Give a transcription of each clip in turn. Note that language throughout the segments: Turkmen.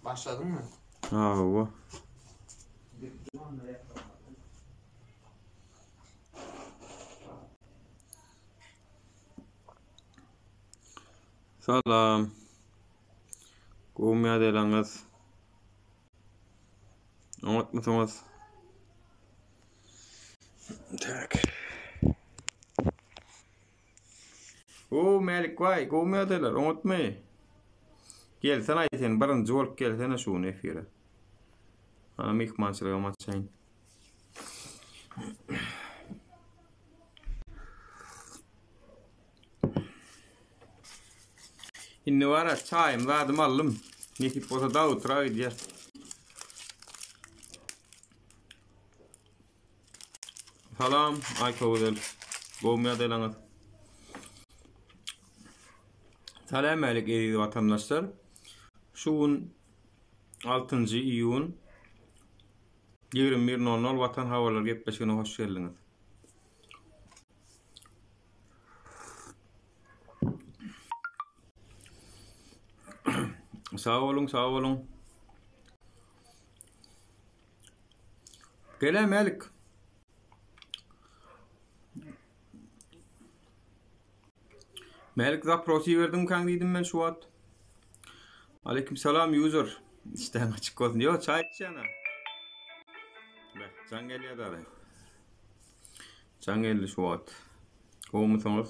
Başladın mı? Bu. Salam. Gomya delangız. Anlatmasanız. Tak. Melik vay, gomya deler, anlatma. Gel sana sen birinci bolup gelsene şunu efire. Ana mehmançılığa matçayın. Inni var çayım zadım aldım. Nekip olsa da otura gidiyor. Salam, Aykovudel. Gomya delangız. Salam Melik eydi vatandaşlar. Şuun 6. iyun 21.00 Vatan Havalar Gepleşigine hoş geldiniz. Sağ olun, sağ olun. Gele Melik. Melik zaprosi verdim kan dedim ben şu at. Aleyküm selam user. İşte açık olsun. Yo çay içsene. Bak can geliyor da. Can geldi şu at. O musunuz?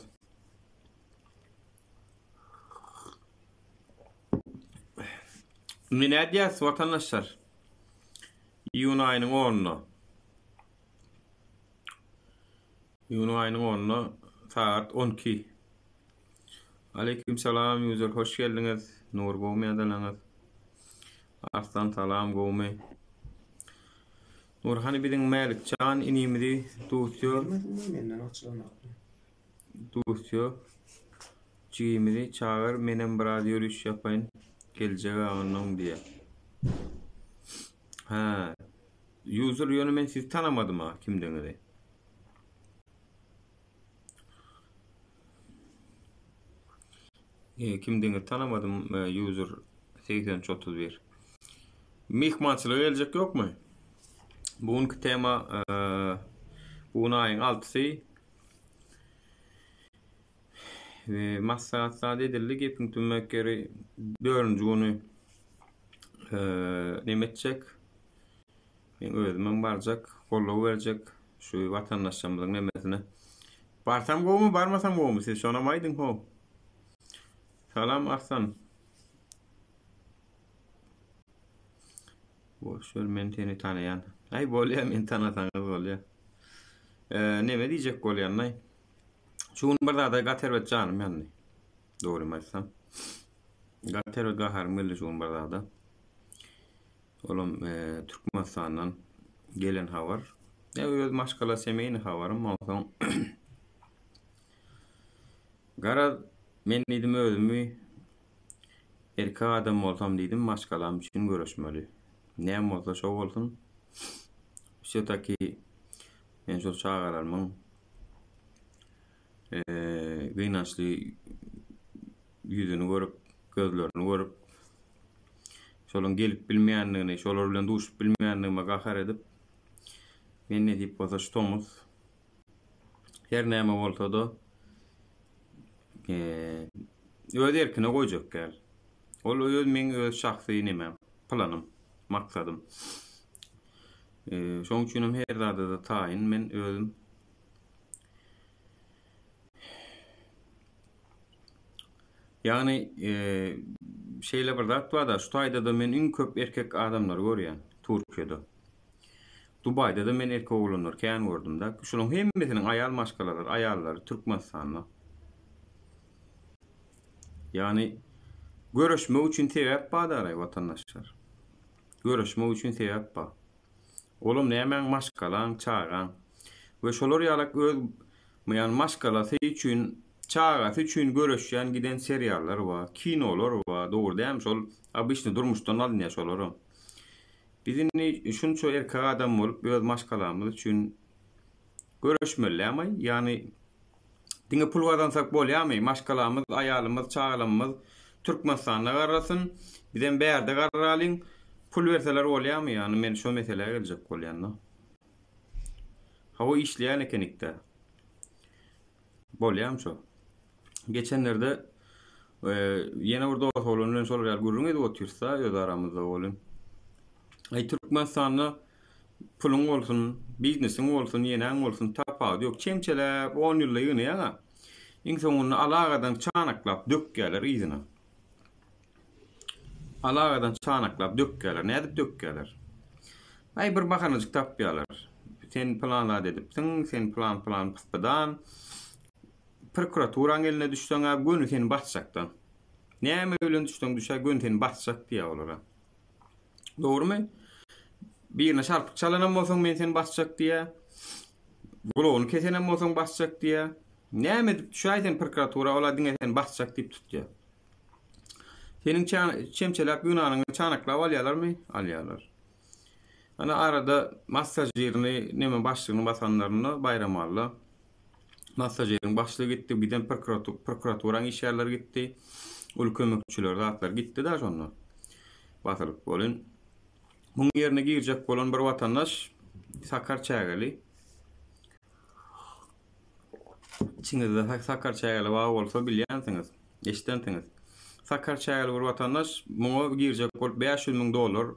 Ne diyeceğiz vatandaşlar? İyun ayının 10'unu. İyun ayının 10'unu saat 12. Aleyküm selam user. Hoş geldiniz. Nur Gomya delangız. Arslan salam Gomya. Nur hani bilin Melik can inimidi tutuyor. Tutuyor. Cimri çağır menem bir yürüyüş yapayın. Geleceğe onun diye. Ha. User yönü ben siz tanımadım ha kimden kimden tanımadım user 8031. Mihmançılığa gelecek yok mu? Bugünkü tema bugün ayın 6'sı ve maslahatlar edildi. Gepin tümmekleri 4. günü nemetecek. Ben özümün baracak, kollağı verecek şu vatandaşlarımızın nemesine. Barsam go mu, barmasam go mu? Siz şuna maydın ho. Salam Arslan. Boşver men seni tanıyan. Ay bolya men tanısanız bolya. Neme diyecek bolyan nay? Şun bir da gatervet canım yani. Doğru mu aysam? Gatervet gahar milli şun bir da. Oğlum Türkmenistan'dan gelen havar. Öz maşkala semeyini havarım. Ondan gara men dedim özümü erkek adam olsam dedim maşkalam için görüşmeli. Ne olsa şov olsun. İşte ta ki ben şu çağırlarımın gıynaşlı yüzünü görüp, gözlerini görüp şolun gelip bilmeyenliğini, şolar bilen duşup bilmeyenliğime kahar edip men ne deyip olsa şutomuz her neyme olsa da öz erkine koyacak gel. Ol öz men öz şahsi nemem, planım, maksadım. Şoň üçinem her zada da taýyn men özüm ýagny şeýle bir zat bar da şu taýda da men iň köp erkek adamlar görýän Türkiýede. Dubaýda da men erkek oglanlar kän gördüm da. Şunuň hemmesiniň aýal maşgalary, aýallary Türkmenistanly. Ýagny görüşme üçin sebäp bar vatandaşlar. Görüşme üçin sebäp bar. Olum nämen maşgalan, çağıran ve şolar ýalak öz ýani maşgalasy üçin, çağırasy üçin görüşýän giden seriallar bar, kinolar bar, dogry däm şol abyşny durmuşdan alynýar şolary. Bizim şunça erkek adam bolup öz maşgalamyz üçin görüşmelimi, ýani diňe pul gazansak bolýarmy, maşgalamyz, aýalymyz, çağalamyz Türkmenistanda garasyn, Birden bärde garar alyň, pul berseler bolýarmy? Ýani men şo meselege geljek bolýandy. Hawa işleýän ekenikde. Bolýam şo. Geçenlerde ýene bir dost bolan bilen şol ýaly gürrüň edip otursa, öz aramyzda bolun. Türkmenistanyň puluň bolsun, biznesiň bolsun, ýene bolsun tapady ýok. Çemçeläp 10 ýylla ýynaýa. Iň soňunda alagadan çanaklap dökgeler ýyzyna. Alagadan çanaklap dökgeler, nädip dökgeler? Ay bir bakanajyk tapýarlar. Sen planla edipsiň, sen plan pyspadan prokuraturaň eline düşseň, gönü seni batjakdan. Näme bilen düşseň düşä, gönü seni batjak diýe olara. Dogrymy? Birine şarpyk çalanan bolsaň men seni batjak diýe. Gulagyny kesenen bolsaň batjak diýe. Näme dip düşäýsen prokuratura ola diňe seni batjak diýip tutýar. Senin çemçelap ýunanyň çanaklap alýarlarmy? Alýarlar. Ana arada massajerini, näme başlygyny basanlaryny bayramalla. Massajerin başlygy gitdi, birden prokuraturaň işgärleri gitdi. Ul kömekçiler zatlar gitdi da şonda. Basylyp bolun. Muň ýerine girjek bolan bir watandaş Sakar Çägeli. Çiňizde Sakar Çägeli wa bolsa bilýänsiňiz, eşitdiňiz. Sakar Çägeli bir watandaş muňa girjek bolup $500,000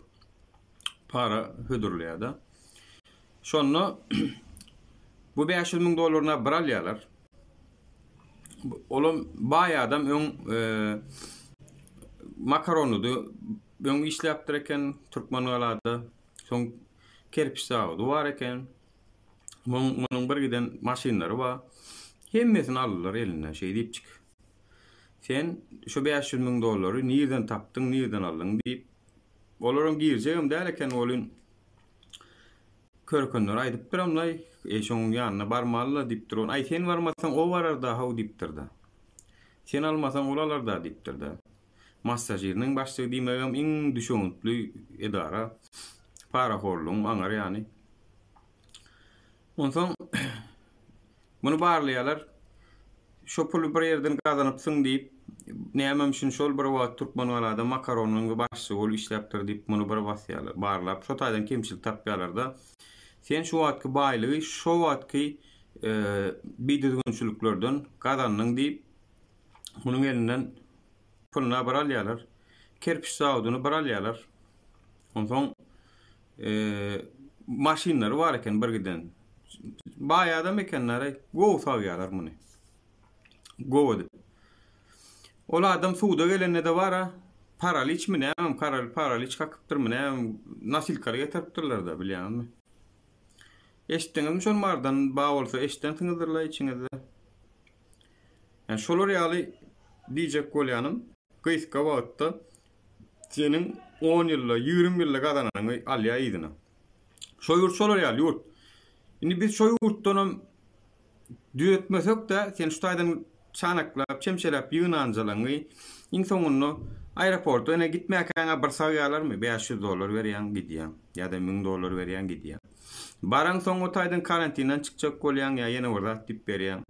para hödürleýärdi. Şonu bu $500,000 bir alýarlar. Olam baý adam öň makaronudy öň işläpdir eken Türkmenwalada. Soň kerpiç sagdy bar eken. Munyň bir giden maşinlary bar. Hemmesini aldylar eline şey diýipçik. Sen şu $500,000 nirden tapdyň, nirden aldyň diýip olaryň girjegim däl eken olun körkünler aýdyp biramlay şoň ýanyna barmaly diýip duran. Ay sen barmasaň o barar da haw diýipdirdi. Sen almasaň olalar da diýipdirdi. Massajeriniň başlygy diýmegem iň düşüňlü edara para horluň aňar ýani. Onsoň muny barlaýarlar. Şo puly bir ýerden gazanypsyň diýip näme üçin şol bir wagt Türkmenwalada makaronuň başlygy bolup işläpdir diýip muny bir basýarlar. Barlap şo taýdan kemçilik tapýarlar da. Sen şu wagtky baýlygy, şo wagtky bidirgünçiliklerden gazanyň diýip munyň elinden puluna bir alýarlar. Kerpiç sawdyny bir alýarlar. Onsoň maşinlary bar eken bir giden. Baý adam ekenler, gow saýýarlar muny. Gowdy. Ola adam suwda gelende de bara paraliç mi näme, paraliç kakypdyrmy näme, nasilkary getiripdirler da bilýänmi? Eşitdiňizmi şol mardan ba bolsa eşitdiňizdirler içiňizde. Yani şolar ýaly diýjek bolýanym, gyska wagtda seniň 10 ýylla, 20 ýylla gazananyň alýa ýydyna. Şo ýurt şolar ýaly ýurt. Indi biz şo ýurtdan düýetmesek de sen şu taýdan çanaklap, çemçelap ýygnanjalyňy iň soňunda aeroportda ene gitmäkäňe bir saýýarlarmy? $500 berýän gidýän, ýa-da $1000 berýän gidýän. Baraň soň o taýdan karantindan çykjak bolýan ýa ýene bir zat diýip berýän.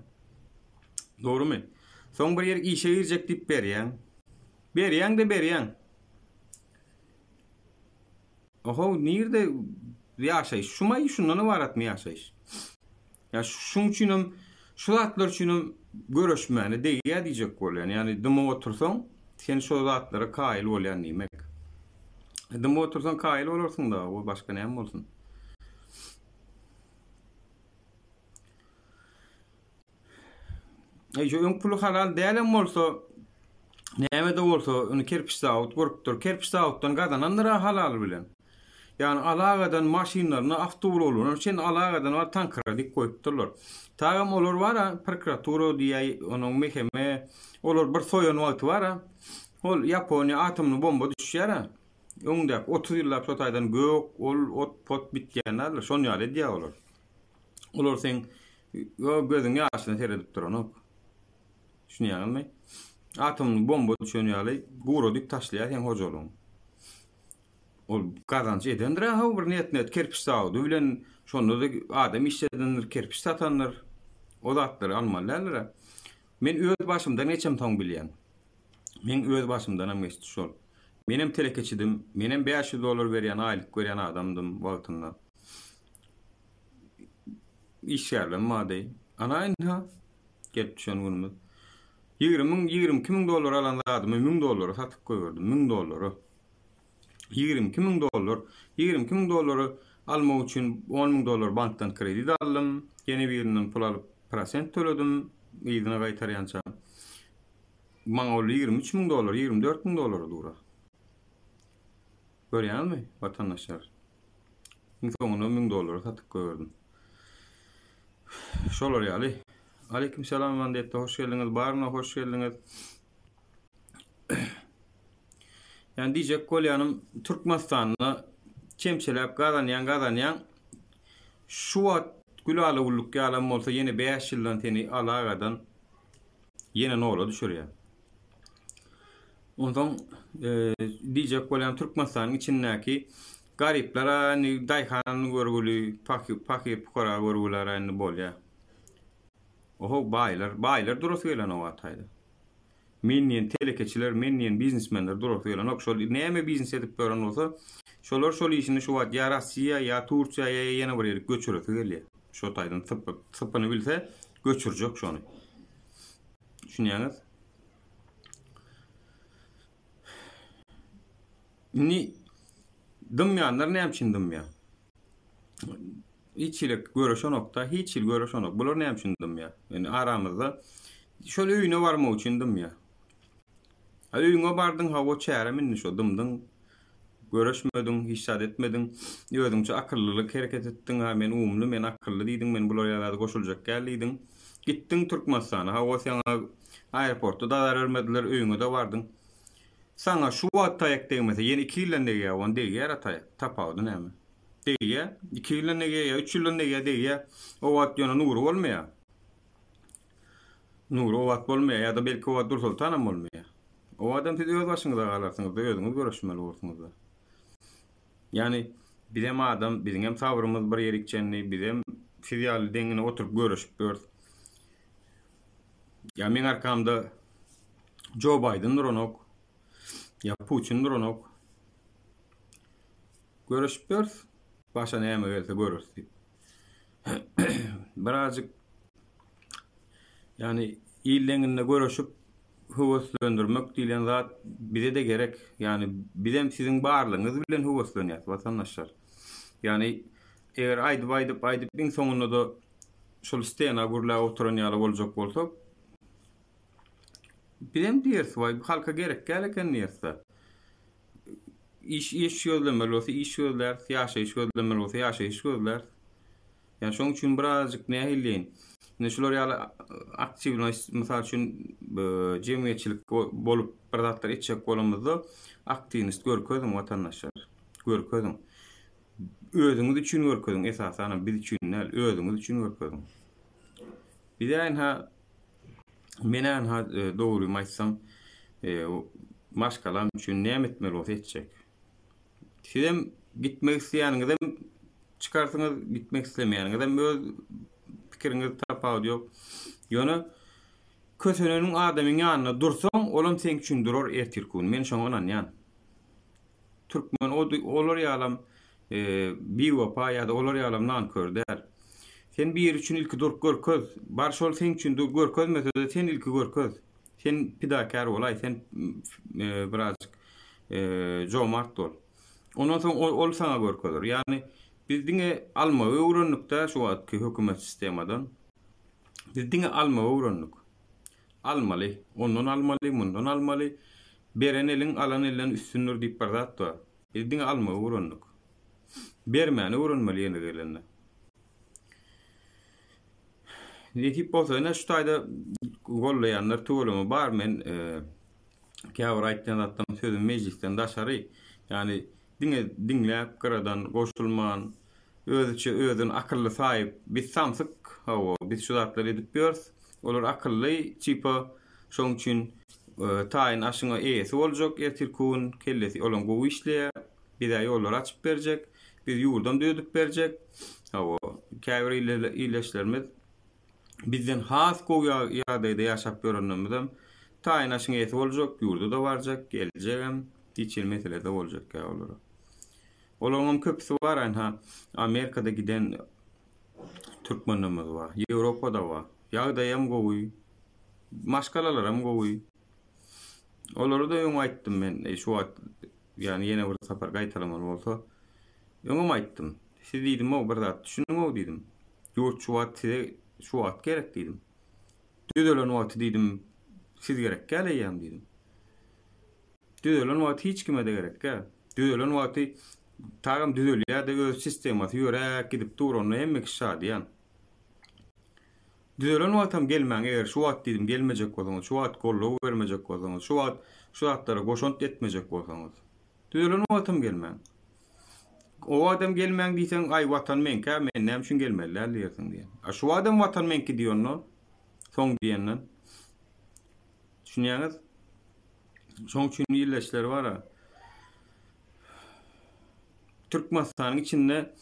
Dogrymy? Soň bir ýer işe girjek diýip berýän. Berýän de berýän. Oho, nirde ýaşaýyş? Şumay şundan ibaratmy ýaşaýyş? Ya şuň üçin şu zatlar üçin görüşmäni diýýär diýjek bolýan. Ýani dyma otursaň, sen şu zatlara kaýyl bolýan diýmek. Dyma otursaň kaýyl bolarsyň da, o başga näme bolsun? Şu öň pulu halal dälen bolsa, näme de bolsa, onu kerpiç sawut gorupdyr. Kerpiç sawutdan gazananlar halal bilen. Yani alagadan maşinlaryny awtobuslar, sen alagadan var tankara dik koyupdyrlar. Tagam olar bara prokuratura diýär, onuň meheme, olar bir soýan wagty bara. Ol Ýaponiýa atomny bomba düşýär. Öňde 30 ýyllap şu taýdan gök, ot pot bitýänler, şonu ýaly diýär olar. Olar sen gözüň ýaşyny seredip duran. Şunu ýalymy? Atomny bomba düşýän ýaly guro diýip taşlaýar sen hojoluň. Ol gazançy edendir ha bir net kerpiç sawdy bilen şonu da adam işledenler kerpiç satanlar o zatlary almalylar. Men öz başymdan neçem taň bilýän. Men öz başymdan hem geçdi şol. Menem telekeçidim. Menem $500 berýän aýlyk berýän adamdym wagtynda. İş ýerlem maday. Ana ha gelip düşen günümüz. 22.000 dolar alan adamy $1.000 satyp goýberdim. $1.000. $22.000. $22.000 almak üçin $10.000 bankdan kredit aldym. Gene birinden pul alyp prosent töledim. Ýygyna gaýtarýança. Maňa ol $23.000, $24.000 dura. Görýänmi watandaşlar? Soňuna $1.000 satyp goýberdim. Şolar ýaly. Aleyküm selam mandetde hoş geldiňiz. Barına hoş geldiňiz. Yani diyecek kolyanım Türkmenistan'na çemçelep gadanyan şu wat gülaly ulluk ýalam bolsa yine 5 ýyldan teni alagadan yine nola düşürýär. Ondan diyecek kolyan Türkmenistan'ın içindäki gariplara ni dayhan görgüli pakir pukara görgülara ni bolýar. Oho baylar durus gelen o atayda. Menniyen telekeçiler, menniyen biznesmenler durus gelen ok şol näme biznes edip görän bolsa, şolar şol işini şu wat ya Russiya ya Turkiya ya ýene bir ýere göçürip gelýär. Şo taýdan tıpyny bilse göçürjek şonu. Düşünýäňiz? Ni dymýanlar näme üçin dymýar? Hiç ile görüşen nokta, hiç il görüşen nokta. Bular näme üçin dymýar? Yani aramızda şol öýüne barmak üçin dymýar. Öýüňe bardyň, hawa çäre minni şo dymdyň. Görüşmediň, hiçat etmediň. Ýödüňçe akyllylyk hereket etdiň, ha men umly, men akylly diýdiň, men bular ýalarda goşuljak geldiň. Gitdiň Türkmenistana, hawa saňa aeroportda da vermediler, öýüňe de bardyň. Saňa şu wagt taýak degmese, ýene 2 ýyldan dege ýawan dege taýak, tapawdy näme? Dege, 2 ýyldan dege, 3 ýyldan dege dege, o wagt ýöne nuru bolmaýar. Nuru o wagt bolmaýar, ýa-da belki o wagt dursultanam bolmaýar. O adam siz öz başyňyza galarsyňyz, özüňiz görüşmeli bolsaňyz. Yani bizim adam, bizim hem sabrımız bir yerikçenli, bizim fizyali dengine oturup görüşüp gördük. Ya men arkamda Joe Biden duranok, ya Putin duranok. Görüşüp gördük. Başa näme gelse görüşdik. Birazcık yani ýyldyňynda görüşüp howaslandyrmak diýilen zat bize de gerek. Yani bizem sizin barlygyňyz bilen howaslanýar watandaşlar. Yani eger aýdyp iň soňunda da şol stena gurla oturan ýaly boljak bolsa bizem diýersi way halka gerek geleken diýersi. İş gözlemeli bolsa iş gözler, ýaşaýyş gözlemeli bolsa ýaşaýyş gözler. Yani şoň üçin birazcık nähilleýin. Şolar ýaly aktiwleş, mysal üçin jemgyýetçilik bolup bir zatlar etjek bolamyzda aktivist görkezim watandaşlar. Görkezim. Özüňiz üçin görkezim esasana biz üçin näl, özüňiz üçin görkezim. Bilen ha menen ha dogry maýsam maşgalam üçin näme etmeli bolsa etjek. Sizem gitmek isleýäniňizem çıkarsyňyz, gitmek islemeýäniňizem öz pikiriňiz tapawdy ýok. Ýöne köseneniň adamyň ýanyna dursaň, olam sen üçin durar ertirkün. Men şoňa inanýan. Türkmen olar ýalam biwapa ýa-da olar ýalam nankör der. Sen bir üçin ilki durup görköz. Bar şol sen üçin durup görkezmese sen ilki görköz. Sen pidakar bolay, sen birazcık jomart bol. Ondan soň ol saňa görkezdir. Ýani biz diňe almagy öwrenlikde şu wagtky hökümet sistemadan biz diňe almagy öwrenlik. Almaly, ondan almaly, mundan almaly. Beren elin, alan elden üstündir diýip bir zat bar. Biz diňe almagy öwrenlik. Bermäni öwrenmeli ýene gelende. Nekip bolsa ene şu taýda gollaýanlar töwelemi bar men käwir aýtdan zatdan sözüm meclisden daşary. Yani dinläp garadan goşulman, özün akıllı sahip biz samsyk, biz şu zatlary edip ýörüs. Olar akılly, çipa, şoň üçin taýyn aşyňa eýesi boljak, ertirkün kellesi olan gowy işleýär, bize ýollar açyp berjek, biz ýurdam dödüp berjek. Käbir iýleşlerimiz bizden has gowy ýagdaýda ýaşap görenlerimiz taýyn aşyňa eýesi boljak, ýurda da barjak, geljek. Hiç meselede olacak ya olara. Olanın köpüsü var ha. Amerika'da giden Türkmenimiz var. Avrupa'da var. Yağdayam gowy. Maşkalalarım gowy. Olara da ýöne aýtdym men. Şu wagt yani ýene bir sapar gaýtalaman bolsa. Ýöne aýtdym. Siz diýdim o bir zat düşünüňiz diýdim. Ýurt şu wagt size şu wagt gerek diýdim. Düzelen wagt diýdim. Siz gerek gelýär diýdim. Düzelen wagt hiç kime de gerek gel. Düzelen wagt tagam düzelýär de öz sistemasy ýörek gidip durany hemmek şadýan. Düzelen wagtam gelmäň eger şu wagt diýdim gelmejek bolsaňyz, şu wagt gollaw bermejek bolsaňyz, şu wagtlara goşant etmejek bolsaňyz. Düzelen wagtam gelmäň. O adam gelmäň diýsen ay watan menkä men näme üçin gelmeliler diýersiň diýen. A şu adam watan menki diýenno soň diýenden. Düşünýäňiz? Şoň üçin ýyllaşlar bar ha. Türkmenistanyň içinde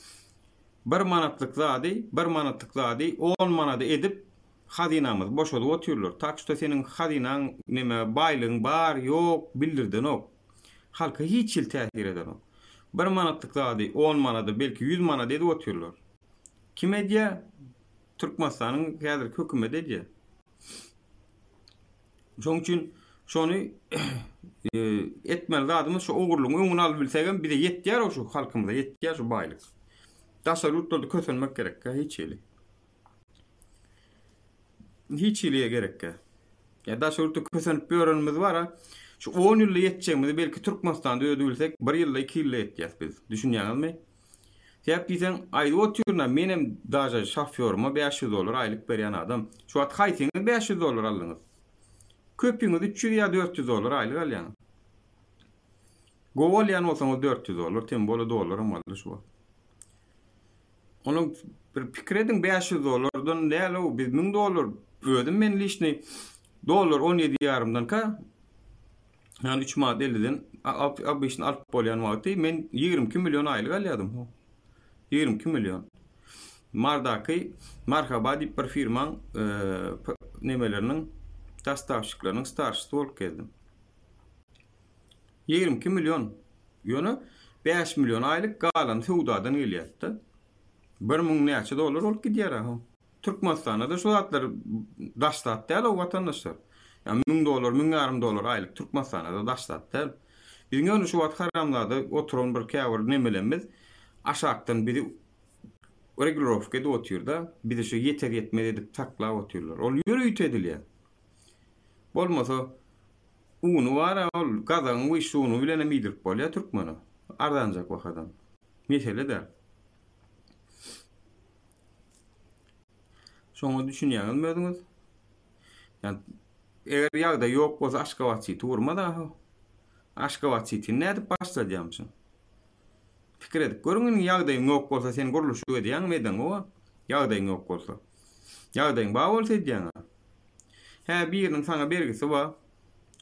1 manatlyk zady, 1 manatlyk zady 10 manada edip hazinamyz boşalyp oturýarlar. Takşda seniň hazinaň neme baýlygyň bar, ýok, bildirden ok. Halka hiç ýyl täsir eden ok. 1 manatlyk zady 10 manada belki 100 manada edip oturýarlar. Kim edýär? Türkmenistanyň häzir hökümeti edýär. Şoň üçin şonu etmeli zadymyz şu ogurluğun öňüne alyp bilsegem bize ýetýär o şu halkymyza ýetýär şu baýlyk. Taşarrutlarda kösenmek gerek ka hiç ýeli. Hiç ýeliye gerek ka. Ya taşarrutda kösenip ýörenimiz bar ha. Şu 10 ýylda ýetjegimizi belki Türkmenistanda öýde bilsek 1 ýylda 2 ýylda ýetýäs biz. Düşünýäňizmi? Sebäp diýsen aýda oturna menem daja şoförüme $500 aýlyk berýän adam. Şu wagt haýsyňyz $500 aldyňyz. Köpüňiz $300 ýa $400 aýlyk alýan. Gowalyan bolsaňyz $400, tembolu dolarym aldy şu wagt. Onuň bir pikir edin $500'dan näle o biz $1000 ödüm men lişni dolar 17,5-dan ka yani 3 manat 50'den abişini alıp bolýan wagty men 22 milyon aýlyk alýadym. 22 milyon. Mardaky marhaba diýip bir firmaň nemeleriniň tastavşyklarynyň starşysy bolup geldim. 22 milyon. Ýöne 5 milyon aýlyk galan suwdadan gelýärdi. 1000 näçe dolar olup gidýär ha. Türkmenistanda da şu zatlar daşlat däl o watandaşlar. Yani $1000, $1000 aýlyk Türkmenistanda da daşlat däl. Biz ýöne şu wagt haramlady oturan bir käwir nemelenmiz aşakdan biri regularowka edip oturýar bize şu ýeter ýetmedi edip taklap oturýarlar. Ol ýürüýt edilýär. Bolmasa unu var ol gazan we şunu bilen emidir bolýar türkmeni. Ardanjak wakadan. Mesele de. Şoňa düşünýäňizmi? Yani eger ýagda ýok bolsa aşgabatçy turmada aşgabatçy näde başladýamsyn? Pikir edip görüňiz ýagdaýyň ýok bolsa sen guruluşy edýäň meden o ýagdaýyň ýok bolsa. Ýagdaýyň bar bolsa edýäň. Ha biriniň saňa bergisi bar.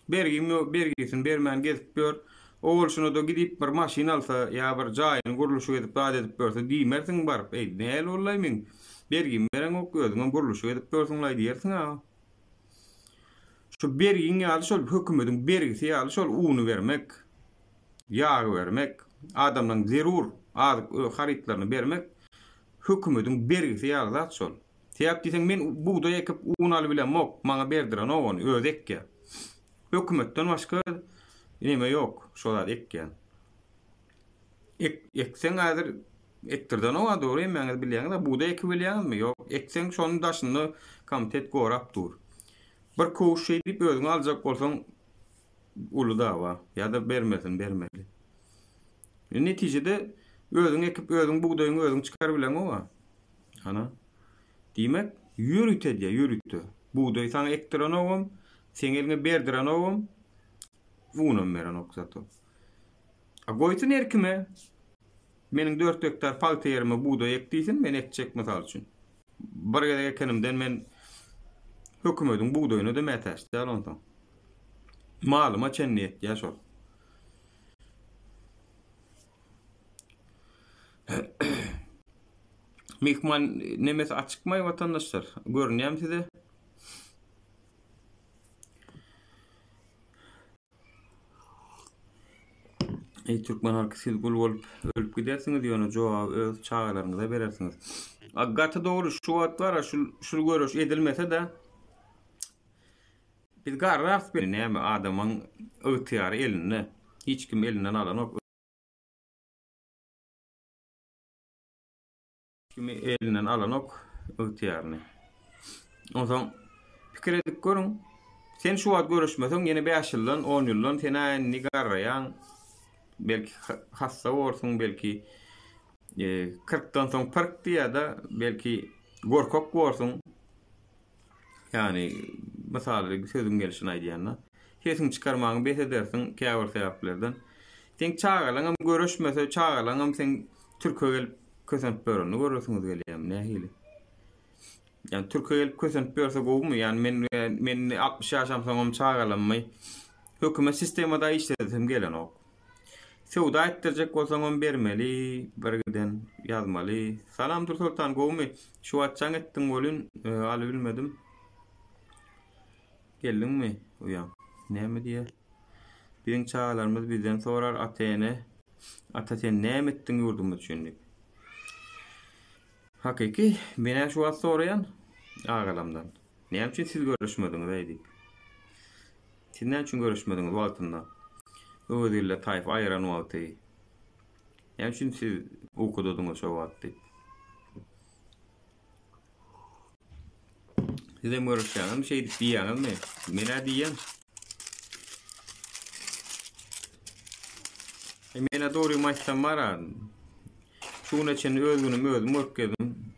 Bergisin bermän gezip gör. Ol şunu da gidip bir maşina alsa ýa bir jaýyny guruluşy edip bad edip görse diýmersiň bar. Näle bollaý men? Bergim beren ok özüňe guruluşy edip görseňler diýersiň ha. Şu bergiň ýaly şol hökümetiň bergisi ýaly şol uny bermek, ýagy bermek, adamlaryň zerur haritlaryny bermek hökümetiň bergisi ýaly zat şol. Sebäp diýsen men buğday ekip un alyp bilen mok, maňa berdiren owany öz ekkä. Hökümetden başga neme ýok, şolar ekkä. Eksen häzir ektirden owa dogry emmeňiz bilýäňiz, buğday ekip bilýäňizmi? Ýok, eksen şonuň daşyny komitet gorap dur. Bir koş şey diýip özüňe aljak bolsaň uly dawa ýa-da bermeli. Netijede özüň ekip özüň buğdaýyny özüň çykar bilen owa. Ana diýmek ýürütdi. Buğdaý saňa ektiren owam, sen eline berdiren owam, unum beren oksato. A goýtun erkime meniň 4 hektar palta ýerime buğdaý ekdiýsin, men ekjek mysal üçin. Bir gede ekenimden men hökümetiň buğdaýyny da mätäşdi alondan. Malyma çennet ýaşol. Mikman nemes açykmaý watandaşlar. Görünýär size? Türkmen halkı siz kul bolup ölüp gidersiniz diýene jogap öz çağalaryňyza berersiniz. Gaty dogry şu wagt bar, şu görüş edilmese de biz garras bir näme adamyň ygtyýary eline, hiç kim elinden alan ok. Kimi elinden alan ok ygtyýaryny. Ondan pikir edip görüň. Sen şu wagt görüşmeseň ýene 5 ýyldan, 10 ýyldan sen äni garraýan, belki hassa bolsun, belki 40'dan soň pırk da belki gorkak bolsun. Yani mesela bir sözüm gelişini aýdýanna. Kesin çıkarmagyny bet edersin käbir sebäplerden. Sen çağalaňam görüşmese, çağalaňam sen Türkiýe gelip kösenip bereni görürsüňiz gelýär. Nähili? Yani Türkiýe gelip kösenip berse gowmy? Yani men 60 ýaşam soňam çağalanmy. Hökümet sistemada işledim gelen ok. Sewda etdirjek bolsaň bermeli, birgiden ýazmaly. Salam Sultan gowmy? Şu atçaň etdiň bolun, aly bilmedim. Geldiňmi? Uýa. Näme diýer? Biziň çağalarymyz bizden sorar atene. Ata sen näme etdiň ýurdumy düşündi. Hakyky, mene şu wagt soraýan agalamdan. Näme üçin siz görüşmediňiz aýdy? Siz näme üçin görüşmediňiz wagtynda? Öwedille taýp aýran wagty. Näme üçin siz okudyňyz şo wagtdy? Size görüşýäňiz şey diýýäňizmi? Mene diýýän. Mene dogry maçdan baran. Şuna için özgünüm örkedim.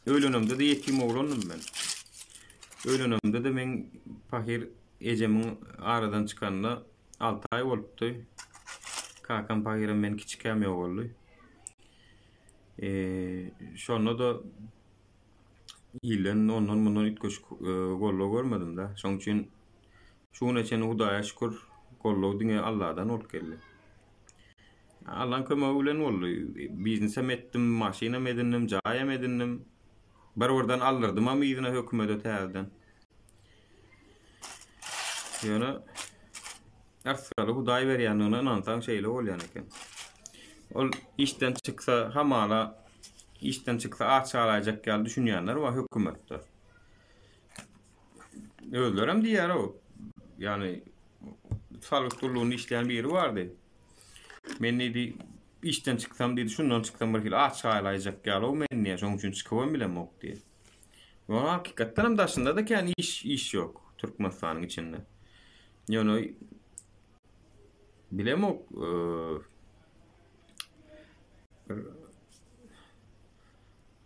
Ölenimde de yetim oğlanım ben. Ölenimde de men pahir ecemin aradan çıkanla 6 ay bolupdy. Kakam pahirim men kiçikäm ýogully. Şonu da ýylan ondan mundan ütköş gollo görmedim da. Şoň üçin şuna için Hudaýa şükür gollo diňe Allahdan olup geldi. Allah'ın kömegi bilen boldy. Biznesem etdim, maşynam edindim, jaýam edindim. Bir oradan aldyrdım ama ýygyna hökümet ötäýärden. Ýöne arsgaly Hudaý berýändigine inansaň şeýle bolýan eken. Ol işden çyksa hamala işden çyksa açalaýjak ýaly düşünýänler we hökümetde. Özlerem diýär o. Yani sağlık turluğunu işleyen biri vardı. Men dedi işten çıksam dedi şundan çıksam belki açaýlaýjak ýaly o men niýe şoň üçin çykypam bilen ok diýdi. Wa hakykatdan hem daşynda da kän iş ýok Türkmenistanyň içinde. Ýöne bilem ok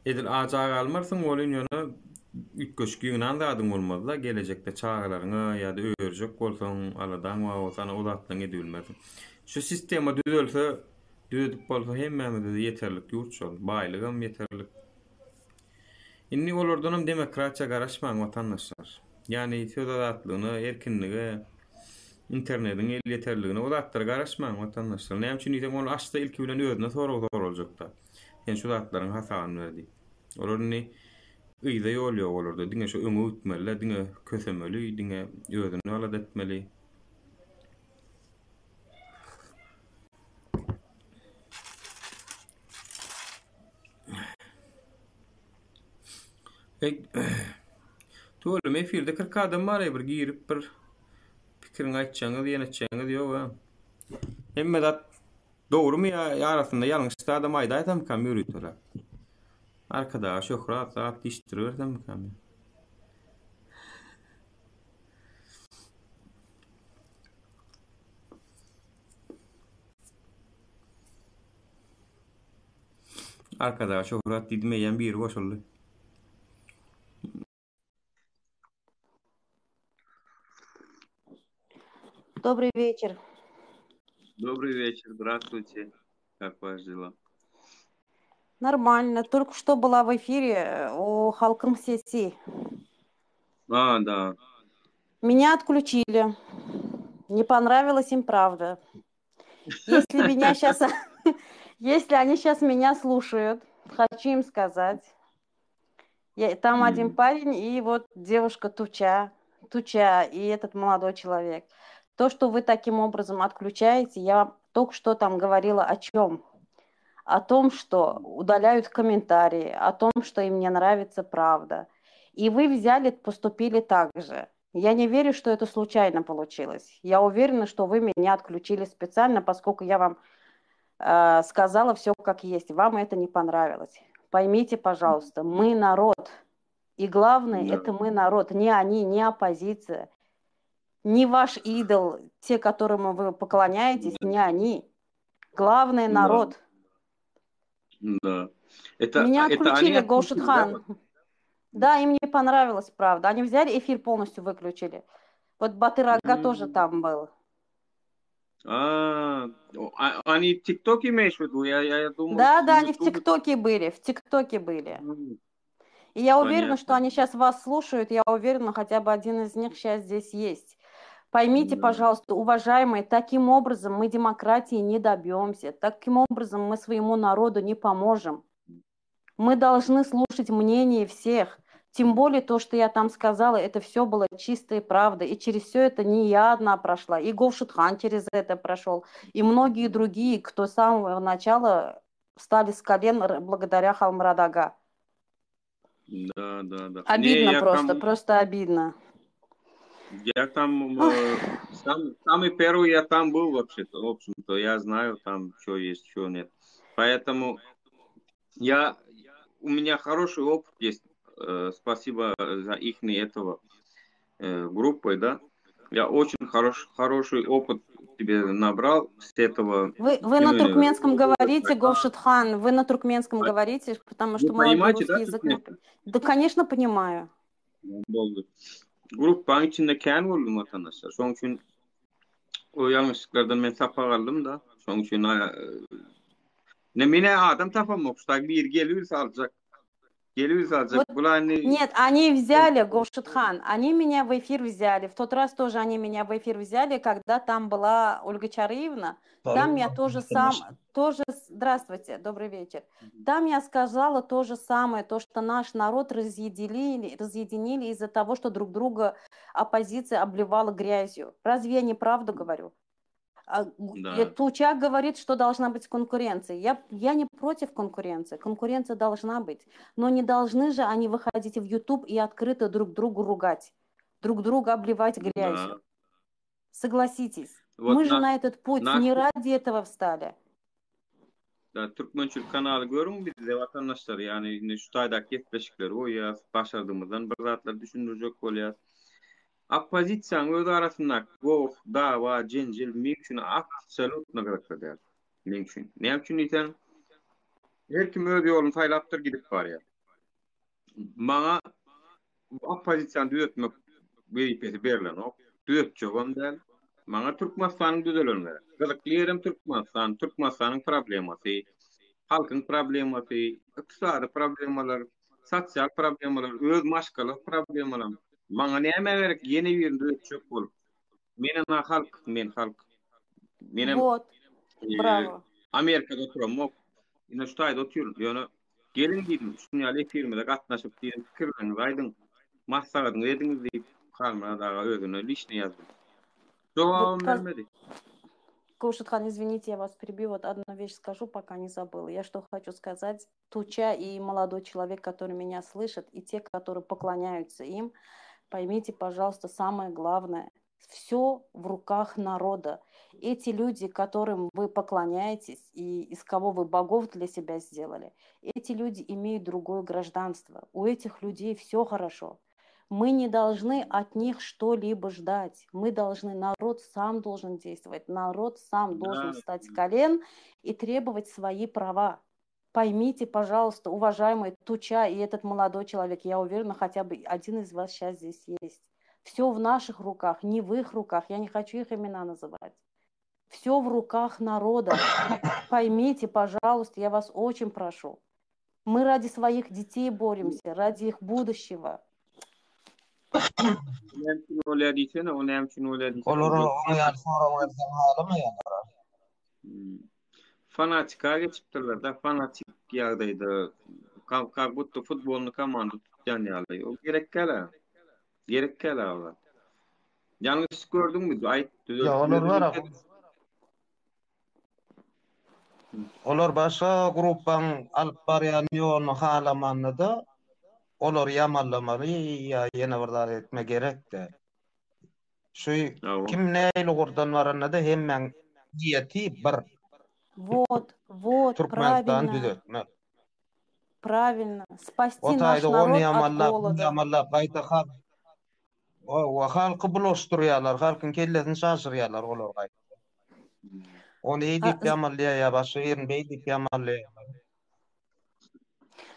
edil ajaga almarsyň bolyn ýöne ütköşküňden zadyň bolmazda gelecekde çağalaryňa ýa-da öýerjek bolsaň aladan we sana uzatlyň edilmez. Şu sistema düzelse, düzedip bolsa hemmemize de yeterlik ýurtşol, baýlygam yeterlik. Inni olardanam demokratiýa garaşmaň watandaşlar. Ýani söz azatlygyny, erkinligi, internetiň el yeterligini uzatdyr garaşmaň watandaşlar. Näme üçin diýsem ol açda ilki bilen özüne soraljak da. Sen şu zatlaryň hasabyny berdi. Olaryny ýyda ýol ýok olarda. Diňe şu öňe ütmeli, diňe kösemeli, diňe özüni alad etmeli. Tuğulum efirde 40 adam var ya bir girip bir pikirini açacağınız, yeneteceğiniz yok ha. Hem de doğru mu ya arasında yanlışta adam aydaydan mı kamyon yürütüyorlar? Arkadaş yok rahat rahat iştiriyorlar mı kamyon? Arkadaş çok rahat didmeyen bir boş oldu. Добрый вечер. Добрый вечер, здравствуйте. Как ваши дела? Нормально. Только что была в эфире о Халком Сеси. А, да. Меня отключили. Не понравилась им правда. Если меня сейчас, если они сейчас меня слушают, хочу им сказать. Там один парень и вот девушка Туча, и этот молодой человек. То, что вы таким образом отключаете, я только что там говорила о чем? О том, что удаляют комментарии, о том, что им не нравится правда. И вы взяли, поступили так же. Я не верю, что это случайно получилось. Я уверена, что вы меня отключили специально, поскольку я вам сказала все как есть. Вам это не понравилось. Поймите, пожалуйста, мы народ. И главное, Да, это мы народ. Не они, не оппозиция, не ваш идол, те, которым вы поклоняетесь, не они. Главное, да, народ. да. Меня Это они отключили, отключили, да? Гоушетхан. Да, им не понравилось, правда. Они взяли эфир полностью выключили. Вот Батыр Ага тоже М. там был. Они в ТикТоке имеешь в виду? Я думал, Да, в да, они в Ютубе. ТикТоке были, в ТикТоке были. М, И я уверена, что Понятно. они сейчас вас слушают. Я уверена, хотя бы один из них сейчас здесь есть. Поймите, Да, пожалуйста, уважаемые, таким образом мы демократии не добьемся. Таким образом мы своему народу не поможем. Мы должны слушать мнение всех. Тем более то, что я там сказала, это все было чистой правдой. И через все это не я одна прошла. И Говшутхан через это прошел. И многие другие, кто с самого начала встали с колен благодаря Халмрадага. да, да, да. Не, Обидно просто, просто обидно. я там, Ох, самый первый я там был вообще-то, в общем-то, я знаю там, что есть, что нет. Поэтому я, у меня хороший опыт есть, спасибо за их этого группой, да. Я очень хороший опыт тебе набрал с этого, вы на именно. туркменском говорите, Говшитхан, вы на туркменском А говорите, потому что Вы молодой понимаете, да, русский язык не... туркменский? Да, конечно, понимаю. Oldu. Gruppanın içindeyken oldum vatandaşlar. Son için o yanlışlıklardan ben tapa kaldım da. Son için ne mine adam tapamak. Bir geliyor salacak. Geliyor Вот salacak. Bunlar hani нет, они взяли, Говшитхан, они меня в эфир взяли. В тот раз тоже они меня в эфир взяли, когда там была Ольга Чариевна. Там я тоже здравствуйте, добрый вечер. Там я сказала то же самое, то, что наш народ разъединили из-за того, что друг друга оппозиция обливала грязью. Разве я неправду говорю? да, Тучак говорит, что должна быть конкуренция. Я не против конкуренции. Конкуренция должна быть. Но не должны же они выходить в YouTube и открыто друг другу ругать, друг друга обливать да. грязью. Согласитесь. Вот Мы же на этот путь nаш не ради этого встали. da Türkmençül kanalı görün bizde vatandaşlar yani şu taydaki etbeşikleri o ya başardığımızdan bir zatlar düşündürecek oluyor. Оппозицияның өз арасында гоқ, дава, женжел, мен үшін абсолютно кырыкты. Мен үшін. Ne üçün isen her kim öz yolunu saylaptır gidip var ya. Bana oppozisyonu düzeltmek veripesi berilen o. Düzeltecek on değil. Bana Türkmenistan'ın düzelenleri. Kızıklı yerim Türkmenistan. Türkmenistan'ın probleması, halkın probleması, iktisadi problemalar, sosyal problemalar, öz maşgalı problemalar. Bana ne gerek yeni bir düzeltecek bolup. Men halk. Menem Вот, e, браво. Amerika'da oturam. Yine şu tayda oturuyorum. Yani gelin dedim. Şunu ya firmada katnaşıp diye fikirlerinizi aydın. Maslahatını ediniz deyip kalmaya daha özüne lişne yazdım. Вот, Cevabım vermedi. Кушетхан, извините, я вас перебью. Вот одну вещь скажу, пока не забыла. Я что хочу сказать. Туча и молодой человек, который меня слышит, и те, которые поклоняются им, поймите, пожалуйста, самое главное. Все в руках народа. Эти люди, которым вы поклоняетесь и из кого вы богов для себя сделали, эти люди имеют другое гражданство. У этих людей все хорошо. Мы не должны от них что-либо ждать. Мы должны, народ сам должен действовать, народ сам должен Да, встать с колен и требовать свои права. Поймите, пожалуйста, уважаемый Туча и этот молодой человек, я уверена, хотя бы один из вас сейчас здесь есть. Все в наших руках, не в их руках. Я не хочу их имена называть. Все в руках народа. Поймите, пожалуйста, я вас очень прошу. Мы ради своих детей боремся, ради их будущего. önemli oluyor diysene, önemli oluyor diysene. Olur Uzak. onu yani sonra versen halama yani. Fanatika geçiptirler da fanatik yağdaydı. Kalbutta futbolunu komanda tutcan yağday. O gerek kala. Gerek kala olar. Yanlış gördün mü? Ait Ya olur var ama Olar başga gruppaň alyp barýan ýoluny halamanda olar ýamallamaly ýa ýene bir zat etme gerek-de. Şu Awa. kim näýli gurdanlarynda da hemmeň diýeti bir Вот, Türkmenistan правильно, düzeltme. правильно. O Спасти наш taýda ony народ от ýamallap, bu голода. ýamallap gaýta halky bulaşdyrýarlar, halkyň kellesini şaşyrýarlar olar gaýta. Ony А, edip ýamalýar, başga ýerinde edip ýamalýar.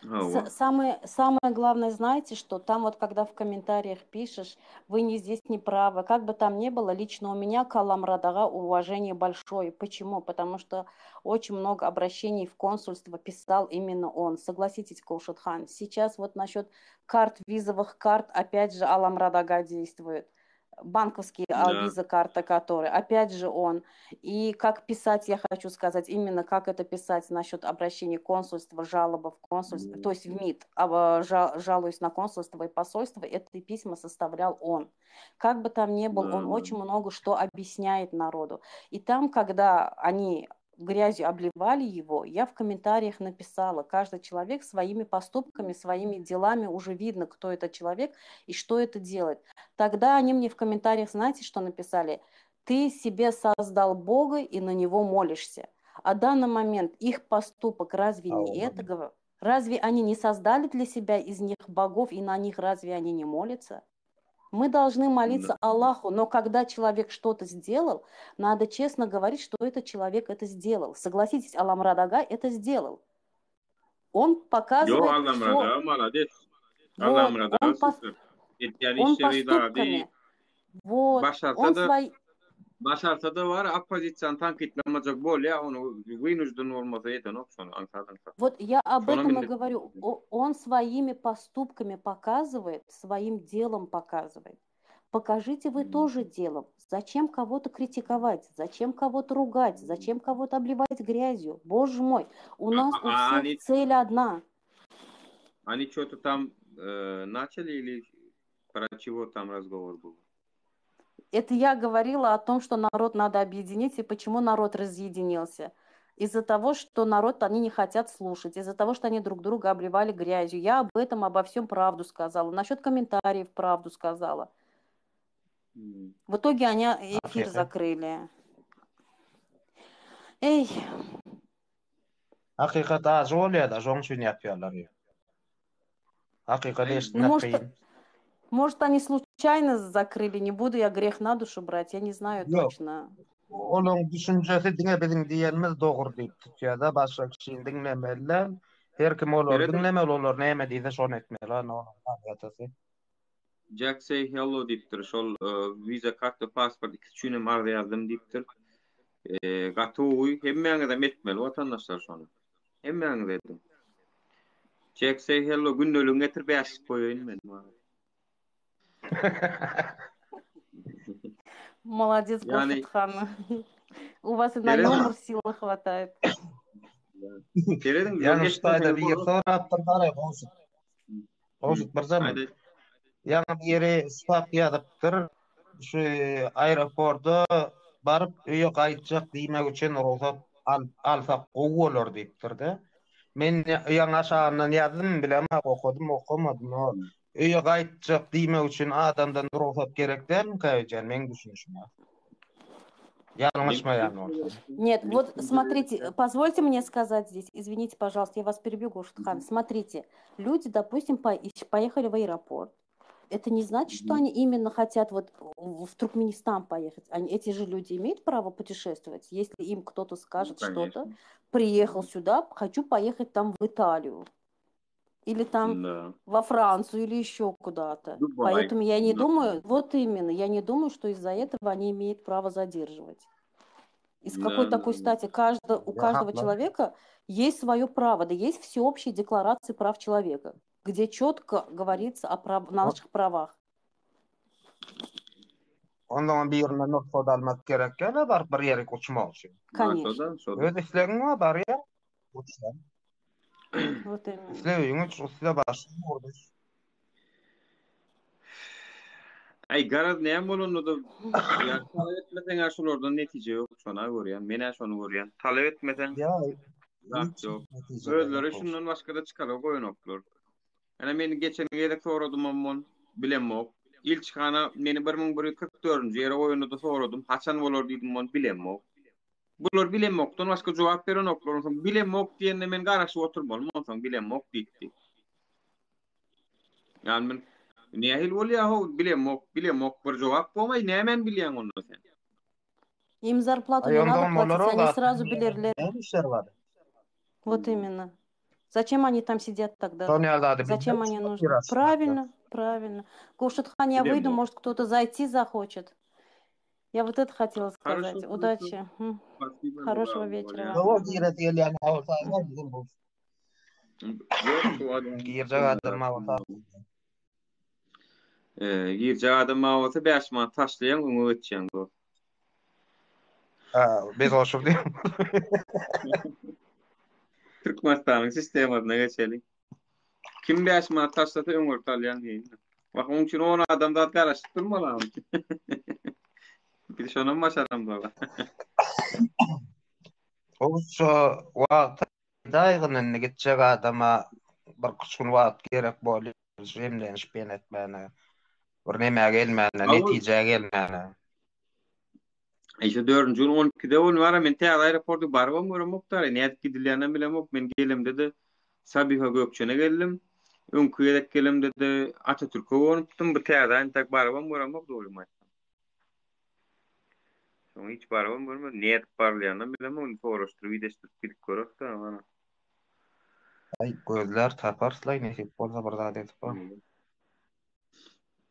Awa. Самое главное, знаете, что там вот, когда в комментариях пишешь, вы не здесь не правы, как бы там ни было, лично у меня к Аллам Радага уважение большое. Почему? Потому что очень много обращений в консульство писал именно он. Согласитесь, Каушатхан. Сейчас вот насчет карт, визовых карт, опять же, Аллам Радага действует. Банковские Да. виза-карта, которые, опять же, он. И как писать, я хочу сказать, именно как это писать насчет обращений консульства, жалоба в консульство, то есть в МИД, жалуюсь на консульство и посольство, эти письма составлял он. Как бы там ни был, он очень много что объясняет народу. И там, когда они грязью обливали его, я в комментариях написала, каждый человек своими поступками, своими делами уже видно, кто этот человек и что это делает. Тогда они мне в комментариях, знаете, что написали? Ты себе создал Бога и на Него молишься. А в данный момент их поступок разве не это? Разве они не создали для себя из них богов и на них разве они не молятся? Мы должны молиться Аллаху, но когда человек что-то сделал, надо честно говорить, что этот человек это сделал. Согласитесь, Аллам Радага это сделал. Он Yo показывает Allam все. Rada, молодец. Allam Вот, Rada süper. Etýän он işleri da поступками. Вот, он başarsa da var opozisiýany tankitlemejek bolýa, onu wynujdan bolmasa eten okşony ansadan. Вот я об Şona этом и millet- говорю. Он своими поступками показывает, своим делом показывает. Покажите вы тоже делом. Зачем кого-то критиковать? Зачем кого-то ругать? Зачем кого-то обливать грязью? Боже мой, у нас у всех Они цель одна. они что-то там начали или про чего там разговор был? Это я говорила о том, что народ надо объединить, и почему народ разъединился. Из-за того, что народ они не хотят слушать, из-за того, что они друг друга обливали грязью. Я об этом, обо всем правду сказала. Насчет комментариев правду сказала. В итоге они эфир закрыли. Эй, Hakykat az bolýar da, şoň üçin ýapýarlar. Hakykat Ай, eşitmek kyn. может, они случайно закрыли, не буду я грех на душу брать, я не знаю Yok. точно. Olaň düşünjesi diňe biziň diýenimiz dogry diýip tutýar-da, başga kişiň diňlemelär. Her kim olar Keredim. diňlemeli, olar näme diýse şonu etmeli. Ana ýatasy. Jack say hello diptir. Şol viza kartı pasport ikisini marda yazdım diptir. Gatuy hemmeňe de etmeli vatandaşlar şonu. Hemmeňe dedim. Jack say hello günnölüň getir beş koýun men. Молодец, Yani- Кошутхан. У вас и на Keredim. юмор силы хватает. Keredim. Ýani şu taýda bir ýer sorapdyr, bolsun. Bolsun bir zaman. Haydi. Ýani bir ýere stop ýadypdyr. Şu aeroportda baryp öýe gaýtjak diýmek üçin ruhsat alsak gowy bolar diýipdir-de. Men ýa aşagyny ýazdym bilen okudum, okumadym. Öýe gaýtjak diýmek üçin adamdan ruhsat gerekden käýjen men düşünýüşüm. Ýalňyşmaýan bolsa. Нет, вот смотрите, позвольте мне сказать здесь, извините, пожалуйста, я вас перебью, Гуршатхан. Смотрите, люди, допустим, поехали в аэропорт. Это не значит, что они именно хотят вот в Туркменистан поехать. Эти же люди имеют право путешествовать. Если им кто-то скажет что-то, приехал сюда, хочу поехать там в Италию. Или там Да. во Францию, или еще куда-то. Дубай. Поэтому я не Да. думаю, вот именно, я не думаю, что из-за этого они имеют право задерживать. Из какой Да, такой да, стати у каждого человека есть свое право, да есть всеобщие декларации прав человека, где четко говорится о наших правах. Ondan bir ýerine notpad almak gerekken bar bir ýere uçmak üçin. Конечно. Öz işlegiň bar ýer uçsan. Вот именно. Işlegiň uçsa başly boldy. Ay garaz näme bolanydy? Ya talep etmesen aşulardan netije ýok, şona görýän. Men şonu görýän. Talep etmesen Ya zat hiç ýok. neticede yok Özleri olsun. şundan başga da çykara goýanoklar. Ana meni geçen ýere soradym ammon bilemok. İlçhana meni 1144-nji ýere goýanyda soradym. Haçan bolar diýdim mon bilemok. Bular bilemokdan başga jogap berenoklar. Soň bilemok diýende men garaşyp oturmalym. Onsoň bilemok diýdi. Yani men nähil bolýar bilemok bir jogap bolmaý. Nämen bilýän onda sen? Им зарплату Ay не надо ondan платить, olarak они da сразу билерлер. ne işler var? Вот именно. Зачем они там сидят тогда? Son yerde Зачем они нужны? Правильно, правильно. Кушетхан, я выйду, Bilemok. может, кто-то зайти захочет. Я вот это хотела Хорошо, сказать. хорошо. Удачи. Спасибо, Хорошего Нурал, вечера Валя. вам. O giret yani hava bizim bu. Yok, şu adam. Girecek adam hava. Girce adam olsa 5 man taşlayan onu ötçen bu. Biz hoşum değil. Türkmenistan'ın sistemi adına geçelim. Kim 5 man taşlasa öňür talyan diýin. Bak onun için 10 adam da garaşyp durmalar. Bir şonun başaram da. O şu wagt daýgyny gitjek adama bir kuşgun wagt gerek bolýar. Jemlenip ben etmäne. Bir näme gelmäne, netije gelmäne. Eýşe 4-nji 12-de on wara men täze aeroportu barabam görem muktar. Näde gidilýänden bilemok. Men gelim dedi. Sabiha Gökçen'e geldim. Öňkü ýerek gelim dedi. Atatürk'e onupdum. Bu täze antak barabam görem mok dolmaý. Soň hiç barabam görmedim. Näde barlaýandan bilemok. Onu soraşdyryp ýeşdirip bilip görek da bana. Ay gözler taparsly nesip bolsa bir zat edip bar.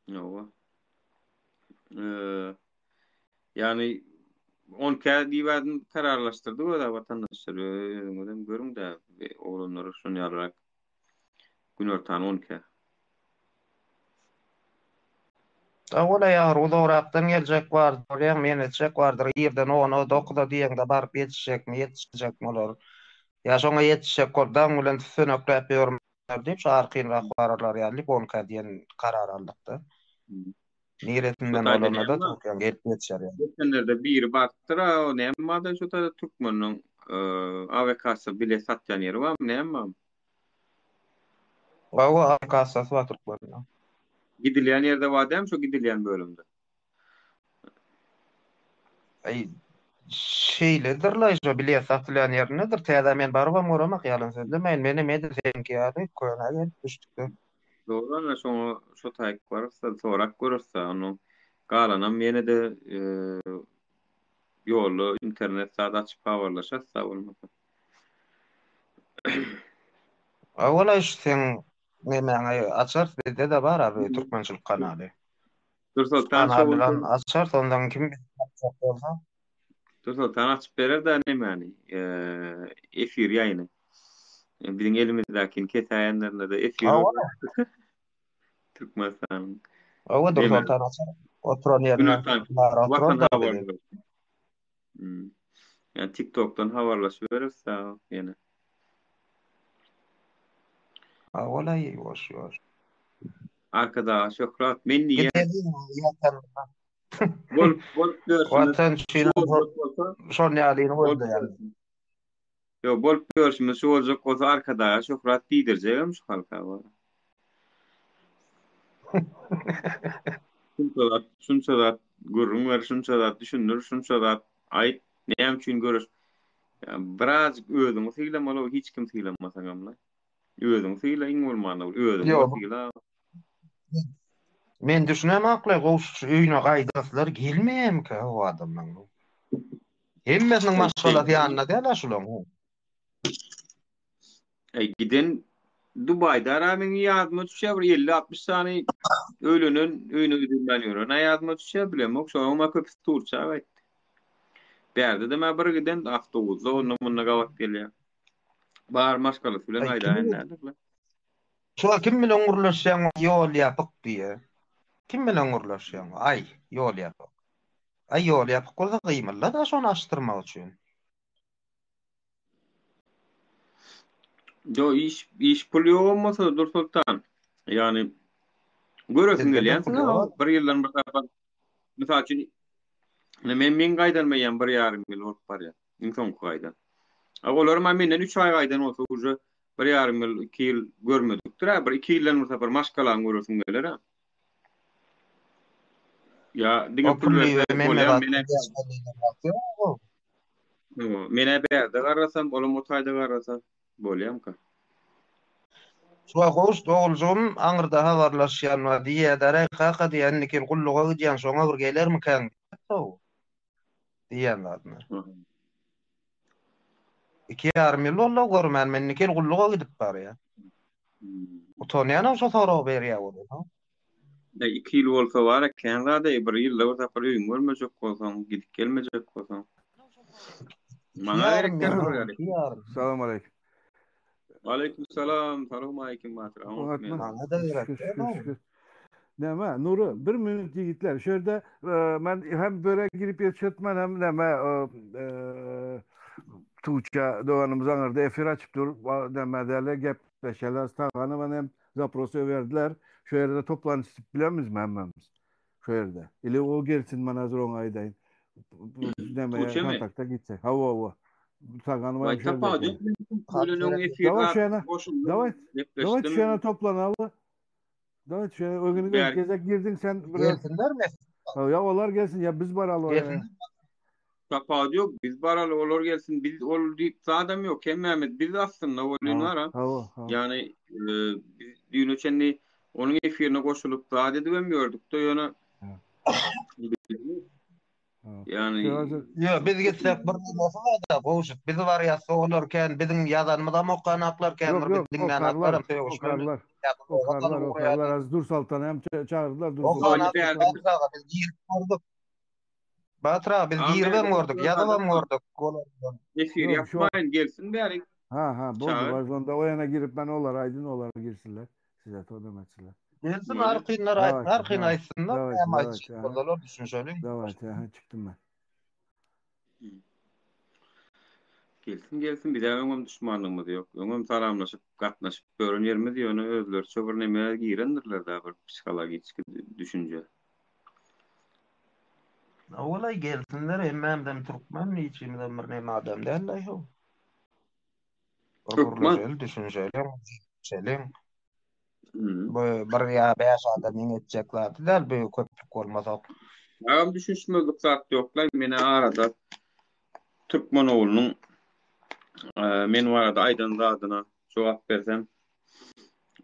Ýoga. Yani 10 kere diýbädim kararlaşdyrdy we da watandaşlar öňünden görüň de oglanlary şonu ýalarak gün ortaň 10 kere. Ola ýa Rudawrakdan geljek bar, bolýan men etjek bardyr. Ýerden onu dokuda diýende baryp ýetişjekmi, ýetişjekmi olar. Ya şoňa ýetişjek boldan bilen sönökläp ýörmär diýip şu arkynrak bararlar ýaly 10 diýen karar aldykdy. Niretinden olana da Türkiýe gelip ýetişer ýa. Geçenlerde biri baktyra, o näme da şu da Türkmeniň AWK'sy bilet satýan ýeri bar, näme? Gawa arkasy var Türkmenä. Gidilýän ýerde bar şu gidilýän bölümde. Ay şeyledir la şu bilet satylýan ýer nedir? Täze men barabam goramak ýalyn sözlemeýin. Meni medresenki ýa-da köýüne gelip düşdükdi. Doğru ana şu taýyk barsa sorak görürse onu galanan meni de ýolu internet saat açyp habarlaşatsa bolmasa. Awala iş sen nemäňe açar bizde de bar abi türkmençilik kanaly. Dursultan Kanalydan açar ondan kim açar bolsa Dursultan açyp berer da nämäni? Efir ýaýny. Biziň elimizdäki ketäýänlerinde de efir Awala Türkmenistan. awa dursultan açar. Oturan ýerine bar oturan da bilir. Yani TikTok'tan habarlaşıp verirse yine. Awala ýoş. Arkada Şöhrat men niye Gidediň ýatan bol watan şeýle şol ýalyny boldy ýaly. Yo bol görüşmüz şu olacak olsa arkada Şöhrat diýdirjegem şu halka var. Şunça da gurrun var, şunça da düşünür, şunça da ayt näme üçin görüş. Biraz özüňi syglamaly hiç kim syglamasa gamla. Özüňi sygla iň bolmanda özüňi sygla. Men düşünem akly goş öýüne gaýdaslar gelmeýärmi o adamdan. Hemmesiniň maşgalaty ýanyna däl şulaň. Giden Dubai'da rağmen yazma düşer 50-60 saniye ölünün öýüne gidilmän ýören yazma düşer bilemok sonra oma köp turça evet. Berde de mä bir giden awtobusda onu munna gawak gelýär. Bar maşgalaty bilen aýdaýan näde? Şu kim bilen gurlaşýan ýol ýapyk diýe. Kim bilen gurlaşýan? Ay, ýol ýapyk. Ay ýol ýapyk bolsa gymylla da şonu açtyrmak üçin. Yo iş pul ýok bolmasa Dursultan. Yani Görösün Bizde gelýän. pul ýok. Bir ýyldan bir tarafa mysal üçin men gaýdanmaýan 1,5 ýyl bolup barýar. Iň soňky gaýdan. Olar menden 3 ay gaýdan bolsa uje 1,5 ýyl 2 ýyl görmedikdir. Bir 2 ýyldan bir sefer maşgalaryň görürsün geler ha. Ya diňe O pul pully berse Mehmet bolýan Akif ýa-da mene berde garasam, olam otayda garasam bolýam-ka. Şuwa goş doguljum aňyrda habarlaşýan we diýedere kaka diýennikin gulluga gidýän soňa bir gelermikäň diýen adına. 2,5 ýyl boldy görmän mennikin gulluga gidip barýar. Utanýanam şo sorag berýär bolu. 2 ýyl bolsa bara Kanada 1 ýylda bir sefer öýüň görmejek bolsaň, gidip gelmejek bolsaň. Maňa gerekler bir ýaly. Salam aleyküm. Aleyküm salam, salam aleyküm Batyr. Maňa da gerek. Näme? Nuru, 1 minut ýigitler. Şerde men hem böre girip ýetmän hem näme Tuğça Doğanımız aňyrda efir açıp dur. Näme derler gepleşeler, tagany hem zaprosy berdiler. Şu ýerde toplanýa bilemizmi hemmemiz? Şu ýerde. Ile o gelsin men hazır oň aýdaýyn. Näme kontakta gitsek. Hawa. Tagany Vay tapa jöp. Давай şuna toplanalı. Давай şuna o günü gezek girdin sen biraz. Gelsinler mi? Ya onlar gelsin ya biz baralı. Gelsin. Tapa yok biz baralı olur gelsin biz ol diýip adam yok Mehmet biz aslında olýan var ha. Yani biz düýün üçin onuň efirine goşulyp zat edibem gördük de ýöne. Yani yo biz gitsek bir bolsa da goşup biz var ya soňlarken biziň ýazanmyza mokan aklarken bir diňden aklarym söýüşmeli. Okarlar az dur saltan hem çağırdılar dur. Batra biz girben gördük, ýadam gördük. Efir yapmayın gelsin bäri. Ha boldy. Onda o yana girip ben olar aydın olar girsinler. Size to'dam etsinler. Gelsin arqynlar aýtsinlar. Hem aýtsyk boldalar düşünşeli. Dawat çıktım ben. Gelsin bir daha öňüm düşmanlygymyz ýok. Öňüm salamlaşyp gatnaşyp görün ýerimiz ýöne özleri çöbür näme girendirler da bir psikologik düşünje. Awala gelsinler hemmem Türkmen niçimden bir näme adam däller ýok. Türkmen düşünjeli. Bu bir ya 5 adam etjekler däl bu köpük bolmasa. Agam düşünşmezlik zat ýoklar mene arada Türkmen oğlunyň men arada aýdan zadyna jogap bersem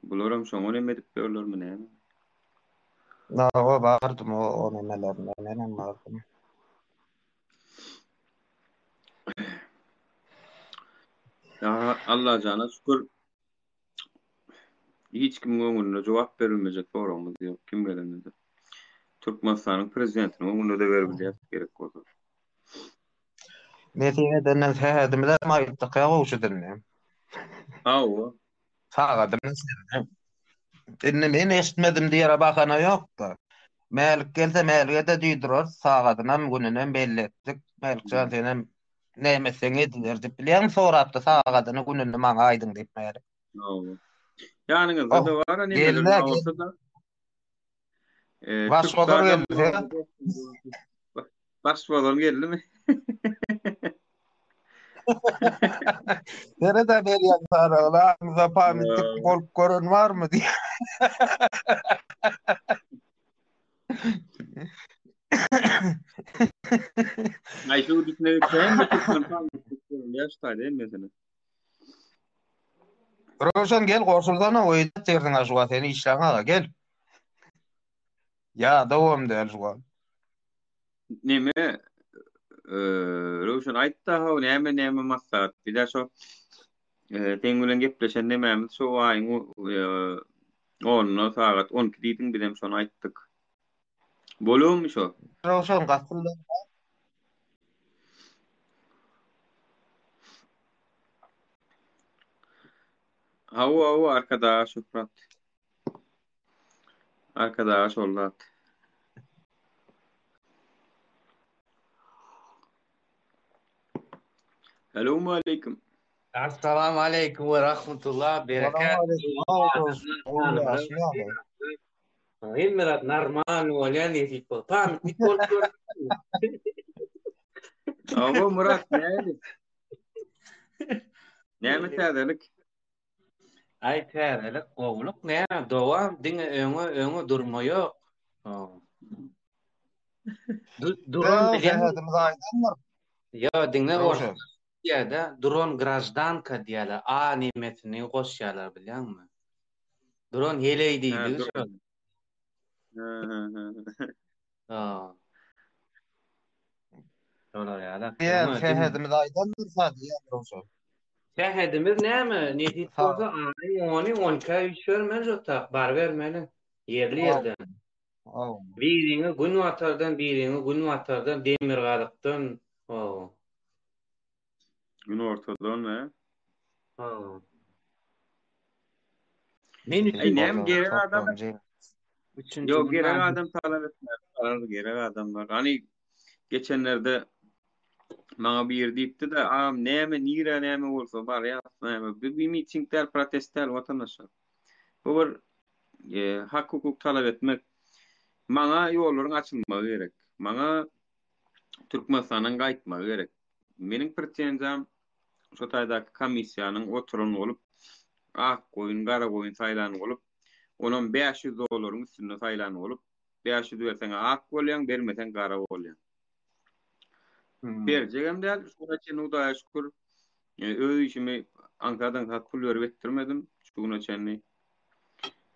bularam şoňa näme edip berlermi näme? Nawa bardym o nämelerine menen bardym. Ya Allah jana şükür hiç kim öňünde jogap berilmejek soramyz ýok. Kim berendir? Türkmenistanyň prezidentine öňünde de berilýär gerek bolsa. Netijede nähädimler maýtdyk ýa-da Hawa. Sağadım. Men eşitmedim diýere bakana ýokda. Mälik gelse mälige de diýdirer, sağadynam gününem belli etdik. Mälik jansynem nämeseň ediler diýip bilen sorapdy sağadyny gününi maňa aýdyň diýip mälik. Hawa. Ýanyňyzda da bar nämeler bolsa da. Başbakan geldi. Başbakan geldimi? Nerede berýän saralar? Zapamitlik bolup görün barmy diýe. Aýşu düşünýär sen de Türkmen ýaştaýdy mesela. Roşan gel gorsuldan oýda terdiň aşuga seni işläňe gel. Ya dowam däl şuga. Neme Roshan aýtdy ha näme maksat. Bir de şo teňgulen gepleşen näme şo aýyň 10 saat 12 diýdiň bilen şonu aýtdyk. Bolummy şo? Roşan gatdylar. Hawa arkadaş Şöhret. Arkadaş ollat. Selamun aleyküm. Assalamu alaikum wa rahmatullahi wa barakatuh. Mirat Narman olan yedi po. Tam bir kol gör. Awa Murat nädi? Näme täzelik? Ay terelek oğluk ne? Doğam dinge öňe durma yok. Duron Yo, bilen şehadimiz aydınlar. ya dinle Roşa. Orta duron grajdanka diýerler. A nimetini goşýarlar bilýärmi? Duron heleydi Ha, diýdi dur. şol. Ha. Ha. Şolar ýalar. Diýer Öňe din. şehadimiz aydınlar sadiýa Roşa. Şähedimiz näme? Nedip Ha. bolsa any 10 kay üçermen jota bar bermeli. Yerli yerden. Oh. Biriňi gün watardan, biriňi gün watardan demir galykdan. Gün ortadan ne? Ha. Men Ay üçin näme gerek adam? üçinji Yok gerek gündan adam talap etmez. Tarar gerek adamlar. Hani geçenlerde bana bir diýipdi de, "Am näme nire näme bolsa bar ya, näme bir mitingler, protestler watandaşlar. Bu bir hak hukuk talap etmek. Maňa ýollaryň açylmagy gerek. Maňa Türkmenistanyň gaýtmagy gerek. Meniň pretenziyam şu taýdaky komissiýanyň oturuny bolup, ak goýun, gara goýun saýlany bolup, onun 500 dolaryň üstünde saýlany bolup, 500 berseň ak bolýan, bermeseň gara bolýan. Berjegem däl, şuna çen Hudaýa şükür, öz işimi Ankara'dan hat pul berip etdirmedim. Şuna çenni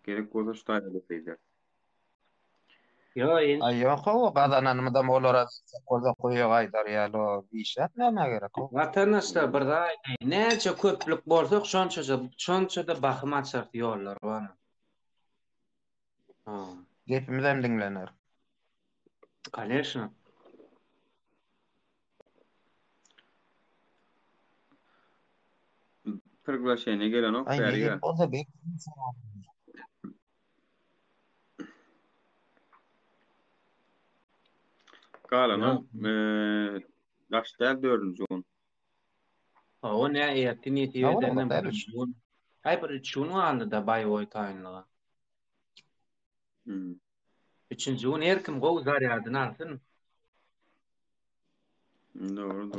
gerek bolsa şu taýda beýler. yo en Ay yok o kazananımda olara koza koyuyor aydar ya lo bir iş yapmama gerek o. vatandaşlar bir daha näçe köplük bolsak şonça da bakym açar ýollar bar. Ha. Gepimiz hem dinlenir. Конечно. Priglашение gelen ok Ay ne bäriga. gep olsa bek. Galanam gaçdar 4-nji gün. Ha, o ne ertini Ne var ýetiýärden orada, bir üç? gün. Ay bir üçüni aldy da bay oý taýynlyga. Üçünji gün erkim gowy zaryadyny alsyn. Doğru.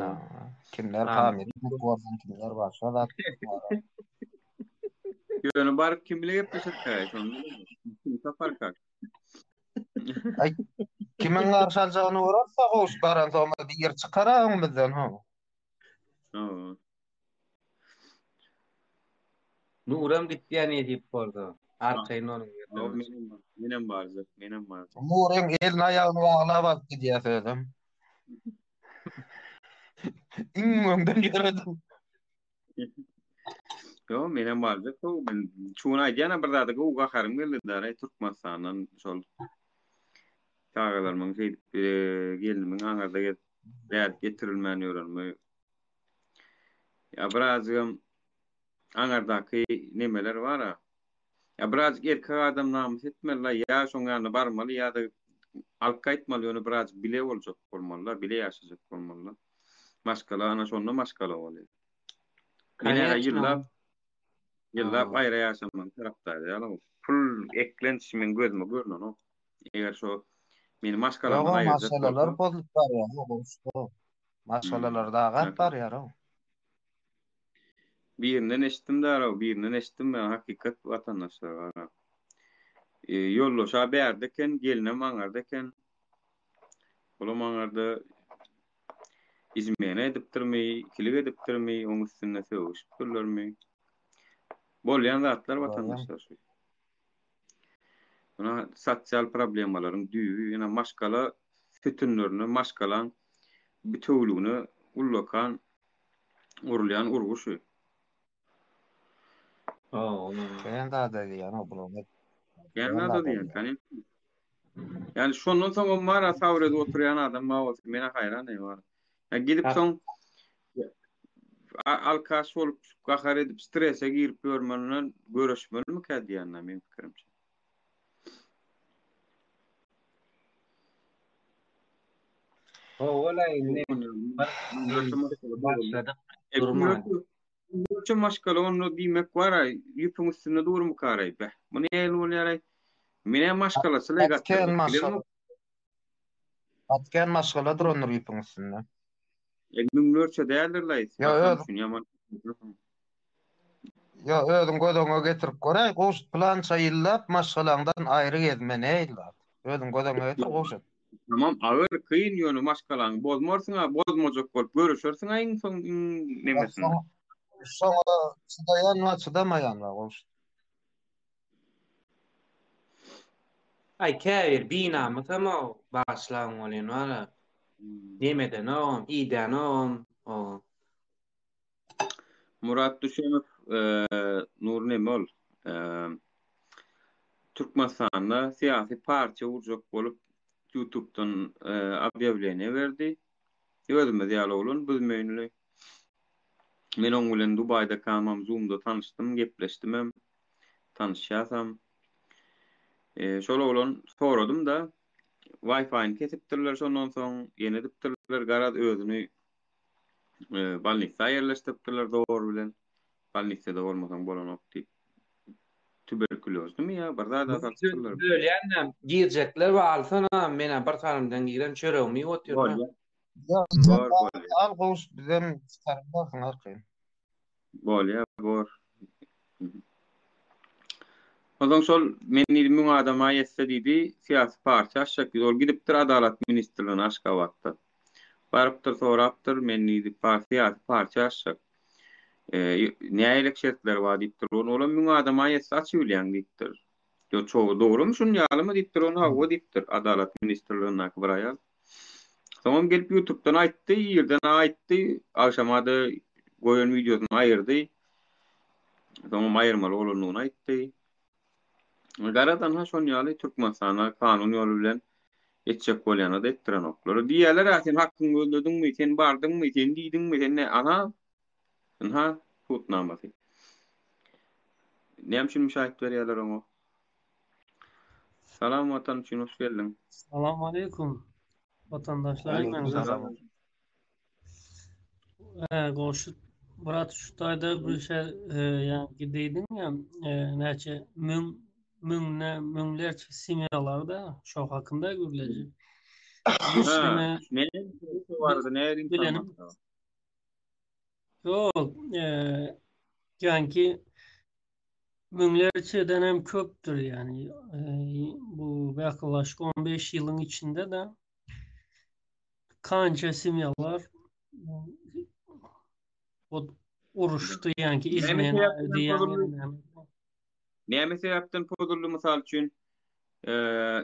Kimler Ha. pamir gordan kimler başa da. Ýöne baryp kim bile gepleşip gaýt onu. Kimse farkak. Ay kimin garşaljagyny görürse goş baran sonra bir yer çykaraň bizden ha. Oo. Nuram gitýän edip boldy. Arkaýyn O onuň menem barzak. Muren elin ayağını bağla bak diye söyledim. İngönden göredim. Yo menem barzak. O ben şuna aýdýana bir zada gowy gaharym geldi da Türkmenistanyň şol tagalarymyň gelinimin aňarda getirilmän ýörenme. Ya birazgym aňardaky nemeler bar. Ya birazcık erkek adam namus etmeli, ya şoňa barmaly, ya da alyp gaýtmaly, ýöne birazcık bile boljak bolmaly, bile ýaşajak bolmaly. Maşgala ana şonda maşgala bolýar. Mene yıllap aýra ýaşaman tarapdaýdy ýa-da. Pul eklenişimen gözüme görnän o. Eger şo meni maşgalamdan aýyrjak Maşgalalar bolup bar ya. Maşgalalar da gat bar ya. Birinden eşitdim dara, birinden eşitdim ben hakikat vatandaşlar var. Yollaşa berdeken, geline maňardeken, ola maňarda izmene edipdirmi, kilig edipdirmi, oň üstüne söwüş türlermi? Bolýan zatlar vatandaşlar şu. Buna sosial problemaların düýü, ýene maşgala fütünlerini, maşgalan bütünlüğünü ullakan, urlayan urguşu. Ben daha da diýen o bunu. Gelmez o diyen yani. Yani şondan soň mara savrede oturyan adam ma mene hayran var. Ya gidip soň alkaş bolup gahar edip strese girip görmenden görüşmeli mi ka diýen men pikirimçe. Olay Şu maşgala onu diýmek bar, ýüpüň üstünde durmy karay be. Bu näme bolýar? Mine maşgalasylay Atken gatyrdyk maşgala, bilemok. atken maşgaladyr onur ýüpüň üstünde. Müňlerçe däldirler. Yo, Hakam yo, şun ýaman. yo, özüň gödüňe getirip görä, goşut plan çaýyllap maşgalaňdan aýry gezmeni eýlar. Özüň gödüňe getir goşut. Tamam, ağır kıyın ýöne maşgalaň bozmarsyň, bozmajak bolup görüşersiň aýyň soň nemesinde. Soňra çydaýanma, çydamaýanma goşut. Ay käbir binamy tamam başlagyň bolýan wala. Demeden o, iden o. Murat Düşemow Nur Nemol Türkmenistanda siyasi parça urjak bolup YouTube'dan obýawlenie berdi. Özüme diýal bolun bilmeýänli. Men oň bilen Dubaýda kalmam, Zoom'da tanışdym, gepleşdim hem tanışýasam. Şol bolan soradym da Wi-Fi'ni kesipdirler, şondan soň ýene dipdirler, garad özüni balnisa ýerleşdiripdirler dogry bilen. Balnisada bolmasaň bolanok diýip. Tüberkülozmy ýa bir zada satdylar. Bölýän girjekler we alsana mena bir tarymdan giren çöregimi otyrma. Yo, Bor. al goşut bizem çıkarýarsyň arkyn. Bolýa, bor. Odan sol meni müň adama ýetse diýdi, siýasy parça aşak ýol gidipdir Adalet ministrligine aşka wagtda. Barypdyr, sorapdyr, meni siýasy parça aşak. Näýelik şertler bar diýipdir. Olam müň adama ýetse açy bilýän diýipdir. Yo çoğu dogrymy şunu ýalymy diýipdir, onu hawa diýipdir Adalet ministrligine bir aýal. Soňam gelip YouTube'dan aýtdy, ýerden aýtdy, akşamada goýan videosyny aýyrdy. Soňam aýyrmaly bolanyny aýtdy. Garadan ha şon ýaly Türkmenistana kanun ýolu bilen etjek bolýany da etdiren oklary. Diýerler sen hakkyň öldürdüňmi, sen bardyňmy, sen diýdiňmi, sen ne ana? Ha, tutnamasy. Näme müşahit berýärler oňa? Salam watan üçin hoş geldin. Selamun aleyküm vatandaşlar. Aleykümselam. Goşut Murat şutayda bir şey yani gideydin ya näçe müňlerçe simyalarda şo hakynda görülecek. Ha, ne vardı, ne bilenim. Yok yani müňlerçeden hem köpdür yani bu yaklaşık 15 yılın içinde de kança simyalar o uruştu yani izleyen diyen Näme sebäpden pozuldy mysal üçin?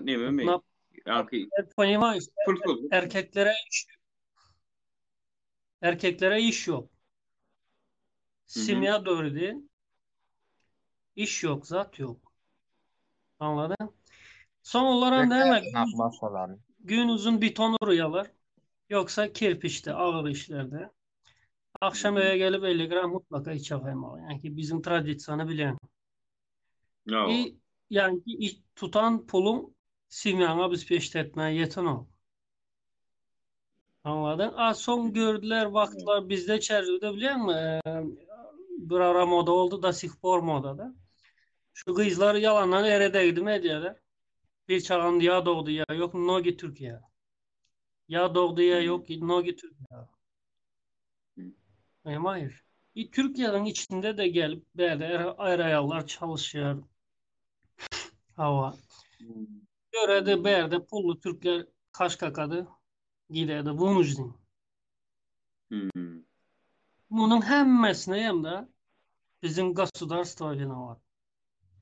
Näme mi? Ýa-ki понимаешь, pulsuz. erkeklere iş yok. Simya dördü. İş yok, zat yok. Anladın? Son olarak ne demek? Gün uzun beton uruyalar. Yoksa kirpiçte, ağır işlerde. Akşam eve gelip 50 gram mutlaka iç yapayım. Yani bizim tradisyonu bilen. No. Yani tutan pulun simyana biz peştetmeye yeten o. Anladın? Son gördüler vakitler bizde çerçevede biliyor musun? Bir ara moda oldu da sihpor modada. Şu kızlar yalandan eredeydi medyada. Bir çağın ya doğdu ya yok Nogi Türkiye. Ya doğdu ya yok Nogi Türkiye. Hayır. Türkiye'nin içinde de gelip böyle ayrayallar çalışıyor. Hava. Görede berde pullu Türkler kaşkakadı giderdi. Vunujdi. Bunun hemmesine hem de bizim gasudarstvoyna var.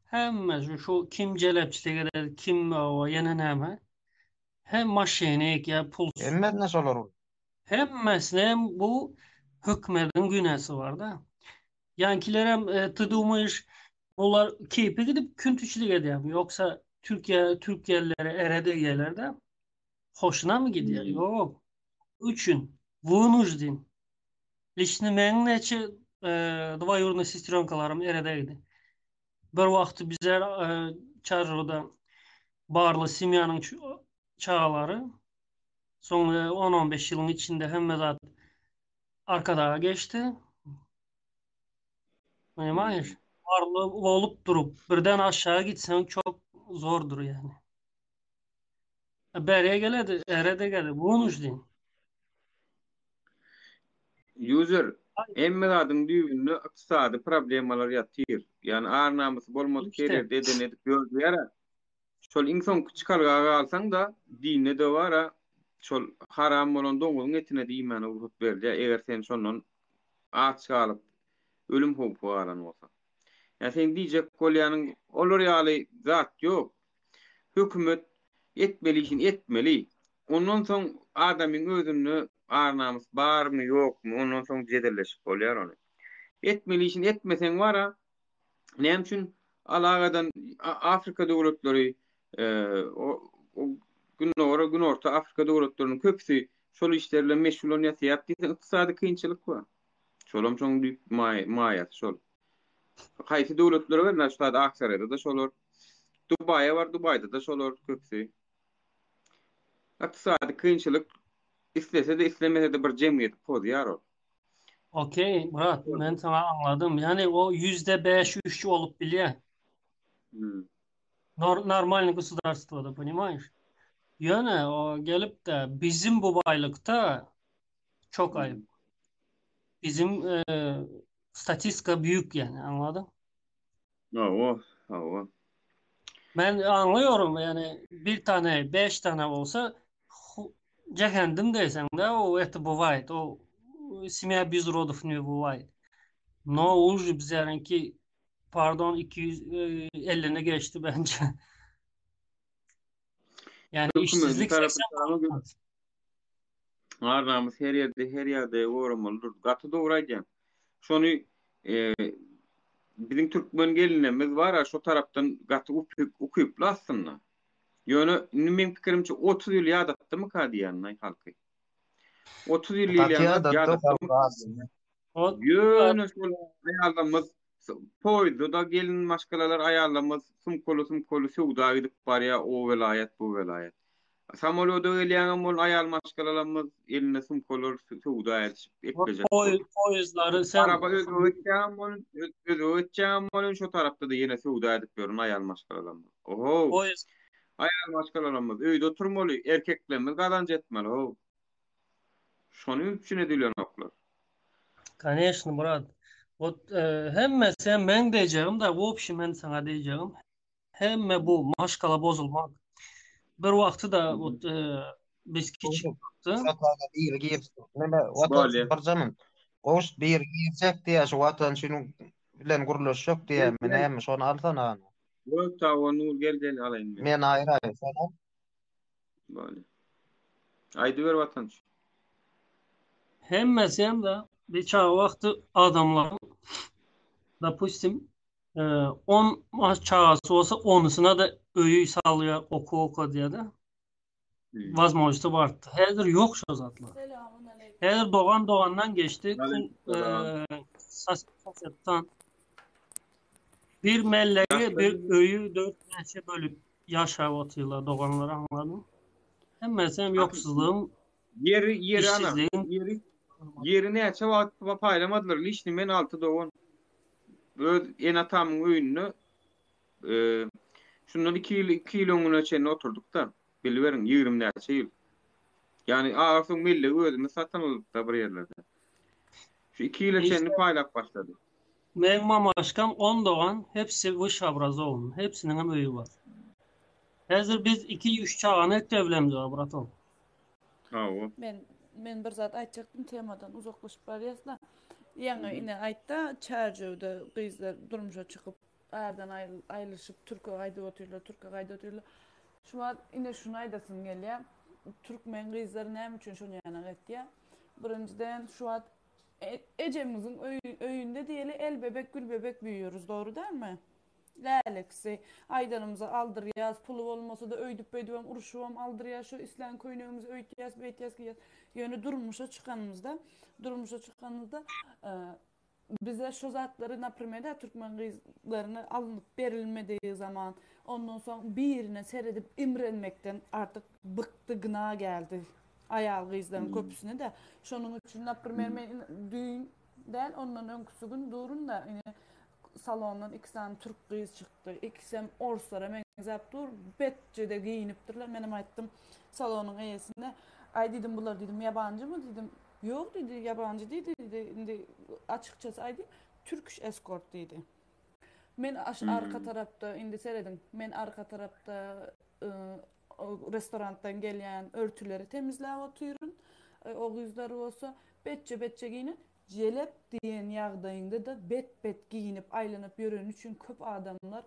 Hemmesi şu kim celepçilik eder, kim o yine neme. Hem maşinik ya pul. Hemmesine olur. Hemmesine bu hükmetin günesi var da. Yankilere tıdımış onlar keyfi gidip küntüçlük ediyor. Yoksa Türkiye'lilere erede yerlerde hoşuna mı gidiyor? Yok. Üçün. Vunujdin. Liçni men neçe dvayurna sestronkalarım eredeydi. Bir vakti bize Çarro'da Barlı Simyan'ın çağları son 10-15 yılın içinde hem zat arkada geçti. Hayır. Barlı olup durup birden aşağı gitsen çok zordur yani. Beriye geledi, erede geldi. Bonuş deyin. User emmeladın düýbünde ykdysady problemalar ýatyr. Yani ar namusy bolmadyk İşte. ýerde eden edip gördüýär. Şol insan çıkarga galsaň da dine de bara şol haram bolan doňuň etine de iman urup berdi. Eger sen şondan aç galyp ölüm howpy alan bolsa. Ya sen diýjek bolýanyň olur ýaly zat ýok. Hökümet etmeli işin etmeli. Ondan soň adamyň özüni ar namus barmy ýokmy ondan soň jedelleşip bolýar ony. Etmeli işin etmeseň wara näme üçin alagadan Afrika döwletleri o gün orta Afrika döwletleriniň köpüsi şol işlerle meşgul bolýar. Ykdysady kynçylyk bar. Şolam çoň büyük maýat şol. Haýsy döwletler bar, näşe Aksarayda da şolar. Dubaýa bar, Dubaýda da şolar köpüsi. Ykdysady kynçylyk istese de islemese de bir jemgyýet pozýar o. Okey Murat, ben sana anladım. Yani o %5-3 olup bilye. Нормальный государствода, понимаешь? Yani o gelip de bizim bu baylıkta çok ayıp. Bizim statistika büyük yani, anladın? O. Ben anlıyorum yani bir tane, 5 tane olsa cehennem desen de o это бывает. O семья без родов не бывает. No уже bizlerinki pardon 250'ne geçti bence. Yani işsizlik 80%. Arnamız her ýerde goramalydyr. Gaty doguraýan. Şonu biziň türkmen gelinimiz bar, şo tarapdan gaty ukyp aslynda. Ýöne meň pikirimçe 30 ýyl ýadatdymy kadiýanyň halky. 30 ýyl ýadatdymy. Ýöne şol aýallarymyz poýdy da gelin maşgalalar aýallarymyz sumkolu sowda gidip barýa o velayet bu velayet. Samolyoda gelýän bol aýal maşgalalarymyz eline sumkolar sowda edip ekleýär. Poýuzlary sen Araba öýtjän bolun şo tarapda da ýene sowda edip ýörün aýal maşgalalarymyz. Oho. poýuz Aýal maşgalalarymyz öýde oturmaly, erkeklerimiz gazanç etmeli. Ho. Şonu üçin edilýän oklar. Конечно, Murat. Вот hemme sen ben diyeceğim de bu общем ben sana diyeceğim. Hemme bu maşkala bozulmak. Bir vakti da biz küçüktü. Satana bir girip neme watan bir zaman goş bir girecek diýe şu watan şunu bilen guruluşjak diýe men hem şonu alsana. Bu tawonu gel alayım. Men aýra sana. Böyle. Aýdy ber watanç. Hemme sen de bir çağ vakti adamlar допустим 10 çağası olsa 10'usuna da öýü salıyor oku diye de. Возможности bardı. Häzir yok şu zatlar. Häzir doğandan geçti. Sasettan bir melleri bir öýü 4 näçe bölüp yaşap otyrlar doğanlar, anladın? Hemme sen yoksuzluğun Yeri ana. Yeri näçe wagt paýlamadylar. Lişni men 6 doğan. En atamyň öýünde şundan 2 ýyl öňüne çen oturduk da bilberin 20 näçe ýyl. Yani arsyň milli özüni satan alypda bir ýerlerde. Şu 2 ýyl çenni paýlap başlady. Men mamaşkam 10 doğan, hepsi wyş obrazowny, hepsiniň hem öýü bar. Häzir biz 2-3 çağany eklememiz bar, bratom. O. Men bir zat aýtjakdym, temadan uzaklaşyp barýaslar. Ýa-ni ine aýtda çärjewde gyzlar durmuşa çykyp aýardan aýlyşyp türkçe gaýda otyrlar. Şuňa ine şunu aýdasym gelýär. Türkmen gyzlary näme üçin şonu ýana etdiýär? Birinciden şu an ecemizin öýünde diýeli el bebek gül bebek büýüyoruz, doğru değil mi? Lälekisi aýdanymyza aldyrýas, pulu bolmasa da öýdüp beýdibem uruşubam aldyrýas, şu islan köýnegimizi öýtýäs, beýtýäs ki ýöne durmuşa çykanymyzda bize şu zatları naprimede Türkmen gyzlaryna alınıp berilmediği zaman ondan sonra birine seredip imrenmekten artık bıktı, gına geldi aýal gyzlaryň köpüsüne de. Şonuň üçin naprimer men düýün däl ondan öňküsü gün durun da salondan iki tane Türk kız çıktı. İkisem orslara men zap dur betçede giyinipdirler. Menem aytdım salonun eyesine. Ay dedim bunlar dedim yabancı mı dedim. Yok dedi yabancı dedi. Dedi açıkçası ay dedi Turkish escort dedi. Men arka tarafta indi seyredin. Men arka tarafta restorandan gelen örtüleri temizlep oturuyorum. O kızlar olsa betçe giyinin. Jelep diyen yağdayında da bet giyinip aylanıp yürüyen için köp adamlar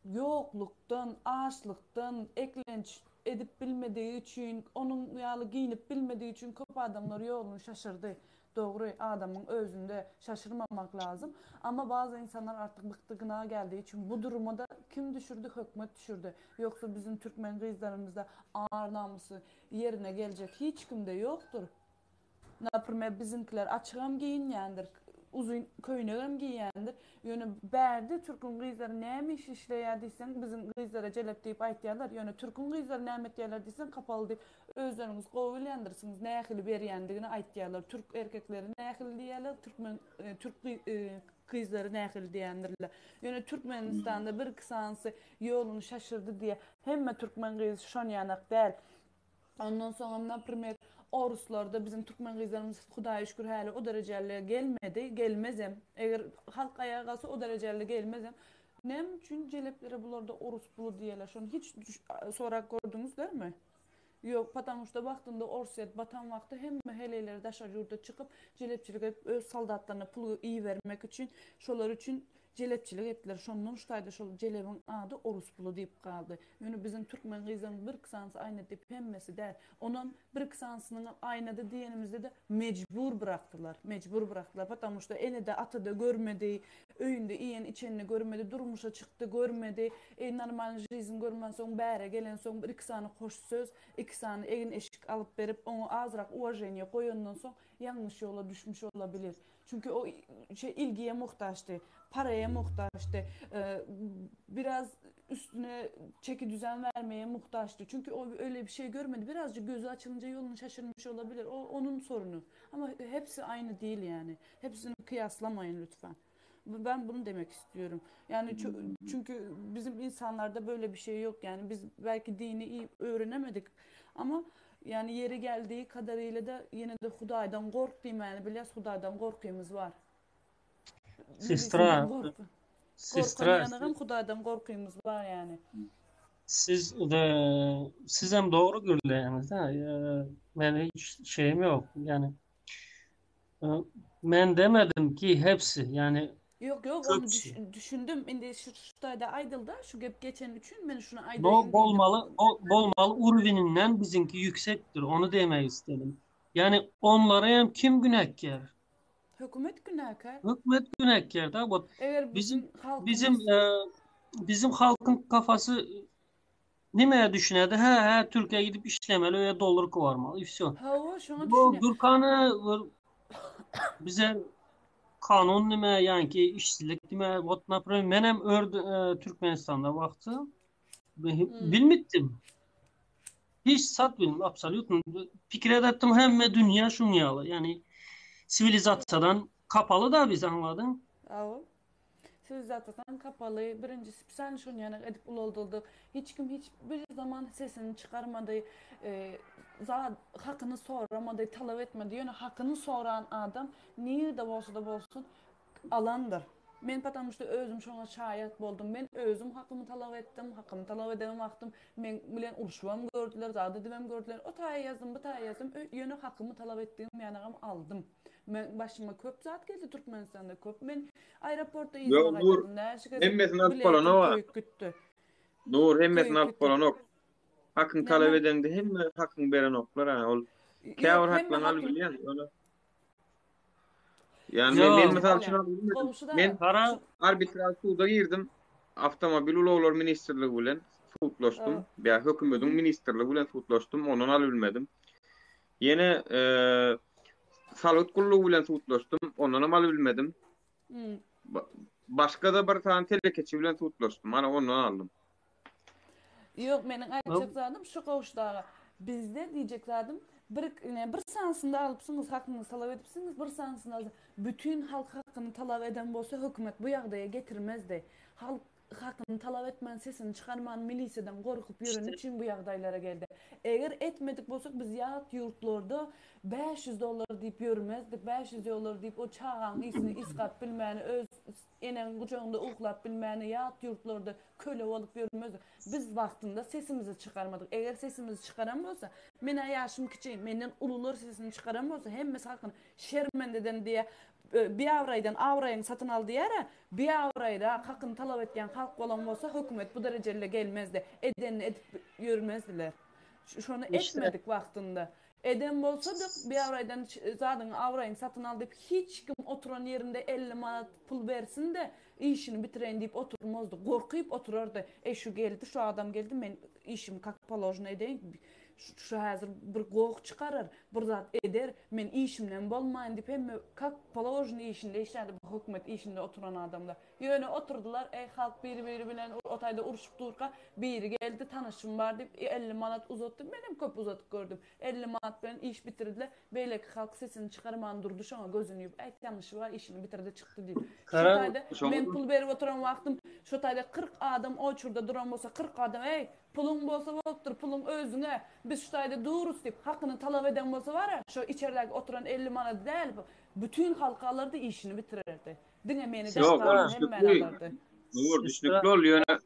yokluktan, açlıktan, eklenç edip bilmediği için, onun yalı giyinip bilmediği için köp adamlar yolunu şaşırdı. Doğru adamın özünde şaşırmamak lazım. Ama bazı insanlar artık bıktığına geldiği için bu duruma da kim düşürdü? Hükümet düşürdü. Yoksa bizim Türkmen kızlarımızda ağır namusu yerine gelecek hiç kimde yoktur. Naprimер bizimkiler açığım giyinyendir. Uzun köynegim giyyendir. Yönü berdi Türk'ün kızları neymiş işleyer deysen bizim kızlara celep deyip aytdiyalar. Yönü Türk'ün kızları neymet diyorlar deysen kapalı deyip özleriniz qovilyandırsınız. Nähili beryendigini aytdiyalar. Türk erkekleri nähili diyorlar. Türk kızları nähili diyendirler. Yönü Türkmenistan'da bir kısansı yolunu şaşırdı diye hemme Türkmen kızı şon yanak değil. Ondan sonra naprimер Oruslarda bizim Türkmen kızlarımız Hudaýa şükür hali o derejelere gelmedi, gelmezem. Eger halk ayağa kalsa o derejelere gelmezem. Nem üçün celeplere bularda Orus bulu diýerler. Şonu hiç sorak gördünüz değil mi? Yok, потому что vaktinde Orsiyet batan vakti hemme heleleri daşa yurda çıkıp celepçilik edip öz saldatlarına pulu iyi vermek için şolar için celepçilik ettiler. Şondan şutayda şol celebin adı Orus pulu deyip kaldı. Yani bizim Türkmen kızlarının bir kısansı aynı deyip hemmesi der. Onun bir kısansının aynadı diyenimizde de mecbur bıraktılar. Mecbur bıraktılar. Потому что ene de atı da görmedi, öýünde iýen içenini görmedi, durmuşa çıktı görmedi. Normal жизнь görmän soň bäre gelen soň bir ikisany hoş söz, ikisany egin eşik alıp berip onu azrak уважение koýandan soň yanlış yola düşmüş olabilir. Çünkü o ilgiye muhtaçtı, paraya muhtaçtı, biraz üstüne çeki düzen vermeye muhtaçtı. Çünkü o öyle bir şey görmedi. Birazcık gözü açılınca yolunu şaşırmış olabilir. O onun sorunu. Ama hepsi aynı değil yani. Hepsini kıyaslamayın lütfen. Ben bunu demek istiyorum. Yani çünkü bizim insanlarda böyle bir şey yok. Yani biz belki dini iyi öğrenemedik ama yani yeri geldiği kadarıyla da yine de Hudaýdan gorkdyym yani biles Hudaýdan gorkymyz var. Sistra, Gorkanýanygam Hudaýdan gorkymyz var yani. Siz hem doğru görüyorsunuz da ben hiç şeyim yok yani ben demedim ki hepsi yani Yok onu düşündüm. Indi şu Hudaýda Aýdylda şu gep geçen üçün men şunu aýdaýyn. Bolmalı urvininden bizimki yüksektir. Onu demek istedim. Yani onlara hem kim günahkar? Hökümet günahkar. Hökümet günahkar da bu. Eğer Bizim halkın kafası nimeye düşünedi? He Türkiye gidip işlemeli öyle dolar kovarmalı. Bu Gürkan'ı bize kanun nime yani ki işsizlik nime men hem Türkmenistan'da vakti bilmittim. Hiç sat bilmiyorum. Absolut. Fikir ettim hem dünya şunyalı. Yani sivilizasyadan kapalı da biz anladın. Evet. Sivilizasyadan kapalı. Birincisi sen şunyana edip uloldulduk. Hiç kim hiçbir zaman sesini çıkarmadı. Hakkını soramadı, talep etmedi. Yani hakkını soran adam niye de bolsun alandır. Men потому что özüm şoňa şaýat boldum. Men özüm hakkımı talep etdim, hakkımı talep edemem wagtym. Men bilen urşuwam gördüler, zady demem gördüler. O taýa yazdım, bu taýa yazdım. Ýöne hakkımı talep etdim, ýanagam aldım. Men başıma köp zat geldi Türkmenistan'da köp. Men aeroportda izlemek etdim. Hemmesini alıp bolanok. Dur, hemmesini alıp bolanok. Hakkını talep edende hemme hakkını beren oklar ha. Ol käwir haklarını alıp bilýän. Yani men mesela ben arbitral suda girdim. Avtomobil ulaglar ministrligi bilen tutlaşdym. Ya hökümetin ministrligi bilen tutlaşdym. Ondan alybilmedim. Yine salut kulluğu bilen tutlaşdym. Ondan alybilmedim. Başka da bir tane telekeçi bilen tutlaşdym. Ana ondan aldım. Yok, menin aýtjak zadym şu gowuşdaga bizde diýjek zadym bir sansında alıpsınız, hakkınızı talep edipsiniz, bir sansında bütün halk hakkını talep eden bolsa hükümet bu ýagdaýa getirmezdi. Halk hakkını talep etmen, sesini çıkarman, milisiyeden korkup yürün için bu ýagdaýlara geldi. Eger etmedik bolsak biz ýat ýurtlarda $500 diýip yürümezdik, $500 diýip o çağan isini isgat bilmäni öz enen gucağında uhlap bilmäni ýat ýurtlarda köle bolup yürümezdik. Biz wagtynda sesimizi çıkarmadık. Eger sesimizi çıkaran bolsa, mene ýaşym kiçik, menden ulular sesini çıkaran bolsa, hemmesi hakkını şermendeden diýe bir avraýdan avraýyň satyn aldy ýere, bir avraýda hakkını talap etýän halk bolan bolsa, hökümet bu derejede gelmezdi. Edenini edip yürümezdiler. Şonu etmedik wagtynda. Eden bolsadyk, bir avraýdan zadyň avraýyň satyn aldy diýip hiç kim oturan ýerinde 50 manat pul bersin de işini bitireň diýip oturmazdy. Gorkyp oturardy. Şu geldi, şu adam geldi, men işimi kak poложено edeň. Şu häzir bir gowuk çıkarar, bir zat eder, men işimden bolmaýyn diýip hem kak poложено işinde işlerdi bu hökümet işinde oturan adamlar. Ýöne oturdular, halk biri bilen otaýda uruşup durka, biri geldi, tanışym bar diýip 50 manat uzatdy. Men hem köp uzatyp gördüm. 50 manat bilen iş bitirdiler. Beýleki halk sesini çıkarman durdu, şoňa gözüni ýup, tanışı bar, işini bitirdi, çykdy diýip. Şoňa men pul berip oturan wagtym, şu taýda 40 adam o çurda duran bolsa 40 adam, pulun bolsa bolupdyr, pulun özüňe. Biz şu taýda durus diýip hakkını talap eden bolsa bar, şu içeridäki oturan 50 manat däl, bütün halk alırdı, işini bitirirdi. Diňe meni de hem men alırdı. Nur düşnükli ol ýöne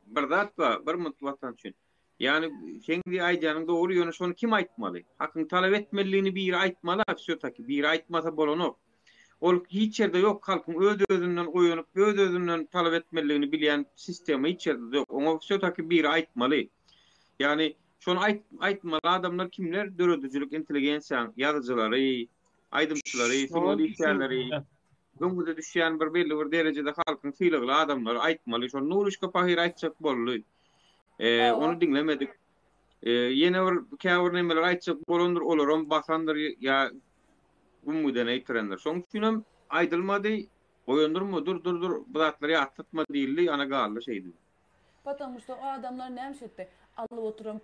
bir zat bar, bir mutwatan üçin. Yani şeňdi aýdanyň dogry ýöne şonu kim aýtmaly? Hakkını talap etmeliligini biri aýtmaly, şotaky biri aýtmasa bolanok. Ol hiç ýerde ýok, halkyň öz-özünden goýunyp, öz-özünden talap etmeliligini bilýän sistemi hiç ýerde ýok. Oňa şotaky biri aýtmaly. Yani şonu aýtmaly adamlar kimler? Döredüjilik, intelligensiýa ýazyjylary, aýdymçylary, symbolistleri, göňüde düşýän bir belli bir derejede halkyň syýlygly adamlar aýtmaly. Şonu Nuruşka Pahir aýtjak boldy. Onu dinlemedik. Ýene bir käbir nemeler aýtjak bolandyr, olaram basandyr ýa ummudan aýtrandyr. Şoň üçin hem aýdylmady, goýandyrmy, dur, bu zatlary ýatlatma diýildi, ana galy şeýdi. Потому что o adamlar näme etdi? Alyp oturan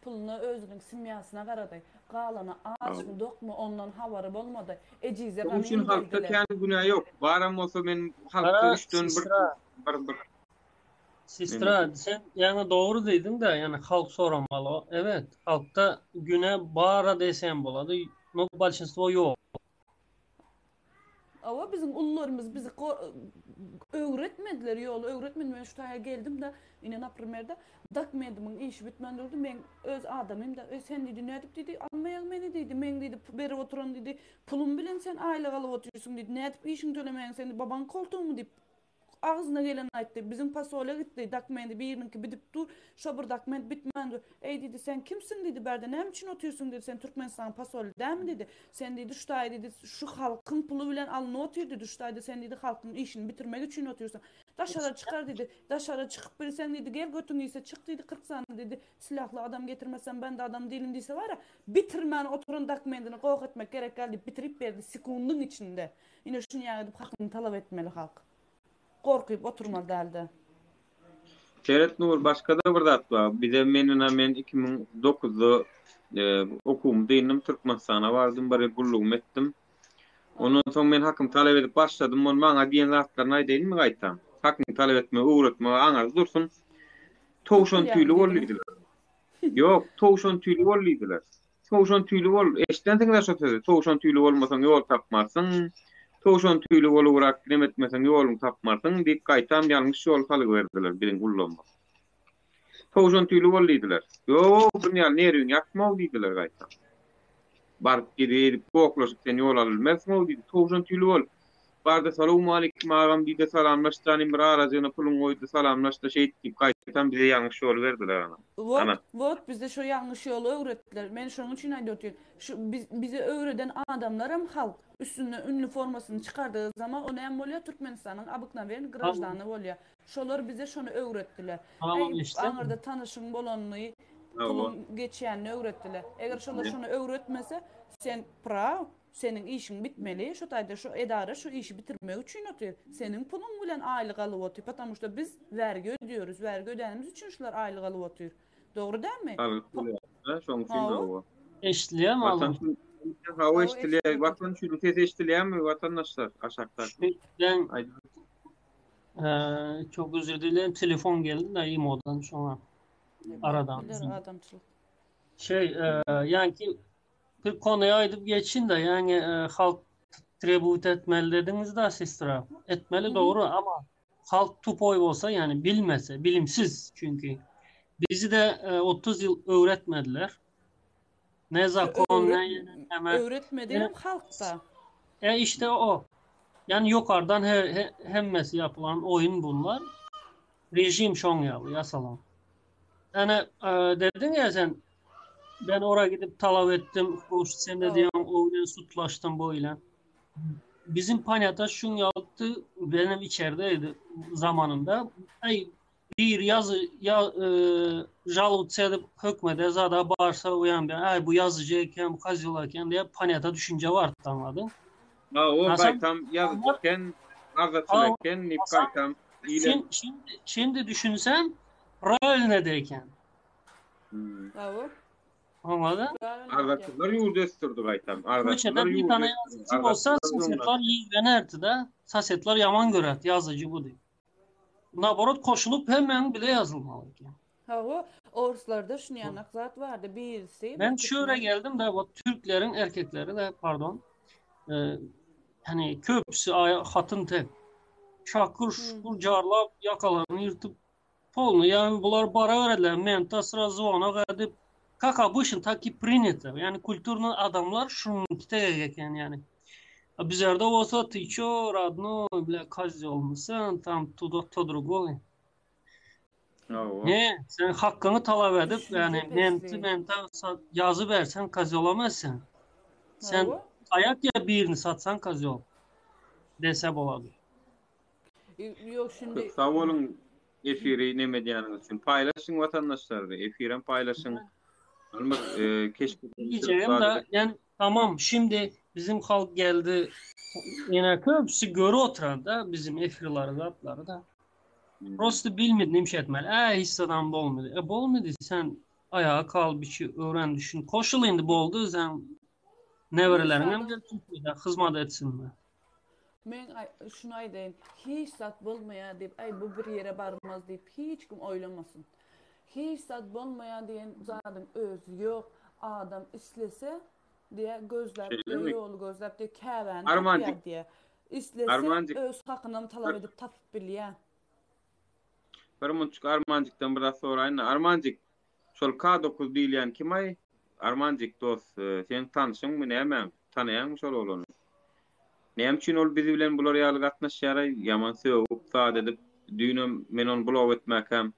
puluna özüniň simýasyna garady. Galana açmy, dokmy ondan habary bolmady. Ejize Onun için halkta kendi günahı yok. Baram olsa men halkta üçten bir. Sistra, sen yani doğru diýdiň de, yani halk soramaly. Evet, halkta güne bara desem bolady. No bolşinstvo yok. Ama bizim ullarımız bizi öğretmediler, yolu öğretmediler. Ben şu taýa geldim de, yine naprimerde, dakmedimin işi bitmendirdi. Men öz adamym da, sen dedi, ne edip dedi, almaýan meni dedi, men dedi, berip oturan dedi, pulum bilen sen aýlyk alyp oturýarsyň dedi, ne edip işiň tölemeýän sen baban koltuğumu deyip, ağzına gelen aýtdy. Bizim pasola gitdi, dakmendi birininki bitip dur, şo bir dakment bitmendi. Ey dedi, sen kimsin dedi, berde näme üçin oturýarsyň dedi, sen Türkmenistan pasoly dämi dedi. Sen dedi, şu taýda dedi, şu halkyň pulu bilen alynyp otur dedi, şu taýda sen dedi, halkyň işini bitirmek üçin oturýarsyň. Daşara çıkar dedi, daşara çıkıp bilsen dedi, gel götüňi ise çık dedi, 40 sany dedi, silahly adam getirmezsen ben de adam değilim diýse var ya, bitirmeni oturan dakmendini gowuk etmek gerek geldi, bitirip berdi sekundyň içinde. Ine şunu ýa edip hakkını talap etmeli halk. Korkup oturmadı elde. Şeret Nur, başka da bir zat bar. Bize men 2009'da okum diýdim, Türkmenistana bardym, bir gullugum etdim. Ondan soň men hakkym talap edip başladym. Onu maňa diýen zatlaryny aýdaýynmy gaýtam? Hakkym talap etme, öwretme, aňar dursun. Towşan tüýli bolýdylar. Ýok, towşan tüýli bolýdylar. Towşan tüýli bol, eşden diňler şo sözi. Towşan tüýli bolmasaň ýol tapmarsyň. Towşan tüýli bolýarak nem etmeseň ýoluny tapmarsyň diýip gaýtam ýalňyş ýol salyp berdiler bilen gullanma. Towşan tüýli bolýdylar. Ýok, dünýä nerüň ýakmaw diýdiler gaýtam. Barıp gidip goklaşyp sen ýol alylmazmy diýdi. Towşan tüýli bol. Barda salamu aleykum agam diýdi, salamlaşdym, bir arazyna pulun goýdy, salamlaşdy, şeýit diýip gaýtam bize ýalňyş ýol berdiler ana. Wot bize şu ýalňyş ýoly öwretdiler. Men şonuň üçin aýdýarym. Şu bize öwreden adamlar hem halk üstüne ünlü formasını çıkardığı zaman o näme bolýar? Türkmenistanyň abyknawen grajdany bolýar. Şolar bize şonu öwretdiler. Aňarda tanışyň bolanyny, pulun geçýänini öwretdiler. Eger şolar şonu öwretmese, sen praw, senin işin bitmeli. Şu taýda şu edara şu işi bitirmek üçin otur. Senin pulun bilen aýlyk alyp otur. Потому что biz vergi ödüyoruz. Vergi ödänimiz üçin şular aýlyk alyp otur. Dogry dälmi? Şoň üçin Eşliğem aldım. Vatan hava eşitliği, vatan şunu tez eşitliği mi vatandaşlar aşakta? Ben çok özür dilerim. Telefon geldi de İmo'dan şu an. Aradan. Adamçılık. Yani ki bir konuya aydıp geçin de yani halk tribut etmeli dediniz de siz taraf. Etmeli doğru ama halk tupoy olsa yani bilmese, bilimsiz çünkü. Bizi de 30 yıl öğretmediler. Ne zakon ne hemen. Öğretmediğim halkta. İşte o. Yani yukarıdan hemmesi yapılan oyun bunlar. Rejim şonyalı, yasalan. Yani dedin ya sen ben oraya gidip talep ettim. Hoş sen de diyorsun oyuna sutlaştım böyle. Bizim panyata şun yaptı benim içerideydi zamanında. Bir yazı jalut sedip hükmede zada bağırsa uyan ben. Bu yazıcıyken bu kazıyorlarken diye panyata düşünce vardı anladın. O Nasıl? baytam yazıcıyken ardatçılıkken nipkaytam ile. Şimdi düşünsem rölnedeyken. Anladın? Ardatçılar yurdu estirdi baytam. Ardatçılar Bir tane yazıcı olsa sasetler yiğrenerdi de sasetler yaman görerdi yazıcı bu değil. Naborot koşulup hemen bile yazılmalı. Orslarda şunu yanak zat vardı. Birisi. Ben şöyle geldim de bu Türklerin erkekleri de pardon hani köpüsü hatın tek. Şakır şukur carlap yakalarını yırtıp polnu yani bunlar bara öğrediler. Menta sıra zvona kadip kaka bışın taki принято. Yani kültürlü adamlar şunu kiteye yani. Bizlerde olsa ты родной, бля, kazı olmuşsun tam to другой. Ne? Sen hakkını talep edip yani menta yazı versen kazı olamazsın. Sen ayak ya birini satsan kazı ol. Desep olabilir. Yok şimdi. Sağ olun efiri ne medyanınız için. Paylaşın vatandaşlarla. Efiren paylaşın. Diyeceğim de yani tamam şimdi bizim halk geldi yine köpüsü görü oturan da bizim efirleri zatları da prosto bilmedi nimş etmeli. Hissadan bolmadı. Bolmadı sen ayağa kal bir şey öğren düşün. Koşul indi boldu sen neverilerin hem de Türkiye'de hizmet etsinler. Men şunu aytayın, hiç zat bolmaya deyip, bu bir yere barmaz deyip hiç kim oylamasın. Hiç zat bolmaya diyen zaten özü yok, adam islese diye gözlep, yolu gözlep diye kəvəni tapıya diye. İslese öz hakkını talep edip tapıp biliyen. Bir munçuk Armancık'tan biraz sonra aynı. Armancık, şol K9 diýilýän kim ay? Armancık dost, sen tanışyň mı näme? Tanıyan şol olany. Näme üçin ol bizi bilen bular ýaly gatnaşýar, ýaman söwüp saat edip düýnüm men onu bulap etmäkem.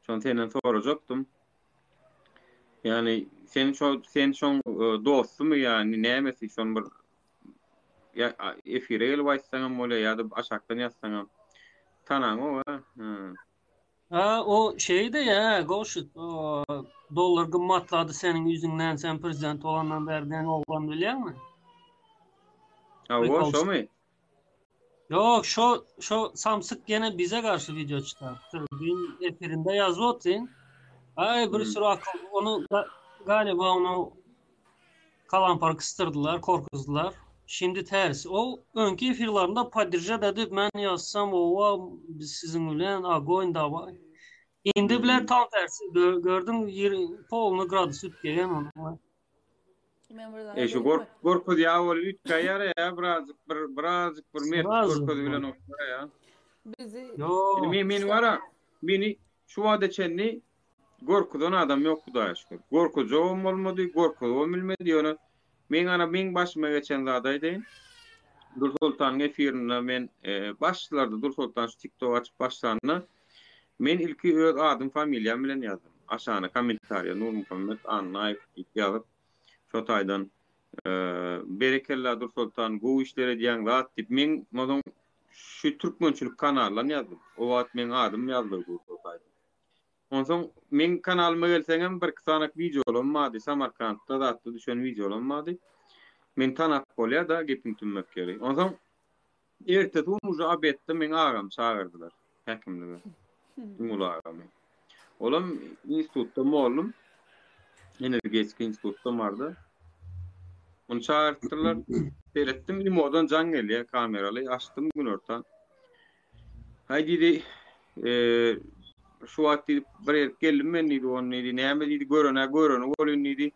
Şonu senden sorajakdym. Yani sen şon dostum yani nämesi şon bir ya efire gelip aýtsaňam bolýar ýa-da aşakdan ýazsaňam. Tanaň o O şeyde ya Goşut o dolar gımmatladı senin yüzünden sen prezident olandan berden olgan biliyor musun? O şo mu? Yok şu Samsık gene bize karşı video çıkarttı. Dün efirinde yazıyordun. Bir sürü akıl onu galiba onu kalampar kıstırdılar, korkuzdular. Şimdi ters. O önkü efirlerinde padirce dedi ben yazsam o biz sizin bilen agoyn davay. İndi biler tam tersi. Gördüm polnu gradus ütgegen onu. Şu korkuz ýa ol üt gaýar ýa birazcık bir mert korkuz bilen okura ýa. Bizi men wara meni şu wada çenni gorkudan adam ýok Hudaýa şükür. Gorkujam bolmady, gorkujam bilmedi ýöne. Men başyma geçen zadaý deýin. Dursultan efirine men başlarda Dursultan TikTok açyp başlarına men ilki öz adım familiýam bilen ýazdym. Aşaňa kommentariýa Nur Muhammed Annaýew ýazyp şo taýdan berekella Dursultan bu işlere diýen zat diýip men modon şu türkmençilik kanallaryny ýazdym. O wagt men adym ýazdyk bu taýdan. Onsoň men kanalyma gelseňem bir kısanak videolarym bardy. Samarkandda zatda düşen videolarym bardy. Men tanak bolýar da gepim tünmek gerek. Onsoň ertesi unu abetde men agam çağırdylar. Häkimlige. Mularamy. Olam institutda molum energetik institutda bardy. Onu çağırttılar. Seyrettim. Limodan can geliyor kameralı. Açtım gün ortadan. Hay dedi şu vakti bir yer geldim ben dedi on dedi. Neyme dedi göröne olun dedi.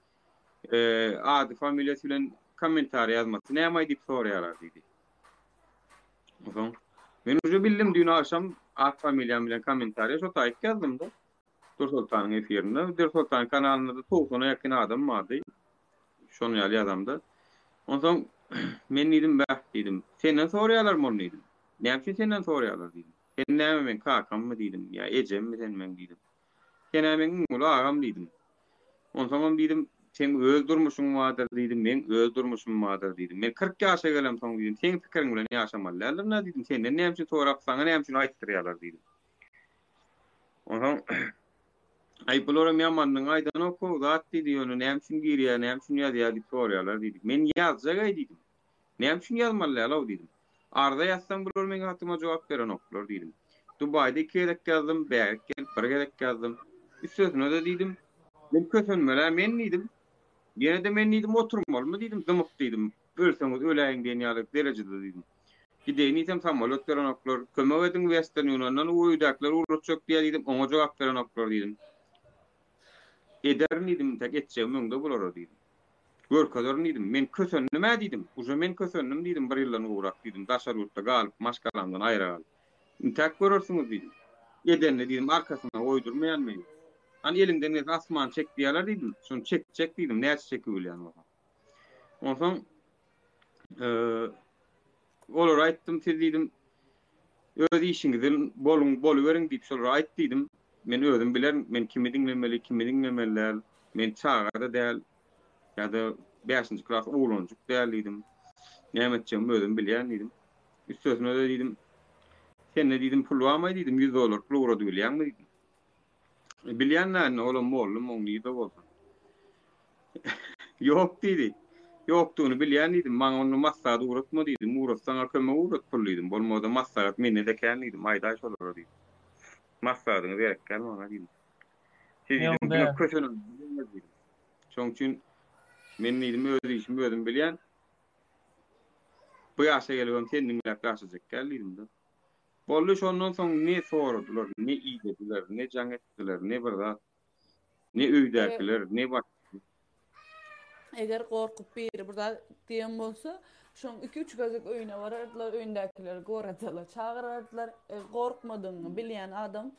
Adı familyası bilen komentar yazması. Neyme deyip soruyorlar dedi. O zaman ben ucu bildim dün akşam ad familyam bilen komentarya şu tayik yazdım da. Dur Sultan'ın efirinde. Dur Sultan kanalında da Tuğsun'a yakın adam vardı. Şonu yali adamdı. Ondan men dedim dedim. Senden soruyorlar mı onu dedim. Ne yapıyorsun senden soruyorlar dedim. Sen ne men kakam mı dedim. Ya Ecem mi sen men dedim. Sen men ulu ağam dedim. Ondan dedim sen öldürmüşsün vardır dedim. Men öldürmüşüm vardır dedim. Men 40 yaşa gelem son dedim. Sen fikrin bilen yaşamalılar ne dedim. Senden ne yapıyorsun sorap sana ne yapıyorsun aytırıyorlar dedim. Ondan ayıplarım yamanın aydan oku zat dedi onu ne yapıyorsun giriyor ne yapıyorsun ya diye soruyorlar dedim. Men yazacak ay dedim. Ne yapıyorsun yazmalılar la dedim. Arda yazsam bulur men hatıma cevap veren oklar dedim. Dubai'de 2 yedek yazdım, Berk gel, 1 yedek yazdım. Üstüne de dedim. Ben kötünmeler men dedim. Yine de men dedim oturmalı mı dedim. Dımık dedim. Ölseniz öleyin dünyalık derecede dedim. Gideyim dedim samolyot veren oklar. Kömek edin Western Union'dan uydaklar uğraşacak diye dedim. Ona cevap veren oklar dedim. Eder dedim tek edeceğim önde bulur dedim. Görkadar dedim. Men kötünme dedim. Uca men kötünüm dedim. Bir yıldan uğrak dedim. Daşar yurtta galıp maşkalandan ayrı galıp. Tek görürsünüz dedim. Edenle dedim arkasına oydurmayan mıyım? Hani elinden ne asman çek diyorlar dedim. Şunu çek dedim. Ne çekiyor yani. Ondan olur ayttım siz dedim. Öz işinizin boluverin deyip sonra ayt dedim. Men özüm bilen men kimi dinlemeliler. Men çağada değil. Ya da 5. klas oğlancuk değil dedim. Ne yapacağım özüm bilen dedim. Üstüne de dedim. Sen ne dedim pul var mı dedim. $100 pul uğradı bilen mi dedim. Bilen ne oğlum onu da olsun. Yok dedi. Yoktuğunu bilen dedim. Ben onu masada uğratma dedim. Uğratsana köme uğrat pul dedim. Bolmadı masada minne de ken dedim. Aydaş olur dedim. Masadını verek gel bana dedim. Siz Yok dedim be. bunu kötünüm dedim. Çünkü men dedim öz işim özüm bilen. Bu yaşa gelip kendinle karşılayacak gel dedim de. Bolluş ondan sonra ne sordular, ne iyi dediler, ne can ettiler, ne burada, ne öydekiler, ne bak. Eger korkup biri burada diyen bolsa, şoň 2-3 gözük öýüne barardylar, öýündekileri goradylar, çağırardylar. Korkmadyňy bilýän adam,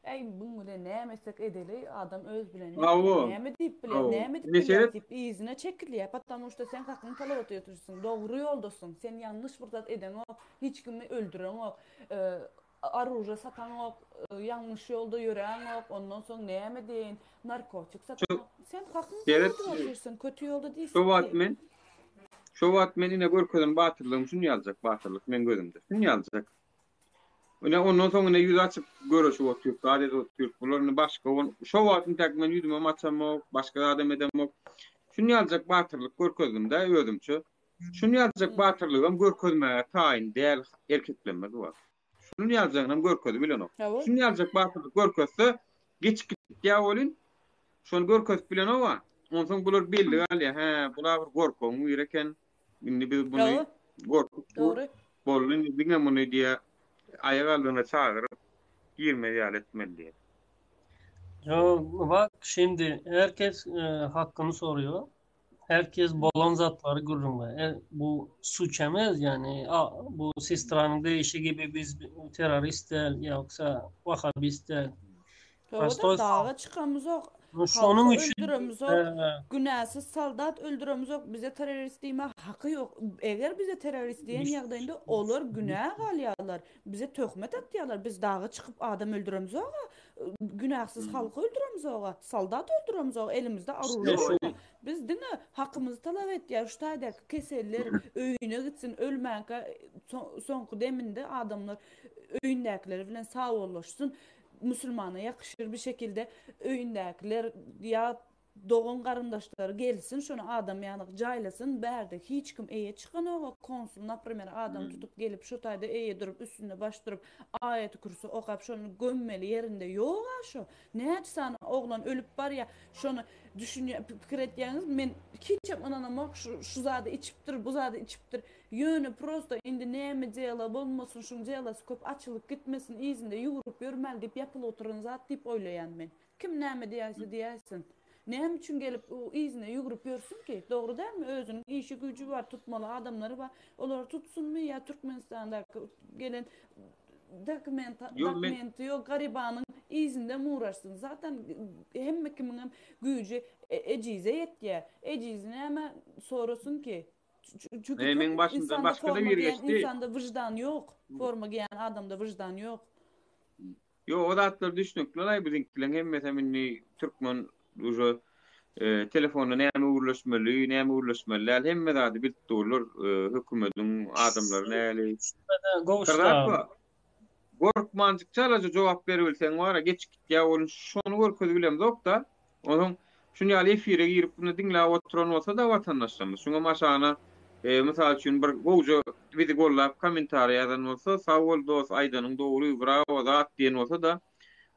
ey buňa da näme edeli, adam öz bilen Awo, näme diýip bilýär, awo. näme diýip Ne bilýär seret? diýip izine çekilýär. Потому что sen hakyny talap etýärsiň, dogry ýoldasyň, sen ýanlış bir zat eden ok, hiç kimi öldüren ok, aruja satan ok, yanlış yolda yören ok, ondan soň näme diýin, narkotik satan ok. Sen hakyny Seret, talap etýärsiň, kötü ýolda diýsin ki. şu vat men ine görkezim batırlığım şunu yazacak batırlık men gözümde. Şunu yazacak. Ondan sonra yüz açıp görüşüp oturup, adet oturup, bunların başka, şu vatın tek men yüzüme maçam ok, başka adam edem ok. Şunu yazacak batırlık görkezimde özümçü. Şunu yazacak batırlığım görkezime tayin değil erkeklenme var. Şunu yazacağım görkezim bilen ok. Hawa. Şunu yazacak batırlık görkezse geç ya olun. Şonu görkez bilen o var. Ondan sonra bular belli gal ya. He, bular gorkon ýereken. Indi biz bunu Hawa. gorkup Dogry. bolun diňe bunu diye ayagalyna çağırıp girme ýal etmeli. Yo, bak şimdi herkes hakkını soruyor. Herkes balon zatları görünme. Bu suç emez yani. Bu sistranın değişi gibi biz terörist değil yoksa vahabist değil. Hawa da dağa çıkamız ok. Şonun Halkı için öldüremiz ok. Günahsız saldat öldüremiz ok. Bize terörist diýme haky yok. Eger bize terörist diýen ýagdaýynda olar günah galýarlar. Bize töhmet atýarlar. Biz dağa çıkıp adam öldüremiz ok. Günahsız halkı öldüremiz ok. Saldat öldüremiz ok. Elimizde aruja var. Biz diňe hakymyzy talap etýär. Şu taýda keseller öýüne gitsin, ölmänkä soňky deminde adamlar öýündekiler bilen sağollaşsın. Müslümana yakışır bir şekilde öýündekiler ya doğun qarındaşları gelsin, şonu adam yanıq caylasın, berde hiç kim eye çıkan oğa konsul, naprimer adam tutup gelip şu tayda eye durup üstünde baş durup ayeti kursu okap şonu gömmeli yerinde yok şu. Ne etsen oğlan ölüp var ya şonu düşünüyor, fikir etýäňiz, men hiç ananam şu zady içipdir, bu zady içipdir. Yönü prosto indi näme jela bolmasın, şun jelası köp açılıp gitmesin, izinde ýugurup ýörmeli dip yapılı oturan zat dip oýlaýan men. Kim näme diýärse diýersin. Näme üçin gelip o izine ýugurup ýörsün ki? Dogry dälmi? Özüniň işi gücü var, tutmaly adamlary var. Olar tutsunmy ýa Türkmenistanda gelen dokumenti yok garibanyň izinde muraşsın. Zaten hemme kimiň gücü ecize ýetýär. Ecizine hemen sorasın ki çünkü men başymdan başga da bir geçdi. İnsanda vicdan yok. Forma giyen adamda vicdan yok. Yo o zatlar düşünükler ay bizimkiler hemme teminni Türkmen ujo telefonu näme uğurlaşmaly, näme uğurlaşmaly, hemme zady bilip durlar hökümetiň adamlary näle. Gorkmanjyk çalaja jogap berilseň wara geçip gitýär ol şonu görkezip bilem dokda. Onuň şunu ýaly efire girip bunu dinläp oturan bolsa da watandaşlarymyz. Şuňa maşana misal üçin bir goýja bizi gollap kommentary ýazan bolsa, sag bol dost aýdanyň dogry bravo zat diýen bolsa da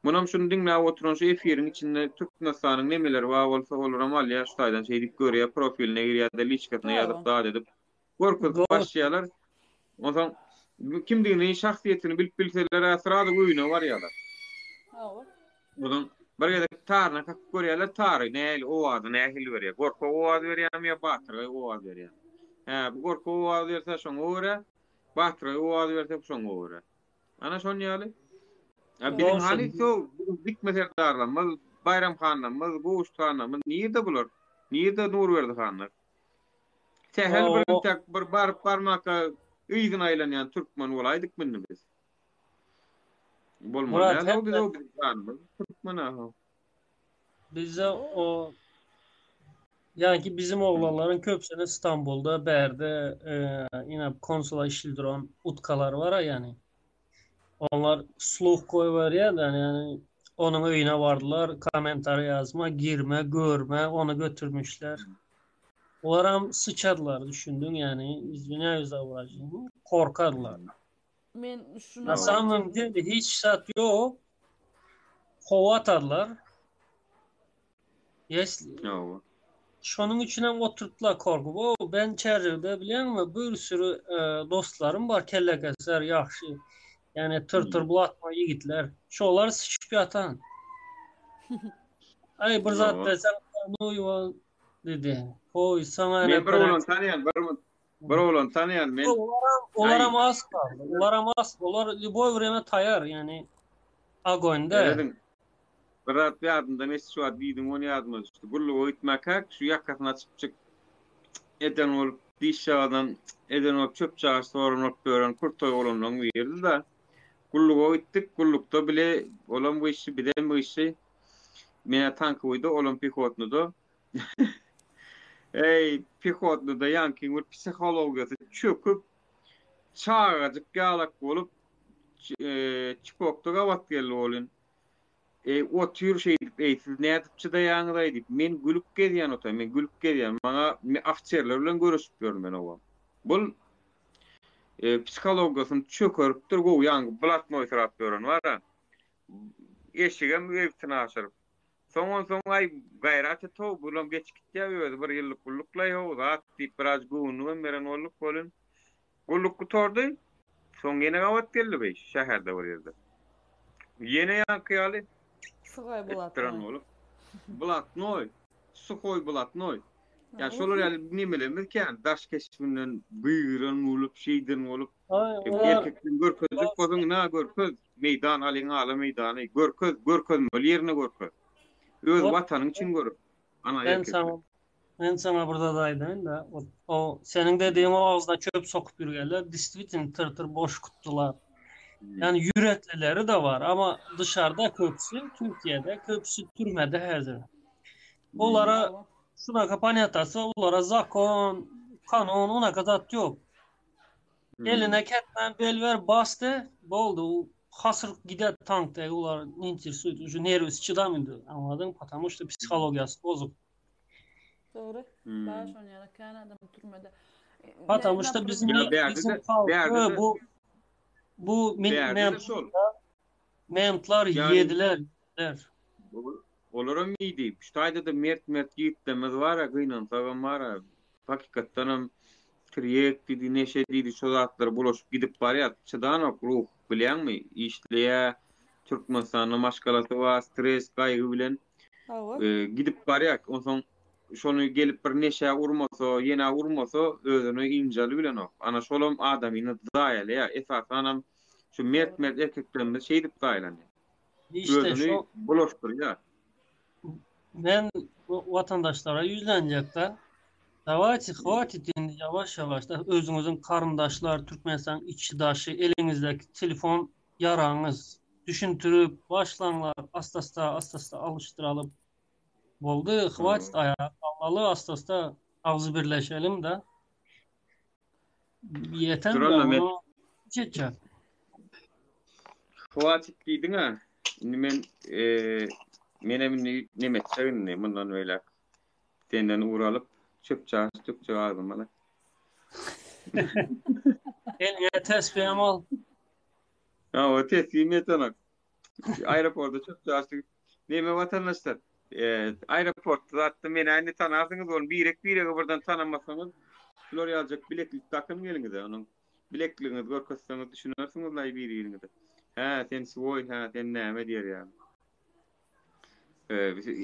munam şunu dinläp oturan şu efiriň içinde Türkmenistanyň nemeleri bar bolsa olara malya şu taýdan şey dip görýär, profiline girýär, da liçkatna ýazyp da edip gorkezip başlaýarlar. Onuň kimdigini, şahsiýetini bilip bilseler asrada öýüne barýarlar. Onuň bir ýerde taryna kakıp görýärler, tary näil owady nähil berýär. Gorka owady berýärmi ýa batyry owady berýär. Bu gorka owady berse şoňa görä, batyry owady berse şoňa görä. Ana şon ýaly. Bizim hali so dikmeser darlanmaz, Bayram Hanlamaz, Goğuş Hanlamaz, niýede bular? Niýede Nurberdi hanlar? Sehel bir tek bir barmaka ýygyň aýlanýan türkmen bolaydyk minni biz. Bolmaly. Ýa-da biz o türkmen aha. Bize o yani bizim oğlanların köpsüne İstanbul'da berde yine konsola işildiren utkalar var yani. Onlar sluh koyuver ya da yani onun öyüne vardılar, komentar yazma, girme, görme, onu götürmüşler. Olaram sıçadılar düşündün yani izbine yüze vuracağını korkarlar. Men şuna sanırım dedi hiç saat yok. Kova atarlar. Yes. Yo. Şonun içine oturttular korkup. O ben çerçevede biliyor musun? Bir sürü dostlarım var kelle keser yaxşı. Yani tır bulatma yigitler. Şolar sıçıp yatan. Ay bir zat desen noyu dedi. Koy sana men bir oğlan tanıyan men. Olara mas kaldı. Olar любой время tayar yani agonda. Bir zat ýadynda nes şu diýdim onu ýadmaz. Gullu öýtmek hak şu ýakasyna çypçyk eden olup dişadan eden olup çöp çağır sorun olup gören kurtoy olanlaryň berdi da gullu öýtdik gullukda bile olan bu işi bilen bu işi mene tank uydu olimpikotnuda pikotnuda yankin bir psikologiyası çöküp çağıracık galak bolup çipokta gavat geldi olun. O tür şey siz ne yapıpçı da yanıdaydı. Men gülüp gelýän otay, men gülüp gelýän. Maňa afçerler bilen görüşüp görmän owam. Bul psikologiýasyny çökeripdir, go ýaňy blatmoý tarap görän bar. Eşigem öýtüni aşyryp. Soň ay gaýrat etip bulam geçip gitýär, bir ýyllyk gullukla ýok, zat diýip biraz güwünü beren bolduk bolun. Gulluk tordy. Soň ýene gawat geldi beş şäherde bir ýerde. Ýene ýankyýaly Suhay Blatnoy. Suhay Blatnoy. Ya şolar ýaly nimelemizken daş keşfinden büýüren bolup şeýden bolup erkekden görkezip bozuňa görkez meýdan alyň ala meýdany görkez ýerine görkez. Öz watanyň için görüp. Ana Ben sana burada da aydın da o senin dediğin o ağızda çöp sokup yürüyenler distributin tır boş kuttular. Yani yüreklileri de var ama dışarıda köpsü Türkiye'de köpsü türmede hazır. Onlara şuna kampanyatası onlara zakon kanon ona kadar yok. Eline ketmen belver bastı boldu. Hasır gider tankta ular nintir suydu. Şu nervüs çıdamıydı. Anladın? Потому что psikologiyası bozuk. Doğru. Baş oynayalım. Kanada türmede. Atamışta bizim Ya bizim Beyazı'da halkı bu Beyazı'da sol. memtlar Yani yediler. Olaram iyi deyip. Ştayda da mert yiğitlemez var ya, gıynan taban var ya. Hakikaten hem triyek dedi, neşe dedi, şozatlar bulaşıp gidip var ya, çıdanak ruh, bilen mi? İşliye, Türkmenistan'ın maşgalatı var, stres, kaygı bilen gidip var ya, ondan şonu gelip bir neşe urmasa, yena urmasa, özünü incalı bilen o. Ana şolum adamını dayal ya, esasen hem şu mert erkeklerimiz şey dip dayalan ya. İşte Özünü bulaştır ya. ben vatandaşlara yüzlenecekler. Davati havatin yavaş yavaş da özünüzün karındaşlar, Türkmenistan içidaşı, elinizdeki telefon yaranız düşüntürüp başlanlar asta alıştıralım. Boldu havatit ayağı kallalı asta ağzı birleşelim de yeten de Duralım, onu çekecek. Havatik giydin ha. Şimdi menemin nimet çağın bundan öyle senden uğralıp çöpçe aldım bana. Eline tesbihim al. Ya o teslim yetenek. Aeroportta çöpçe açtık. Neme vatandaşlar. Aeroportta zaten beni aynı tanırsınız oğlum. Bir buradan tanımasanız Florya alacak bileklik takın gelin de onun. Bilekliğiniz korkutsanız düşünürsünüz la bir yerinde. Ha sen soy ha sen neme diyor yani.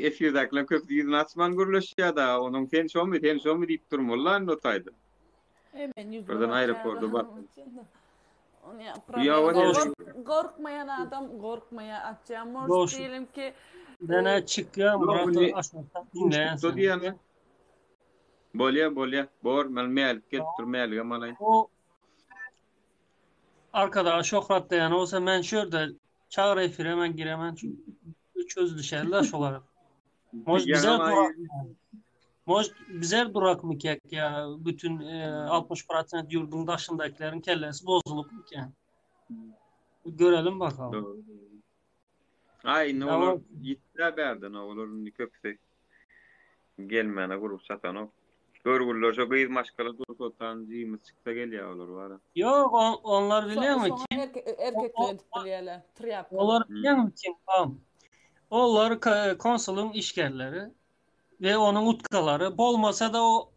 Efirdakiler köprüyü açman guruluşya da onun tensiyon mu deyip durmalar notaydı. Hemen yüzüne Buradan aeroporda bak. Ya korkmayan adam korkmaya atacağım. Morş diyelim ki Bana çıkıyor Murat'ı aşağıdan dinleyen sen. Diyene. Bolya. Bor melmel getirmel yamalay. O arkada şöhret dayan olsa men şurada çağır efir hemen giremen çünkü çöz düşerler şolar. Bizer durak mı kek ya bütün 60% yurdun daşındakilerin kellesi bozulup mu ki? Görelim bakalım. Doğru. Ay ne olur gitti berden olurun köpse. Gelmene grup satan o. Görgürler çok iyi maşkalı durkotan zimiz çıksa gel ya olur var. Yok onlar biliyor mu ki? Erkekler biliyorlar. Onlar biliyor mu ki? Onlar konsolun işgərləri ve onun utkaları. Bolmasa da o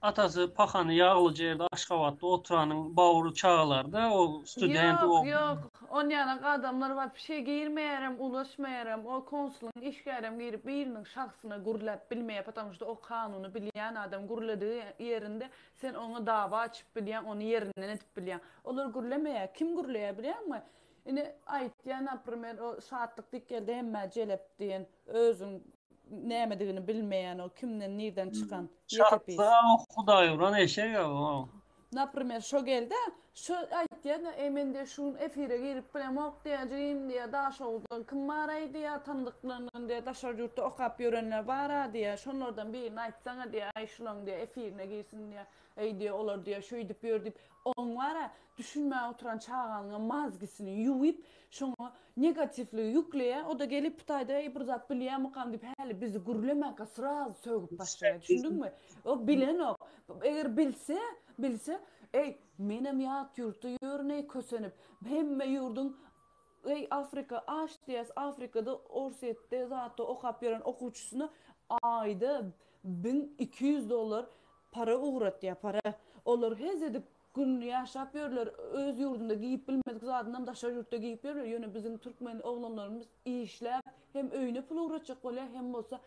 atası paxanı yağlıca yerde Aşqabatda oturanın bağırı çağlarda o student Yok. On yana adamlar var bir şey giyirmeyerim, ulaşmayarım. O konsulun işgərəm giyirip birinin şahsına gurulap bilmeye потому что o kanunu bilen adam guruladığı yerinde sen onu dava açıp bilen, onu yerinden etip bilen. Olur gurulamaya. Kim gurulaya mi? Yine ait ya например o saatlik dikelde hemme celep diyen özün neyemediğini bilmeyen o kimden nereden çıkan şartla Xuday uğran eşek ya o. Например, şu geldi, şu ait ya emin de şun efire girip bilemok diyeceğim diye daş oldu. Kim var diye tanıdıklarının diye daşar yurtta okap yörenler var diye şunlardan birini ait sana diye ay şulan diye efirine girsin diye ey diye olur diye şu edip yordip on var ya düşünmeye oturan çağanın mazgisini yuyup şunu negatifli yükleye o da gelip pıtayda bir zat bileye mukan deyip hele bizi gurlemek sıra sögüp başlaya düşündün mü? O bilen o. Eğer bilse menem yat yurtu yörüne kösenip hemme yurdun Afrika aş diyes Afrika'da Orsiyette zaten okap yören okuçusuna ayda $1200 para uğrat ya para olur hez edip gün yaşap yörler öz yurdunda giyip bilmedik zaten daşar yurtta giyip yörler yöne bizim Türkmen oğlanlarımız işler hem öyle pul uğratacak oluyor hem olsa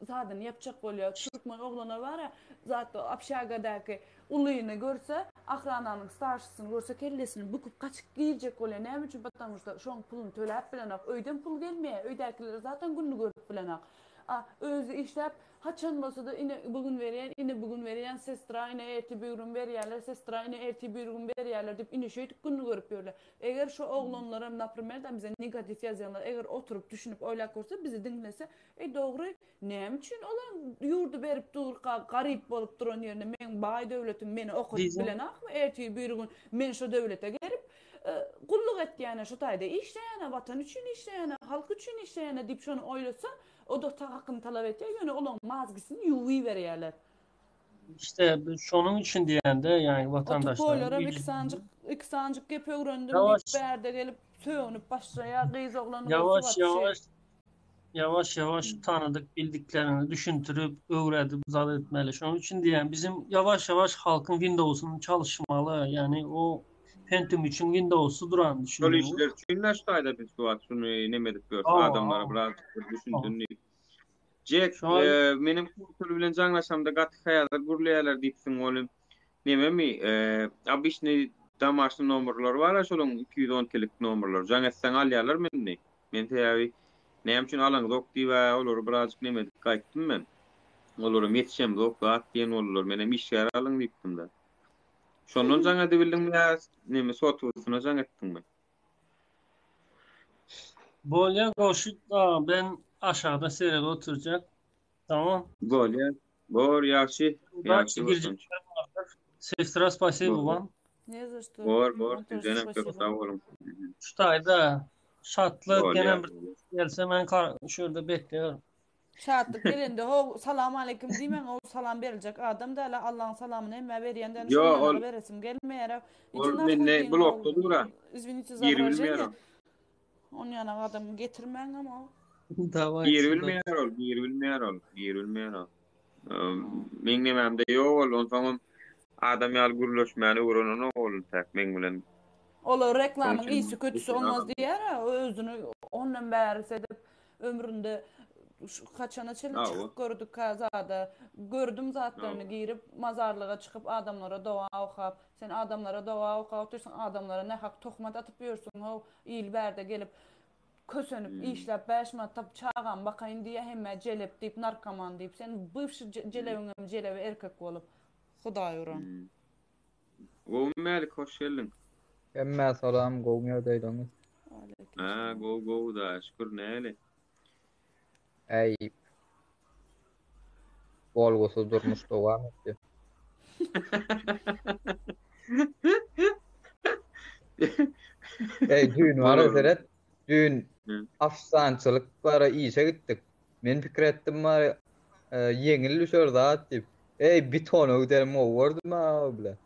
zaten yapacak oluyor Türkmen oğlanlar var ya zaten apşagadaki uluyunu görse akrananın starşısını görse kellesini büküp kaçık giyecek oluyor ne için потому şu an pulunu tölep bilenak öyden pul gelmeye öydekiler zaten gününü görüp bilenak özü işlep haçan olsa da yine bugün veriyen sestra yine erti bir ürün veriyerler sestra yine erti bir ürün veriyerler deyip yine şey gününü görüp görürler. Eğer şu oğlanlara naprimlerden bize negatif yazanlar eğer oturup düşünüp öyle korsa bizi dinlese doğru ne için olan yurdu verip dur garip olup duran yerine men bay devletim beni okuyup bilen akmı erti bir gün men şu devlete gelip Kulluk etdiýene şu taýda işleýene, watan üçin işleýene, halk üçin işleýene diýip şonu oýlasa, o da hakkını talap etdiýär, ýöne olaň mazgysyn ýuwy berýärler. İşte şonun için diyende yani vatandaşlar Otupoylarım iki sancık gep öğrendim yavaş deyip berde gelip söğünüp başlaya kıyız oğlanı yavaş yavaş yavaş yavaş tanıdık bildiklerini düşüntürüp öğretip zat etmeli. Şunun için diyen bizim yavaş yavaş halkın Windows'un çalışmalı yani o Pentium için Windows'u duran Şol düşünüyor. işler üçin şuýda biz bu şunu nemedip görüp adamlara biraz düşündürni. Jack menim kurtul bilen jaňlaşamda gaty haýatlar gurlaýarlar diýipsiň oğlum. Nememi abişni damaşny nomerler var, şolun 210 kilik nomerler. Jaň etseň alýarlar meni. Men täbi näme üçin alaň dok diýip olary birazjyk nemedik gaýtdym men. Olarym ýetişem dok gat diýen bollar. Menem iş ýer alaň diýipdim da. Şondan jaňa dibildim ýa neme sotusyna jaň etdim ben. Bolya goşut da ben aşağıda seyrede oturacak. Tamam. Bolya. Bor ýaşy. Ýaşy. Sestra spasibo вам. Ne za što? Bor, güzenem çok sağ olun. Şutayda şatlık gene bir gelse ben şurada bekliyorum. Şatlık gelende ho salam aleyküm diýmen o salam beriljek adam da Allah'ın salamını emme berýänden şonu beresim gelmeýär. Ne blokda dura. Извините за выражение. On yana adam getirmen ama. Davay. Bir bilmeýär ol. Men nememde ýok, onsoň adam ýal guruluşmaýany uğrunany ol tak men bilen. Ola reklamyň iyisi kötüsü olmaz diýär, özüni ondan bäri sedip ömründe kaçana çeli çıkıp gördük kazada. Gördüm zatlarını giyirip mazarlığa çıkıp adamlara dua okap. Sen adamlara dua okap diyorsun, adamlara ne hak tohmat atıp yiyorsun. O ilberde gelip kösönüp işlep 5 manat tap çağan bakayın diye hemme celep deyip narkoman deyip sen bıvşı celevi erkek olup Hudaý uran. Melik hoş geldin. Emme salam goňa daýlaňyz. Go da şükür näle. Ey. Bolgusy durmuş dowam etdi. Ey düň wara seret. Düň afsançylyk bara işe gitdik. Men pikir etdim bar ýeňil düşer zat diýip. Ey bir ton öderim o wordma bile.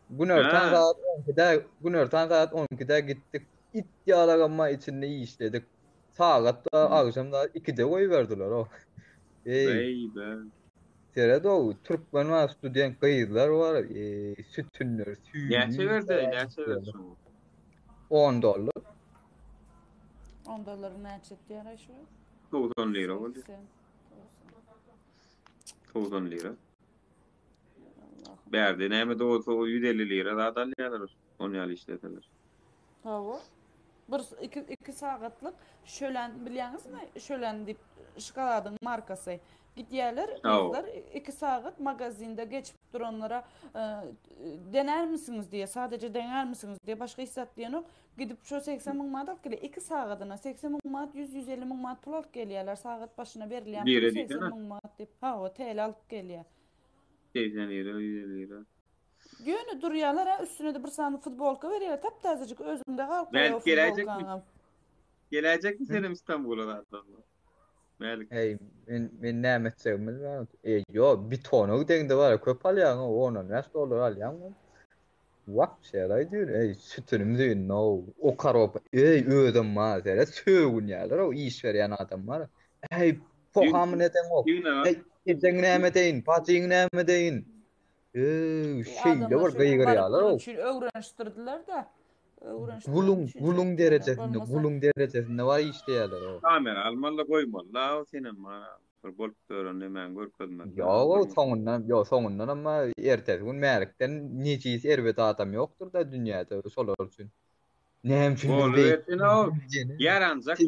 Günörtan saat 12'de gittik. İddialaganma içinde işledik. Saatda akşamda 2'de koyuverdiler o. Ey be. Serede o Türkmen student kıyızlar var. Sütünler, Näçe verdi? 10 dolar. 10 dolar näçe diýär şu? 90 lira boldy. 90 lira. Berdi näme de o 150 lira da alýarlar. Onu ýaly işletirler. Hawa. Bir 2 saatlyk şölen bilýäňizmi? Şölen diýip şokoladyň markasy. Gitýärler, kızlar 2 saat magazinde geçip duranlara dener misiniz diye, sadece dener misiniz diye başka hissat diýen gidip şu 80 000 manat gele 2 saatyna 80 000 manat 100-150 000 manat pul alıp gelýärler saat başına berilýän 80 000 manat diýip. Ha, TL alıp gelýär. 80 lira, 150 lira. Göňe durýarlar, üstüne de bir sany futbolka berýärler, taptazyjyk özümde galyp Ben gelecek mi senin İstanbul'a da? Hey, men näme etsem bilmem. Yo, bir ton ödeňde bar, köp alýan, ona näçe dolar alýan? What shall I do? Ey, sütünüm diýin, no. O karop, ey, ödüm ma, dere sögün ýalar, o iş berýän adamlar. Ey, poham neden o? Ey, sen näme deýin, patyň näme deýin? Şeýle bir gyýgyr ýalar o. Öwrenişdirdiler da. Gulung derejesinde var işleýärler o. Kamera almaly goýmaly, senem ma bir bolup görende men görkezmem. Yo, soňundan ama ertesi gün mälikden neçis erbet adam ýokdur da dünýäde solar üçin. Näme üçin bilmeýin. Yaranjak.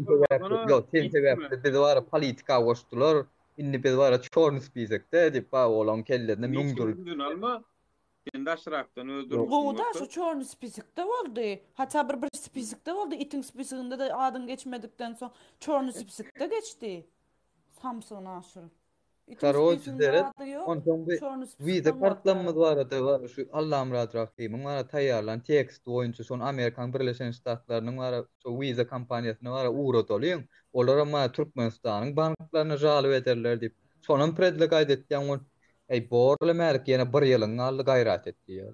Yo, sebäpli biz var politika goşdular. Indi biz var çorny spisekde diýip olan kellerine müňdür. Alma. Sen daşrakdan öldürmüşsün. Bu da şu çorny spisekde boldy. Hatta bir spisekde boldy. Itin spisekinde de adyň geçmedikden soň çorny spisekde geçdi. Samsun aşırı. Karoç deret. adı yok. Ondan bir Şorunu vize sıktan kartlanmadı var da var şu Allah'ım rahat rahim var tayarlan tekst oyuncu son Amerikan Birleşen Ştatlarının var şu vize kampanyasına var uğra doluyor. Olar ama Türkmenistan'ın banklarına jalip ederler dip. Sonun predle kaydettiğin on borla merk yana bir yılın aldı gayret etti ya.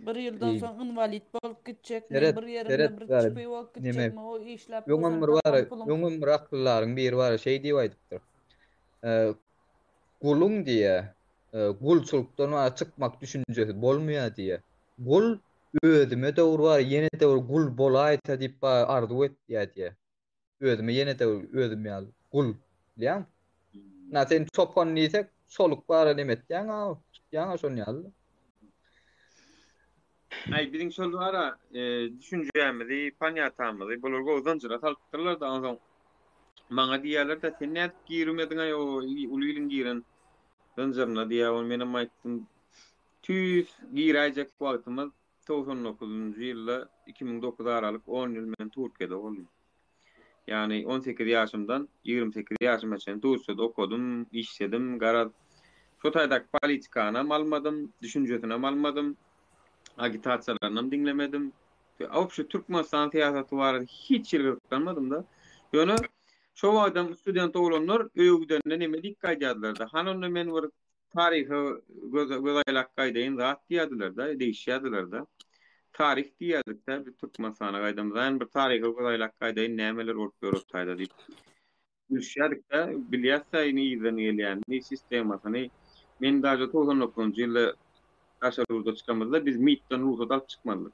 Bir yıldan soň invalid bolup gitjek, Seret bir yerimde seret bir var. çypy bolup Nime? gitjekmi, o işläp Yoňum bir var, yoňum bir aklylaryň biri var, şey diýip aýdypdyr. Gulun diye, gulçulukdan çykmak düşünjesi bolmaýar diye. Gul özüme dowr var, ýene dowr gul bolaýta diýip arzu etdiýär diye. Özüme ýene dowr özüm ýaly gul. Bilýän? Na sen çopon diýsek, soluk bar demetdiň, ýa-da şol ýaly. Ay biziň şol wara düşünjämizi, panýatamyzy bolar gowdanjyra saltdyrlar da onsoň maňa diýerler da sen näde girmediň ay o ulylyň giren danjyrna diýär menem aýtdym tüs girajak wagtymyz 99-njy ýylda 2009 aralyk 10 ýyl men Türkiýede boldum. Yani 18 ýaşymdan 28 ýaşymaça Türkiýede okudum, işledim, garaz. Şu taýdak politikana almadym, düşünjesine almadym. Agitasiýalaryny dinlemedim. Awşy Türkmenistan siýasaty barada hiç ýergeklenmedim da. Ýöne şo adam student oglanlar öýgüden neme diýýärler da. Hanony men bir taryhy gözaýlak gaýdaýyn zat diýýärler da, diýişýärler da. Tarih diýerdik de bir Türkmenistana gaýdamyzdan bir taryhy gözaýlak gaýdaýyn nämeler bolup görüpdi diýip. Düşýärdik de bilýärsiň ýyzdan gelýän, ne sistemasyny men daýja 99-njy ýylda aşarıda çıkamazlar. Biz MİT'ten ruhsat alıp çıkmadık.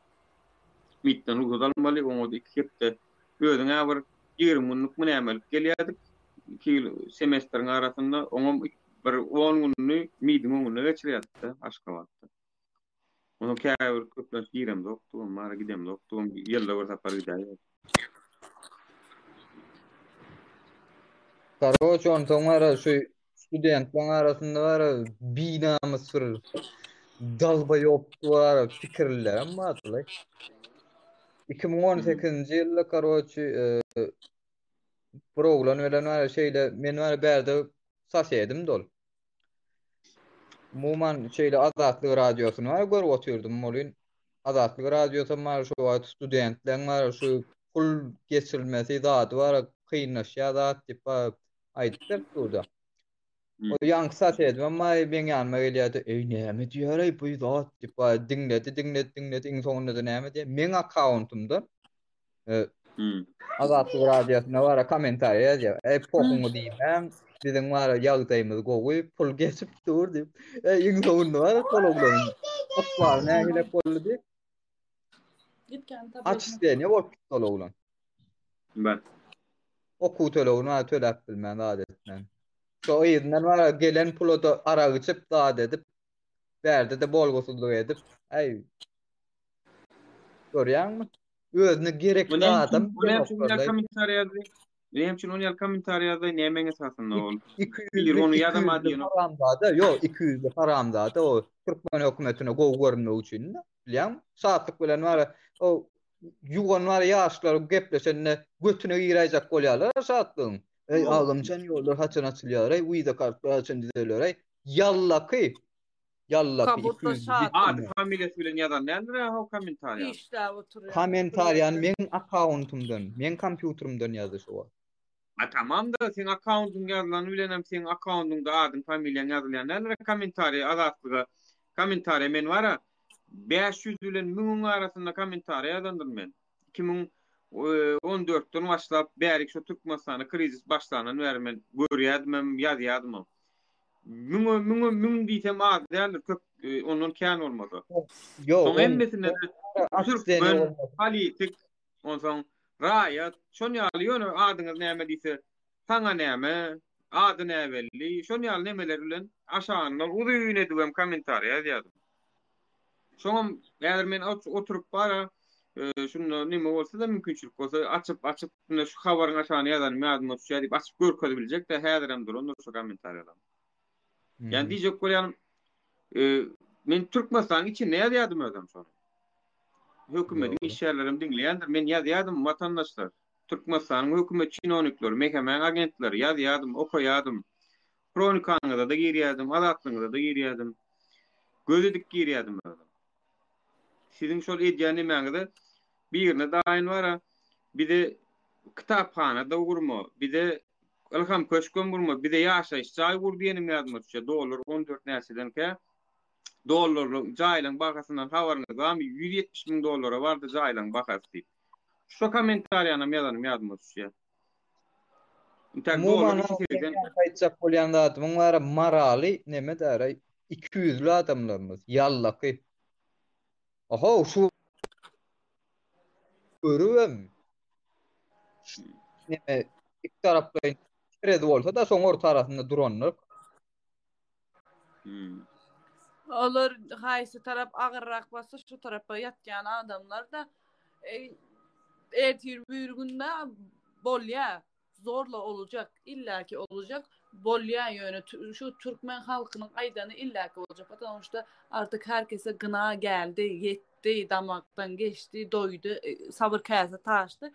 MİT'ten ruhsat almalı. Onu da iki hepte özüne bir 20 günlük münemelik geliyorduk. 2 semestrin arasında onu bir 10 günlük MİT'in önüne geçiriyorduk da Aşkabat'ta. Onu kâyavur köplen girem de oktu. Mara gidem de oktu. Yılda var sapar gidiyor. Karoç ondan var şu studentler arasında var binamız fırır. Dalba yoktu var fikirler ama atılay. 2018-nji ýylda karoçy program bilen var şeyle men var berde sas edim dol. Muman şeyle Azatlyk radiosyny var görüp oturdum molyn. Azatlyk radiosu var şu wagt studentler var şu pul geçirilmesi zat var kıynaşýar zat diýip aýdypdyr burada. O ýangy sas edim ama ben ýanyma gelýärdi. Ey näme diýär ey bu zat diýip dinledi iň soňunda näme diýär? Men accountumda Azatlyk radiosyna bara kommentary ýazýar. Ey pokuňy diýmem, biziň bara ýagdaýymyz gowy, pul geçip dur diýip. Iň soňunda bara kologlaryň. Otlar näme boldy diýip. Açdy ne bolup kologlan. Ben. Oku tölegini töläp bilmän adetden. Şo ýerden bara gelen pulu da ara geçip da edip berdi de bolgusuluk edip. Ey. Görýärmi? Özüne gerekli adam benim için onu komentariyada nemen esasında ol. 200 onu ýazama diýen. Haramda yok 200 haramda da o Türkmen hökümetine gowy görünmek üçin bilýän. Saatlyk bilen var o ýugan var ýaşlar gepleşende götüne ýyraýjak bolýarlar saatlyň. Ey ağamcan ýollar haçan açylýar. Ey uýda kartlar haçan diýerler. Ey yallaky familiýasy bilen ýazan näme o komentariýa? İşte oturuyor. Komentariýan men accountumdan, men kompýuterymdan ýazyş o. Tamam da sen accountun yazılanı bilenem senin accountunda adın familyan yazılayan näme komentariýa azatlyga komentariýa men wara 500 bilen 1000 arasynda komentariýa ýazandyr men. 2014-den başlap bärik şu Türkmenistana krizis başlanan bäri men görýärdim, ýazýardym. Mün diýsem az däldir, köp onun kän bolmasa. Soň emmesine Türkmen politik, onsoň raýat, şol ýaly ýöne adyňyz näme diýse, taňa näme, ady näbelli, şol ýaly nemeler bilen aşaňyň uzun edibem komentariýa ýazýardym. Soň eger men oturup bara şunu nime bolsa da mümkinçilik bolsa açyp şu habaryň aşagyna ýazarym, ýazymy şu diýip açyp görkedi biljek de häzirem durun şu komentariýalar. Yani diyecek bolýan men Türkmenistan için ne ýazýardym özüm sonra. Hökümetiň iş ýerlerini dinleýändir, men ýazýardym watandaşlar. Türkmenistan'ın hökümet çinonukları, mehkemen agentleri ýazyadym, okaýadym. Kronikanyňda da girýärdim, Azatlygyňda da girýärdim. Gözedik girýärdim. Sizin şol edýän nimäňizde birine daýyn bara, bir de kitaphanada gurma, bir de ilham köşkün gurma, bir de ýaşaýyş jaý gur diýenim ýadyma düşýär. Dolar 14 näsidenkä dolarlyk jaýlaryň bahasyndan habaryňyz barmy? $170.000 bardy jaýlaryň bahasy diýip. Şu kommentariýany ýadyma düşýär. Umuman aýtjak bolýanda adamyň bara moraly neme däre 200'lü adamlarymyz ýallaky. Aha şu görüwem. Neme iki tarapdan red bolsa da soň orta arasynda duranlar. Olur haýsy tarap agyrrak bassa şu tarapa ýatýan adamlar da ertir bir günde bolýa zorla olacak, illaki olacak. Bolya yönü şu Türkmen halkının aydını illaki olacak. Sonuçta artık herkese gına geldi, yetti, damaktan geçti, doydu, sabır kayası taştı.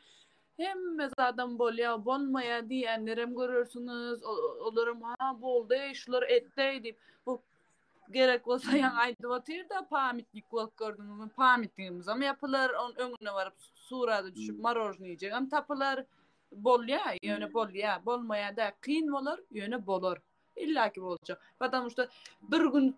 Hem adam bolya bolmaya diyenlerim görürsünüz. Olurum ha boldu, şular etti deyip bu gerek olsa yan aydı batır da pamitlik olup gördüm. Pamitliğimiz ama yapılır, onun önüne varıp surada düşüp marojni yiyecek. Ama tapılar bolya, yöne bolya, bolmaya da kıyın olur, yöne bolur. İlla ki olacak. Adam işte bir gün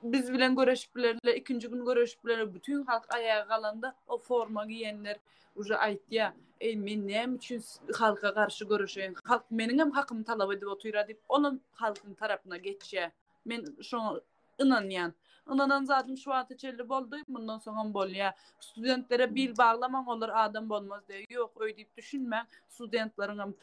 biz bilen görüşüplerle, ikinci gün görüşüplerle bütün halk ayağa kalanda o forma giyenler uca aytdı ya, men näme üçin halka karşı görüşeyim? Halk menin hem hakkımı talap edip oturýar diýip, onun halkın tarapına geçýär. Men şoňa inanýan. Inanan zaten şu wagtda çelli boldy, bundan soňra bolýar. Studentlere bil bağlamaň olur, adam bolmaz diýip. Ýok, öý diýip düşünme. Studentlaryň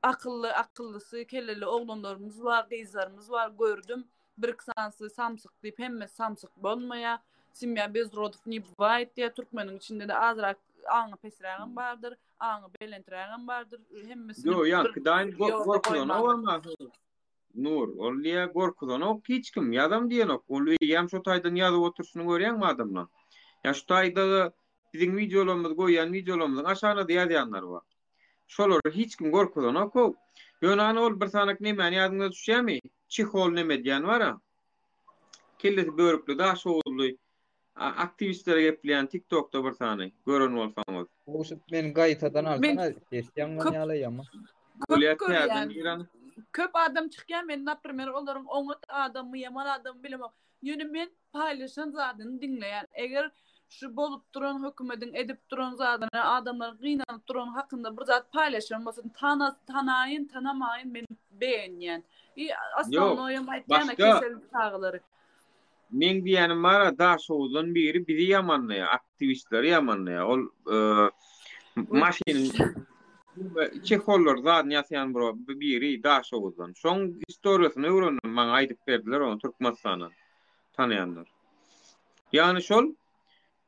akıllysy, kelleli oglanlarymız var, gyzlarymız var, gördüm. Bir kısansy samsyk diýip hemme samsyk bolmaýar. Simya bezrodov ne bывает diýip Türkmeniň içinde de azrak aňy pesrägen bardyr, aňy belentiregen bardyr. Hemmesi Yo, ýa-da daýyn gorkudan awamaz. Nur, olýa gorkudan ok hiç kim ýadam diýen ok. Ol ýam şu taýdan ýazyp oturşuny görýänmi adamlar? Ya şu taýda biziň videolarymyzy goýan videolarymyzyň aşagyna ýazýanlar bar. Şolar hiç kim gorkudan ok. Ýöne ol bir sanak näme ýadyňda düşýärmi? Çihol näme diýen bara. Kellesi börükli da şowly aktivistlere gepleyen TikTok'ta bir tane gören olsanız. O men gaýtadan alsana kesýän ýalyýama. Köp adam çykýan men naprimер olaryň oňat adamy ýaman adam bilemok. Ýöne men paýlaşan zadyny dinleýän. Eger şu bolup duran hökümetiň edip duran zadyny adamlar gynanyp duran hakynda bir zat paýlaşan bolsa tanaýyn tanamaýyn men beýenýän. Aslan oýam aýtýan kesel taglary. Men diýenim bara da şowdan biri bizi ýamanlaýar, aktivistler ýamanlaýar. Ol maşyny çekollar zaten ýasyan biri da şowdan. Şoň historiýasyny öwrendim, maňa aýdyp berdiler onu Türkmenistanyň tanıyanlar. Yani şol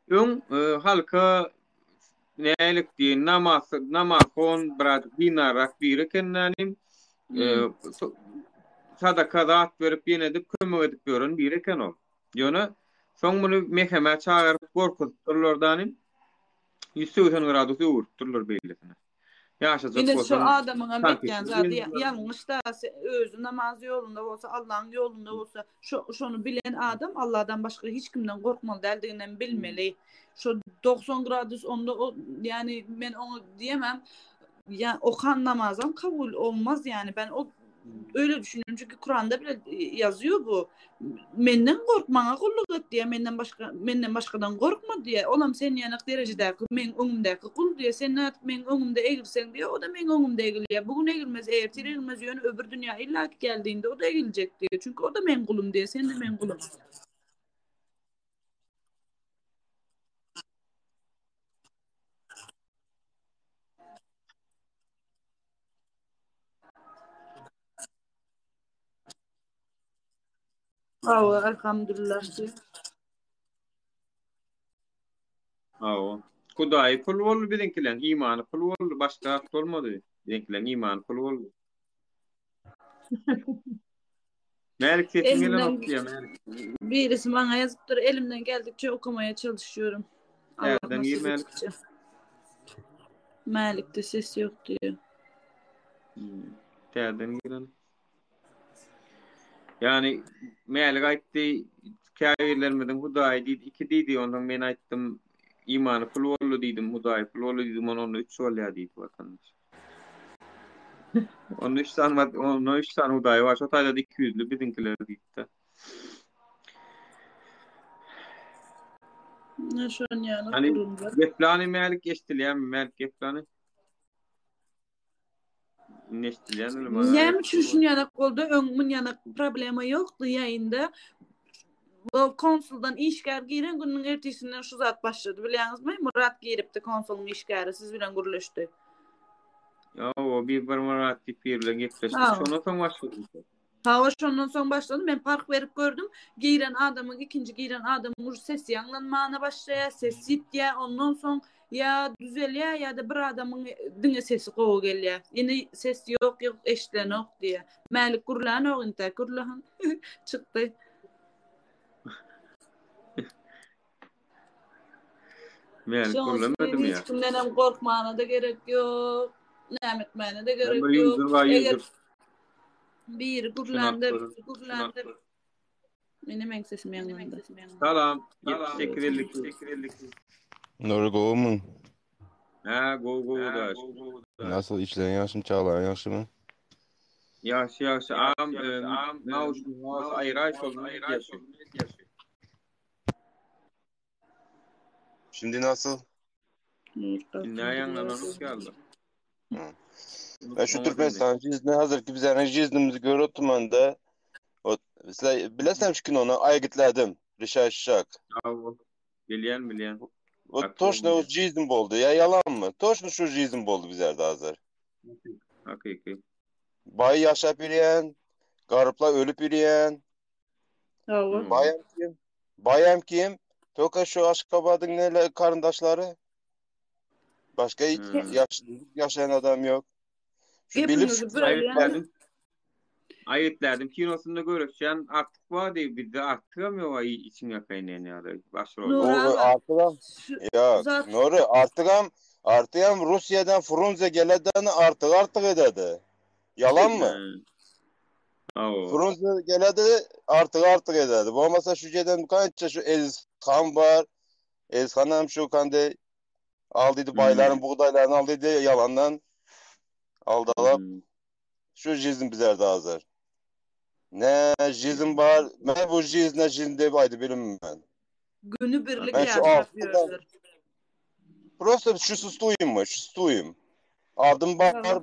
öň halka nälik diýen namazon brad dinarak biri kennanim sadaka zat berip ýene-de kömek edip beren biri eken ol. Ýöne soň muny mehkeme çağıryp gorkutdurlardan 180 gradus öwürtdirler beýlesine. Ýaşajak bolsa şu adamyň bekleýän zady ýalňyşda özü namaz ýolunda bolsa, Allahyň ýolunda bolsa, şonu bilen adam Allahdan başga hiç kimden gorkmaly däldiginden bilmeli. Şu 90 gradus onda yani men onu diýemem. Ya okan namazam kabul olmaz yani ben o öyle düşünüyorum çünkü Kur'an'da bile yazıyor bu. Menden korkmaňa kulluk et diye, menden başkadan korkma diye. Olam sen ýanak derejedäki men öňümdäki kul diye, sen men öňümde egilsen diye, o da men öňümde egilýär. Bugün egilmez, ertir egilmez ýöne öbür dünýä illaki geldiğinde o da egiljek diye. Çünkü o da men kulum diye, sen de men kulum. Awa elhamdülillah. Awa. Hudaý kul boldy biziňkiler, imany kul boldy, başga hak bolmady. Biziňkiler imany kul boldy. Nälik seçimler okýar. Birisi bana yazıptır, elimden geldikçe okumaya çalışıyorum. Nereden 20'lik? Mälikde ses yok diyor. Terden giren. Yani meğerlik aytti kâyirlermeden Hudaý diýdi, iki diýdi, ondan men aýtdym imany pul bollu diýdim, Hudaý pul bollu diýdim, onu 3 bolýar diýdi watandaş. Onu 3 sanmat, onu 3 san Hudaý var, şo taýda 200'lü bizimkiler diýdi. Ne şon ýaly Hani durumda. geplany meğerlik geçtilýär, meğerlik geplany. Neştilýän ulama. Näme üçin şun ýanak boldy? Öňmün ýanak problema ýokdy ýaýynda. O konsuldan işgär giren günün ertesinden şu zat başladı. Bilýäňizmi? Murat giripdi konsulun işgäri siz bilen gürleşdi. Ya o bir Murat tipirle gepleşdi. Ha. Şonu soň başlady. Ha, şondan soň başlady. Men park berip gördüm. Giren adamyň ikinji giren adamyň sesi ýanglanmana başlaýar, ses gitýär. Ondan soň ya düzelýär ya da bir adamyň diňe sesi gowy gelýär. Ýene ses ýok, eşitlenok diýär. Mälik gurlan ogynta gurlan çykdy. Men gurlamadım ya. Hiç kimden hem korkmana da gerek yok. Näme etmene de gerek Bir yok. yüzür var, yüzür. Bir gurlandır. Benim en sesim yanlandı. Salam. 78'lik. Nuri gowy mu? Ha, go da. Nasıl işlerin yaşım çağlayan yaşımı? Yaş. Naus ayray solunu yaşıyor. Şimdi nasıl? Ne yanlananız geldi. Ben şu Türkmenistan cizne hazır ki bizden ciznimizi görüyordum anda. O bilesem şu gün onu aygıtladım. Rişa Şişak. Bilyen. O toşna o ciznim boldu. Ya yalan mı? Toşna şu ciznim boldu bizlerde hazır. Hakiki. Bay yaşap yürüyen, garıpla ölüp yürüyen. Bayam kim? Toka şu Aşkabad'ın neyle karındaşları? Başka hiç yaşayan adam yok. Şu Ayetlerdim kinosunda görüşen artık var diye bir de artıramıyor o için yakayın yani başrol. Artıram. Ya Nuri artıram Rusya'dan Frunze geleden artık ededi. Yalan mı? Frunze geledi artık ededi. Bu olmasa şu ceden kança şu Ezhan var. Ezhan'ım şu kande aldıydı bayların buğdaylarını aldıydı yalandan aldalap. Şu jizm bizlerde hazır. Ne jizm var? Ben bu jizne jizde baydı bilim ben. Günü birlik yaşapıyordur. Просто şu sustuyum. Adım var.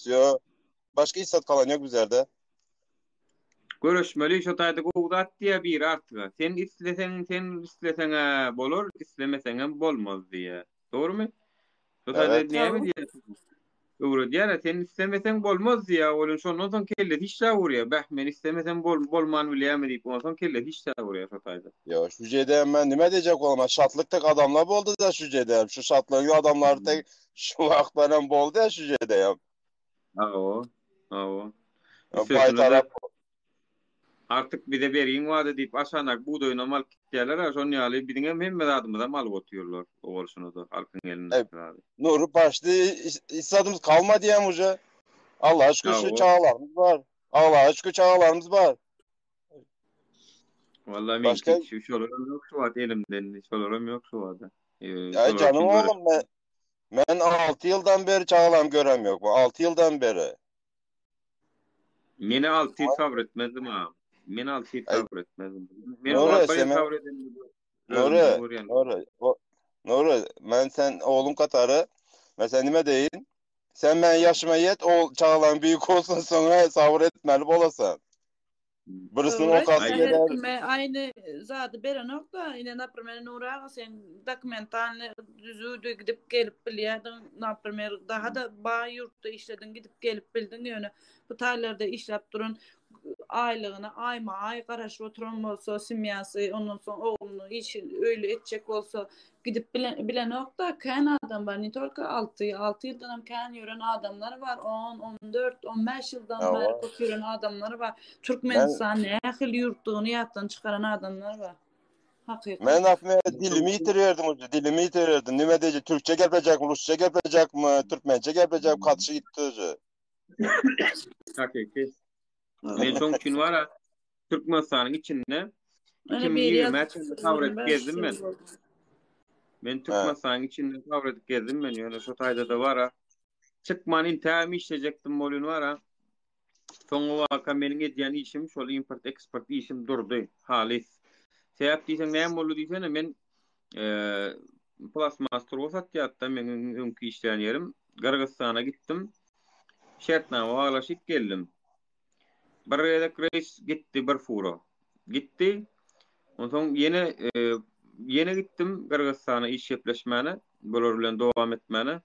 Yo. Başka istat kalan yok bizlerde. Görüşmeli şu tayda goğdat diye bir artık. Sen istesen bolur, istemesen bolmaz diye. Doğru mu? Şu tayda niye mi diyorsun? Doğru diýär, sen istemesen bolmaz diýär. Olun şondan soň kelle hiç şawurýar. Bäh, men istemesen bolman bilýärmi diýip, ondan soň kelle hiç şawurýar şu taýda. Ya şu jedem ben nime diyecek olma? Şatlıkta adamlar boldu da şu jedem. Şu şatlığın adamlar tek şu wagtlaran boldu ya şu jedem. Awo. Bay taraf. Artık bir de berýin wada diýip aşanak buğdoýuna mal kitýärler, şonu ýaly bidiňe hemme adamyza mal gotýarlar. O bolşuny da halkyň elinde. Nuri başlı isadımız kalmadı ya hoca. Allah'a şükür şu çağlarımız var. Allah'a şükür çağlarımız var. Vallahi men şolaram yok şu wagt elimden. Şolaram yok şu wagda. Ya canım oğlum men 6 yıldan beri çağlarım görem yok. 6 yıldan beri. Meni 6 yıl sabretmedim ha. Men 6 yıl sabretmedim. Men Nuri, men sen oğlum katarı. Mesela nime deyin? Sen ben yaşıma yet, o çağlan büyük olsun sonra sabretmeli bolasan. Birisinin o kadar eder. Aynı zatı berenok da yine naprimер Nurağa sen dokumentalni düzüydü gidip gelip bilýärdin. Naprimер daha da bağ yurtda işledin gidip gelip bildin ýöne. Bu taýlarda işläp durun aylygyna ay garaşyp oturan bolsa simýasy ondan soň oğluny iş öýle etjek bolsa gidip bilen nokta kan adam var. Nitolka 6 ýyldan hem kan ýören adamlar var. 10, 14, 15 ýyldan beri ýören adamlar var. Türkmenistan nähil ýurtdugyny ýatdan çykaran adamlar var. Hakykat. Men afme dilimi yitirirdim. Nime diyece Türkçe gelpecek mi, Rusça gelpecek mi, Türkmence gelpecek mi, katışı gitti. Hakiki. Men şoň üçin wara Türkmenistan'ın içinde Öyle bir yaz 2020 içinde kavret gezdim ben. Men Ha. Türkmenistan'ın içinde kavret gezdim ben. Yani şu tayda da wara çıkman intihami işleyecektim bolun wara. Soňra waka meniň edýän işim şol import eksport işim durdy. Halis. Sebäp diýsen näme boldy diýsen men plasmas turwasat ýatda meniň öňki işleýän ýerim. Gırgızstana gittim. Şertnama baglaşyp geldim. Bir ýerde reis gitti bir furo. Gitti. Ondan yine gittim Gırgızstana iş ýepleşmäne, bolar bilen dowam etmäne.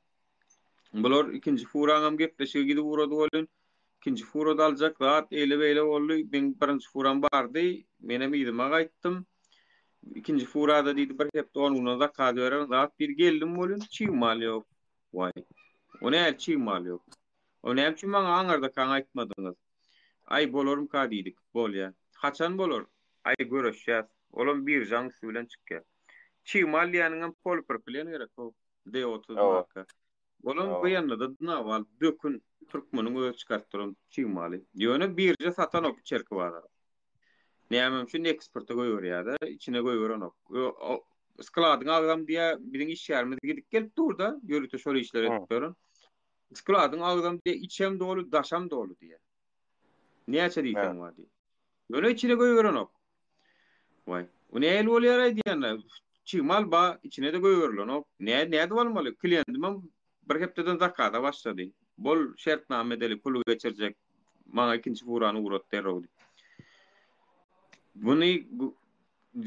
Bolar ikinji furaňam gepleşige gidip urady bolun. İkinji furada aljak rahat eyle boldy. Ben birinji furam bardy. Men hem ýylyma gaýtdym. İkinji furada diýdi bir hepde onuňa da kady beren rahat bir geldim bolun. Çymal ýok. Vay. O näme çymal ýok. O näme üçin maňa aňarda kaň aýtmadyňyz? Ay bolarum ka diýdik. Bolýa. Haçan bolar? Ay görüşýäs. Olam bir jaň bilen çykýar. Çymal ýanyňam poliproplen gerek o. D30 marka. Olam bu ýanynda da nawal dökün Türkmeniň öz çykartdyran çymaly. Ýöne birje satan ok çerki bar. Näme üçin eksporta goýberýär-de, içine goýberan ok. Skladyň agdam diýe biziň iş ýerimize gidip gelip durda, ýörüte şol işler edip duran. Skladyň agdam diýe içem dolu, daşam dolu diýe. Näçe diýsen wa diýe. Ýöne içine goýberan ok. Vay. O näme bolýar diýenler? Çymal ba içine de goýberlen ok. Näde bolmaly? Klientim bir hepdeden zakata başlady. Bol şertname edeli pulu geçirecek. Maňa ikinji furany urat derrowdy. Buny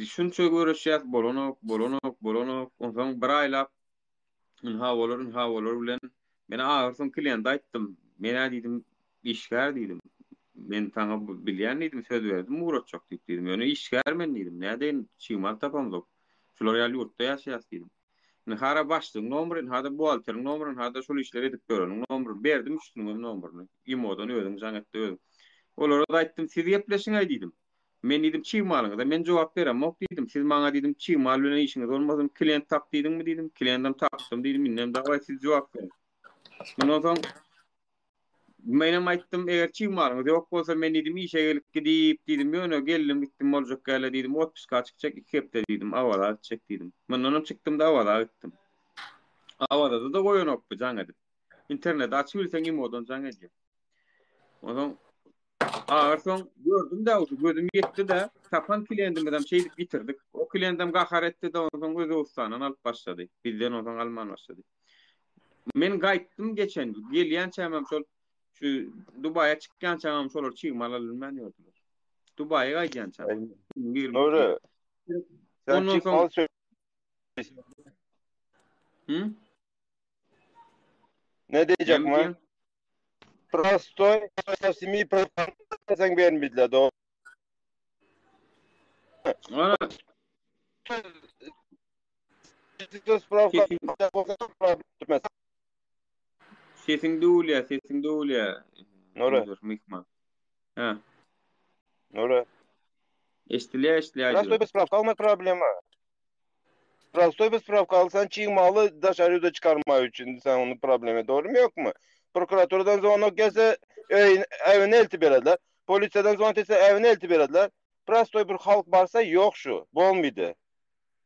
şunça görüşýär bolanok. Ondan bir aýlap ha bolar bilen men ağırson klient aýtdym. Men diýdim işgär diýdim. Men taňa bilýän idim, söz berdim, uğratjak diýdim. Ýöne işgär men diýdim. Näde çymal tapamdyk. Şolar ýaly ýurtda ýaşaýas diýdim. Hara başlyk nomerin, hada buhalterin nomerin, hada şol işleri edip görenin nomerini berdim, üstüne nomerini. Imodan ödüm, jangatda ödüm. Olara da aýtdym, siz ýepleşiňiz diýdim. Men diýdim çymalyňyza men jogap berem, ok diýdim. Siz maňa diýdim çymal bilen işiňiz bolmasyn, klient tap diýdimmi diýdim. Klientim tapdym diýdim, innem dawa siz jogap berin. Ondan menem aýtdym, eger çymalyňyz ýok bolsa men diýdim işe gelip gidip diýdim, ýöne geldim gitdim boljak gäle diýdim, otpuska çykjak 2 hepde diýdim, awada çek diýdim. Mendenam çykdym da awada gitdim. Awada da goýan okdy jaň edip. İnternet açyp bilseň imodan jaň edýär. Ondan ağırson gördüm de gözüm yetti de tapan klientimden şeydik bitirdik. O klientim gahar etti de ondan gözü ustanan alıp başladı. Bizden ondan alman başladı. Men gaýtdym geçen gelýän çämem şol şu Dubaýa çykýan çämem şolar çymal alman ýördiler. Dubaýa gaýjan çämem. Doğru. Sen çymal ne diyecek mi? Prostoy, simi propaganda vermediler doğru. Ana. Sesin dulya. Nora. Mihman. Ha. Nora. Eştilýär. Prostoy bez spravka olma problema. Prostoy bez spravka alsan çymaly daşaryda çıkarma üçin sen onu problemi doğru mu yok mu? Prokuraturadan zonok gelse evine elti berediler. Polisiyadan zonok etse evine elti berediler. Prostoy bir halk barsa yok şu. Bolmidi.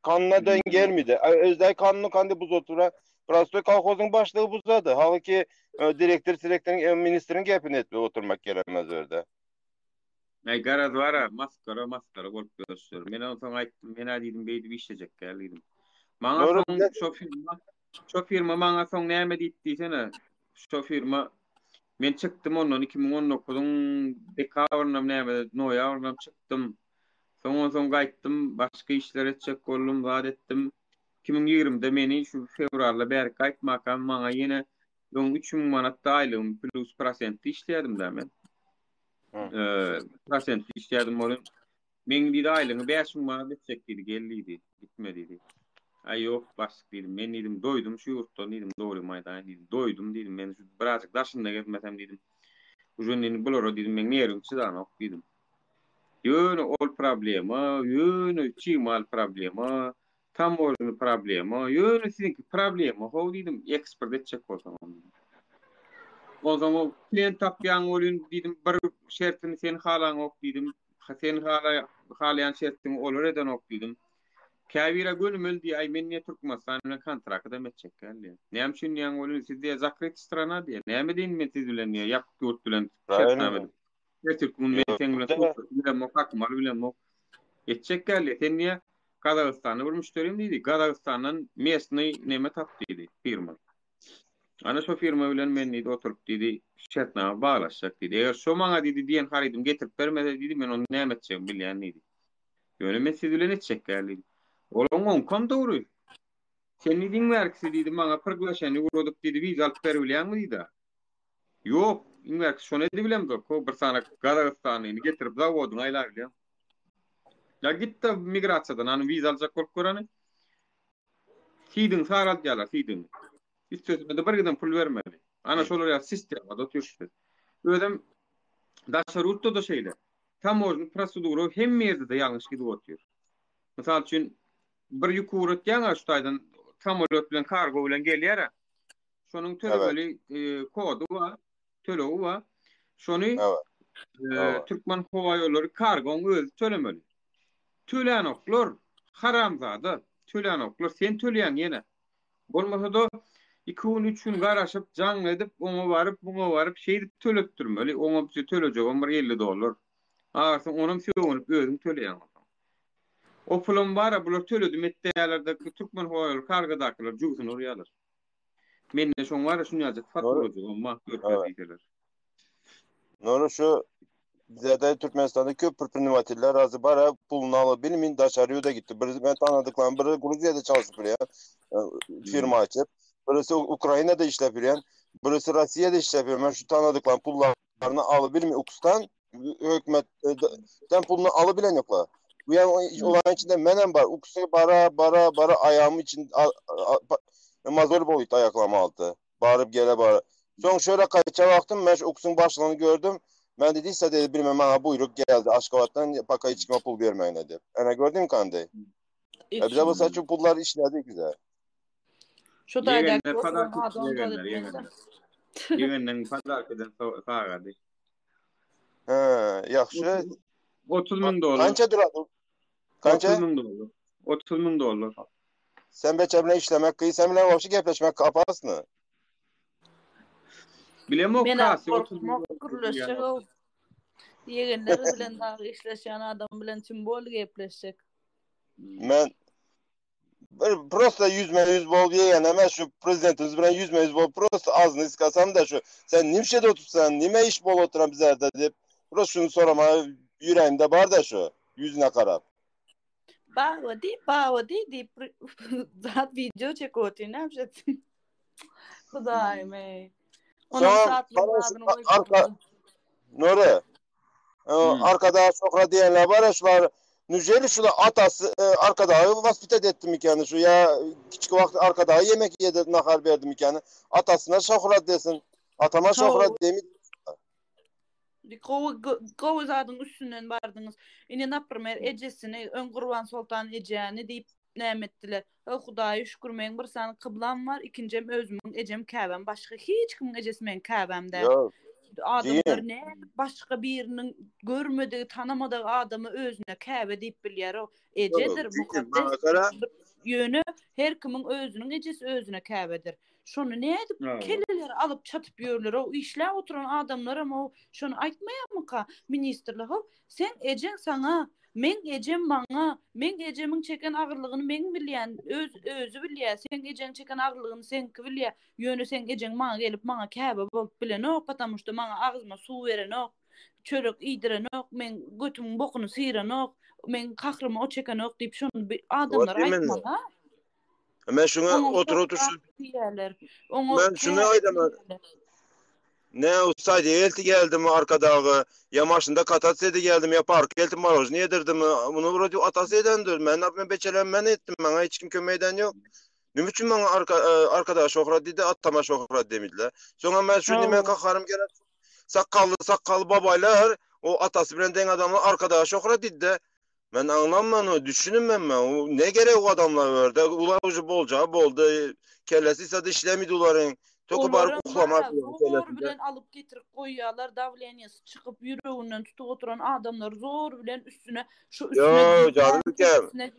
Kanuna den gelmedi. Özday kanunu kandı buz otura. Prostoy kolhozun başlığı buzadı. Halbuki direktörün ministerin gepini etme oturmak gerekmez orada. Ay garaz wara maskara bolup görsür. Men ondan aýtdym, men diýdim beýdi işlejek geldim. Maňa şo firma maňa soň näme diýdiýsene? Şo firma men çykdym ondan 2019-yň dekabryndan näme noýabryndan çykdym. Soň gaýtdym, başga işler etjek boldum, wad etdim. 2020-de meni şu fevralda bäri gaýtmakam maňa ýene 3000 manat aýlygym plus prosent işleýärdim da men. Prosent işleýärdim bolun. Men diýdi aýlygy 5000 manat etjek diýdi, gellidi, gitmedi. Ay ýok, başlyk diýdim. Men diýdim, doýdum şu ýurtdan diýdim, dogry maýdan diýdim. Doýdum diýdim, men şu birazcık daşynda getmesem diýdim. Ujunny bulara diýdim, men näme çydan ok diýdim. Yöne ol problema, yöne çimal problema, tam orijinal problema, yöne sizinki problema. Ho dedim ekspert edecek o zaman. O zaman plan tapyan olun dedim bir şertini sen halan ok dedim. Sen halayan şertini olur eden ok dedim. Kavira gönümül diye ay men ne Türkmenistan bilen kontrakta da metçekkerli. Näme üçin ýa-ni olun sizde zakret strana diye. Näme deyin men siz bilen ýa ýap göt bilen şertname. Türkmen men sen bilen mokak mal bilen mok. Etçekkerli sen niye Kazakstanyň bir müşterim diýdi. Kazakstanyň mesny näme tapdy diýdi firma. Ana şo firma bilen men diýdi oturup diýdi şertname baglaşjak diýdi. Eger şo maňa diýdi diýen harydım getirip bermese diýdi men onu näme etjegim bilýän diýdi. Ýöne men siz bilen etçekkerli. Olan kom doğru. Sen ne din verkisi dedi bana proglaşanı uğradık dedi biz alıp verebilen mi dedi. Yok. İnverk şunu dedi bilem de ko bir sana Kazakistan'ı getirip zavodun aylar bile. Ya gitti migrasiyadan hani viz alacak korkuranı. Sidin sarat yala sidin. İstiyorsa da bir giden pul vermeli. Ana şolar ya sistem adı tüştü. Ödem daşarutto da şeyler. Tam o proseduru hem yerde de yanlış gidiyor otuyor. Mesela için bir yukuret ýa-ni şutaýdan samolyot bilen kargo bilen gelýär. Şonuň tölemeli kodu var, töleği var. Şonu Türkmen Hava Ýolları kargoň öz tölemeli. Tölenoklar haramzada, tölenoklar sen töleýän ýene. Bolmasa da 2-3 gün garaşyp jaň edip oňa baryp, buňa baryp şeýdi töletdirmeli. Oňa bir төлejegem $50. Agarsa onuň söwünüp özüň töleýän. O pulum var bular töledim etdiýärlerde Türkmen Hava Ýolları kargodakylar jugysyny urýarlar. Menne şoň var şunu ýazık fatura amma görkezýärler. Nora şu bizde Türkmenistan'da köp privatiller razı bara pulunu alıp bilmin daşarıyor da gitti. Ben tanıdıklarım biri Gruzya'da çalışıyor firma açıp. Birisi Ukrayna'da işlepiyor. Birisi Rusya'da işlepiyor. Ben şu tanıdıklarım pullarını alıp bilmin Ukus'tan hükümetten pulunu alabilen yoklar. Bu yani olan içinde menem var. Ukus'u bara ayağımı için mazor boyut ayaklama aldı. Bağırıp gele bağırıp. Son şöyle kaçça baktım. Ben Ukus'un başlığını gördüm. Ben dediyse dedi bilmem bana buyruk geldi. Aşkavat'tan paka içkime pul vermeyin dedi. Ana gördün mü kandı? Bize bu saçı pullar işledi güzel. Şu da yegenler pazar keden sağadı. Yaxşı. 30.000 dolar. Kança duradı? Kança? 30.000 dolar. 30.000 dolar. Sen beçemle işlemek kıyı, sen bilen vapşı gepleşmek kaparsın. Bilem o kasi 30.000 dolar. Yegenleri bilen daha işleşen adam bilen simbol gepleşecek. Ben prosta yüz bol yeğeneme şu prezidentimiz bilen yüz bol prosta ağzını iskasam da şu sen nimşede otursan nime iş bol oturan bize de deyip prosta şunu sorama yüreğimde var da şu yüzüne karab. Bağlı deyip zat video çekotin ne yapacaksın? Kudayım ey. Nuri arkada sokra diyenler var ya şular Nüceli şular atası arkadağı vaspitet ettim ikanı şu ya küçük vakti arkadağı yemek yedirdim nakar verdim ikanı atasına şokrat desin atama şokrat demir. Gowy zadın üstünden bardınız. Ine napırmer ejesini ön Gurban Sultan ejeni deyip nämetdiler. Hudaýa şükür men bir sany kıblam var, ikincem özümün ejem Käbem, başga hiç kimin ejesi men Käbemde. Adamlar ne başka birinin görmediği, tanımadığı adamı özüne Käbe deyip bilýär. O ejedir, mukaddes ýöne her kimin özünün ejesi özüne Käbedir. Şonu ne edip keleler alıp çatıp ýörler. O işler oturan adamlar ama şonu aýtmaýarmy ka ministerler. Sen ejen sana, men ejem bana, men ejemin çeken agyrlygyny men bilýän, özü bilýär. Sen ejen çeken agyrlygyny sen bilýär. Ýöne sen ejen bana gelip bana Käbe bolup bilen, потому что bana agzyma suw beren, çörek iýdiren, men götümiň bokuny syýran, men kahrymy o çeken diýip şonu adamlar aýtmalar. Ben şuna oturuşum. Ben şunu aydım. Ne ustaydı elti geldim arkadağı. Ya maşında katatsaydı geldim ya park elti maroj ne yedirdim. Bunu burada atası edendir. Ben beçelenmen ettim. Bana hiç kim kömeyden yok. Ne için bana arkadaş şokrat dedi atama şokrat demediler. Sonra ben şunu nime kakarım gerek. Sakallı babaylar O atası bilen den adamlar arkadaş okra didde. Ben anlamam onu, düşünmem ben. O ne gerek o adamlar verdi? Ular ucu bolca boldu. Kellesi ise de işlemiydi uların. Toku barıp uklamak zor bilen alıp getirip koyuyorlar. Davleniyası çıkıp yüreğinden tutup oturan adamlar zor bilen üstüne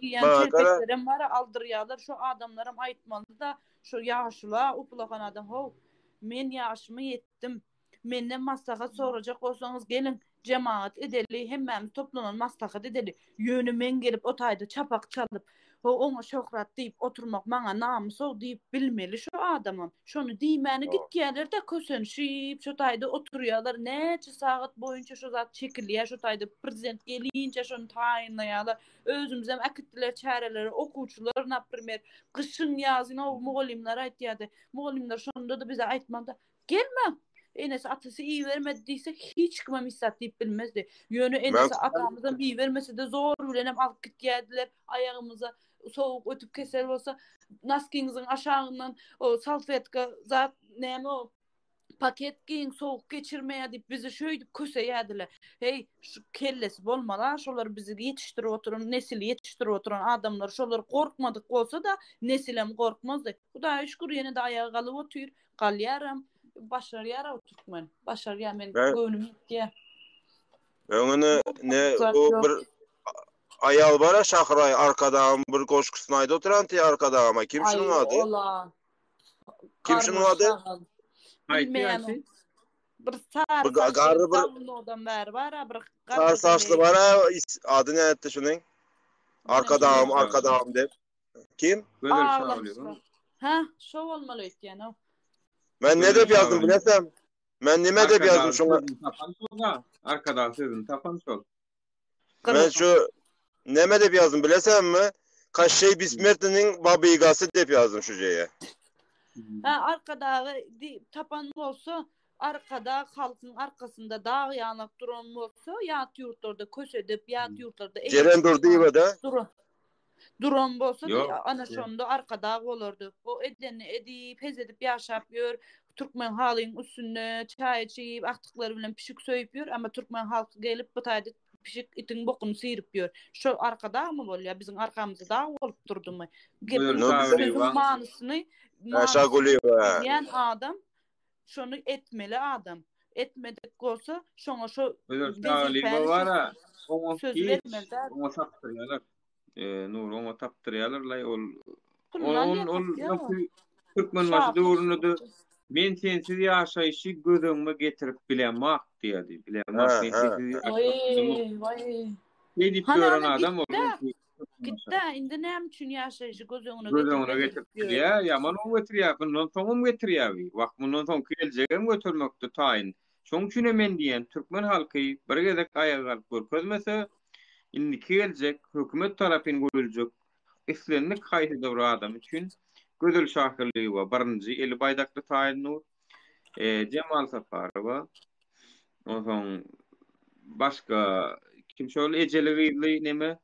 giyen çelpeklerin var aldırıyorlar. Şu adamlarım aytmalı da şu yaşlı upulakan adam. Ho, men yaşımı yettim. Menden maslahat soracak olsanız gelin cemaat edeli hemen toplanan maslahat edeli. Yönümen gelip otayda çapak çalıp ona şöhret deyip oturmak bana namusu deyip bilmeli şu adamın. Şunu diymeni git gelir de kösönşip şu tayda oturuyorlar. Neçe saat boyunca şu zat çekiliyor. Şu tayda prezident gelince şunu tayinlayalar. Özümüzden akittiler çareleri okuçular naprimer. Kışın yazın o muğalimler aytyadı. Muğalimler şunda da bize aytmadı. Gelme. Enes atası iyi vermediyse hiç kime misat deyip bilmezdi. Yönü Enes'e atamızdan iyi vermesi de zor bilenem alıp git geldiler ayağımıza soğuk ötüp keser olsa naskinizin aşağından o salfetka zat neyme o paket giyin soğuk geçirmeye deyip bizi şöyle köse yediler. Hey şu kellesi bolmalar şolar bizi yetiştirip oturan nesili yetiştirip oturan adamlar şolar korkmadık olsa da nesilem korkmazdı. Bu da şükür yine de ayağa kalıp otur kalyaram başarıya oturtman. Başarıya men gönlüm diye. Öňüne ne o bir ayal bara şahray arkadan bir koşkusynayda oturan ti arkadama. Kim şunun adı? Kim şunun adı? Bilmeýän. Bir sarı saçlı adam var, bir sarı saçlı bara adı ne etti şunun? Arkadam dep. Kim? Ha, şo bolmaly eýtýän o. Ben ne dep yazdım bilesem? Men nime dep yazdım şoňa? Arkadan sözün tapan sol. Ben şu neme dep yazdım bilesemmi? Kaşşey Bismert'inin babygası dep yazdım şu jeye. Ha, arkadağı tapan bolsa, arkada halkın arkasında dağ yanıp duran bolsa, yat yurtlarda kösedip, yat yurtlarda Jeren durdy ýa-da. Duran bolsa ana şonda arkada bolurdu. O edeni edip, hezedip ýaşap ýör. Türkmen halyň üstüne çay içip, aktyklary bilen pişik söýüp ýör, ama Türkmen halky gelip bu taýda pişik itin bokuny sıyryp ýör. Şo arkada mı bolýar? Bizim arkamızda da bolup durdumy? Sözün manysyny bilen adam şonu etmeli adam. Etmedik bolsa şoňa şo söz etmeli. Onu tapdyrýarlar. Onu tapdyrýarlar ol Türkmen başy döwründe men sensiz ýaşaýşy gözüňme getirip bilemek diýdi. Bilemek Vay. Ne dip gören adam olur. Gitti. Indi näme üçin ýaşaýşy gözüňe getirip bilýär. Ýaman o getirýär. Bundan soňam getirýär. Wagt bundan soň geljegem götürmekde taýyn. Şoň üçin men diýen türkmen halky bir gezek aýaga galyp görkezmese, indi geljek hökümet tarapyn görüljek islenlik haýdy dowr adam üçin gödül şahyrlygy we birinji eli baýdakly taýynnur. Cemal Safarowa. Oňsoň başga kim şol ejeli neme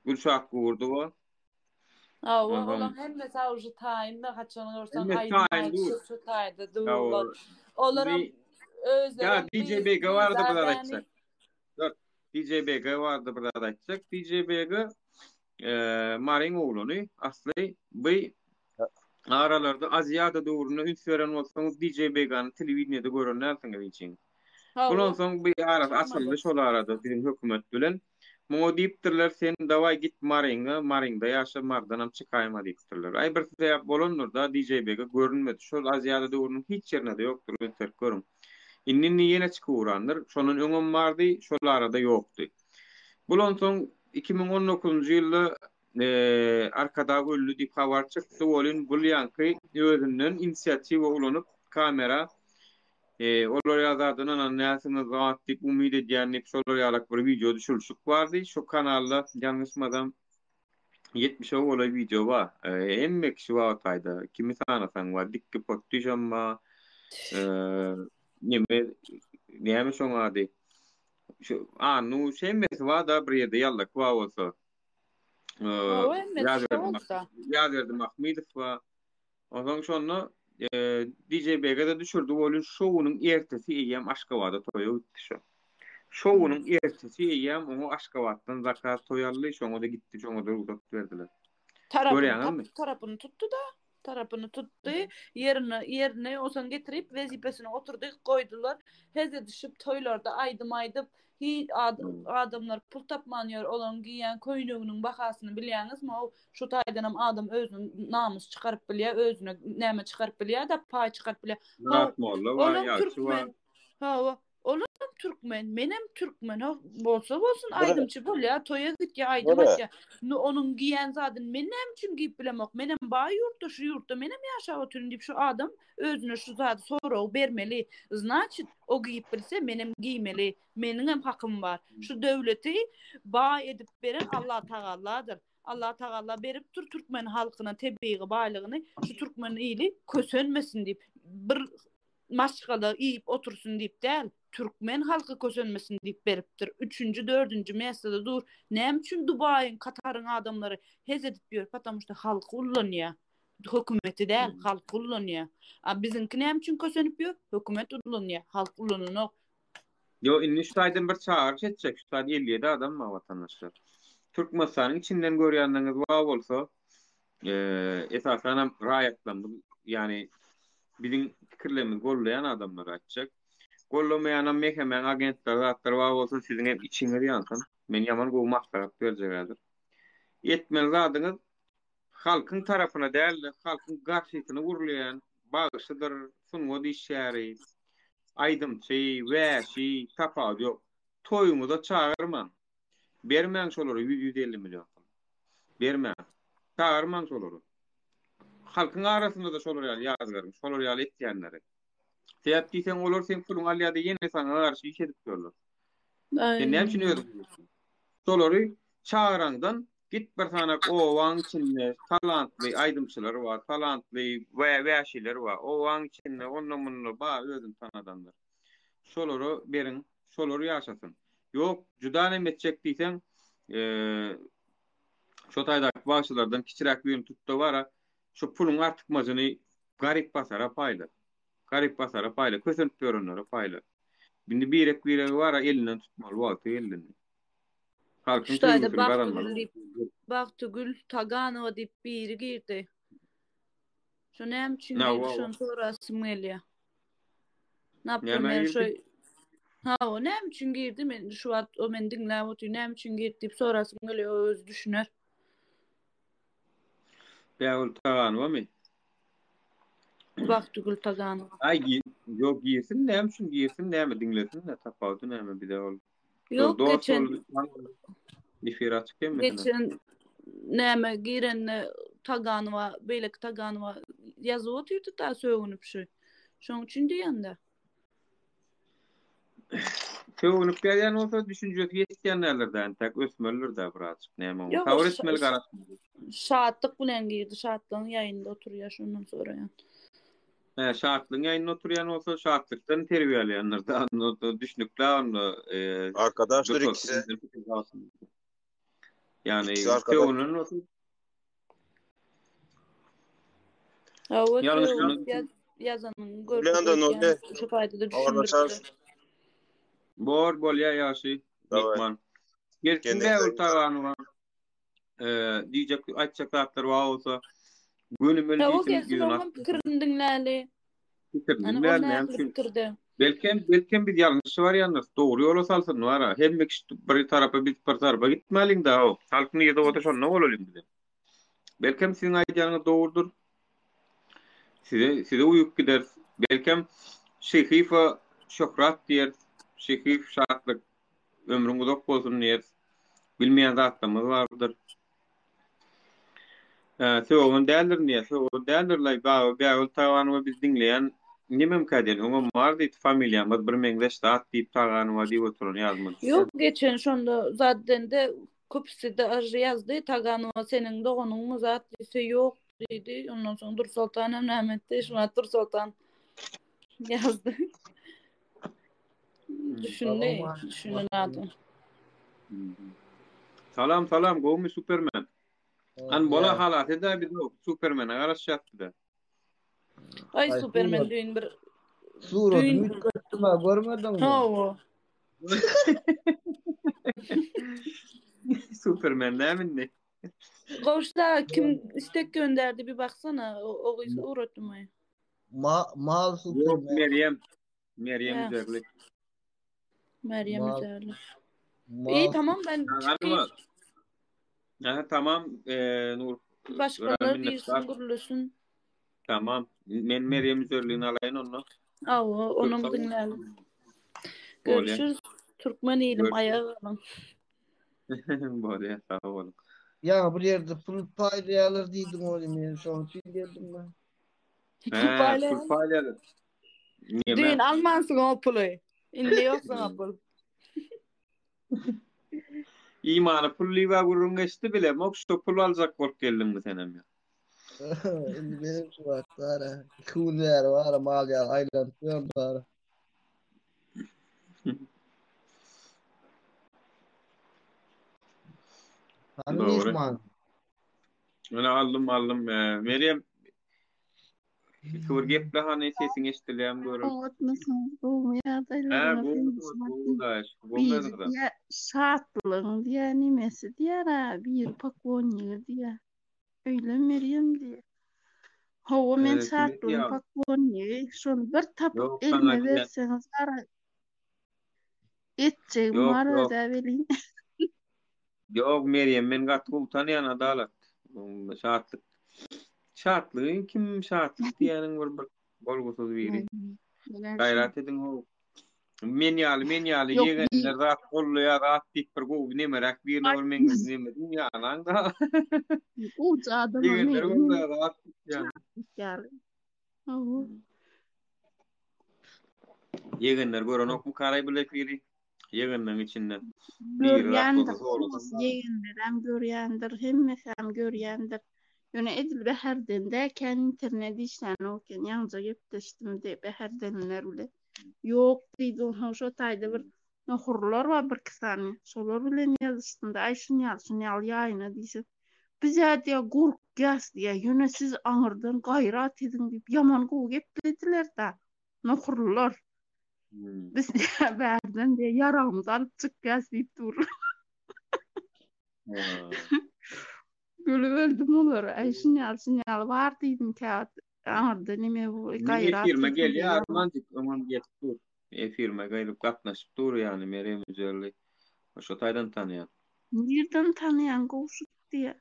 Gülşah gurdu o. Olam hemme savjy taýynda haçan görsen aýyny şu taýda duýlar. Olaram özleri ya DJB vardı burada açsak. Dur. DJB vardı burada açsak. DJB Marin oğluny asly bu aralarda Aziýada döwrüne üns beren bolsaňyz DJB-ni telewizionyada görenlersiňiz için. Bundan soň bir ara açyldy şol arada bizim hökümet bilen. Moňa diýipdirler sen daway git Marinda ýaşa mardanam çykaýma diýipdirler. Ay bir sebäp bolanlar da DJB-ge görünmedi. Şol Aziýada döwrüniň hiç ýerinde ýokdur öňter görüm. Inni ýene çykuranlar, şonun öňüm bardy, şol arada ýokdy. Bundan soň 2019-njy ýylda arkada öllü diýip habar çykdy. Bolun Bulyanky özünden inisiatiwa ulanyp kamera olar ýazadynan näsini zat diýip umyt edýän şolar ýalyk bir video düşürşük bardy. Şu kanalda ýalňysmadam 70 ola video bar. Hemme kişi bar taýda. Kimi sanasaň bar, dikki potdyjamma. Näme şoň ady? Şu nu şemmesi bar da bir ýerde ýallyk bar bolsa. Ýazerdi Mahmydow bar. Oňsoň şonu DJB-ge de düşürdü. Bolun şowunyň ertesi eýem Aşgabatda toýa ötdi şo. Şownun ertesi ýem oňa Aşgabatdan zakat toýarly, şoňa da gitdi, şoňa da uzat berdiler. Tarapını tuttu da. Tarapını tuttu. Yerine osan getirip vezipesine oturdu, koydular. Heze düşüp toylarda aydım. Adamlar pul tapmanıyor olan giyen koynuğunun bakasını bilýäňiz mi? O şu taýdanam adam özüne namus çıkarıp bilýär, özüne näme çıkarıp bilýär da pay çıkarıp bilýär. Olam Türkmen. Olam Türkmen, menem Türkmen. Bolsa bolsun aydımçı bolýar, toya gitýär, aydym atýar. Onun giyen zadyny menem üçin giyip bilemok. Menem baý şu ýurtda menem ýaşap oturyn diýip şu adam özüne şu zady soraw bermeli. Значит, o giyip bilse menem giymeli. Meniň hem hakym bar. Şu döwleti baý edip beren Allah Taaladır. Allah Taala berip Türkmen halkyna tebii baýlygyny şu Türkmen ýyly kösönmesin diýip bir maşgala iyip otursun diýip däl. Türkmen halkı kösönmesin diýip beripdir. 3-nji, 4-nji mesele dur. Näme üçin Dubaýyň, Kataryň adamlary hez edip ýör? Потому что halky ullanýar. Hökümeti däl, halky ullanýar. Bizinki näme üçin kösönüp ýör? Hökümet ullanýar, halk ullanok. Yo, inni şu taýdan bir çağırış etjek. Şu taýda 57 adam ma watandaşlar. Türkmenistanyň içinden görýändiňiz wa bolsa, esasen raýatlandy. Yani bizim fikirlerimiz gollayan adamlar açacak. Gollamayan mehmen agentler zatlar var olsa sizin hep içiniz yansın. Men yaman bu mahtarap vereceklerdir. Yetmez adınız halkın tarafına değerli, halkın karşısını vurulayan bağışıdır, sunma dişleri, aydımçı, veşi, tapağı yok. Toyumu da çağırman. Bermen şoluru 150 milyon. Bermen. Çağırman şoluru. Halkın arasında da şolur yazgarım, şolur yal etkenleri. Seyap diysen olur, sen pulun alyada yine sana karşı iş edip görülür. Sen ne için ödüyorsun? Şoluru çağırandan git bir tane ovan içinde talantlı aydımçılar var, talantlı veşiler var. Ovan içinde onunla bununla bağ ödün tanıdanlar. Şoluru verin, şoluru yaşasın. Yok, cüdanem edecek diysen şu taydak bağışlardan kiçirak bir tuttu var. Şu pulun artık mazını garip basara paylar. Garip basara paylar. Kösünüp görünür paylar. Bindi birek var elinden tutmalı. Valtı elinden. Halkın tüyüsünü karanmalı. Baktugül Taganova deyip biri girdi. Şu näme üçin girdi? Şonu sorasym gelýär. Naprimер, şu o näme üçin girdi? Men şu wagt o men diňläp oturyp näme üçin girdi diýip sorasym gelýär, öz düşüner. Beýul Taganova mı? Baktugül Taganova. Ay yok girsin, näme üçin girsin, näme diňlesin, ne tapawdy näme bir de ol. Yok geçen ifira çıkýan geçen näme giren Taganova, beýlek Taganova ýazyp oturdy da söýünüp şu. Şoň üçin diýende. Söýünüp gelýän olsa düşünjesi ýetýänlerden tak ösmerler de birazcık näme. Tawr etmeli garaşmy. Şahatlyk bilen girdi, şahatlygyň ýaýynda oturýar şondan sonra ýa. Şahatlygyň ýaýynda oturýan olsa şahatlykdan terbiýelenlerden düşünükler onu arkadaşlar ikisi. Yani söýünün olsa yazanın görüldüğü şu faydada düşündürüldü. Bol ya yaşı Nikman. Gerçinde ultaganı var. Diyecek açacaklar var olsa gönümmel diysin yüzün at. Fikrini dinläli. Belki bir yanlışı var yalnız. Doğru yola salsın var. Hem bir tarafa bir tarafa gitmelin de o. Halkını yedi oda şonuna olalım dedi. Belki sizin aydanınız doğrudur. Size uyup gider. Belki şehifa şöhrat diyer. Şehif şahatlık ömrün uzak bolsun diýer. Bilmeýän zatlarymyz bardyr. Söwün däldir diýär. Söwün däldirler Beýul Taganowa biz diňleýän nimem kadel. Oňa mardy familiýamyz bir meňdeş zat diýip Taganowa diýip oturan ýazmaly. Ýok, geçen şonda zaten de köpüsinde ýazdy. Taganova seniň dogunyň zat diýse ýok diýdi. Ondan soň Dur Sultan nämetde şuna Dur Sultan ýazdy. Düşünün adı. Salam, Gomi Superman. An bola halaty da biz Superman'a garaşýapdy da. Ay Superman düýün bir suratny görmedin mi? Ha. Superman değil mi ne? Koğuşta kim istek gönderdi bir baksana. O uğrattım. Mal Yok Superman. Meryem Ya. üzerli. Meryem Mal. üzerli. İyi Mal. tamam ben çıkayım. Aha, tamam Nur. Başkaları değilsin gurulsun. Tamam. Men Meryem üzerliğini alayın onu. Onu Çok dinleyelim. Böyle. Görüşürüz. Türkmen eğilim ayağa kalın. Böyle sağ olun. Ya bu yerde pul paylayalır dedim oğlum yani şu an geldim ben. Pul paylayalır. Niye Düğün ben? almansın o pulu. İnli yoksa o pul. İmanı pulliva gururun geçti bile. Mokşu pul alacak kork geldin mi senem ya? Şimdi benim şu var. Kunler var. Mal ya. Aylan. Var. Hani ne isman? Öyle aldım. Meryem kıvır geple hani sesin eşitleyen görür. Anlatmasın bu yadaylarına bir diye şartlığın diye nimesi diye bir pakon diye öyle Meryem diye. Hava men şartlığın pakon şunu bir tapıp elime verseniz ara etçeğim var da belin. Yok Meryem men gatı utanıyan adalet. Şartlığı kim şartlık diyenin bir bolgusuz biri. Gayrat edin o. Men yalı yegenler rahat kollu ya rahat dik bir goğu ne merak bir ne olmengiz ne medin yalan da. Uca adamı Yegenler kollu rahat yani. Yegenler gören okmu karay bile firi. Yegenlerin içinden. Görýändir, yegenler hem görýändir, hemmesem görýändir. Ýöne edil beherden de kän internet işläni oken ýanja gepleşdim de beherdenler bile. Ýok diýdi o şo taýda bir nohurlar var bir kisany. Şolar bilen ýazyşdym da şuny al ýaýyna diýse. Biz ýa gurk gas diýe ýöne siz aňyrdan gaýrat edin diýip ýaman gowy geplediler da. Nohurlar. Biz berden de yaramdan çıkgas diýip dur. Gülüverdim olar. Şunyal bar diýdim kağıt. Aňyrda nime bu gaýrat. Firma gelýär armanjyk aman getip dur. Firma gaýryp gatnaşyp dur ýani Meryem üzerli. Şo taýdan tanýan. Nerden tanıyan gowşuk diye.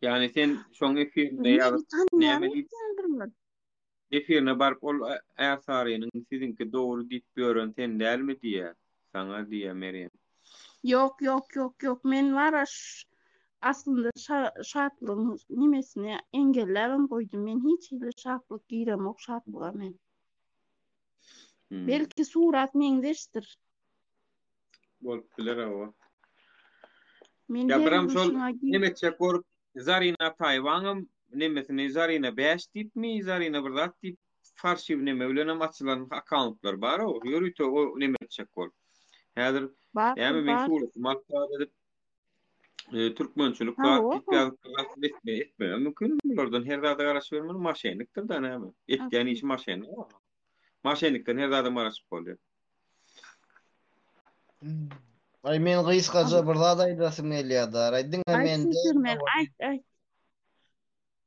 Yani sen şoň efirde ýazyp näme diýip efirine barıp ol äsarynyň sizinki dogry diýip bören sen dälmi diýe. Saňa diýe Meryem. Yok. Men var aslında şartlygyň nimesini engelläbem goýdum. Men hiç hili şartlyk giremok şartlyga men. Belki surat meňdeşdir. Bolup biler o. Ya biram şol nemeçe korup Zarina Taywan'ım nemesini Zarina 5 diýip mi Zarina 1 diýip farşy neme ölenem açylan accountlar bar o. Ýörüýte o nemeçe korup. Häzir ýa-ni men şuly maksat edip Türkmençilik etme. Mümkün bolurdan her zada garaş bermeli maşenlikdir da näme? Etýän iş maşenlik. Maşenlikden her zada maraşyp bolýar. Ay men gysgaça bir zada aýdasym gelýär. Diňe men Aýt.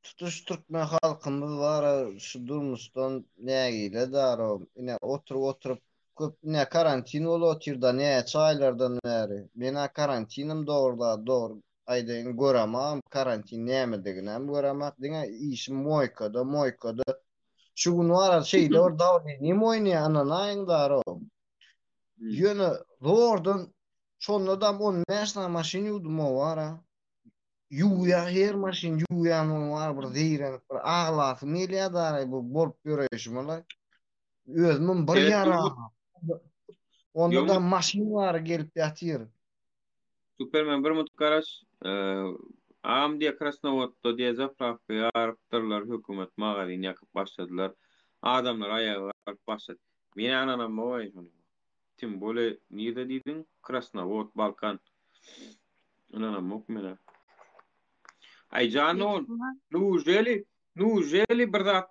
Tutuş Türkmen halkymyz bar, şu durmuşdan nägile daro. Ine oturup köp ne karantin bolotyrda ne çaýlardan bäri. Mena karantinim doğru. Aýdyn göramam, karantin nämediginem göramak diňe işim moýkada. Şu gün var şeýle or dawry ne moýny ananaýyn daro. Ýöne doğrudan şondan 10 maşyn ýudum wara. Ýuýa her maşyn ýuýan var bir diýren bir aglasy milliardary bu bolup ýöreşmeli. Özümün bir ýara. Onda da maşyn var gelip ýatyr. Superman bir mut garaş am diye Krasnovodda diye zapravka ýarapdyrlar hökümet magadyn ýakyp başladylar. Adamlar aýaga baryp başlady. Meni ananam boýy şonu. Tim bole nirde diýdiň? Krasnovod, Balkan. Ananam mok mene. Ay jano, nujeli Nujeli bir zat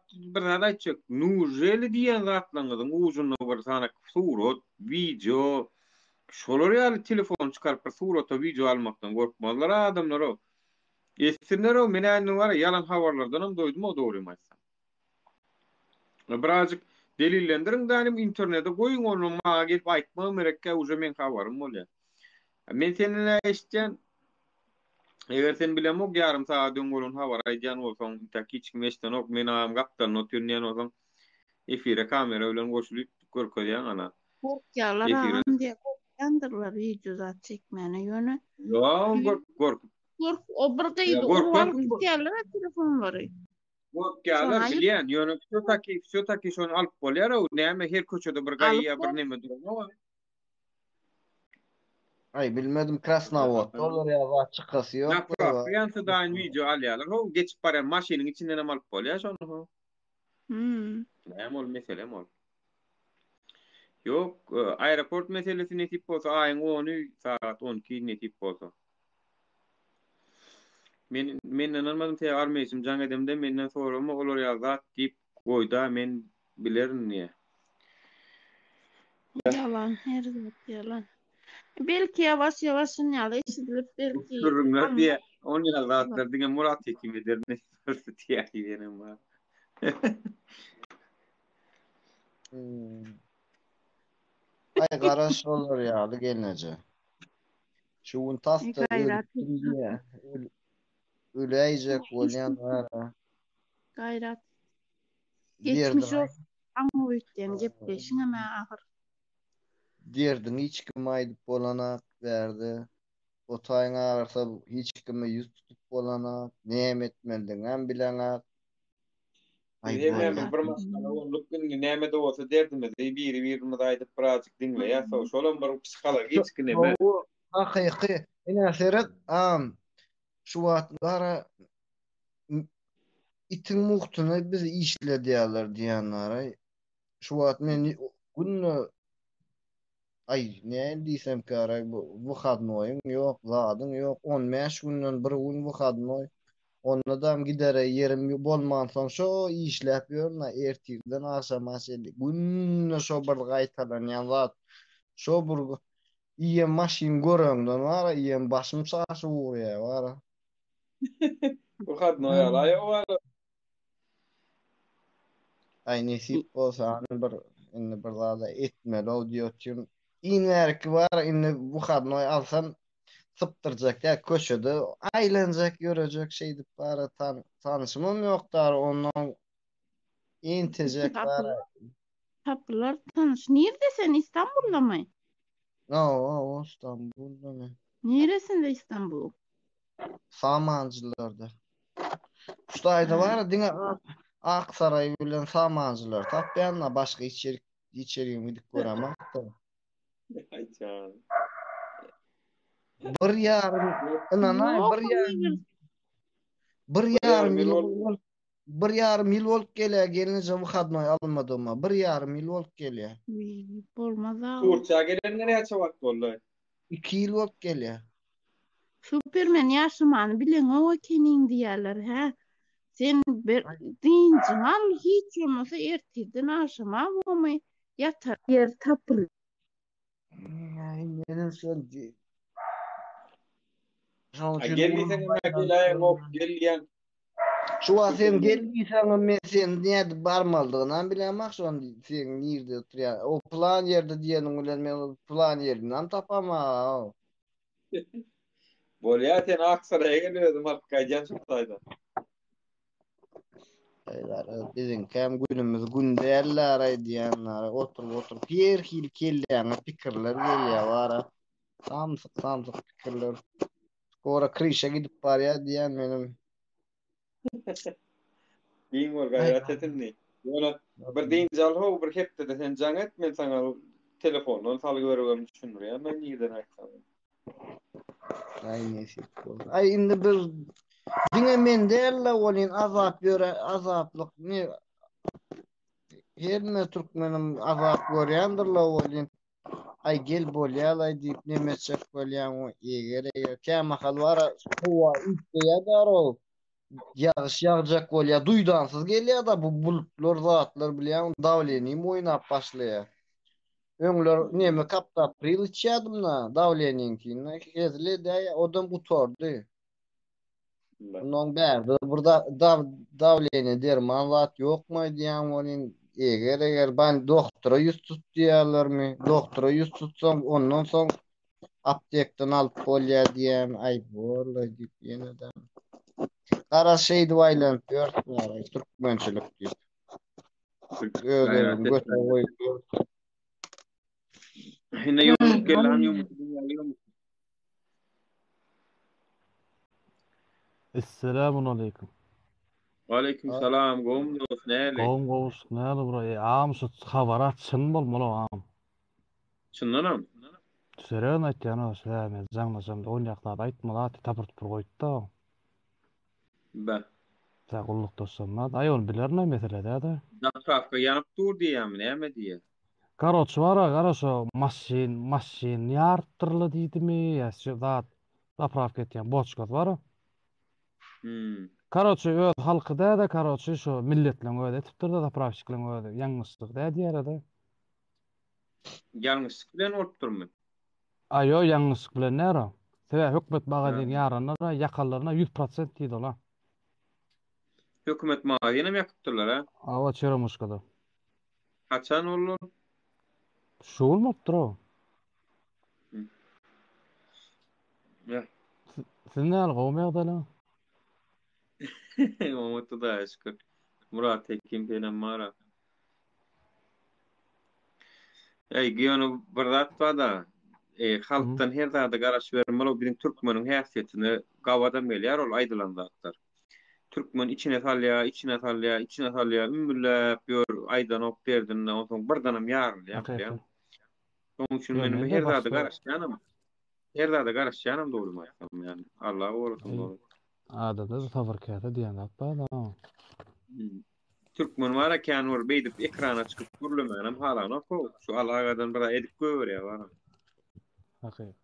aytjak. Nujeli diýen zatlaňyzyň uzunly bir sana surat, video, şolar ýaly telefon çykaryp bir surata video almakdan gorkmazlar adamlar o. Essinler o menen var yalan habarlardan doýdum o dogry aýtsam. Birazjyk delillendirin danym internete goýun onu maňa gelip aýtmam gerekkä uje men habarym bolýar. Men seninle eşitjen eger sen bilemok yarım saat öňgörün habar aýdýan bolsaň, tak hiç kim eşden ok men am gapdan otyrnýan bolsaň, efire kamera bilen goşulyp görkezýän ana. Korkýarlar agam diýe korkýandyrlar video zat çekmene ýöne. Yo, gork. O bir gaýdy urwalyp gitýärler telefonlary. Gorkýarlar bilýän, ýöne şu taki şonu alyp bolýar, o näme her köçede bir gaýya bir näme duran. Ay bilmedim Krasnavod. Dolar ya va çıkası yok. Napropiyansa da video alýarlar. Ho geçip baran maşynyň içinden hem alyp bolýar şonu. Näme ol mesele ol. Yok, aeroport meselesi netip bolsa aýyň 10 saat 12 netip bolsa. Men anlamadım te armeýsym jaň edemde menden sorama olar ýazat diýip goýda men bilerim niye. Yalan, her zat yalan. Belki yavaş yavaş ýaly eşidilip belki. Sürrüňler diýe 10 ýyl zatlar diňe Murat hekim ederni diýär benim bar. Ay garaş olur ýaly gelneje. Şuň tasda diýe. Ölejek bolýan bara. Gayrat. Geçmiş olsun. Amma öýtden gepleşiň ama ahyr. Derdim hiç kim aýdyp bolanak berdi. O taýyň agyrsa hiç kime ýüz tutup bolanak, näme etmeliň hem bileňek. Hemen bir masala olup näme de bolsa derdimiz, birimiz aýdyp birazjyk dinleýär, şolam bir psikolog hiç näme. Hakyky, ene seret şu wagtlara itin muhtuny biz işledýärler diýenler. Şu wagt men günne ay ne diýsem karay bu hadnoýum ýok, zadyň ýok. 15 günden bir gün bu hadnoý. Ondan gidere yerim bolmansoň şo işläp ýörna ertirden aşama şeýle. Günne şo bir gaýtalan zat. Şo bir iýe maşin görüňden wara iýe başym saşy urýar wara. Bu hadnoý alaýa wara. Ay nesip bolsa bir zada etmeli diýýärdim. İnerki var, bu hadnoy alsam sıptıracak ya köşede aylanacak görecek şeydi para tanışmam yoktur ondan intecek var. Tapılar tanış. Nerede sen İstanbul'da mı? No, İstanbul'da mı? Neresinde İstanbul? Samancılarda. Şuayda var dine Aksaray bilen Samancılar tapyanla başka içeriğimi dik göremem. Ay can. Bir yarım yıl olup geliyor gelince bu hadnoy alınmadı ama bir yarım yıl olup geliyor. Olmaz ha. Turçağa gelen nereye çabuk oldu? 2 yıl olup geliyor. Superman yaşamanı bilen o kenin diyorlar ha. Sen bir dincin al hiç olmasa ertirden aşama ama yatar yer tapır. Benim son Geldiysen geliyen. Şu an sen geldiysen men sen niye barmaldığından bilemek şu an sen nerede oturuyor. O plan yerde diyenin ulan men plan yerinden tapamam. Bolya sen Aksaray'a geliyordum artık kaycan çıktaydı. Bizim hem günümüz gün değerler diyenler oturup her hil kelleğine fikirler geliyor var. Samsık fikirler. Sonra krişe gidip var ya diyen benim. Din var gayret etinni. Yola bir din jalho bir hepde de sen janget men sana telefondan salı görüyorum düşünür ya ben niyeden aksam. Ay nesi. Ay indi bir dine men derle olin azap göre azaplık ne her Türkmenim azap görýändirler olin. Ay gel bolýar diýip nemeçek bolýan o ýegere ýa-da mahal wara huwa üýtýär daro. yağış yağacak bolýar, duýdansız gelýär da bu bulutlar zatlar bilýän davleniýim oýnap başlaýar. Öňler näme kapda april içýädimna davleniýinkine gezli de odam gutordy. Ondan bärde burada davleni derman zat ýokmy diýen bolyn. Eger ben doktora yüz tut diýerlermi? Doktora yüz tutsam ondan soň aptekden alyp bolýar diýen. Ay bolla diýip ýene-de. Kara şeýdi aýlanyp ýörtmär, türkmençilik diýip. Öýlerim götür goýup. Hine ýomuk gelen ýomuk. Esselamun aleyküm. Aleyküm salam, gowum dost, näle? Gowum gowus, näle buraya? Am şu habarat çyn bolmaly am. Çyndanam? Seren aýtýan o şäme, jaňlasam da oň ýakda aýtmaly, tapyrt bir goýdy da. Ba. Sağollyk dostum, aýol bilermi meselede da? Zatrafka ýanyp dur diýäm, näme diýär? Garoç bara, garaşo maşin ýartdyrly diýdimi, ýa-da zat zapravka etýän boçka bara. Karoçy öz halky da karoçy şu milletleň öde etipdir da zapravşyklaň öde ýalňyslyk da diýer da. Ýalňyslyk bilen oturdurmy? Aýo ýalňyslyk bilen näre? Sebä hökümet baga diýen ýaranlara ýakallarına 100% diýdi ola. Hökümet maga ýene mi ýakypdyrlar ha? Awa Çeremuskada. Haçan olur? Şu bolmapdyr o. Ya. Siz näle gowum ýagdaýlar? Umutlu da şükür. Murat Ekim benim mara. Giyonu birdat da halktan her da garaş vermeli bizim Türkmenin häsiýetini gawada gelýär ol aýdylandaklar. Türkmen içine talya ümmüllep ýör aýdan ok berdinne onsoň birdanam ýarylýar. Şoň üçin menim her da garaşýanym dogry aýtsam ýani. Allah gorusun dogry. Adada tawirkata diýen da. Türkmen wara kanwar beýdip ekrana çykyp gürlemänem halana ko. Şu alagadan bir edip göwerýär wara. Hakykat.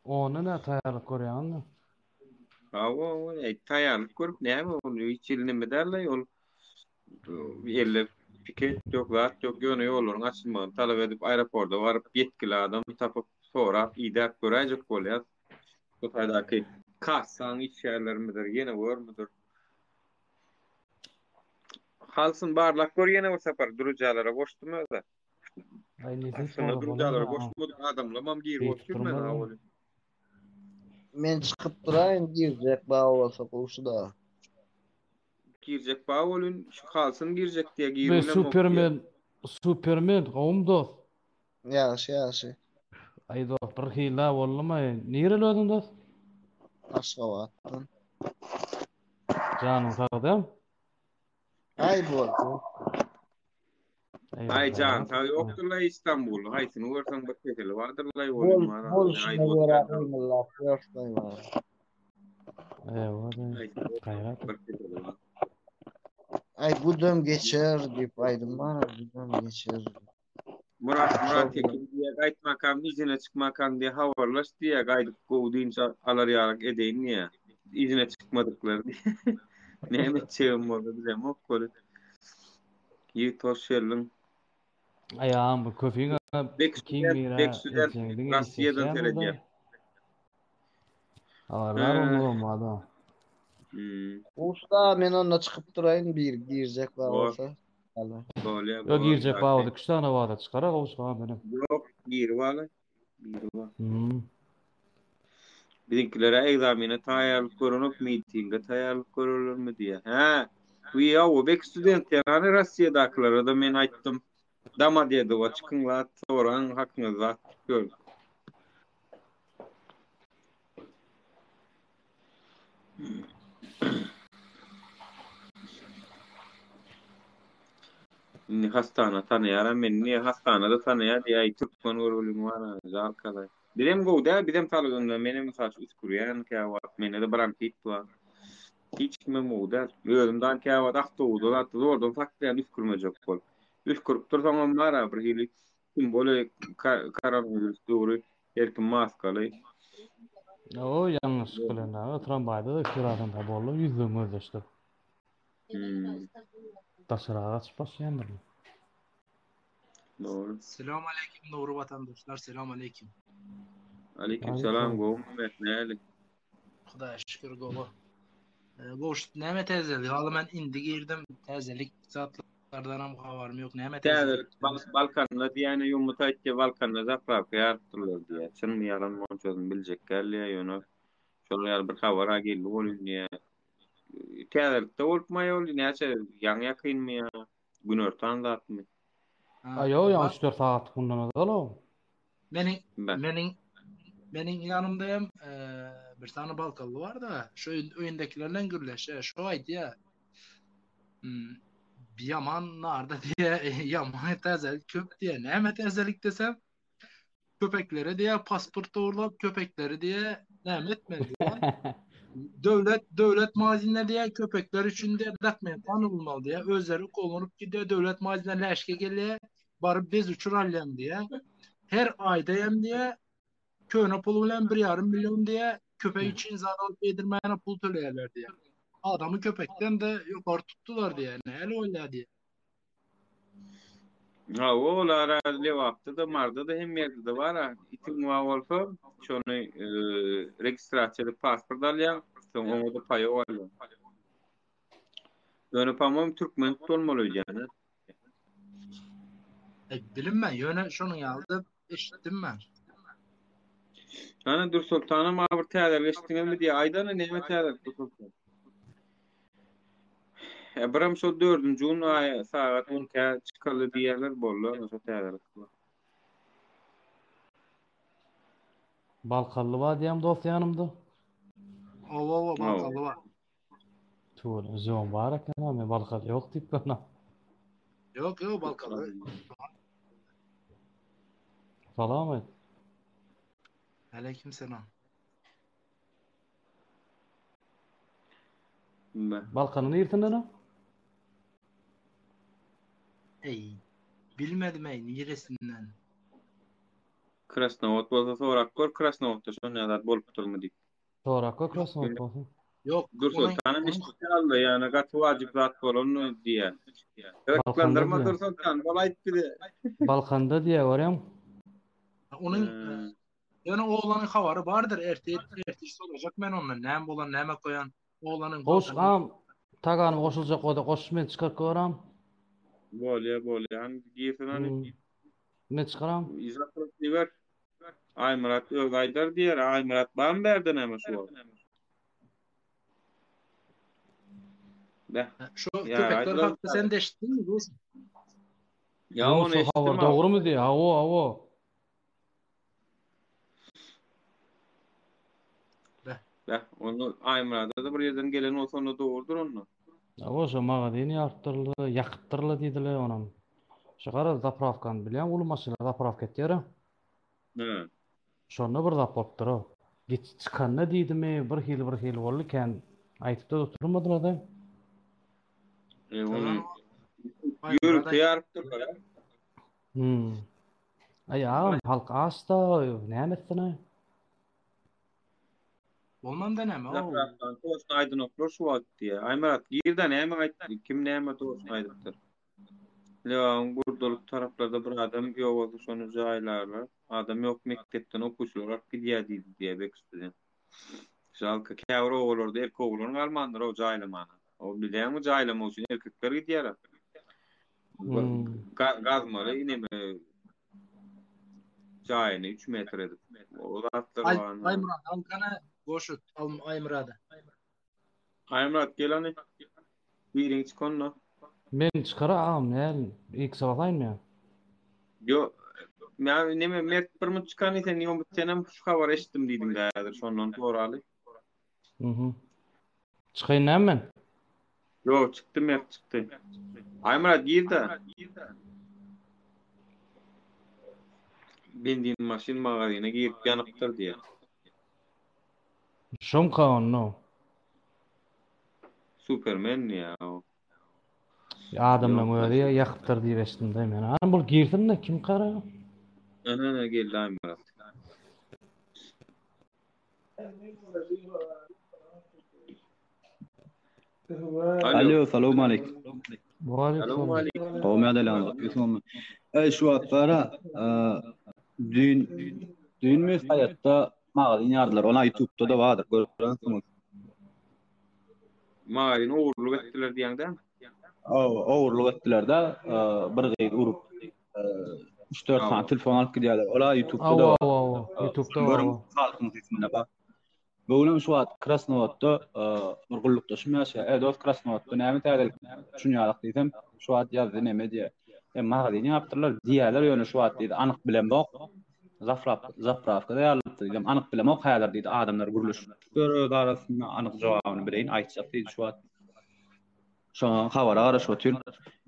Onu näme taýýarlyk görýänmi? Awa, taýýarlyk görüp näme ol içilini mi derler ol. Ýerle piket ýok, zat ýok, ýöne ýollaryň açylmagyny talap edip aeroportda baryp ýetkili adam tapyp sorap ýa-da göräjek bolýar. Bu taýdaky kassaň içerlerimidir, ýene görmüdir. Halsyn barlak gör ýene bu separ durujalara boşdurma da. Aslında durujalara boşdurmadyk adamlamam giri boşdurma da. Men çykyp duraýyn, girjek baý bolsa goşuda. Girjek baý bolun, şu halsyn girjek diýe girilmem. Superman gowum dost. Ýaşy. Aýdo, bir hila bollamy. Nereli ödün dost? Aşgabatdan. Janyň sagdym? Ay boldy. Ay can, taý okturla İstanbul. Haýsyny görseň bir keteli bardyrlar bolýar. Ay Ay bu döm geçer diýip aýdym bana, bu döm geçer. Murat Ekim diye gaýtmakam, izine çykmakam diye habarlaş diye gaýdyp gowdynça alar ýarak edeýin niýe? İzine çykmadyklar diye. Näme çeýim boldy bilem ok goly. Ýetoşerliň. Aýam bu köpüň Bekstüden Russiýadan gelýär. Alar olmady. Usta men onda çykyp duraýyn, bir girjek bolsa. Yok girecek bağladı. 3 tane bağda çıkar. Benim. Yok gir bağlı. Bizimkilere egzamine taýýarlyk görünüp mitinge taýýarlyk görülürmü diye. Bu ya o bek studentler hani Russiýadaklara da men aýtdym. Dama diýdi o çykyňlar soran hakyňyzda gör. Ni hastana tanıyaram men ni hastanada tanıya diýe Türkmen görülim wara zarkalay. Birem gowda birem talygynda menem saç üskürýän käwat mene de bronkiit bar. Hiç kime gowda özümden käwat Aqtowda atdy ordan fakdan üskürmejek bol. Üskürüp dursaň onlara bir hili kim bole koronavirus döwri erkin maskaly. O yanlış kılınlar. Tramvayda da kiradında bollu yüzüm özleşti. Taşırağa çıkmış yandır. Doğru. Selamun aleyküm doğru vatandaşlar. Selamun aleyküm. Aleykümselam go Mehmet näli? Xudoya şükür golu. Goşt näme tezelik? Haly men indi girdim. Tezelik zatlardan ham habarym ýok. Näme tezelik? Balkanda diýene ýumut aýtdy balkanda zaprapka ýartdylar diýe. Çynmy ýalan monçodyň biljek gelýär ýöne. Şol ýaly bir habara geldi bolýar diýe. Tezelikde bolupmaýar näçe ýaňy ýakynmy ýa gün örtän zatmy? Ayo ya 3-4 saat bundan alalım. Menin yanımda hem bir tane Balkalı var da şu oyundakilerle gürleşe şu aydı ya bir yaman narda diye yaman tezelik köp diye ne tezelik desem köpeklere diye pasport doğrulap köpekleri diye ne etmedi ya devlet mazinne diye köpekler için de dakmen tanılmalı diye özleri kolunup gidiyor devlet mazinne leşke geliyor barıp biz uçuralım diye her ayda hem diye köyüne pulu bilen 1,5 milyon diye köpek için zaten yedirmeyene pul töleyeler diye. Adamı köpekten de yukarı tuttular diye. Ne öyle diye. Ha olar lewapda da marda da hem yerde de var ha. İtim wa bolsa şonu registrasiýaly pasport alýan, soň oňa da paýa alýan. Dönüp amam türkmen bolmaly ýany. Bilinmän ýöne şonu ýaldy eşitdim ben. Ana Dur Sultan'a ma bir täze geçtiňmi diýe aýdana näme täze tutuldy. Biram şo 4-nji gün saat 10-ka çykaly diýerler boldy, şo täze. Balkallı var diýem dost ýanymda. Owa Balkalı var. Tuğul özüm var ekene, men Balkalı ýok diýip bana. Yok Balkalı. Salam. Aleykümselam. Balkanın ýertinden? Bilmedim neresinden. Krasnodar bolsa sorak gör Krasnodar şo näder bolup durmy diýip. Sorak gör Krasnodar bolsa. Yok. Dur Sultan'ın işçisi aldı yani gatı vacip zat bolun diye. Reklamlandırma Dur Sultan bol aýtdy. Balkanda diye görýän. Onun yani oğlanın havarı vardır ertesi olacak men onunla näme bolan näme koyan oğlanın Goşgam taganım goşuljak o da goşuş men çykaryp göram. Bolýar giýsen men çykaram. İzapyr diýer. Aýmurat Ögaýdar diýer. Aýmurat bam berdi näme şu. Şu köpekler hakda sen de eşitdin mi bu? Ya onu eşitdim. Dogrymy diýär? Hawa. Onu Aýmuratda da bir ýerden gelen olsa onu doğurdur onu. Oşa maga diýeni ýartdyrly, ýakypdyrly diýdiler onam. Şagara zapravkan bilýän ulu maşyna zapravka etýär. Şonu bir zap bopdyr o. Git çykanda diýdimi, bir hil boldy ken aýtyp da oturmadylar da. Onu ýürüp ýarpdyr. Aýa, halk asta, näme etdiňe? Olmam da näme? Zaprapkan toş aýdynoklar şu wagtda diýär. Aýmurat girden näme aýtdy? Kim näme toş aýdypdyr? Lewan burdalyk taraplarda bir adam ýok, şonu jaýlarlar. Adam ýok mektepden okuwçylar gidýär diýdi bek istedi. Şalka käwre oğullarda erkek oğulların almandyr o jaýlamany. O bilýärmi jaýlama üçin erkekler gidýär. Gazmaly ineme jaýyny 3 metr edip. O zatlar var. Aýmurat alkana goşut Aýmurada. Aýmurat gelani. Birinç konu. Men çykaram, näme? İlk sabahaýmy? Yo, men neme mert bir mut çykan isen ýom senem şu habar eşitdim diýdim dädir şondan toraly. Çykaýyn näme? Yo, çykdy mert çykdy. Aýmurat girdi. Benzin maşyn magazyna girip ýanypdyr diýär. Şomka onu. Superman ýa o. Adamla öyle ýakypdyr diýip eşitdim de men. Ana bul girdim kim kara? Ana geldi Aýmurat. Alo, selamun aleyküm. Selamun aleyküm. Kavmi adalan. Şu atlara düğün mes hayatta mağazin yardılar. Ona YouTube'da da vardır. Görürsünüz. Mağazin uğurluk ettiler diýende. Uğurluk ettiler de bir gıyık urup 3-4 tane telefon alıp gidiyorlar. Ola YouTube'da da var. YouTube'da var. Halkın ismine bak. Bugün şu an Krasnovod'da urgullukda şu yaşa. Evet, Krasnovod'da näme täzelik düşünýärlik diýsem, şu an ýazdy näme diýe. Magazyny yaptyrlar diýerler ýöne şu an diýdi. Anyk bilemok. Zapravka da ýarlypdy diýdim. Anyk bilemok häzir diýdi adamlar guruluş. Öz arasynda anyk jogabyny bileýin aýtjak diýdi şu an. Şu an habara garaşyp otyryn.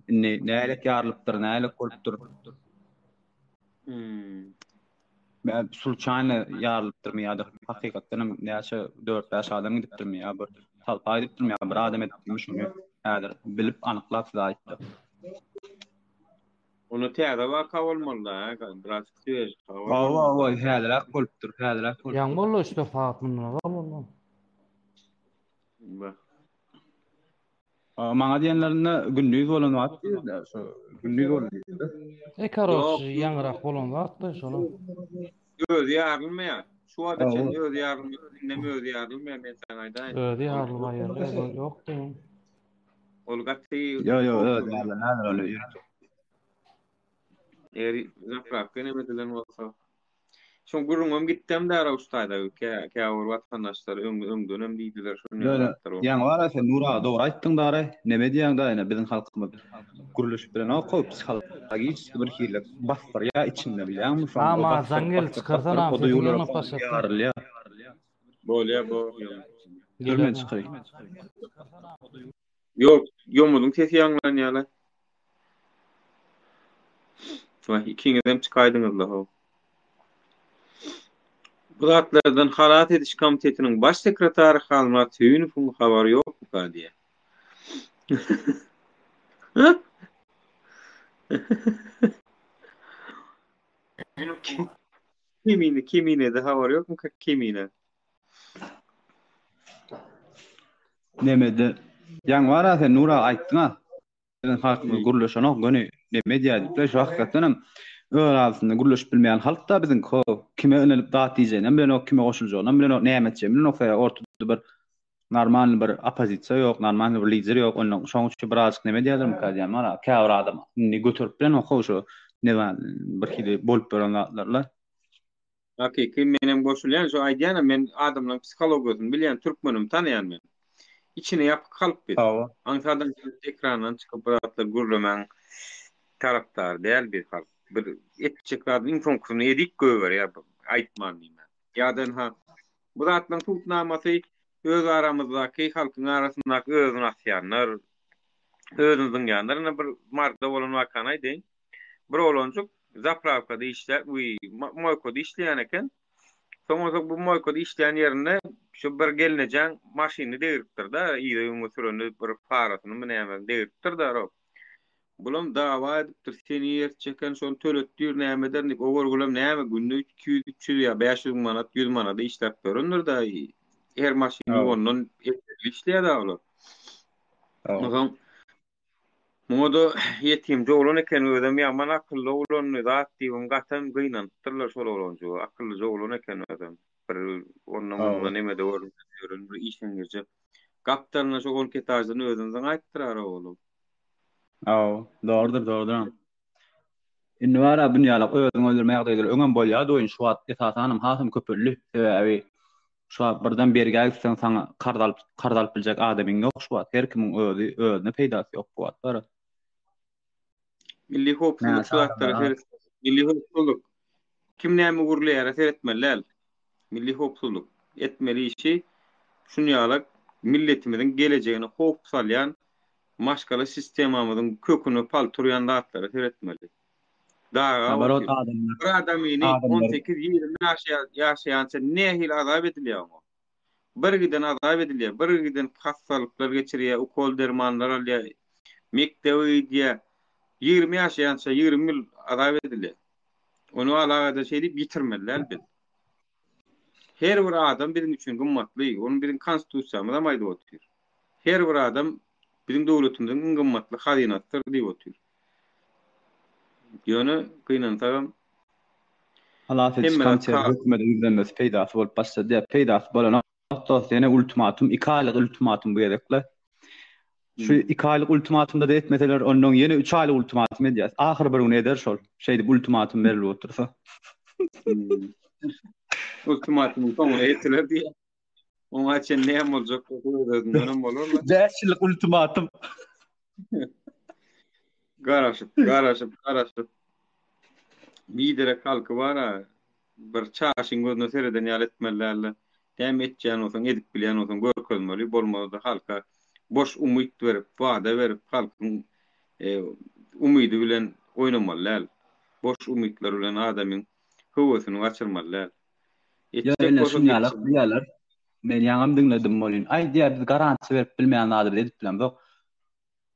Näle ýarlypdyr, näle bolupdyr. Ben sulçanla yarlıptırmı ya da hakikaten neyse 4-5 adam gidiptirmi ya bir talpa ediptirmi ya bir adam etmiş onu yani bilip anıklat da etti. Onu teyada vaka olmalı ha biraz süreç. Vay hədələk kolupdur hədələk. Yan bollu işte Fatmınla vallahi. Bak. Maňa diýenlerinde gündüz bolan wagt şu gündüz bolan. Karoç ýangyrak bolan wagtda şonu. Öz ýarylmaýar. Şu wagtda sen öz ýarylmaýar, näme öz ýarylmaýar men sana aýdaýyn. Öz ýarylmaýar ýokdy. Ol gatty. Yo öz ýarylmaýar öle ýür. Zapravka näme dilen bolsa. Şoň gurrunam gitdim dara ustayda käwür watandaşlar öňdönem diýdiler şonu. Ýa wara sen Nura dogry aýtdyň dara näme diýäň da ene biziň halkymyz guruluş bilen okyp psikologik bir hirlik basbar ýa içinde bilýärmi şu an. Ama zangel çykarsan afetini paşatlar. Bolýa bo. Görmen çykyr. Yok, yomudyň sesi ýanglanýarlar. Şoň ikiňizem çykaýdyňyzlar ho. Bulatlardan Halat Ediş Komitetiniň baş sekretary Halmat Hüýnüň habary ýokmy ka diýe. Kimine de habary ýokmy ka kimine? Nemede? Ýa wara sen Nura aýtdyň ha. Biziň halkymyz guruluşyna göni näme diýýärler şu hakykatynam öz arasynda guruluş bilmeýän halk da biziň kime önelip dat diýjeginem bilen o kime goşuljagynem bilen o näme etjeginem bilen o ortada bir normal bir opozisiýa ýok, normal bir lider ýok. Onuň şoň üçin biraz näme diýerler diýýär mara käwr adam ni götürüp bilen o hoşu näme bir hili bolup berenler. Hakiki menem goşulýan şu aýdýan men adamlaryň psihologiýasyny bilýän türkmenim tanýan men. İçine yapıp kalıp bir. Ankara'dan ekrandan çıkıp bıraktılar gurulaman taraftar değil bir halk. Bir etçeklerden informasyon edik göver ya aytman diyeyim ben. Yadan ha bu da atlan tutnaması öz aramızdaki halkın arasındaki öz nasyanlar özünüzün yanlarına bir markda olan vakanay deyin. Bir oloncuk Zapravka'da işler Moyko'da işleyen eken sonra bu Moyko'da işleyen yerine şu bir gelineceğin maşini değiriptir da iyi de sürünü bir parasını mı neyemez değiriptir da o. Bulam dava ediptir seni yer çeken son tölettir neyemeden deyip o görgülüm neyeme günde 200-300 ya 500 manat 100 manat işlep görünür da her maşini onun işleyen da olur. O zaman modu yetimci olan eken ödem yaman akıllı olan zat diyeyim gatan gıynantırlar şol olancu akıllıca olan eken ödem. Onun neme de olur bir işin girce. Kaptanına şu 10 etajdan özünden aýtdyrar oğlum. Doğrudur. Indi wara dünýälik özüň öldürmäge diýdiler. Öňem bolýar doýun şu wagt esasanam hasym köpürli. Şu wagt birden beri gelsen saňa kardalyp biljek adamyň ýok şu wagt. Her kimiň özüne peýdasy ýok bu wagt. Milli hopsuzluk şartları milli hopsuzluk kim näme gurulýar etmeli. Milli hopsuzluk etmeli işi şunýalyk milletimiziň geleceğini hop salýan maşgaly sistemamyzyň köküni palturýan zatlara seretmeli. Daga bir adamyny 18-20 ýaşaýança nähil azap edilýär. Bir giden azap edilýär, bir giden hastalyklar geçirýär, ukol dermanlar alýar, mektebe diýär. 20 ýaşaýança 20 ýyl azap edilýär. Onu alagada şey diýip ýitirmeliler elbet. Her bir adam birin üçin gymmatly, onun birin konstitusiýamyza maýda otur. Her bir adam birin dowlatynyň gymmatly hazinatdyr diýip otur. Ýöne gynansagam Halat çıkan hükümete yüzlenmesi peýdasy bolup başlady. Peýdasy bolan hatta sene ultimatum, 2 aylyk ultimatum beripler. Şu 2 aylyk ultimatumda da etmeseler ondan ýene 3 aylyk ultimatum edýär. Ahir bir gün eder şol. Şeýdi ultimatum berilip otursa. Ultimatum soňra etdiler diýe. Oňa çen näme boljak diýip bolarlar. 5 ýyllyk ultimatum. Garaşyp. Bidere kalky bara bir çaşyň gözüne sereden ýaly etmelerle. Dem etjän bolsaň, edip bilýän bolsaň görkezmeli, bolmady halka boş umyt berip, wada berip halkyň umydy bilen oýnamalylar. Boş umytlar bilen adamyň höwesini gaçyrmalylar. Ýa-da şunýaly diýerler. Men ýaňam dinledim bolýan. Ay diýär biz garantiýa berip bilmeýän adam edip bilen bok.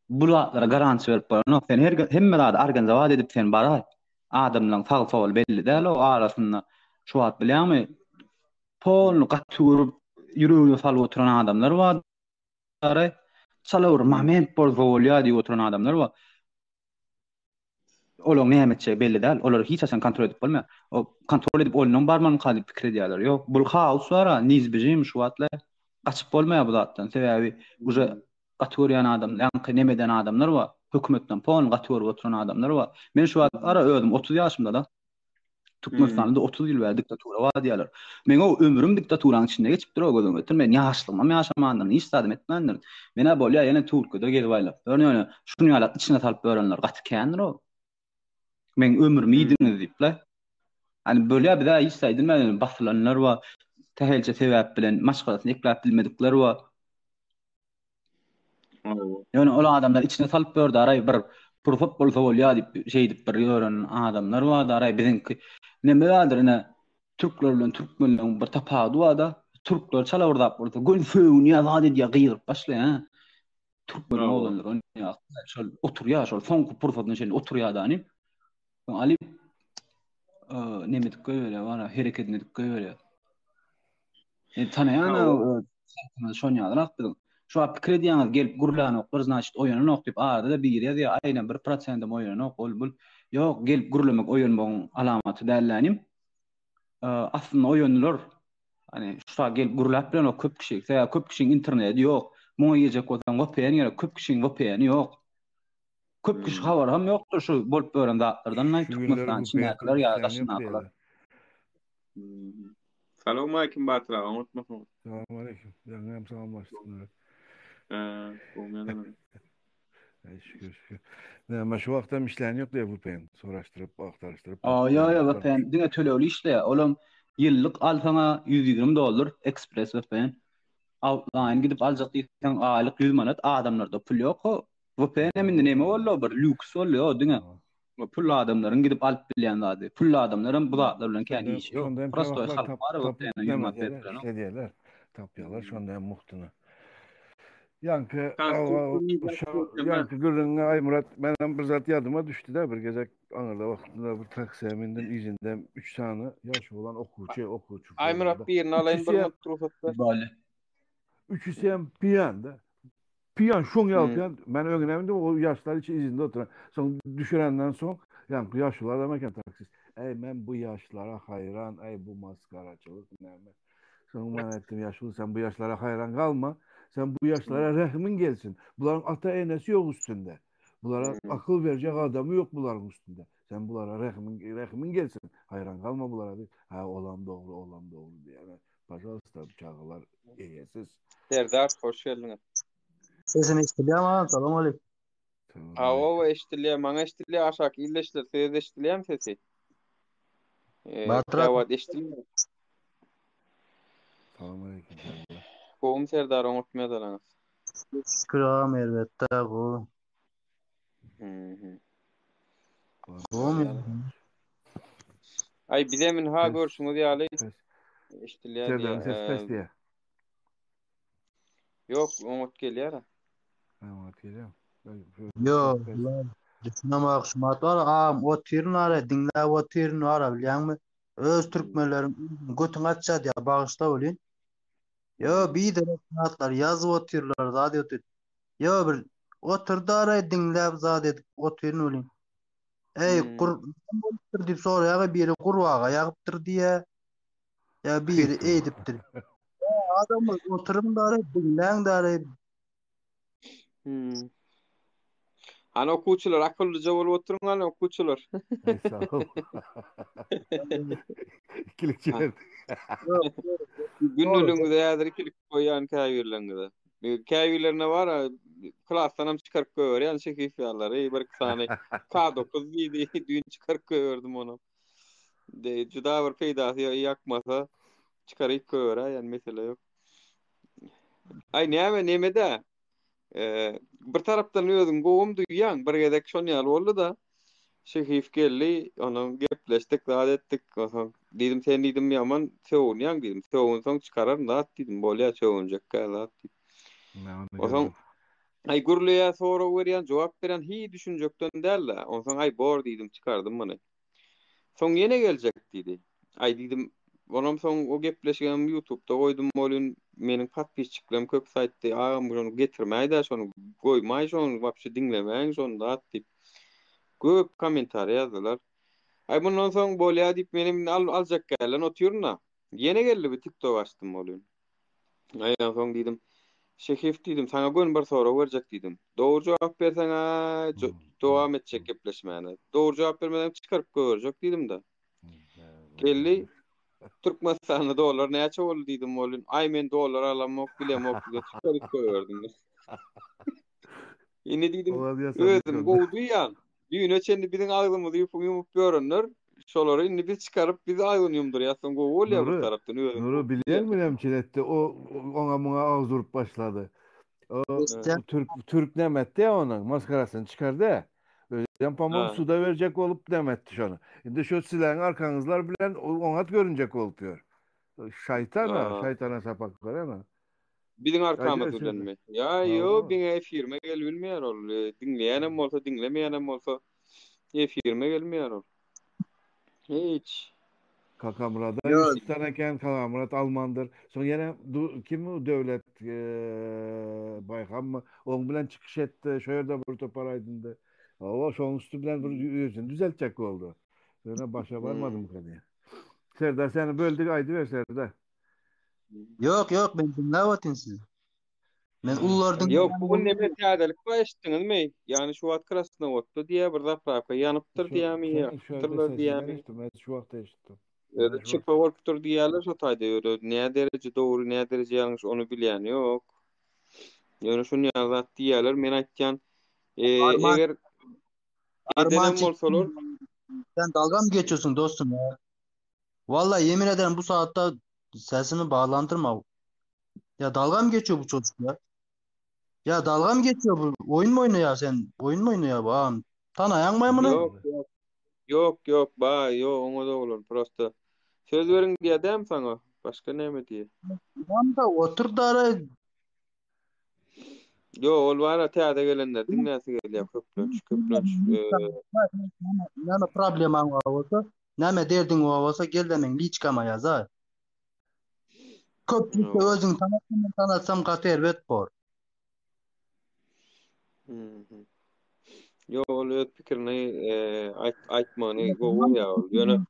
Bulara garantiýa berip bolan, sen hemme zat organizowat edip sen bara adamlaryň sag-sol belli däl o arasynda şu wagt bilýärmi? Polny gatyryp ýüregine salyp oturan adamlar bar. Çalawr moment bolýar diýip oturan adamlar bar. Olaň nämetçe belli däl. Olar hiç asan kontrol edip bolmaýar. O kontrol edip olnan barmanyň kalyp pikir edýärler. Ýok, bu haus bara nizbijim şu wagtlar gaçyp bolmaýar bu zatdan. Sebäbi uje gatyryyan adam, ýa-ni nemeden adamlar bar. Hökümetden pol gatyryp oturan adamlar bar. Men şu wagt ara özüm 30 ýaşymda da Türkmenistan'da 30 ýyl bäri diktatura bar diýerler. Men o ömrüm diktaturaň içinde geçipdir o gözüm ötür. Men ýaşlygym ýaşamandan isladym etmendir. Mena bolýar ýene Türkiýede gelip aýlap. Örneğin şunu ýaly içine salyp örenler gatykändir o. Men ömrümi ýediňiz diýipler. Hani bolýar bir daha isladym basylanlar bar. Tähelçe sebäp bilen maşgalasyny ekläp bilmedikleri bar. Yani o adamlar içine salyp berdi aray bir profet bolsa bolýar diýip şeýdip bir ýören adamlar bar da aray biziňki neme bardyr ene türkler bilen türkmenler bir tapady bar da türkler çalawrdap bolsa gönfüň ýazad edýär gyýryp başlaýar. Türkmen oglanlar onu şol oturýar şol soňky profetden şeýle oturýar da hani Ali neme diýip goýberýär bana hereketini diýip goýberýär. Tanaýan şoňadyrak biziň şu pikir edýäňiz gelip gurulany oklar, значит oýanyny okdyp arada da bir ýerde aýnan 1% oýanyny okul bul. Ýok, gelip gurulamak oýan boň alamaty dällanim. Aslında oýanlar hani şu gelip gurulap bilen o köp kişi, köp kişiň interneti ýok. Muňa ýejek bolsaň VPN ýa köp kişiň VPN ýok. Köp kişi habar hem ýokdur şu bolup bören zatlardan Türkmenistan çinäkler ýa-da Salam alaykum Batyr, unutmasyň. Salam alaykum. Ýa-ni salamlaşdyk. Şükür. Näme şu wagtda işlerini ýok diýip VPN soraşdyryp, aktarışdyryp. Ýa, VPN diňe töleýli işle. Olam ýyllyk alsaňa $120 Express VPN. Outline gidip aljak diýsen aýlyk 100 manat adamlarda pul ýok. VPN eminde näme bolýar? Bir lüks bolýar diňe. Pul adamlaryň gidip alyp bilýän zady. Pul adamlaryň bu zatlar bilen käni işi ýok. Prosto halk bar VPN 100 manat berýär. Diýerler. Tapýarlar şonda muhtyny. Yankı gürrüňe ay Murat menem bir zat ýadyma düşdi de bir gezek aňyrda wagtynda bir taksiminden izinden 3 sany ýaş bolan okuwçy. Ay Murat birini alaýyn bir mikrofon. Bale. Üçüsi hem piyanda. Piyan şoň ýalpyan men öňüňde o ýaşlar içi izinde oturan. Soň düşürenden soň yankı ýaşlar da mekan taksis. Ey men bu ýaşlara hayran, ey bu maskaraçylyk näme. Soň men etdim ýaşly sen bu ýaşlara hayran galma. Sen bu yaşlara rehmin gelsin. Bunların ata enesi yok üstünde. Bunlara akıl verecek adamı yok bunların üstünde. Sen bunlara rehmin gelsin. Hayran kalma bunlara. Ha olan doğru diye. Yani pazarlıkta çağlar iyesiz. Serdar hoş geldin. Sesini işitiliyor ama salam aleyküm. O işitiliyor. Bana işitiliyor. Aşağı iyileştiler. Siz de işitiliyor mu sesi? Batrak. işitiliyor. Salam aleyküm. Kom Serdar unutmaya dalanız. Şükür ağam elbette bu. Ay bize min ha görüşümüz ýaly. İştiliyor diye. Yok umut gelýär. Umut gelýär. Yok. Düşünme akşamat var ağam o tirin ara dinle o tirin ara bilýärmi? öz türkmenlerim götüň açça diye bağışlap bolýan. Yo bir de sanatlar yazıp oturlar zady ötüp. Yo bir oturdara dinläp zady edip oturyn bolýan. Ey kur diýip soraýaga biri gurbaga ýagypdyr diýe. Ya biri eýdipdir. Adamlar oturumdary dinläňdäri. Ana okuwçylar akyllyja bolup oturun okuwçylar. Sağ ol. İkilik çevirdi. Günlülüğünde ýadyr ikilik koýan käbirlerinde. Käbirlerine var klasdan çıkarıp koýar. Yani şekif ýalar. Bir sany K9 diýdi, düň çıkarıp koýardım onu. De juda bir peýdasy ýakmasa çıkaryp koýar. Yani mesele ýok. Ay nämede? Bir tarapdan özüm gowum duýýan, bir gedek şonýal boldy da. Şehif geldi, onu gepleştik, zat etdik. Dedim sen dedim yaman söwünýän dedim. Söwün soň çıkarar zat dedim. Bolýa söwünjek zat dedim. Oson ay gurluya soru berýän, jogap berýän hi düşünjekden däl. Oson ay bor dedim çıkardym muny. Soň ýene geljek dedi. Ay dedim onam soň o gepleşgen YouTube'da goýdum bolýan meniň patpisçiklerim köp saýtdy. Agam bunu getirmäýdi, şonu goýmaý, şonu wapşy dinlemäň, şonu zat diýip köp komentar yazdılar. Ay bundan soň bolýa diýip menim aljak gelen oturna. Ýene geldi bir TikTok açdym bolýan. Aýdan soň diýdim, şehif diýdim, sana gün bir soru berjek diýdim. Dogry jogap berseňä dowam etjek gepleşmäne. Dogry jogap bermeden çıkaryp görjek diýdim da. Geldi Türkmenistan'da dolar näçe boldy diýdim bolýan. Ay men dolar alamok bilemok diýip çıkaryp gördim. Ine diýdim, özüm gowduýan. Düýne çendi biziň agzymyzy ýupyp görünür. Şolary indi biz çıkaryp biz aýgyny ýumdurýarsyň gowy bolýar bu tarapdan özüm. Nuru bilýärmi çiletde o oňa muňa agz durup başlady. O Türk nämetdi onuň maskarasyny çykardy. Özüm pamuk suda berjek bolup nämetdi şonu. Indi şu siläň arkaňyzlar bilen oňa görünjek bolup ýör. Şaýtana sapak berema. Biziň arkamyz bilenmi? Ya yo biňe efirme gelbilmeýär ol. Dinleýänem bolsa, dinlemeýänem bolsa efirme gelmeýär ol. Hiç. Kakamurada Yusuf'tan eken Kakamurat Almandır. Sonra yine kim o devlet baykan mı? Onun bilen çıkış etti. Şöyle de bir toparaydındı. O şonun üstü bilen bir yüzünü düzeltecek oldu. Sonra başa varmadım bu konuya. Serdar seni böldük aydı ver Serdar. Yok ben dinlemedim sizi. Men ullardan yok bu neme täzelik başdyňyz mi? Yani şu wagt Krasnovodda diýe bir zapravka ýanypdyr diýämi? Ýanypdyrlar diýämi? Şu wagtda eşitdim. Çıkma worktur diýerler şu taýda ýöre. Näme derece dogry, näme derece ýalňyş onu bilýän ýok. Ýöne şunu ýazat diýerler. Men aýtýan eger edenem bolsalar sen dalga mı geçiyorsun dostum ya? Vallahi yemin ederim bu saatte sesini bağlandırma. Ya dalga mı geçiyor bu çocuk ya? Ya dalga mı geçiyor bu? Oyun mu oynuyor ya sen? Oyun mu oynuyor bu ağam? Tanayan maymunu? Yok ba yok onu da olur prosto. Söz verin diye dem sana. Başka näme diye. Tamam da otur da yo ol var täze gelenler dinläsi gelýär köplünç. Näme probleman bolsa, näme derdin bolsa gel demen liçkama ýazar. Köpçükde özüň tanatsam gater bet bor. Yo öyle pikirini aýtmany gowy ýa. Ýöne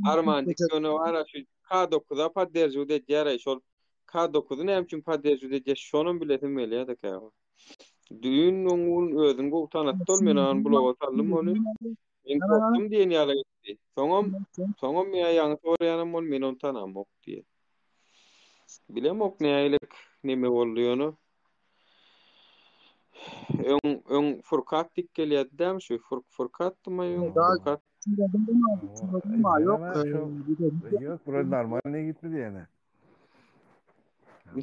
armandyk ýöne wara şu K9'a padderju de ýaray şol K9'y näme üçin padderju de şonun biletim belýär da ka. Düýün oňun özüň gowy tanatdy ol men an buloga saldym ony. Men korkdum diýen ýaly etdi. Soňam men ýaňy soraýanym ol men onu tanamok diýe. Bilemok näýelik neme bolýany. Ön Furkat dik gelýär şu Furkatmy Furkat. Yok buraya normalne gitmedi yani. Bu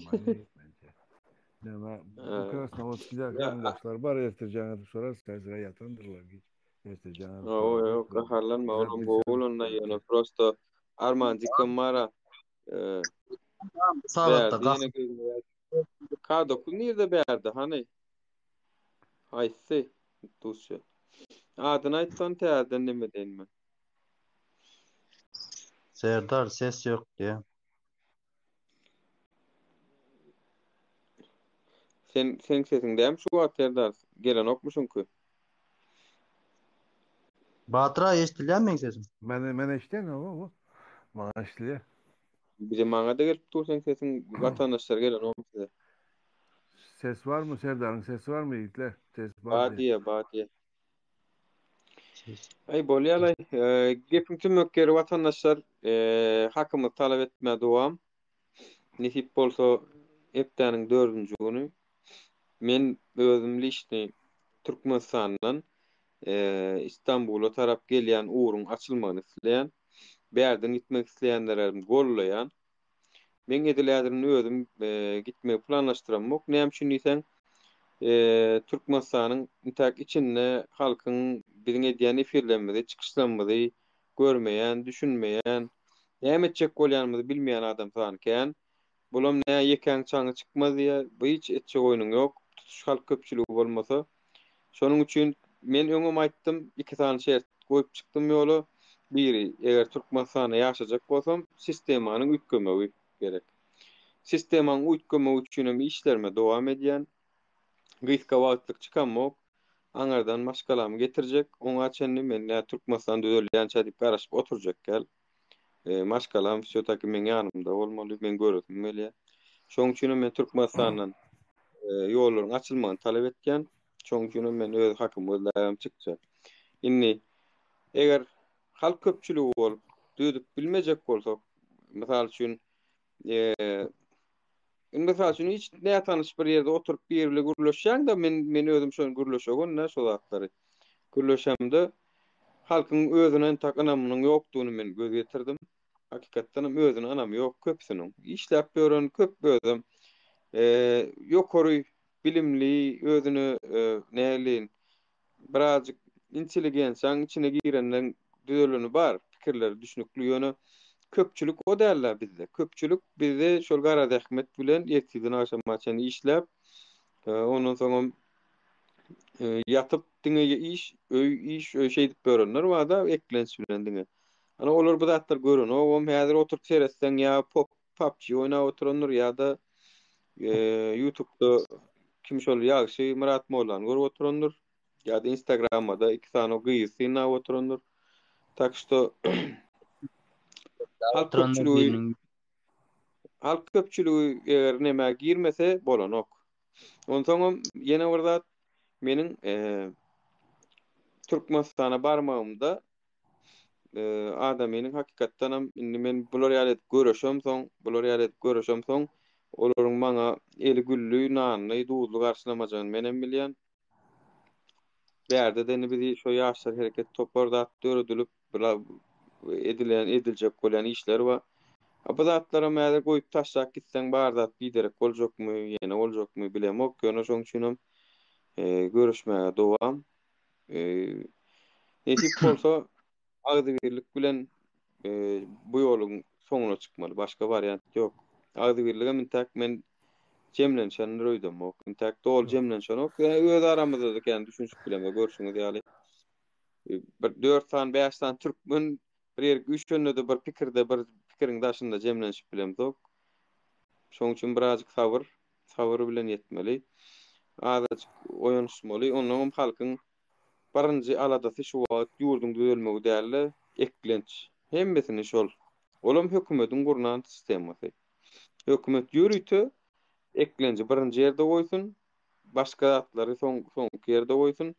Krasnovodski'de arkadaşlar bar ertireceğini sorar sizlere yatandırlar. Yok kaharlanma oğlum goğulunla yani prosto armancıkın mara sağlıkta K9 nerede berdi hani aysi duşu adını aytsan täzeden neme denme Serdar ses yok diye. Sen sesiňdäm şu wagt Serdar. Gelen okmuşsun ki. Batıra eştilýärmi sesim? Men eşitýän o. Maňa eşitýär. Bize maňa da gelip dur sen sesiň watandaşlar gelen okmuşlar. Ses var mı Serdar'ın sesi var mı Yiğitler? Ses var diye. Badiye. Ay bolýarlar. Gepim tümökkeri watandaşlar hakymy talap etme dowam. Nisip bolsa hepdeniň 4-nji güni men özümli işni Türkmenistandan İstanbul'a tarap gelýän uğrun açylmagyny isleýän, bärden gitmek isleýänlerim gollaýan. Men edilädirini özüm gitmeyi planlaşdyramok. Näme üçin diýsen, Türkmenistanyň intak içinde halkyň biziň edýän efirlerimizi, çykyşlarymyzy görmeýän, düşünmeýän, näme etjek bolýanymyzy bilmeýän adam sanykän, bulam näme ýeken çaňy çykmaz diýe, bu hiç etjek oýnuň ýok. Tutuş halk köpçüligi bolmasa. Şonuň üçin men öňüm aýtdym, iki tane şert goýup çykdym ýoly. Biri, eger Türkmenistanda ýaşajak bolsam, sistemanyň üýtgemegi gerek. Sistemanyň üýtgemegi üçin işlerime dowam edýän. Gyska wagtlyk çykanmok, aňardan başgalamy getirjek. Oňa çenli men Türkmenistan döwletlerine çadyp garaşyp oturjak gel. Başgalam şotaky men ýanymda bolmaly, men görürdüm belä. Şoň üçin men Türkmenistandan ýollaryň açylmagyny talap etken. Şoň üçin men öz hakymyzdan çykjak. Inni eger halk köpçüligi bolup düýdüp bilmejek bolsak, mysal üçin hiç näme tanış bir ýerde oturup birle gürleşýän da men özüm şonu gürleşegon näşe zatlary. Gürleşemde halkyň özüne takanamynyň ýokdugyny men göz getirdim. Hakykatdan özüne anamy ýok köpsiniň. İşläp ýören köp özüm ýokory bilimli özüne näleýin birazjyk inteligensiýaň içine girenden düzeleni bar, pikirleri düşünükli ýöne köpçülük o däller bizde. Köpçülük bizde şol garada ähmet bilen ýetiden aşamaçan işläp, ondan soňra ýatyp diňe iş, öý iş, öý şey dip görenler var da eklenç bilen diňe. Ana olar bu zatlar görün. O häzir oturup seretsen ýa PUBG oýnap oturanlar ýa da YouTube'da kim şol ýagşy Murat Mollany görüp oturanlar ýa da Instagram'da iki tane gyýysyna oturanlar. Tak što halk köpçüligi eger näme girmese bolanok. Ondan soň ýene bir meniň Türkmenistana barmagymda adamynyň hakykatdan indi men bular ýalet görüşem soň olaryň maňa eli güllü, nanly, duzly garşylamajagyny menen bilýän. Bärde deni bizi şo ýaşlar hereket toparda döredilip ediljek bolan işler var. Bu zatlara mäde goýup taşlap gitseň bardat biderek boljakmy, ýene boljakmy bilemok. Ýöne şoň üçin görüşmäge dowam. Nesip bolsa agdybirlik bilen bu ýoluň soňuna çykmaly. Başga variant ýok. Agdybirlige mintak men jemlenşen röýdem. Mintak dol jemlenşenok. Öz aramyzda da düşünşik bilen görüşüňiz ýaly. 4 tane 5 tane türkmen bir güçlünde bir pikirde bir pikirin daşynda jemlenşip bilemdik. Şoň üçin birazjyk sabır bilen ýetmeli. Azajyk oýanyşmaly. Onuň halkyň birinji aladasy şu wagt ýurdun düzelmegi däl, eklenç. Hemmesini şol. Olam hökümetiň gurnan sistemasy. Hökümet ýürüýte, eklenci birinji ýerde goýsun, başga zatlary soňky ýerde goýsun.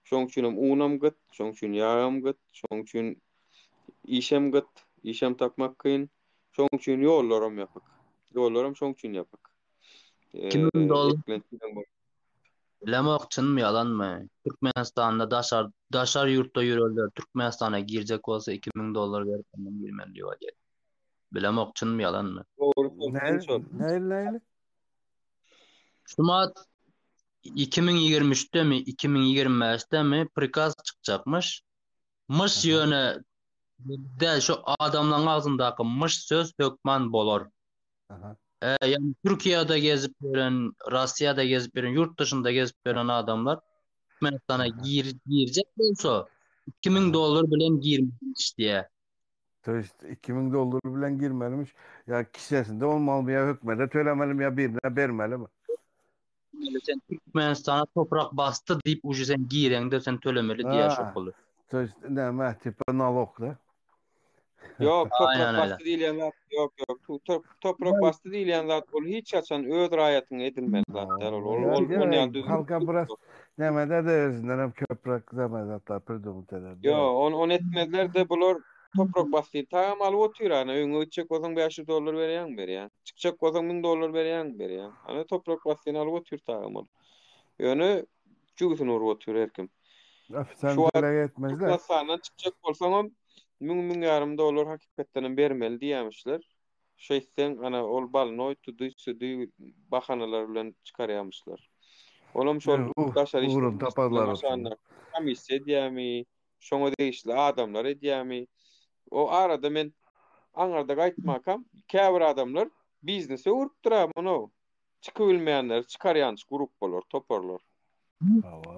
Şoň üçin unam gyt, şoň üçin ýağam gyt, şoň üçin işem gyt, işem tapmak kyn, şoň üçin ýollaram ýapak. Ýollaram şoň üçin ýapak. 2000 dolar bilemok çynmy ýalanmy? Türkmenistanda daşar ýurtda ýörelder. Türkmenistana girjek bolsa 2000 dolar berip girmeli ýok. Bilemok çynmy ýalanmy? Näle? Şumat 2023'te mi 2025'te mi prikaz çıkacakmış. Mış yöne de şu adamların ağzındaky mış söz hökman bolar. Yani Türkiye'de gezip gören, Rusya'da gezip gören, yurt dışında gezip gören adamlar Türkmenistan'a girecek bolsa 2000 dolar bilen girmiş diye. İşte $2000 bilen girmelimiş. Ya kişisinde olmalı ya hükmede tölemeli mi ya birine vermeli mi? Sen Türkmenistan'a toprak bastı deyip ucu sen giyireğinde sen tölemeli diye şok Ha. olur. İşte ne mehtipe nalog da. Yok toprak Aynen öyle. bastı değil yanlar. Yok yok. Toprak bastı değil yanlar. Ol hiç açan öz rayatın edilmez zaten. Ol Ya yani düzgün. halka biraz nemede de özünden hem köprek zemezatlar pırdumut eder. Yo on etmezler de bular toprak bastı. Tamam alıp otur ana. Öňe çıkacak bolsaň $500 berýän berýän. Çıkacak bolsaň $1000 berýän berýän. Ana toprak bastyny alyp otur tamam ol. Ýöne jugysyny urup otur herkim. Sen Şu dile yetmezler. Türkmenistan'dan çıkacak bolsaňam $1000 hakikaten bermeli diýýärmişler. Şeýsen ana ol balyny oýtudy, südi bahanalar bilen çykarýarmışlar. Olam şol daşary uğrun taparlar olsun. Komissiya diýämi, şoňa degişli adamlar edýämi. O arada men aňarda gaýtmakam, käbir adamlar biznese urup durar muno. Çıkyp bilmeýänler çykarýanç grup bolar, toparlar.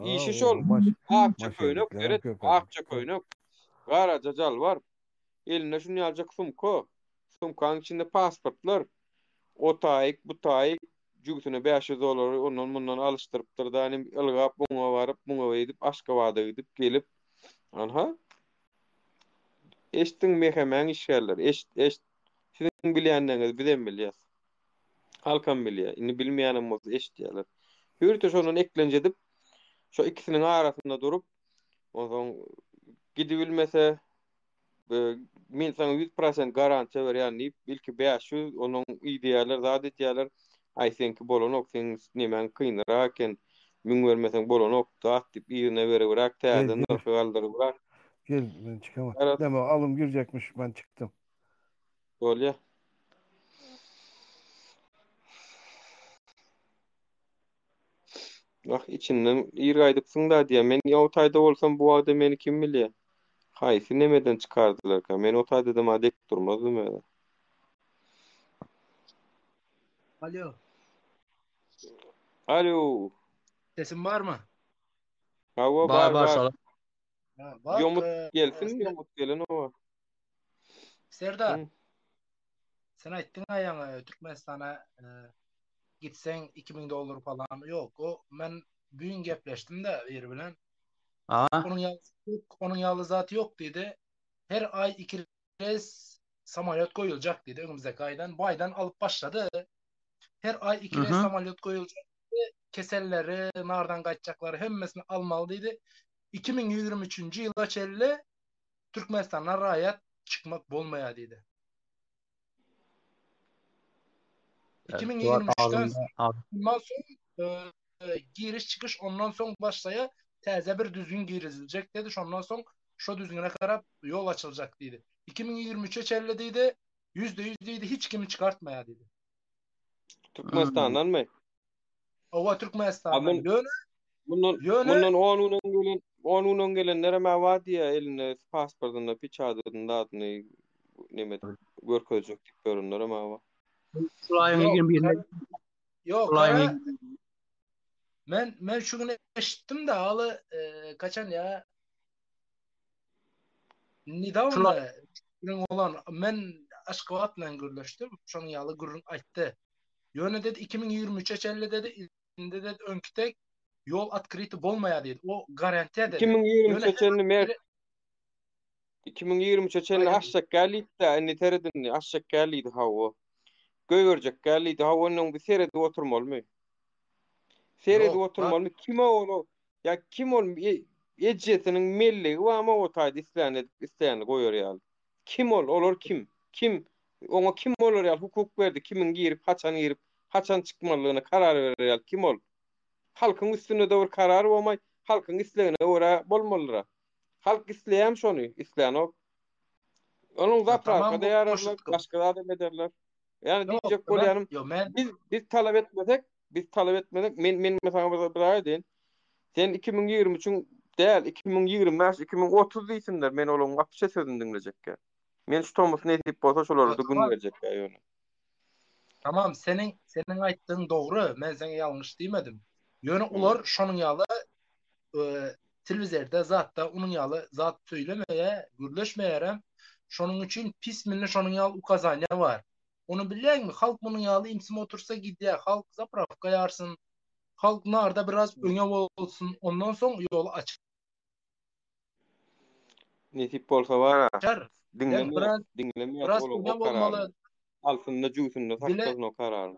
İşi şol. Akça köýnök, beret, akça köýnök. Gara jajal var. Eline şunu ýaljak sumka. Sumkaň içinde pasportlar. O taýyk, bu taýyk jügüsüne $500 ondan bundan alıştırıpdyr da hani ılgap buňa baryp, buňa edip, Aşgabat'a gidip gelip. Anha. Eştiň mehemen işgärler. Sizin bilýänleriniz bilen bilýär. Halkam bilýär. Ini bilmeýänem bolsa eşitýärler. Hürte şonun eklenje edip şu ikisinin arasında durup ondan gidibilmese men sana 100% garantiya berýän diýip ilki 500 onun ideýalar, zat etýärler. I think bolanok sen nemen kynara eken müň bermeseň bolanok zat diýip ýerine bererak täze narhy galdyryp Gel ben çıkamam. Deme alım girecekmiş ben çıktım. Bolýa. Ah içinden ýer gaýdypsyň da diýär. Men ýowtaýda bolsam bu adam meni kim bilýär? Haýsy nemeden çykardylar ka? Men otaýda da madek durmazdım öyle. Alo. Alo. Sesin var mı? Hava var. Yomut gelsin, yomut gelen o. Serdar. Sen aýtdyň aýaňy Türkmenistana gitsen $2000 falan yok. O men bugün gepleşdim de biri bilen. Onun ýaly zaty yok dedi. Her ay 2 kez samolyot koyuljak dedi. Önümüzdeki aydan bu aydan alıp başladı. Her ay 2 kez samolyot koyuljak dedi. Keselleri, nardan kaçacakları hemmesini almalı dedi. 2023 ýyla çelle Türkmenistan'a raýat çıkmak bolmaýa dedi. 2023'ten ondan soň giriş çıkış ondan soň başlaya täze bir düzgün giriziljek dedi. Ondan soň şo düzgüne karap yol açyljak dedi. 2023'e çelle dedi. %100 dedi hiç kimi çıkartmaya dedi. Türkmenistan'dan mı? Ova Türkmenistan'dan. Bundan 10 gelen nereme var diye eline pasportunda piçadında adını nemet görkezjek görünür ama var. Yok. Men şunu eşittim de alı kaçan ya Nidavna olan men Aşgabat bilen görleşdim. Şoň ýaly gurrun aýtdy. Ýöne dedi 2023'e çelle dedi. Inde dedi öňkitek yol atkryty bolmaýar dedi. O garantiýa dedi. 2023'e çelle 2023'e çelle aşak geldi de indi teredin aşak geldi hawa. Göýürjek geldi hawa onuň bir serede oturmaly. Serede oturmaly. Kim o? Ya kim ol ejesiniň melligi we ama o taýda isleýän goýar ýaly. Kim ol? Olar kim? Kim? Oňa kim bolar ýaly? Hukuk berdi. Kimin girip, haçan çykmalygyna karar berer ýaly? Kim ol? Halkyň üstüne de bir karar bolmay, halkyň islegine öwre bolmalyra. Halk isleýär şonu, isleýän ok. Onuň zapraka diýerler, başga adam ederler. Yani diýjek bolýanym, biz talap etmesek, men mesela bir aýdyn. Sen 2023'ün değil, 2025, 2030 diýsinler, men olaň apşa sözüni dinlejekkä. Men şu Thomas ne diýip bolsa şolary da gün berjekkä ýöne. Tamam, senin aýtdygyň dogry, men seni ýalňyş diýmedim. Ýöne ular şonuň ýaly telewizerde zatda onuň ýaly zat söylemeýe, gürleşmeýärem. Şonun üçün pis minne şonun ýaly ukazanya var. Onu bilýärmi? Halk bunun ýaly imsim otursa gidýär. Halk zapravka ýarsın. Halk narda biraz öňe bolsun. Ondan soň ýol açyk. Netip bolsa bara. Biraz Dinlemeýär öňe bolmaly. Altında juýsunda saklasyn o karary.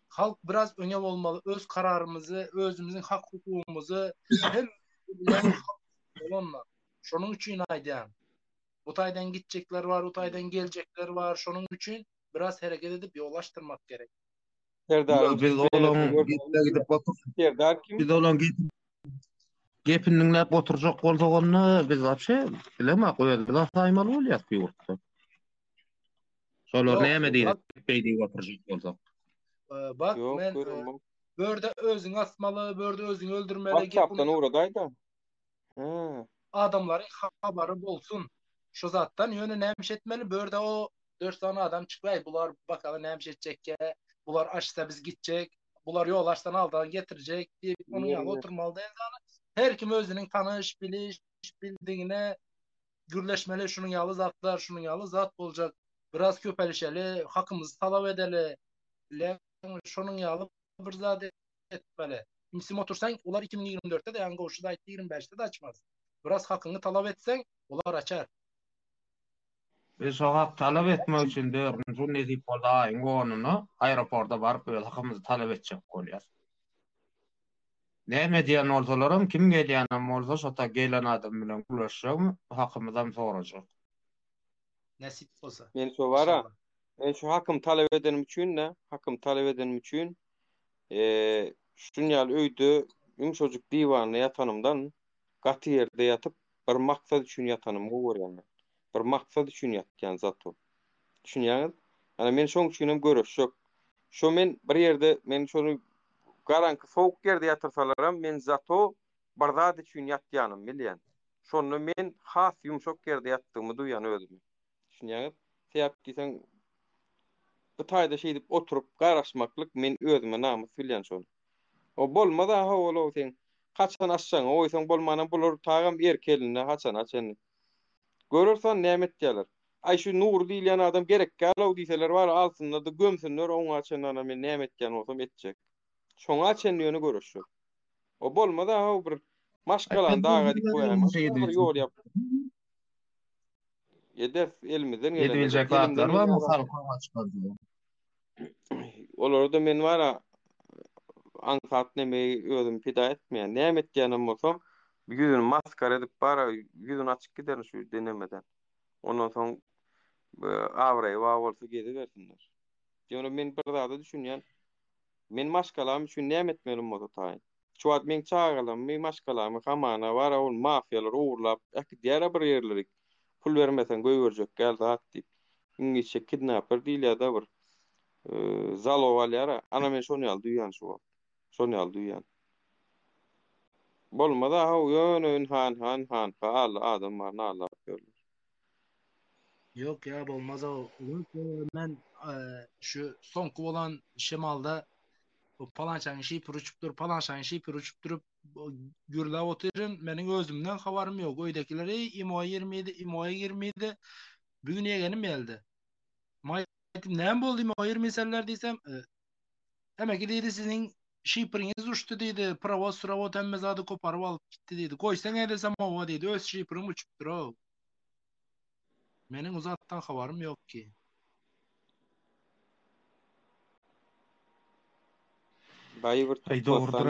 Halk biraz öňe bolmaly. Öz kararymyzy, özümiziň hak hukukumuzy hem bilen bolanlar. Şonun üçün aýdýan. Bu taýdan gitjekler var, bu taýdan geljekler var. Şonun üçün biraz hereket edip ýolaşdyrmak gerek. Biz olan biz olan gepini dinläp oturjak bolsagyny biz apşe bilemek goýaldylar saýmaly bolýar bu ýurtda. Şolar näme diýip beýdi oturjak bolsak. Bak men börde özüň asmaly, börde özüň öldürmeli gep WhatsApp'tan uğradaydı. Adamlaryň habary bolsun. Şu zatdan ýöne näme etmeli? Börde o 4 tane adam çıkbay. Bular bakalı näme etjekke, bular açsa biz gitjek, bular ýolaşdan aldan getirecek diýip onuň ýaly oturmaly da. Her kim özüniň tanyş, biliş, bildiğine gürleşmeli, şunun ýaly zatlar, şunun ýaly zat boljak. Biraz köpelişeli, hakymyzy talap edeli. Şonun ýaly bir zat etmeli. Imsim otursaň, ular 2024'te de ýa-ni goşuda aýtdy 25'te de açmaz. Biraz hakyny talap etseň, ular açar. Biz o hak talap etmek üçin de şu nezip bolda aýyň gonuny aeroportda baryp öz hakymyzy talap etjek bolýar. Näme diýen bolsalarym, kim gelýän bolsa şota gelen adam bilen gurlaşjak, hakymyzdan sorajak. Nasip bolsa. Men şu bara, men şu hakym talap edenim üçin ne? Hakym talap edenim üçin şunýaly öýde ýumşajyk diwanly ýatanymdan gaty ýerde ýatyp bir maksat üçin ýatanymy görýän. Bir maksat üçin ýatýan zat o. Düşünýäňiz? Ana men şoň üçinem görüşjek. Şo men bir ýerde men şonu garanky sowuk ýerde ýatyrsalaram men zato bir zat üçin ýatýanym bilýän. Şonu men has ýumşak ýerde ýatdygymy duýan özüm. Düşünýäňiz? Täp diýsen bu taýda şey dip oturup garaşmaklyk men özüme namys bilýän şonu. O bolmada ha ola sen kaçan açsaň oýsaň bolmana bular tagam erkeline haçan açan. Görürsen näme etdiler. Ay şu nur diýlen adam gerek galaw diýseler bar alsynlar da gömsünler oňa açanana men näme etken bolsam etjek. Şoňa açan ýöne görüşjek. O bolmada ha bir maşgalan daga dip goýarmy. Ýol ýap. Edef elimizden gelen. Edilecek zatlar var mı halka açmadı? Olarda men wara aňsat näme özüm pida etmeýän. Näme etýänim bolsam, ýüzüni maskara edip bara ýüzüni açyk gider şu denemeden. Ondan soň awray wa bolsa gedibersinler. Ýöne men bir zada düşünýän. Men maşgalam üçin näme etmelim bolsa taýyn. Şu wagt men çağalam, men maşgalamy hamana wara ol mafiyalar uğurlap, diýär bir ýerleri pul vermesen göýgerjek gel zat diýip. İngilizçe kidnapper diýilýär da bir zalowalyara. Ana men şonu ýaly duýan şu wagt. Şonu ýaly duýan. Bolmada ha ýöne han adamlar nalap görler. Yok ya bolmaz o. Men şu soňky bolan şemalda o palançan şiýpir uçup durup gürläp oturyn, meniň özümden habarym ýok. Öýdekiler imoya girmedi. Bugün ýegenim geldi. Näme boldy imoya girmeseler diýsem, hemek diýdi sizin şiýpiriňiz uçdy diýdi. Pravos hemme zady koparyp alyp gitdi diýdi. Goýsaň edesem owa diýdi. Öz şiýpirim uçup durup. Meniň uzatdan habarym ýok ki. Baýyr doğrudur.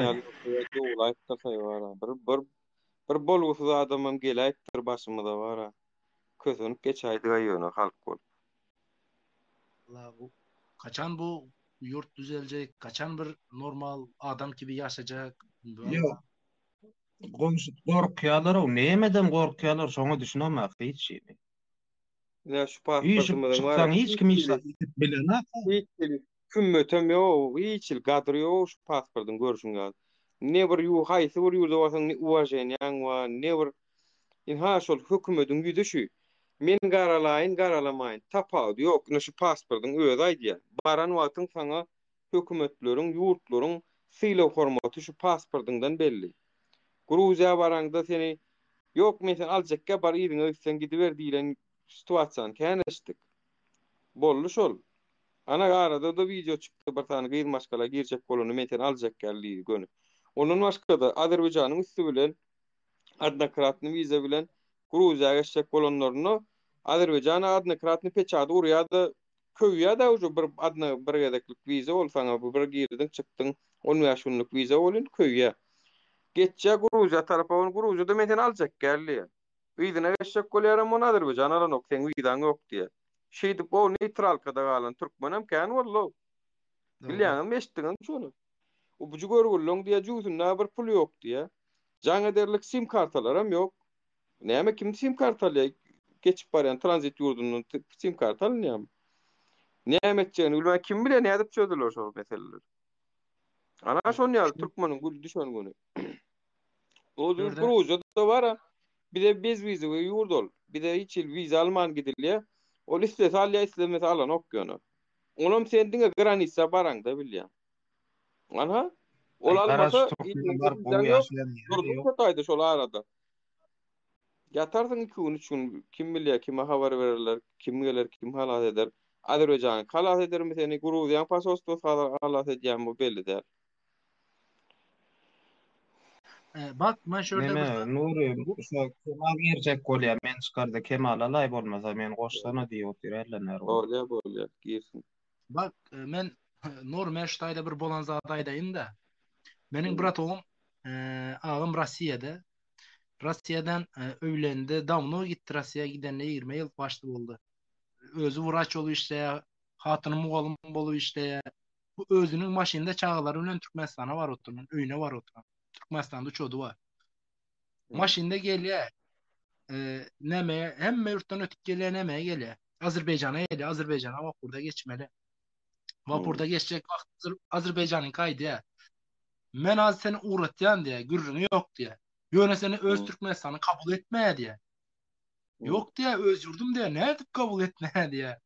Bir bolgusyz adamam geläýdir başymyza bara. Közünüp geçäýdi ýöne halk bolup. Kaçan bu yurt düzelecek, kaçan bir normal adam gibi yaşayacak. Yok. Korkuyorlar o. Neyemeden korkuyorlar? Şonu düşünemek hiç şey mi? Ya şu pasportumdan var. Hiç kim hiç bilen kümmötem yo, hiç gadry yo şu pasportun görüşün gaz. Ne bir yu haýsy bir ýurda bolsaň uwajen ýaň wa ne bir ha şol hökümetin güdüşi. Men garalamaýyn. Tapawdy ýok, şu pasportun öz aýdýar. Baran wagtyň saňa hökümetleriň, ýurtlaryň sylaw hormaty şu pasportundan belli. Gruziýa baraňda seni ýok, men aljekka bar ýeriňe sen gidiber diýlen situasiýany käneşdik. Bolly şol. Ana arada da video çıktı bir tane gıyıl maşkala girecek bolunu meten alacak geldi gönü. Onun başkada Azerbaycan'ın üstü bilen adna kratny vize bilen Gruziýaga geçecek bolanlaryny Azerbaycan adna kratny peçady urýada köýýär-de uju bir adna bir gedeklik vize bolsaňa bu bir girdiň çykdyň 10 ýaşynlyk vize bolyn köýýär. Geçecek Gruziýa tarapyny Gruziýada meten alacak geldi. Vize geçecek bolýaram onu Azerbaycan alanok sen vizaň ýok diýe. Şeýdi bu neytralkada galan türkmenem kän bollo. Bilýäňem eşitdiňem şonu. O buju görgüllüň diýe juýsunda bir pul ýok diýe. Jaňa derlik sim kartalaram ýok. Näme kim sim kartaly geçip barýan transit ýurdunun sim kartaly näme? Näme etjegini bilmän kim bilen nädip çözdüler şol meseleleri. Ana şonu ýaly türkmeniň gül düşen güni. O Gruziýada bara bir de bez vize ýurt ol. Bir de hiç il vize alman gidilýär. O listesi alya islemesi alan okuyonu. Onum sendine granisa barangda bilýän. Ana ol almasa durduk kötaydy şol arada. Yatardyň 2 gün 3 gün kim bilýär kime habar bererler, kim geler, kim halat eder. Azerbaycan halat edermi seni Gruziýa pasostu halat edýän bu belli der. Bak men şöyle bir Nuri şu Kemal girecek bolýar men çykarda Kemal alay bolmasa men goşsana diýip oturýarlar. Bolýar girsin. Bak men Nur meştayda bir bolan zat aýdaýyn-da. Meniň bir atogum agam Russiýada. Russiýadan öwlendi, damno gitdi Russiýaga gidende 20 ýyl başly boldy. Özü wraç bolup işleýär, hatyny mugallim bolup işleýär. Bu özüniň maşynda çağalary bilen Türkmenistana bar oturman, öýüne bar oturan. Türkmenistanda çodu var. Maşynda gelýär. Näme hemme ýurtdan ötüp gelýär, näme gelýär. Azerbaýjana gelýär, Azerbaýjana wapurda geçmeli. Wapurda geçecek wagt Azerbaýjanyň kaýdy. Men az seni uğratýan diýe, gürrüňi ýok diýe. Ýöne seni öz Türkmenistany kabul etmäýär diýe. Ýok diýe, öz ýurdum diýe, nädip kabul etmäýär diýe.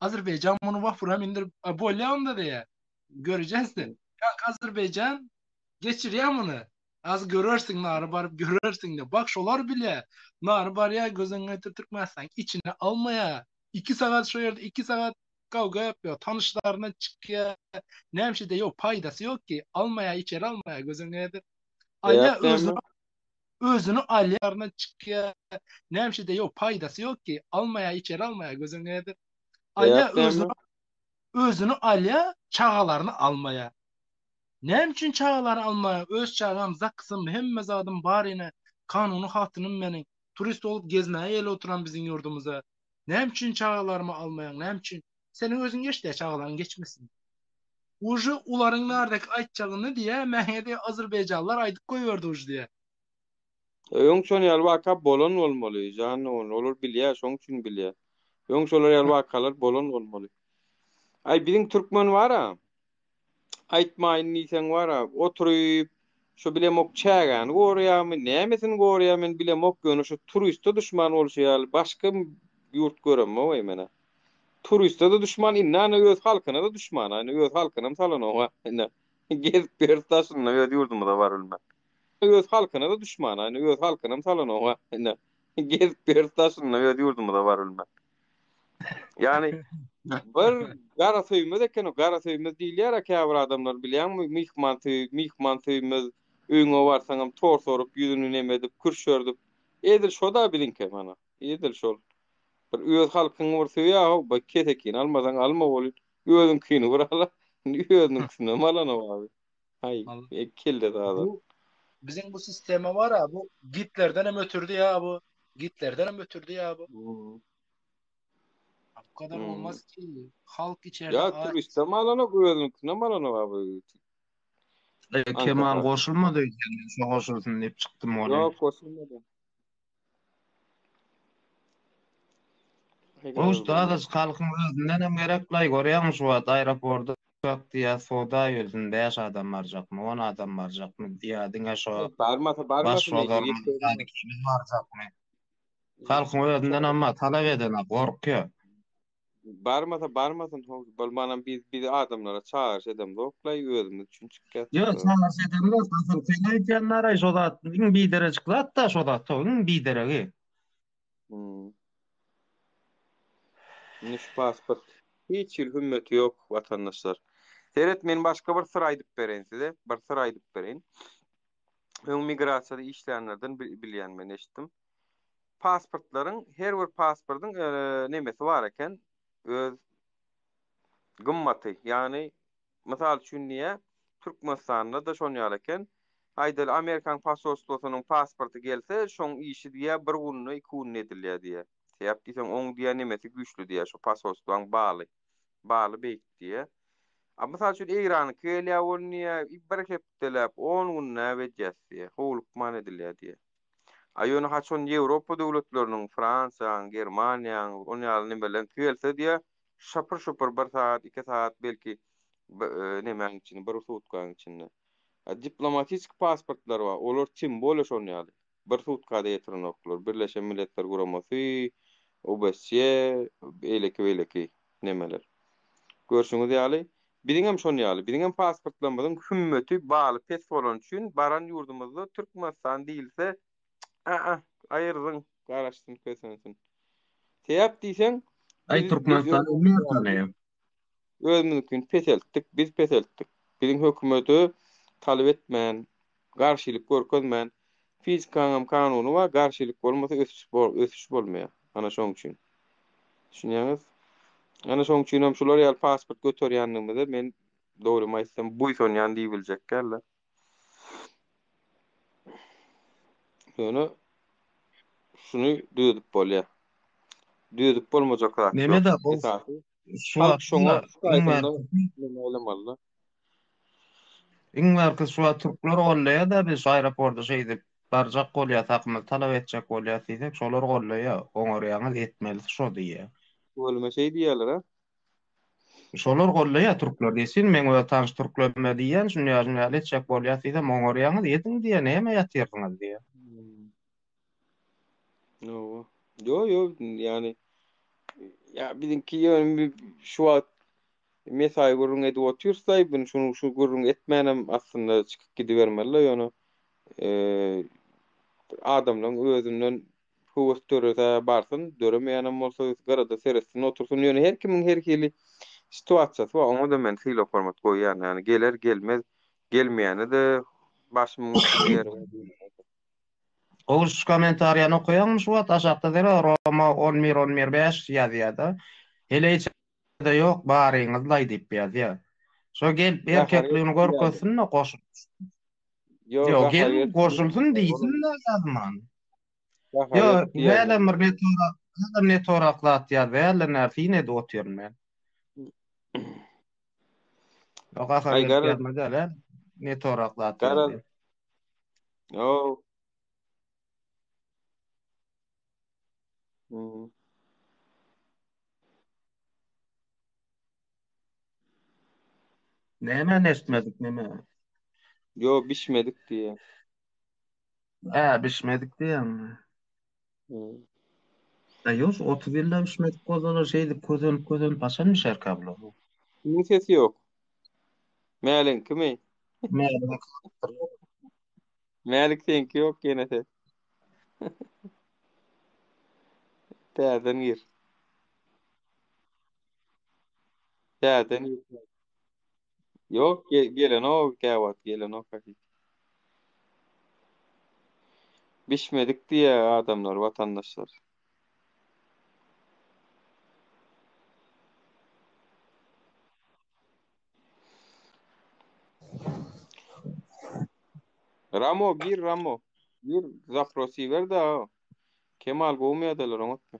Azerbaýjan muny wapura mindirip bolýanda diýe. Görejäsdi. Ýa Azerbaýjan geçirýär muny. Az görersiň, nary baryp görersiň de. Bak şolar bilýär. Nary barýar gözüňe Türkmenistan içine almaýar. 2 sagat şu ýerde 2 sagat kavga yapıyor. Tanışlarına çıkıyor. Nämşe de yok, paydası yok ki. Almaya, içeri almaya gözüňedir. Alya özünü alyalarına çıkıyor. Nämşe de yok, paydası yok ki. Almaya, içeri almaya gözüňedir. Alya özünü alya çağalarını almaya. Näme üçin çağaları almaya? Öz çağam zaksym hemme zadym barine kanuny hatynym meniň. Turist olup gezmäge ýeli oturan biziň ýurdumuza. Näme üçin çağalarymı almaýan? Näme üçin? Senin özün geçti çağaların geçmesin. Uju uların nerede aytçağını diye mehedi Azerbaycanlılar aydık koyuyordu uju diye. Yok şonu yalvaka bolon olmalı. Can olur bilýär, şoň üçin bilýär. Yok şolar yalvakalar bolon olmalı. Ay bizim Türkmen var-a. Aytmaýyn niýsen var-a. Oturup şu bilemok çägen gorýamy, nämesin gorýamy bilemok göni şu turiste düşman bolýar. Başga ýurt göremmi mena. Turiste de düşman innan öz halkyna da düşman. Ayny öz halkynam salanoga. Gezip berip taşyna öz ýurdumda bar bilmem. Öz halkyna da düşman. Ayny öz halkynam salanoga. Gezip berip taşyna öz ýurdumda bar bilmem. Yani bir gara söýmez eken o gara söýmez diýilýär käbir adamlar bilýärmi? Mihman söýmez öňe barsaňam tor sorup ýüzüni nemedip kürşördüp. Edil şoda bilinke mana. Edil şol. Bir öz halkyň bir söýýär, bu ketekin almadan alma bolyp, özüň kini burala, özüň kini malana abi. Hay, keldi da. Bizim bu sisteme var ha, bu Hitlerden hem ötürdü ya bu. Hitlerden hem ötürdü ya bu. Bu kadar olmaz ki. Halk içeride... Ya turiste malana özüň kini malana abi. Kemal koşulmadı. Şu koşulsun deyip çıktım oraya. Yok koşulmadı. Usta da halkın özünden hem gereklay görýän şu wagt aeroportda diýä soda ýüzünde ýaş adam barjakmy, 10 adam barjakmy diýädiňe şo barmasa barjakmy. Halkın özünden amma talap eden gorkýar. Barmasyn bolmanan biz adamlara çağırş edem doklay özümiz üçin çykýar. Ýok, çağırş edem asal feýleýänler şo zat bir derejik zat da şo zat bir deregi. Niş pasport. Hiç hümmeti yok vatandaşlar. Seyret men başka bir sıra aýdyp beren size. Bir sıra aýdyp bereň. Öň migrasiýada işleýänlerden bilýän men eşitdim. Pasportlaryň her bir pasportyň nemesi bar eken, öz gymmaty. Ýani mysal üçin niýe Türkmenistanda da şonýar eken. Aýdal Amerikan pasolstwsynyň pasporty gelse, şoň işi diýe bir günne 2 gün edilýär diýe. Sebäp diýsem oň diýe nemesi güýçlü diýe, şo pasolstwaň baly. Baly beýik diýe. Ama mysal üçin Eýrany kelýär bolýar, bir hepdelep 10 günne wedýäs diýe. Howluk man edilýär diýe. Aýony haçan Ýewropa döwletleriniň, Fransa, Germaniýa, onýaly nimeler kelse diýe, şapır bir saat, 2 saat belki nemäň içinde, bir sutkaň içinde. Diplomatik pasportlar var. Olar kim bolar şonýaly? Bir sutkada ýetirenoklar. Birleşen Milletler Guramasy, OBSE, eleki nemeler. Görşüňiz ýaly. Biriňem şonýaly. Biriňem pasportlarymyň hümmeti baly pes bolan üçin baran ýurdumyzda Türkmenistan diýilse, aýyrdyň, garaşdyryn kösensin. Täp diýsen, Ay Türkmenistan Amerikany. Özümizkin pes etdik, biz pes etdik. Biriň hökümeti talep etmän, garşylyk görkezmän, fizikanam kanuny we garşylyk bolmasa ösüş bolmaýar. Ana şoň üçin. Düşünýäňiz? Ana şoň üçin hem şular ýaly pasport göterýänligimizde men dogry maýsam bu sonýan diýip biljekler. Ýöne şunu düýdüp bolýar. Düýdüp bolmajaklar. Neme de bu? Şoňa olamaly. Iňňärki şu Türkler golleýa da biz aeroportda şeýdip barjak bolýar, takmy talap etjek bolýar diýsek, şolar golleýa, oňarýaňyz etmeli şo diýe. Bolma şey diýerler ha. Şolar golleýa Türkler diýsin, men o tanış Türklerme diýen, şunu ýazyp etjek bolýar diýsem, oňarýaňyz etiň diýe, näme ýatyrdyňyz diýe. No. Yo, yani ya bizimki ýöne şu wagt mesai gurrun edip otursaý, bunu şu gurrun etmänem aslında çykyp gidibermeli ýöne. Adamlaryň özünden howes törese barsyn, döremeýänem bolsa garada seretsin otursun ýöne her kimiň her hili situasiýasy bar. Oňa da men hilo format goýýan, ýani geler gelmez, gelmeýäni de başymyň üstüne Oğuz komentariýany okuýan şu wagt aşakda dere Roma 11-15 ýazýarda. Hele içinde yok baryňyz laý diýip ýazýar. Şo gel erkekligini görkezsin ne goşup. Yo gel goşulsun diýsin ne ýazman. Yo bäle ne toraklat ýa bäle närsine de otyryn men. Yo gaha ýazmada ne toraklat ýa. Yo. Näme nesmedik näme? Yo bişmedik diye. Bişmedik diýem. Ýok, 30 ýylda bişmedik bolsalar şeýdi közen paşan müşer kablo. Kimin sesi yok? Mälen kimi? Mälik senki yok gene ses. Täzen gir. Täzen gir. Yok gelen o käwat gelen o kakik. Bişmedik diye adamlar, vatandaşlar. Ramo gir Ramo. Gir zaprosi ver da. Kemal goýmaýardylar oňatma.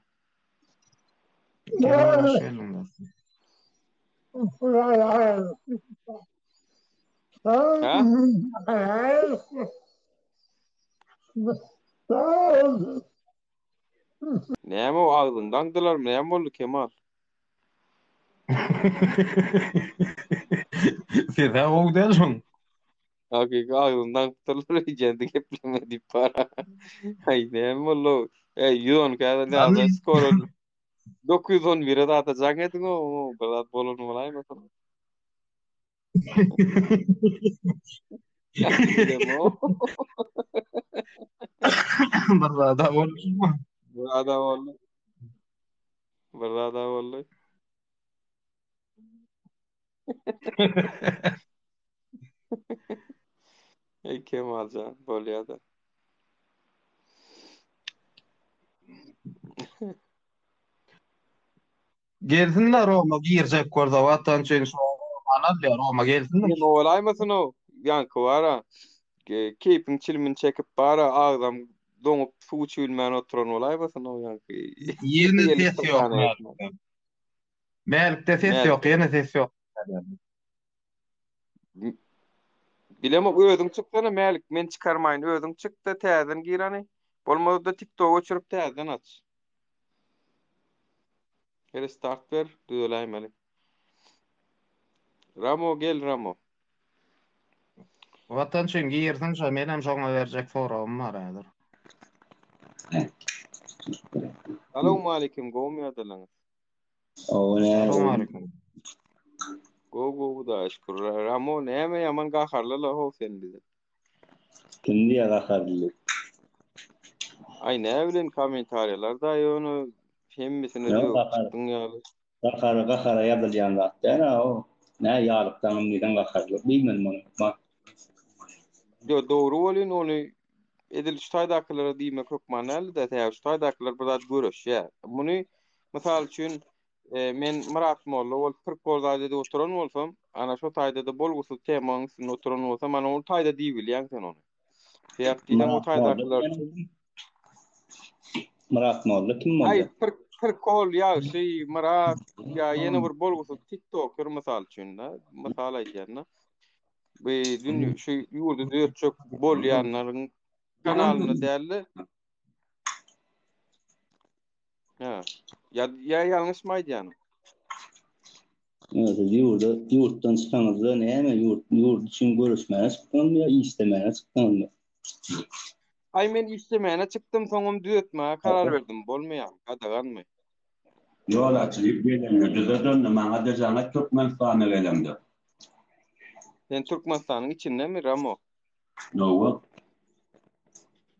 Näme o agdyndandylar, näme boldy Kemal? Feda ogdaşyn. Hakika agdyndandylar ýendi gepleme diýip para. Ay näme boldy? Ýon käde näme skor 911 da atacak ediň o, bilat bolany bolaýmy? Burada vallahi. Ey Kemalcan bolýada. Gelsinler Roma girecek korda vatan için şu anadya Roma gelsinler. Ne olaymasın o? Yankı vara. Keyfin çilmin çekip bara ağzam donup su çülmen oturan olaymasın o yankı. Yeni ses yok. Melikte ses yok, yeni ses yok. Bilem özüň çykdyna melik men çıkarmayın özüň çık da täzen girani. Bolmady da TikTok öçürüp täzen aç. Restart ver, düzeläýmeli. Ramo gel Ramo. Vatan için girsin şu menem şoňa berjek sorawym bar häzir. Assalamu alaykum gowmy adalaňyz. Assalamu alaykum. Go da şükür. Ramo näme ýaman gaharlyla ho sen bize. Kimdi ya gaharly? Ay ne bilen komentarlarda ýony hemmisini çıkdyň ýaly. Gahara ýazylýan da o. Nä ýalykdan neden gaharly? Bilmem onu. Yo doğru bolýan ony edil ştaýdaklara diýmek hökmanly da täze ştaýdakylar bir zat görüş ýa. Muny mysal üçin men Murat Molla bol Türkbolda oturan bolsam, ana şu taýda da bolgusy temaň üstüne oturan bolsam, ana ol taýda diýbilýän sen ony. Täze diýen o taýdakylar Murat Molla kim boldy? Ay Türkol ýa şey Murat ýa ýene bir bolgusy TikToker mysal üçin da, mysal aýtýarna. Dün şu yurdu çok bolýanlaryň kanalyny däli. Ya ýalňyş mı aýdýan? Evet, yurtdan çıkanızda näme yurt için görüşmäne çıkdym ya istemene çıkdym. Ay men istemene çıktım soňum düýetmäge karar berdim. Bolmaýar, gadaganmy? Ýol açylyp gelen ýerde döndüm, maňa da jana Türkmenistana gelemdi. Sen Türkmenistanyň içindemi Ramo? No.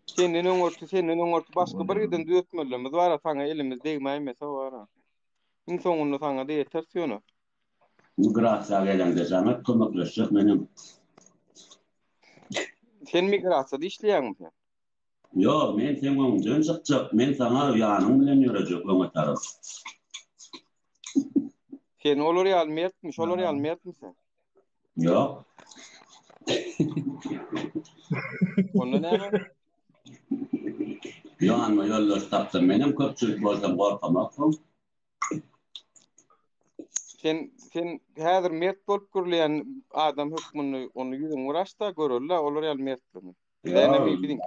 Senin öňürtü başga bir giden düýetmelimiz bar, saňa elimiz degmäýmese bar. Iň soňunda saňa da ýeter ýöne. Migrasiýa gelemde jana kömekleşjek menem. Sen migrasiýada işleýärmi sen? Yo, men sen öňden çykjak, men saňa ýanyň bilen ýörejek öňe tarap. Sen olar ýalmaýatmy sen? Yok. Onda näme? Ýanma ýollar tapdym, menem köpçülik bolsam gorkamakmyn. Sen häzir mert bolup görleýän adam hökmüni onu ýüzüň uraşda görürler, olar ýalmaýatmy? Näme biziň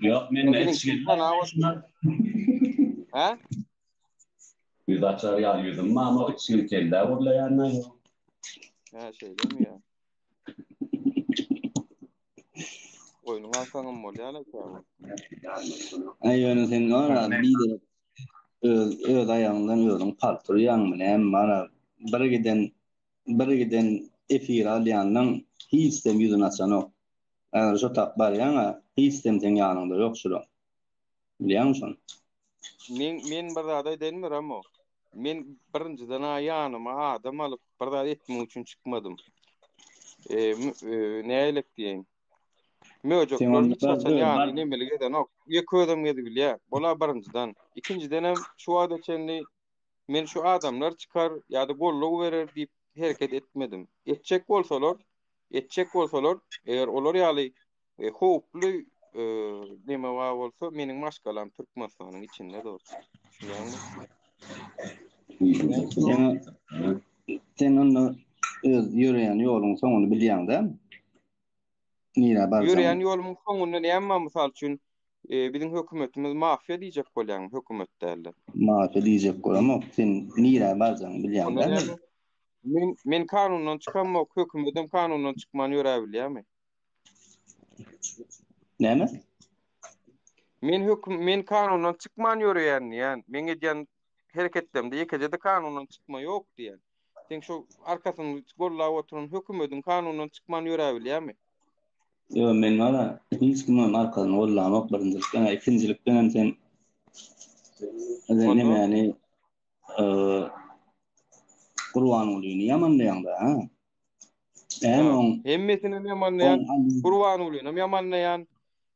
Yok, men ha? Biz açar ýalyýdym, mama içini kelde urlaýanlar ýok. Ha, şeýlemi ýa? Oyunun arkaňym bolýar ýa. Aýony sen gara bir öz aýagyňdan özüň paltoryň bilen mana bir giden efir alýanyň hiç dem ýüzüni açanok. Aňa şu tap bar ýa, hiç dem sen ýanynda ýok şulo. Bilýärmiň? Men bir zat aýdynmy Ramo? Men birinciden ýanyma adam alyp bir zat etmek üçin çykmadym. Näýlik diýeň? Möjekler hiç açan ýany nemelige de nok. Ýek ödem gedi bilýär. Bola birinciden. İkinciden hem şu adaçenli men şu adamlar çıkar ýa-da golluk berer diýip hereket etmedim. Etjek bolsalar, eger olar ýaly howply neme var bolsa meniň maşgalam Türkmenistanyň içinde dur. Sen onu yürüyen ýoluň soňuny bilýäň-de. Nira barzan. Yürüyen ýolumyň soňunda näme mysal üçin biziň hökümetimiz mafiýa diýjek bolýan hökümet däli. Mafiýa diýjek bolamok sen nira barzan bilýäň-de. Men kanundan çykanmak, hökümetim kanundan çykmany ýöre bilýärmi? Näme? Men kanundan çykman ýöreýän, ýani men edýän hereketlemde ýekejede kanundan çykma ýok diýen. Sen şu arkasyny gollap oturan hökümetin kanundan çykman ýöre bilýärmi? Yo, men wala hiç kimin arkasyny gollamak birinjilikden, ikinjilikden sen näme ýani Kurban ulyny ýamanlaýanda ha. Hemmesini ýamanlaýan, Kurban ulyny ýamanlaýan,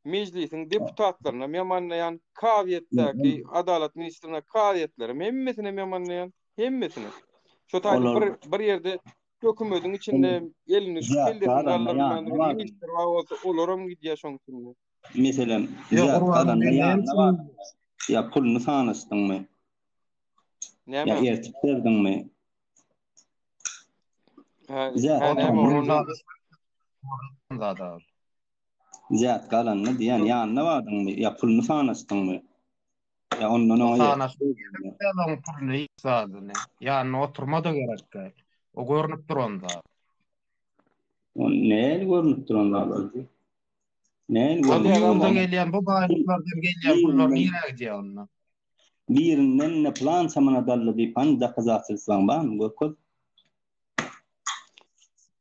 meclisin deputatlaryny ýamanlaýan, kawiýetdäki adalet ministrine kawiýetleri hemmesini ýamanlaýan, hemmesini. Şo taýda bir ýerde hökümetiň içinde elini keldirip alýan ministr bolsa olaram gidýär şoň içinde. Meselem, ya pulunu sanastyňmy? Näme? Ya ertip berdiňmi? Zat galanny diýen ýanyna bardyňmy? Ya pulunu sanastyňmy? Ya ondan sanastyňmy? Pulunu ýysadyny. Ýanyna oturmada gerek. O görnüp duranda. O näme görnüp duranda? Ne? Yolda gelýän bu baýlardan gelýän pullar näme gidýär onda? Birinden ne plan samana dallı bir pan da kazatırsan ban bu kod.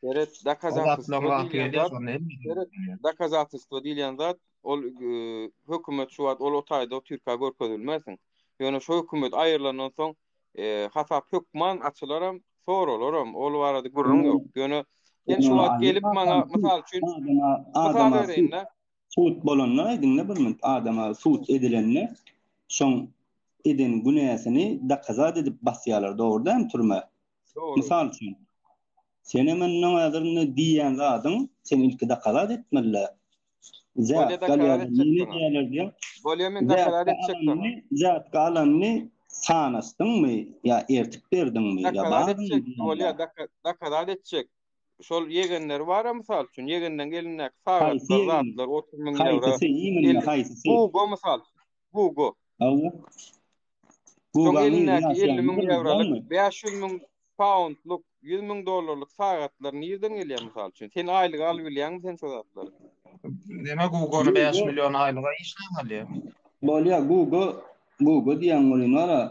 Evet, da kazatırsa diýen zat ol hökümet şu wagt ol otaýda Türkiýe görkezilmesin. Ýöne şu hökümet aýyrlandan soň hasap hökman açylaram, soralaram, ol barada gurrun ýok. Ýöne şu wagt gelip maňa mysal üçin adama suut bolanlar diňle bilmem adama suut edilenler şoň edin günäsini da kazat edip basýarlar dogrudan türme. Mysal üçin sen hemen näderni diýen zadyň sen ilki da kazat etmeli. Zat galýar bolýamen da kazat etjekler. Zat galanny sanastyňmy ya ertip berdiňmi ya bolýar da kazat etjek. Şol ýegenler bar mysal üçin ýegenden gelinäk sagatlar 30 000 euro. Bu mysal. Bu. Bu gelinäk 50 000 eurolyk 500 000 poundluk 100 000 dollarlyk sagatlar nerden gelýär mysal üçin? Sen aýlyk alyp bilýärmi sen sagatları? Demek Google 5 milyon aýlyga işlemeli. Bolýar Google diýen bolýar.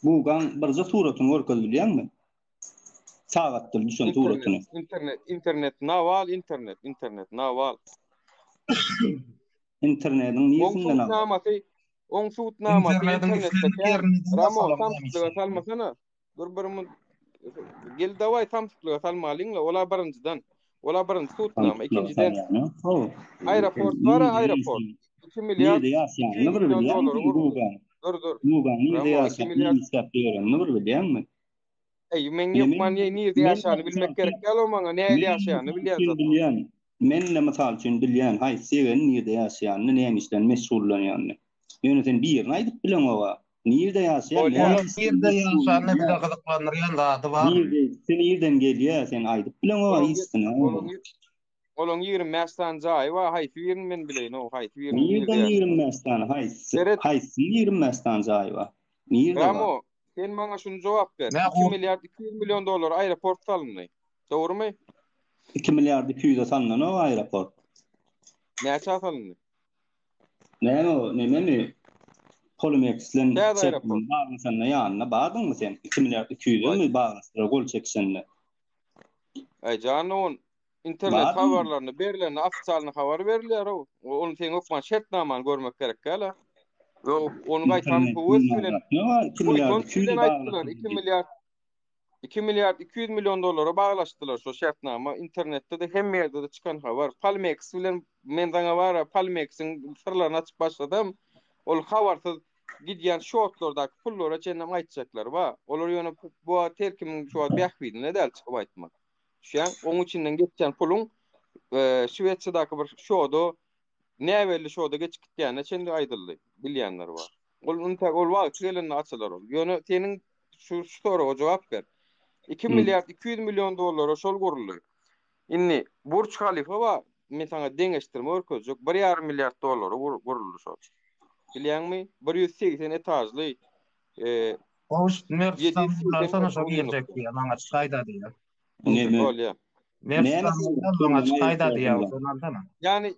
Google bir suratyny görkezip bilýärmi? Sagatlar düşen suratyny. Internet naval. Internetiň ýerinde naval. On suut namaty internetde Ramo samsyklyga salmasana. Bir gel dawai samsyklyga salmalyňla ola birinjidan. Ola birinji suut nama, ikinciden aeroport bar, aeroport. 2 milyar. Men ýokman nerede ýaşaryny bilmek gerek. Gel o maňa näde ýaşaryny bilýär. Men de mysal üçin bilýän, hay segen nerede ýaşaryny, näme işden mesullanýany. Ýöne sen bir ýerine aýdyp bilen owa. Nerede ýaşaýan? Nerede ýaşaryny bile gyzyklandyrýan zady bar. Sen ýerden gelýär, sen aýdyp bilen owa isdini. Olon 20 mästan jaý wa haýsy ýerini men bileýin, o haýsy ýerini. Nerden 20 mästan, haýsy 20 mästan jaý wa. Nerede? Ramo, sen maňa şunu jogap ber. 2 milyar 200 milyon dolar aeroport salyndy. Dogrumy? 2 milyar 200 salyndy o aeroport. Näçe salyndy? Näme? Polymexlen bağlansanna ýanyna bardyňmy sen? 2 milyar 200 mi bağlansyra gol çeksenle? Janon internet habarlaryny berilen ofisialny habar berilýär o. Onu sen okman şertnamany görmek gerek gala. Onu gaýtan bu bilen 2 milyar 200 milyon dolara bağlaşdylar şo şertnama. Internetde de hem ýerde de çykan habar. Polmex bilen men daňa bar, Polmex'iň sırlaryny açyp başladym. Ol habarsyz gidýän şortlardaky pullara çennem aýtjaklar wa olar ýöne bu terkimiň şu bähbidini edel çykyp aýtmak. Şeň onuň içinden geçen pulun Şweçiýadaky bir şoda näwelli şoda geçip gitýäne çende aýdyldy bilýänler bar. Ol wagt gelende açylar ol. Ýöne seniň şu soraga jogap ber. 2 milyar 200 milyon dolara şol guruldy. Inni Burj Khalifa wa men saňa deňeşdirme örkezjek 1,5 milyar dolara guruldy şol. Bilýärmi? 180 etajly Hoş Mercedes sana şo gelecek diýär, maňa çykaýda diýär. Bolýar. Mercedes maňa çykaýda diýär, ondan. Yani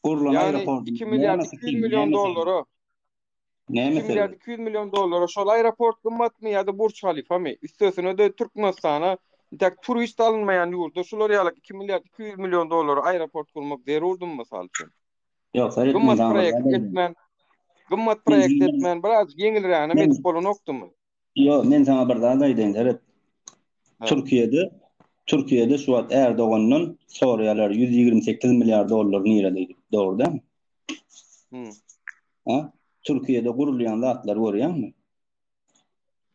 2 milyar 200 milyon dolara. 2 milyar 200 milyon dolara şol aeroport gymmatmy ýa-da Burj Khalifa my? Üstesine de Türkmenistana tak turist alınmayan ýurda şolar ýalyk 2 milyar 200 milyon dolara aeroport kurmak derurdum mysal üçin. Ýok, Gymmat proýekt etmän biraz ýeňilräne metip bolan okdumy? Yo, men sana bir daha aýdaýyn. Evet. Türkiýede şu wagt Erdoğan'ın Suriýalar 128 milyar dolar nireleydi. Doğru değil mi? Ha? Türkiye'de kurulayan zatlar görüyorsun mu?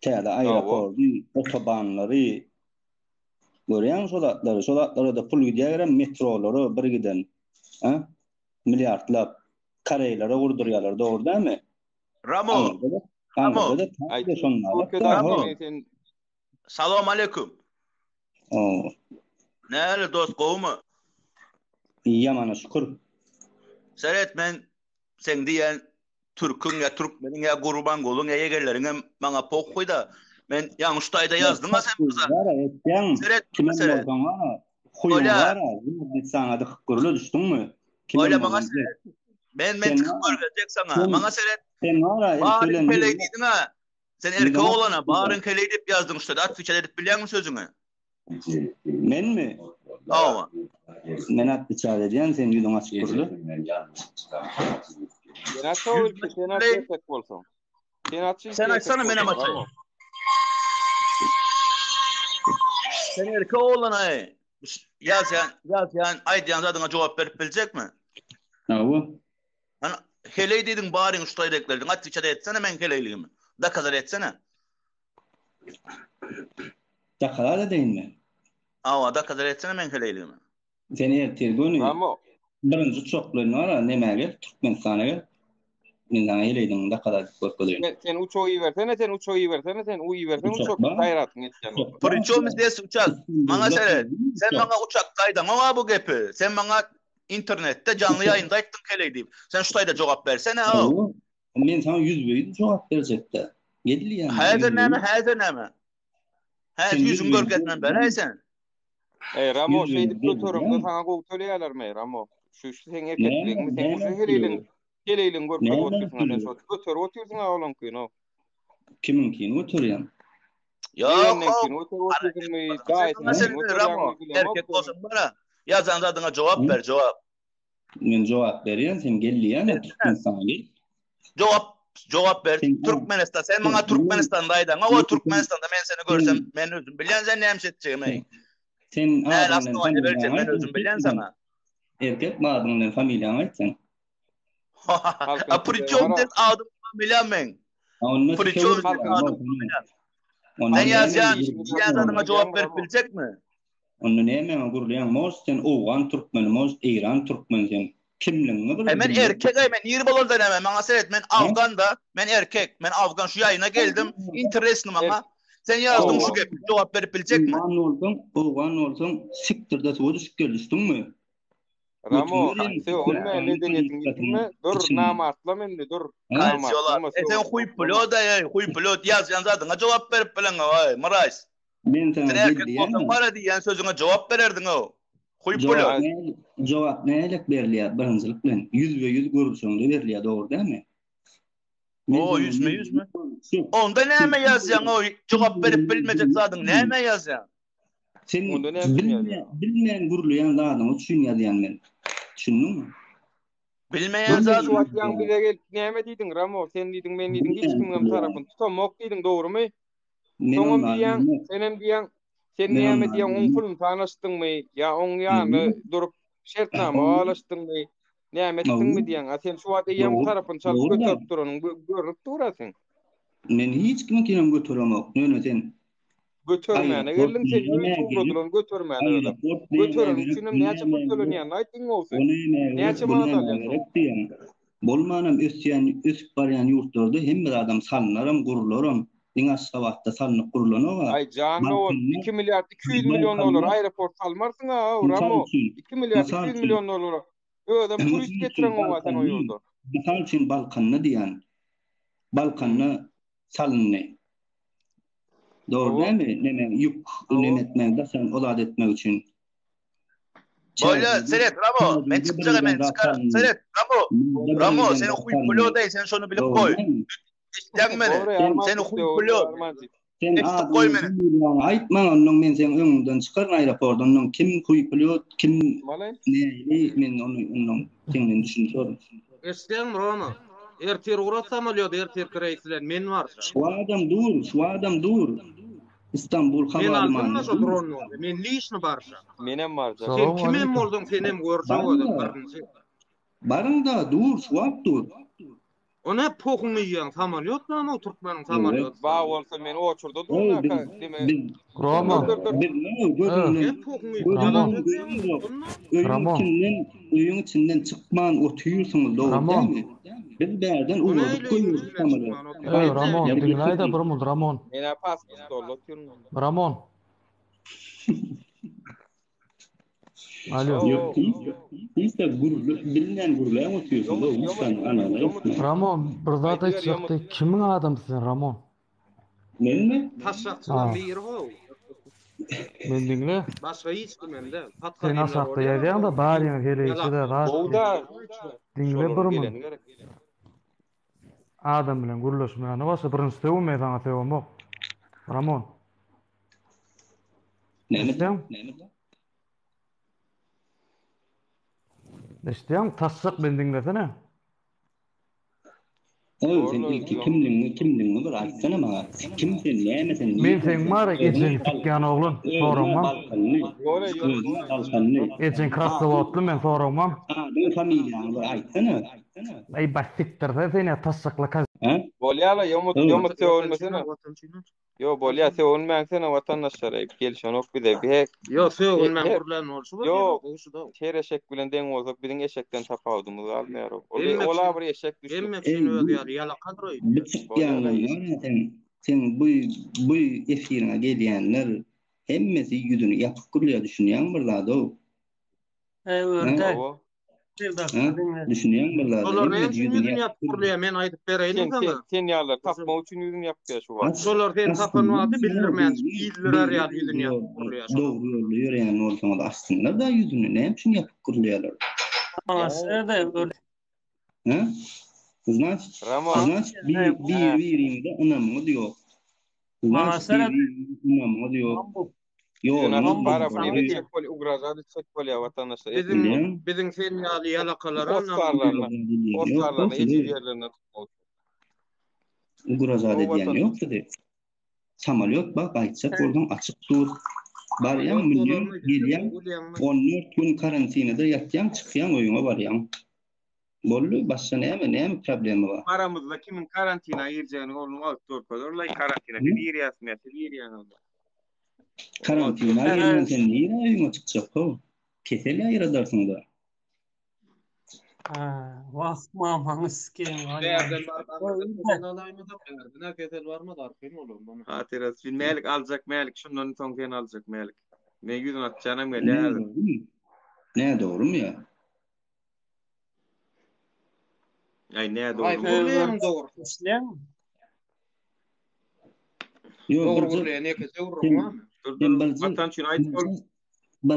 Täze aeroportu, otobanları görüyorsun şu zatları. Şu zatlara da pul gidiyor, metroları bir giden. Ha? Milyarlap kareylere vurduruyorlar. Doğru değil mi? Ramo. Salam aleyküm. Näle dost gowmy? Ýamana şükür. Seret men sen diýen türkün ýa türkmeniň ýa gurban golun egerleriňe maňa pok goýda. Men ýaňy şutaýda ýazdyň sen bize. Seret kimen bolsaň wara? Huýun wara, bir saňa da gurula düşdüňmi? Öyle maňa seret. Men görgejek saňa. Maňa seret. Sen wara, söylediň ha. Sen erkek olana barın keley dip ýazdyň şutaýda. Atwyça edip bilýärmi sözüňi? Men mi? Awa. Men atwyça edýän sen ýüzüň açyk gurulu. Sen açsana menem açayım. Sen erkek olana yazyan aýdýan zadyňa jogap berip biljek mi? Awa. Ana keley diýdiň baryň şutaýda eklerdiň. Atwyça etsene men keleyligimi. Da kadar etsene. Da kadar da değinme. Awa da kadar etsene men keleyligimi. Seni ertirgoni. Ama birinji çokluğun var nemäge Türkmenistana gel. Men sana eleydim da kadar gökgödüň. Sen uçoğu versene, sen uyu versene uçak gayratyň etken. Prinçomiz des uçak. Maňa seret. Sen maňa uçak gaýdan ama bu gepi. Sen maňa internetde canlı ýaýynda aýtdyň keley diýip. Sen şutaýda jogap bersene o. Men sana 100% jogap berjekdi. Gedil ýa. Häzir näme? Häzir yüzüň görkezden beri sen. Ramo şeydi götürüp sana gowy töleýärler mi Ramo? Şu sen erkekligini sen şu heleyliň görkezden oturýan şu götürüp oturýan oğlan kıyno. Kiminkini oturýan? Ýok. Ramo erkek bolsa bara ýazan zadyňa jogap ber, jogap. Men jogap berýän, sen gelýän Türkmenistan'a gel. Jogap ber. Türkmenistan. Sen maňa Türkmenistan'da aýdan. O Türkmenistan'da men seni görsem, men özüm bilýän sen näme etjegimi. Sen men özüm bilýän sana. Erkek madyňdan familiýaň aýtsan. Prinçom des adymy bilýän men. Prinçom men ýazan adyma jogap berip biljekmi? Onu näme gurulýan mos sen owgan türkmen mos Iran türkmen sen. Kimliğini bilmiyorum. Men erkek men ýer bolanda näme? Maňa seret men Afganda, men erkek, men Afgan şu ýaýyna geldim. Interesni maňa. Sen ýazdyň şu gepni jogap berip biljekmi? Owgan bolsaň siktirde suwa düşüp geldiňmi? Ramo, sen onu medeniýetiň gitme, dur namatla mende dur. Sen huy pilot ýazýan zadyňa jogap berip bilen oy, Marais. Men sana diýen, bara diýen sözüňe jogap bererdin o. Jogap nälik berilýär birinjilik bilen 100% görüşüňde berilýär, dogry dälmi? O 100% mi? Onda näme ýazýan o jogap berip bilmejek zadyň näme ýazýan? Sen bilmeýän gurulýan zadyň üçin ýazýan men. Düşündiňmi? Bilmeýän zadyň ýan bize gelip näme diýdiň Ramo? Sen diýdiň, men diýdiň, hiç kimim tarapyn tutamok diýdiň, dogrymy? Soňam diýen, senem diýen, sen näme diýen, oň pulun tanaşdyňmy? Ya oň ýany durup şertnama alaşdyňmy? Näme etdiňmi diýen? Sen şu wagtda ýan tarapyn çalyp götürüp duranyň, görüp durasyň. Men hiç kim kinem götüremok. Näme sen? Götürmäne geldiň sen ýurdulan götürmäne adam. Götürün üçinem näçe pul tölenýän aýtdyň bolsa. Näçe manat alýan? Bolmanam ösüp barýan ýurtlarda hemme adam salnaram, gurularam. Diňe şawatda salnyp gurulan o. Ay canlı o 2 milyar 200 milyon dolar aeroport salmarsyň ha, Ramo. 2 milyar 200 milyon dolar. Ödem turist getiren o watan o ýurda. Misal üçin Balkanny diýen. Balkanny salny. Doğru değil mi? Yük ünemetmekde sen olad etmek için. Böyle Seret, Ramo. Ben çıkacak hemen çıkar. Seret, Ramo. Sen huy polo değil. Sen şunu bilip koy. İşten beni. Sen huy polo. Sen aytma onun men sen öňünden çıkarın aeroportdan. Kim huy polo, kim neyli men onun senin düşünüyorum. İşten Ramo. Ertir uğratsam oluyordu, ertir reisler men var. Şu adam dur. İstanbul Men havalimanı. aldım nasıl drone oldu? Men lişni barşa. Menem var. Sen kimem oldun, senem görüşen oldun. Barın da dur, şu dur. O ne pohunu yiyen samolyot lan o Türkmenin samolyot. Bağ olsa meni oçurdu durna Ramon. Uyun içinden çıkman otuyorsunuz doğru değil mi? Biz berden uğradık koyuyoruz samolyot. Ramon, dinlay da bir mud Ramon. Mena pas dollo oturum. Ramon. Alo. Yok, işte bilinen gurulaya oturuyorsun da uçtan analayız. Ramon, bir zat aytşakdy, kimin adamsın Ramon? Men mi? Taşakçıdan bir yeri o. Men dinle. Başka hiç kimende. Sen aşakta ýerden da bar ýene gelýär de. Bowda. Dinle bir mud. Adam bilen guruluşmaýany başa birinçi töw meýdana töwmok. Ramon. Näme? Eşdiýäň taşsak men dinlesene. Sen ilki kimliğini bir açsana maňa. Kim sen, näme sen? Men sen mara ejen tikýän oglun, soramam. Ejen krasowatly men soramam. Ben familiýaňy bir açsana. Ey bastikdir seni taşsakla kaz. Bolýala ýomut söwülmesene. Yo bolýa söwülmäňsene watandaşlara gelişenok bide bek. Yo söwülmäň gurlan bolşy bar. Yo tereşek bilen deň bolsak biziň eşekden tapawdymyz almaýar. Ola bir eşek düşüp. Emme şunu ödýär ýala kadroy. Sen bu efirine gelýänler hemmesi ýüzüni ýapyp gurlaya düşünýän bir zat o. Ördek. Düşünýän bir zat. Olar näme üçin ýüzüni ýapyp gurlaya men aýdyp bereýin sana. Sen ýalar tapma üçin ýüzüni ýapýar şu wagt. Solar sen tapanyňy bildirmän. Ýyldyrlar ýa ýüzüni ýapyp gurlaya. Dogry ýolda ýörýän bolsaňyz aslynda da ýüzüni näme üçin ýapyp gurlaýarlar? Значит, bir anamı diyor. Anamı diyor. Yo, para çek poli ugrazadı çek poli vatandaşlar. Bizim fenyali yalakaları Oscar'larına ecelilerine tutuldu. Ugrazadı diyen yok dedi. Samolyot bak aytsak oradan açık dur. Baryan milyon gelýän 14 gün karantinada ýatýan çykýan oýuna baryan. Bollu başga näme problemi bar? Aramızda kimin karantina ayıracağını onu outdoor koyarlar. Karantina bir yer Karantina ayırman sen niye oýuna çykjak o? Kesel ayıradarsın da. Vakt mamamı sikeyim. Nereden var? Kesel var mı da arkayım olur mu? Hatıras bilmeyelik alacak meyelik şundan tonken alacak meyelik. Ne yüzün atacağına meyelik. Ne doğru mu ya? Ay ne doğru. Ay bu doğru. İşleyen mi? Doğru buraya ne kese vurur mu? Vatançın ayet ol.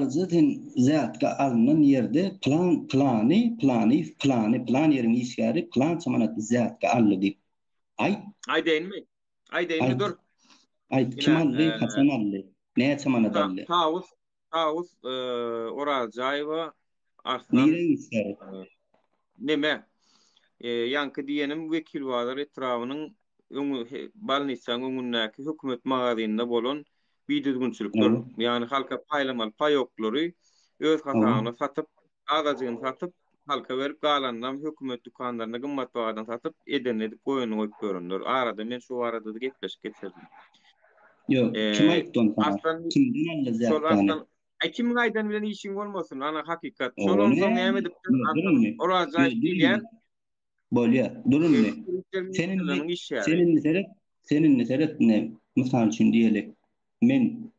Zaten zatka alınan yerde plan yerin işgari plan samanat zatka aldı. Ay değil mi dur. Kim aldı? Hasan aldı. Ne samanat aldı? Tavus ora jayva arslan. Nere işgari? Neme? Yankı diyenim vekil varlar etrafının balnisan öňündäki hökümet magazynynda bolan bir düzgünçilikler, yani halka paýlamaly paýoklary öz hasabyna satyp, agazyny satyp, halka berip galandan hökümet dukanlaryna gymmat bahadan satyp, edenleri goýuny goýup görünler. Arada men şu arada da gepleşip getirdim. Yok, kim aýtdy onu? Kimden aldy zaten? Kimin aýdan bilen işin bolmasyn, ana hakikat. Şonuň soň näme dip ora jaý diýen bolýar. Durun ne? Senin seret ne? Misal üçin diýelik. Men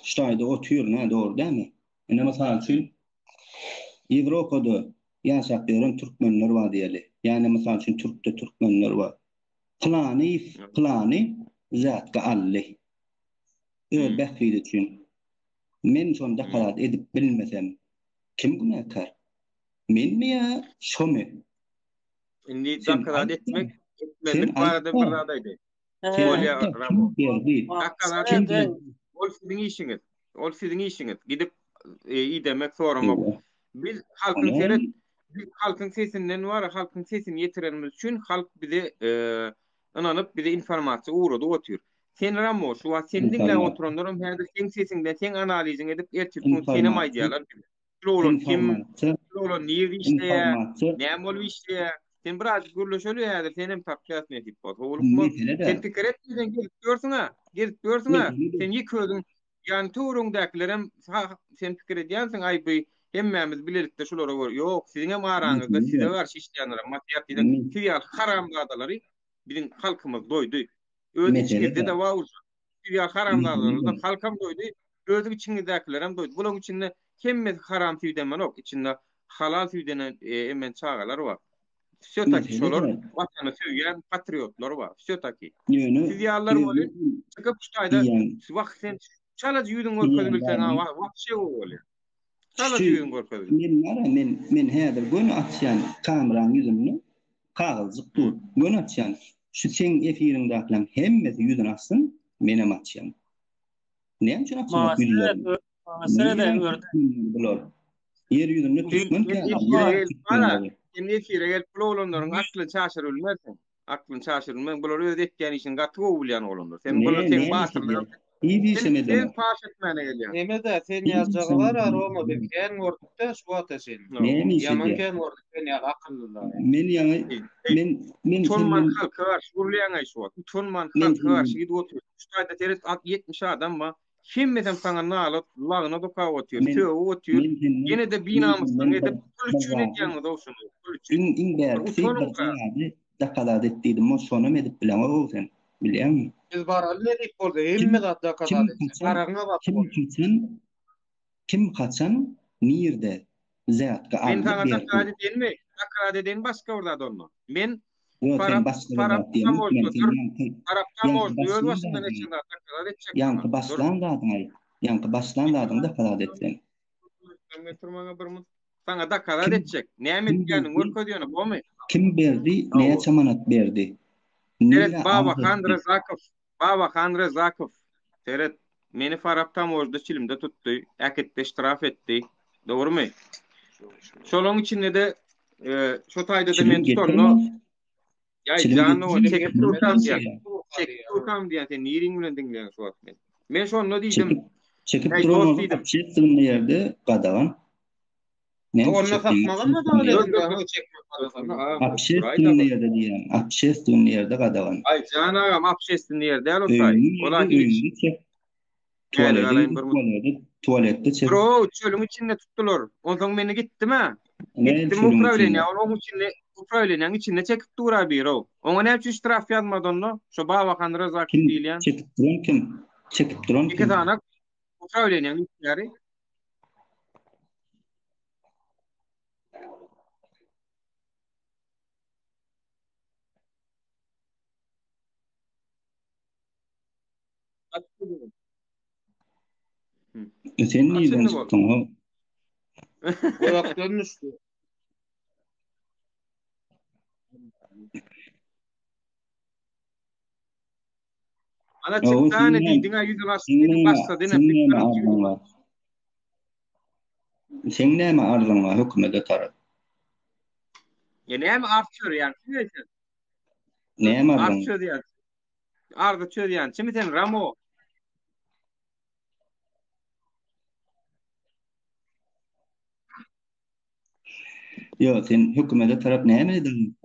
şaýda oturuyorum, doğru değil mi? Ene misal üçin Ýewropada ýaşap ýören türkmenler bar diýeli. Yani misal üçin Türkde türkmenler bar. Plany zatka ally. Behfil üçin. Men şonda karar edip bilmesem kim günahkar? Men mi ýa şomy? Indi karar etmek barada bir adaydı. Ol sizin işiniz. Gidip iyi demek soramak. Biz halkın seret halkın sesinden var, halkın sesini yetirenimiz için halk bize inanıp bize informasiya uğradı otuyor. Sen Ramo, şu an sen dinle oturanlarım hadi sen sesinden sen analizini edip ertirtmek seni maydiyalar. Şol kim, şol niye işte, ne mol işte. Sen biraz gürleşölü ya, senin tapkiyat ne tip bot. Olukmu? Sen fikir etmeden gelip diyorsun ha. Sen yıkıyordun. Yani tuğrundakilerim sen fikir ediyorsun ay bu hemmemiz bilelik de şulara gör. Yok sizin hem aranızda size var işleyenler matematikten fiyal haramdadaları bizim halkımız doydu. Öz içinizde de var. Fiyal haramdadalarından halkım doydu. Öz içinizdekilerim doydu. Bunun içinde hemmemiz haram tüyden yok. İçinde halal tüyden hemen çağalar var. Sötaki şolar vatanı söyleyen patriotlar var. Sötaki. Siz yallar böyle çıkıp şutayda vakt sen çalacı yüzün görkezbilsen ha vakt şey oluyor. Çalacı yüzün görkezbilsen. Men häzir gün atýan kameran yüzümni kagylzyk dur. Gün atýan şu sen efiriňdakiler hemmesi yüzün atsın menem atýan. Näme üçin atýan videolar? Bular yer yüzünde düşmän Kim efire gelip olanların aklın şaşırılmazsın. Aklın şaşırılmaz. Bular öz etken işin gatyp bolýan olanlar. Sen bular sen batırlar. İyi diýsemedi. Sen paş etmene gelýän. Emede sen ýazjagy bar Roma bir ken wordda şu ata sen. Yaman ken word sen ýa akyllylar. Men tonman halka var. Şurlayan ay şu. Tonman halka var. Şeýdi otur. Şuýda teret 70 adam var. Kim mesem sana nalat lağına doka otuyor. Tüö otuyor. Yine de binamızdan edip pulçun etýän dowşun. in bersi bir dakalat etdidim o sonam edip bilen o sen bilýärmi? Biz baral edip boldy hemme dakalat etdi. Araňa bak. Kim kaçan nirde zatka men sana dakalat edilmi? Dakalat eden başga urda dolma. Men Yankı başlan da adam da karar etsin. Sana da karar edecek. Ne emitgenin work diýany bu mu? Kim berdi? Näme çamanat berdi? Evet, Baba Khandra Zakov. Teret meni Faraptam orada çilimde tuttu. Aketde iştiraf etti. Doğru mu? Şolong içinde de şu taýda da men tutanno ya canlı o çekip tutam diýen sen niring bilen dinleýän şu wagt men şonu diýdim çekip turam çekdim ýerde gadagan Onu satmagan mı da öyle Apşestin ýerde diýen apşestin ýerde gadagan ay canagam apşestin ýerde olsay ola tuvalette çek bro çölüň içinde tutdular ondan meni gitdime gitdim upravleniýa onun içinde upravleniýan içinde çekip dura bir o ona näme üçin ştraf ýazmadan no şo Baba Khandra Zakov diýilýän çekip duran iki tane upravleniýan işleri sen niýden çykdyň o? Orak dönmüşdi. Ana çıktığını diýdiň aýydyň aslynda başladyň sen näme arzyň var hökümete tarap? Näme arçur ýa-ni näçe? Näme arçur ýa? Arda çöýän, çimi sen Ramo? Yo, sen hökümete tarap näme edin?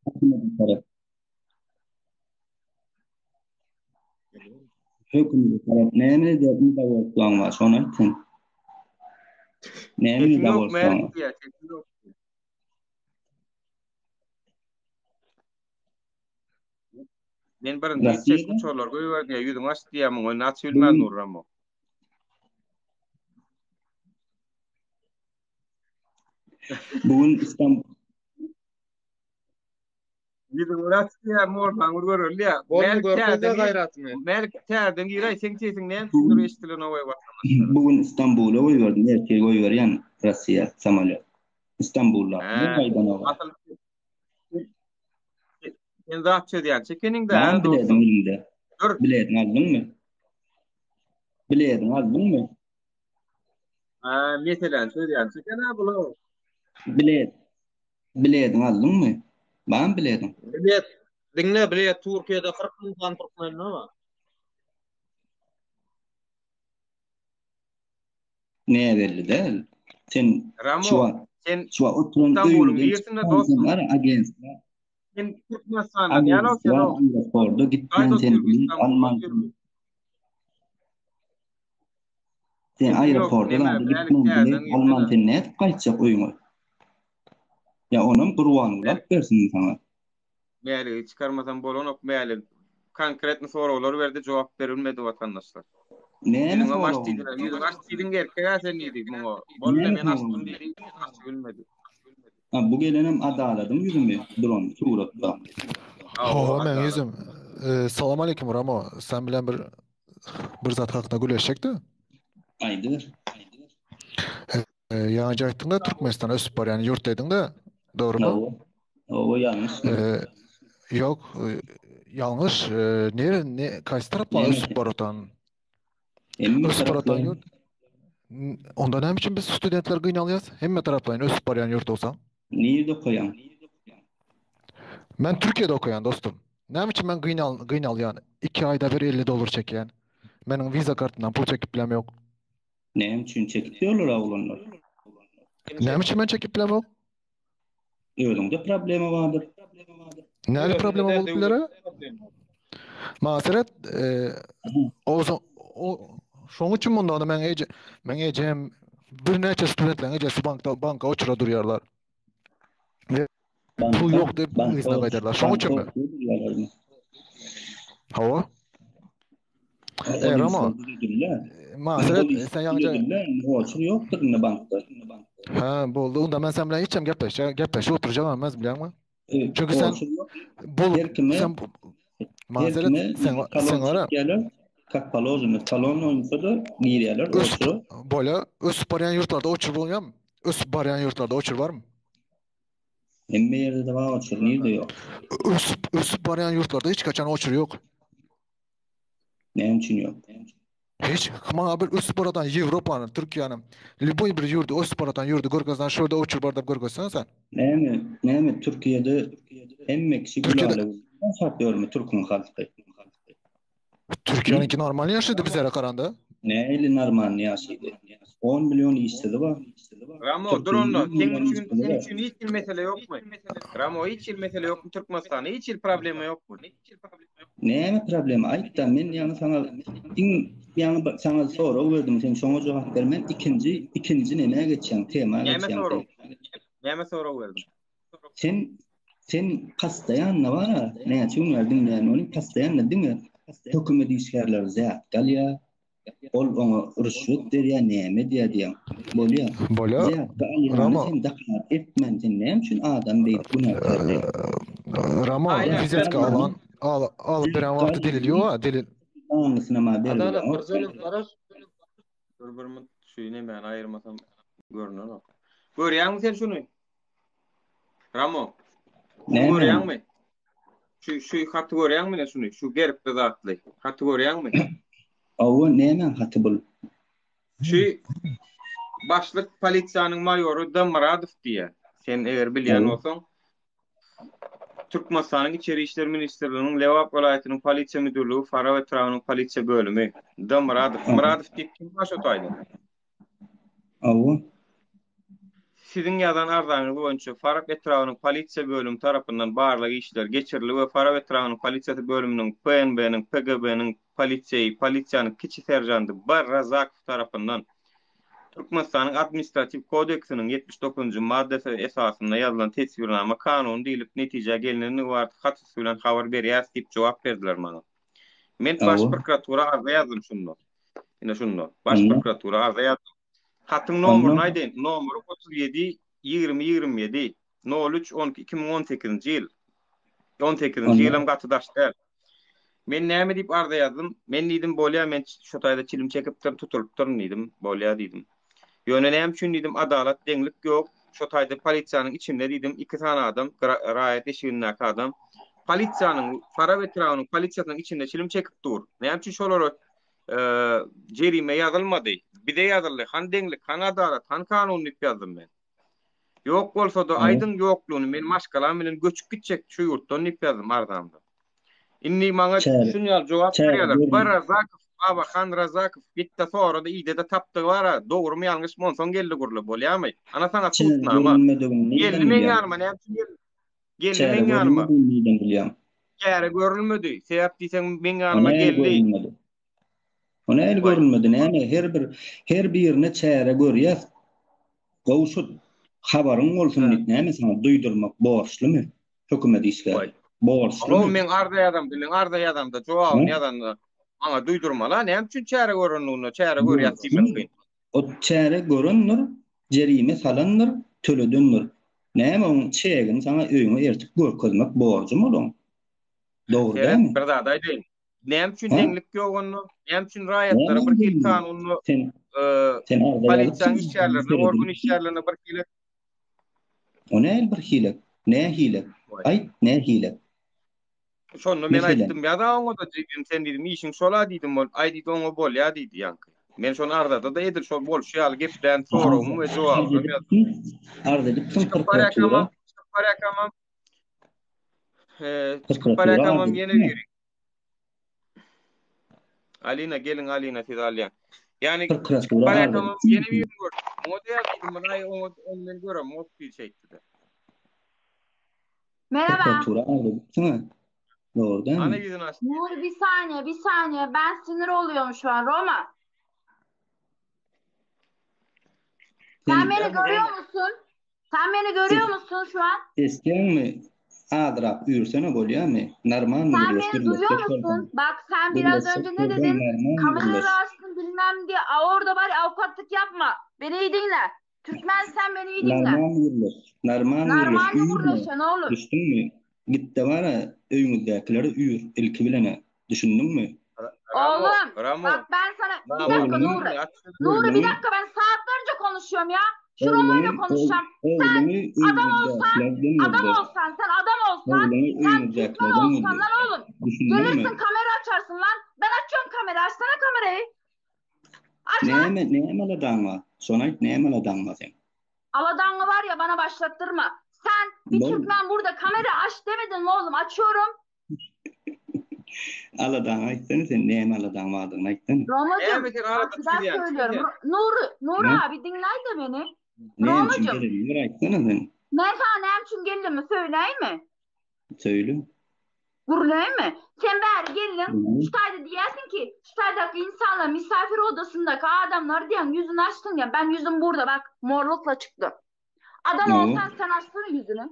Hökümete tarap. Hökümete tarap näme edin? Da bolýan var, şonu sen. Näme da bolýan? Men bir neçe uçurlar goýberdi, ýüzüň açdyýam, onu açylmaz Nurramo. Bugün İstanbul ýüzüň açdyýam, morlan görürler. Belki tärdin giray sen sesin näme düşünür eşdilen owy wagtda. Bugün İstanbul'a goýberdim, erkek goýberýän Russiýa samolyot. İstanbul'a. Sen zat çödýän çekening de biledin aldymmy? Biledin aldymmy? Meselen çödýän çekene bular. Biletini aldın mı? Bana biletin. Bilet. Dinle bilet Türkiye'de 40 bin tane Türkmen ne var? Neye belli değil. Sen Ramo, sen şu an oturan İstanbul'un öyünden birisinde dostum. var agensler. Sen Türkmenistan'dan yani o sen Agensler o. aeroporda gitmen Kayda sen oturup bilet İstanbul'da alman. oturup. Sen Yok, aeroporda neme, da belki gitmen teyzen bilet gitmene. alman sen ne etip kaçacak oyunu? Ya onun kurbanı laf versin sana. Meğerli çıkarmasan bolon ok meğerli. Konkretni sorular verdi cevap verilmedi vatandaşlar. Ne Yüzün soru amaç onu? değildir. Yüzün aç değilin gerçeği sen neydi bunu? Bol Ne hemen soru açtım onu? dedi. Aç bilmedi. Ha, bu gelenem adaladım yüzümü drone suratda. Hawa men yüzüm. Salam aleyküm Ramo. Sen bilen bir zat hakda güleşecekdi. Aydır. Yancı aytdın da Türkmenistan ösüp bar yani yurt dedin de doğru mu? O yanlış. Yok yanlış. Ne kaysı tarafla ösüp bar otan? Ösüp bar otan yurt. Onda ne için biz studentler gıynalyaz? Hemme taraflayın ösüp bar yani yurt olsa. Nerede koyan? Ben Türkiye'de okuyan dostum. Ne için ben gıynal yani 2 ayda bir $50 çeken. Benim viza kartından pul çekip bilem yok. Ne için çekiyorlar oğlanlar? Ne için ben çekip bilem yok? Öylünde problemi vardır. Nerede problemi olup bilere? Masaret o şoň üçin bunda da men ejem bir neçe studentler ejesi banka oçura durýarlar. Pul yok dep izne gaýdarlar. Şoň üçinmi? Hawa? Ramo. Masaret sen ýaňa oçur ýokdur ne bankda. Ha, boldy. Unda men sen bilen hiçem gepleşip oturjak emez bilýärmi? Çünkü sen sen masaret sen ara Kak palozunu talon oynasa da girýärler oçur. Bola ösüp barýan ýurtlarda oçur bolýarmy? Ösüp barýan ýurtlarda oçur barmy? Emme ýerde de bar oçur, nirde ýok. Ösüp barýan ýurtlarda hiç kaçan oçur ýok. Ne üçin ýok? Hiç ma bir ösüp baradan Ýewropanyň, Türkiýanyň liboy bir ýurdu ösüp baratan ýurdu görkezden şurada oçur bardap görkezsen sen. Näme Türkiýede emme kişi gulaly satýarmy türkmen halky? Türkiýanyňki normal ýaşaýdy bizlere karanda. Näli normal ýaşaýdy? 10 milyon işçisi var. Ramo durunno. Senin için hiç mesele yok mu? Ramo hiç mesele yok mu Türkmenistan'da? Hiç problemi yok mu? Näme problemi? Aýtda men ýani sana soru verdim. Sen şoňa jogap bermen. İkinci näme geçen tema geçen. Näme soru verdim? Sen kastayan ne var? Ne açın verdin yani onu kastayan ne değil mi? Hükümet işgärler zat galya. Ol onu rüşvet der ya näme diýär. Bolýar. Ramo sen dakar etmen sen näme üçin adam beýip günahkar. Ramo vizetka alıp beren wagty delil ýok, delil. Anlysynama berdi. Bir şeýne men aýyrmasam görünür. Görýärmi sen şunu? Ramo. Görýärmi? Şu haty görýärmi şunu? Şu geripde zatly. Haty görýärmi? Awa näme haty bul? Şu başlyk polisiýanyň maýoru Damaradow diýär. Sen eger bilýän bolsaň Türkmenistanyň İçeri İşler Ministrliginiň Lewap welaýatynyň polisiýa müdürligi Fara we Trawynyň polisiýa bölümi Damaradow diýip kim baş otaýdy? Awa Sizin ýazan arzaňyz boýunça Fara we Trawynyň polisiýa bölümi tarapyndan barlyk işler geçirildi we Fara we Trawynyň polisiýa bölüminiň PNB-niň PGB-niň polisiýanyň kiçi serjanty Barrazak tarapyndan Türkmenistanyň Administrativ Kodeksiniň 79-njy maddesi esasynda ýazylan tesbirnama kanun diýilip netije gelineni wagt hatysy bilen habar berýär diýip jogap berdiler mana. Men baş prokuratura arza ýazdım şunu. Ine şunu. Baş prokuratura arza ýazdım. Hatyň nomery näde? Nomery 37 2027 03 12 2018-nji ýyl. 18-nji ýylym gatydaşdy. Men näme diýip arza ýazdım? Men diýdim bolýar men şu taýda çilim çekip tutulyp durun diýdim. Bolýar diýdim. Ýöne näme üçin diýdim adalat deňlik ýok. Şu taýda polisiýanyň içinde diýdim 2 tane adam, raýat eşigindäki adam. Polisiýanyň Fara we Trawynyň polisiýasynyň içinde çilim çekip dur. Näme üçin şolar jerime ýazylmady? Bide ýazyldy. Han deňlik, han adalat, han kanun diýip ýazdym men. Yok bolsa da aydın yokluğunu men maşgalan bilen göçüp gitjek şu yurtdan ip yazdım ardamda. Inni maňa şunyal jogap berýärler. Bir Razakov, Baba Han Razakov gitti sonra da iyide de tapdy bara. Dogry mı ýalňyş mı soň geldi gurly bolýarmy? Ana sana tutnama. Geldi men ýanyma, näçe geldi? Geldi men ýanyma. Gäre görülmedi. Sebäp diýseň men ýanyma geldi. Ona el görülmedi. Näme her birine çäre görýär. Gowşut habaryň bolsun diýip näme sana duýdurmak borçlymy? Hökümet işgär. Borçlymy? O men arda adam da jogap ýadan ama duýdurmalar näme üçin çäre görünýär, çäre görýär diýmek. O çäre görünür, jerime salanır, töledinir. Näme oň çägin sana öýüňe ertip görkezmek borjum bolan. Dogry dämi? Bir zat aýdyn. Näme üçin deňlik ýokgyny, näme üçin raýatlara bir hil kanuny polisiýa işgärlerini, orgun işgärlerini bir hile. O näme bir hile? Näme hile? Aýt, näme hile? Şonu men aýtdym ýa-da oňa da diýdim sen diýdim işiň şola diýdim bol aýdy oňa bolýa diýdi ýanky. Men şonu ardada da edil şol bolşýal gepden sorum we jogap berdim. Arda diýdim Parakamam parakamam ýene berýär. Alina gelin Alina siz alýan. Ýani parakamam ýene berýär. Model diýdim men aý oňdan görem mosky şeýdi. Merhaba. Doğru değil mi? Nur bir saniye. Ben sinir oluyorum şu an Roma. Sen beni görüyor musun? Sen beni görüyor musun şu an? Eskiyen mi? Adrap ürsene bolýar mı? Narman mı? Sen beni duyuyor musun? Bak sen biraz önce ne dedin? Kamerayı açtın bilmem diye. Orada var avukatlık yapma. Beni iyi dinle. Türkmen sen beni iyi dinle. Narman vurulur. Ne olur? Düştün mü? Gitti var ya öýüňizdekileri üýür, ilki bilene. Düşündün mü? Oğlum bak ben sana bir dakika Nuri bir dakika ben saatlerce konuşuyorum ya. Şu Roma'yla konuşacağım. Sen adam olsan sen Türkmen olsan lan oğlum. Gelirsin kamera açarsın lan. Ben açıyorum kamera. Açsana kamerayı. Aç lan. Näme aladanma? Sonayt näme aladanma sen? Aladanma var ya bana başlattırma. Sen bir Türkmen burada kamera aç demedin mi oğlum? Açıyorum. Aladan aytsana sen näme aladan wardın aytsana. Romacığım ben söylüyorum. Nur abi dinlay da beni. Romacığım. Ben sana näme için geldim mi söyleyeyim mi? Söyle. Gurulay mı? Sen bari gelin Ştayda diyesin ki Ştaydaki insanlar misafir odasındaki adamlar diyen yüzünü açtın ya ben yüzüm burada bak morlukla çıktı. Adam olsan sen açsana yüzünü.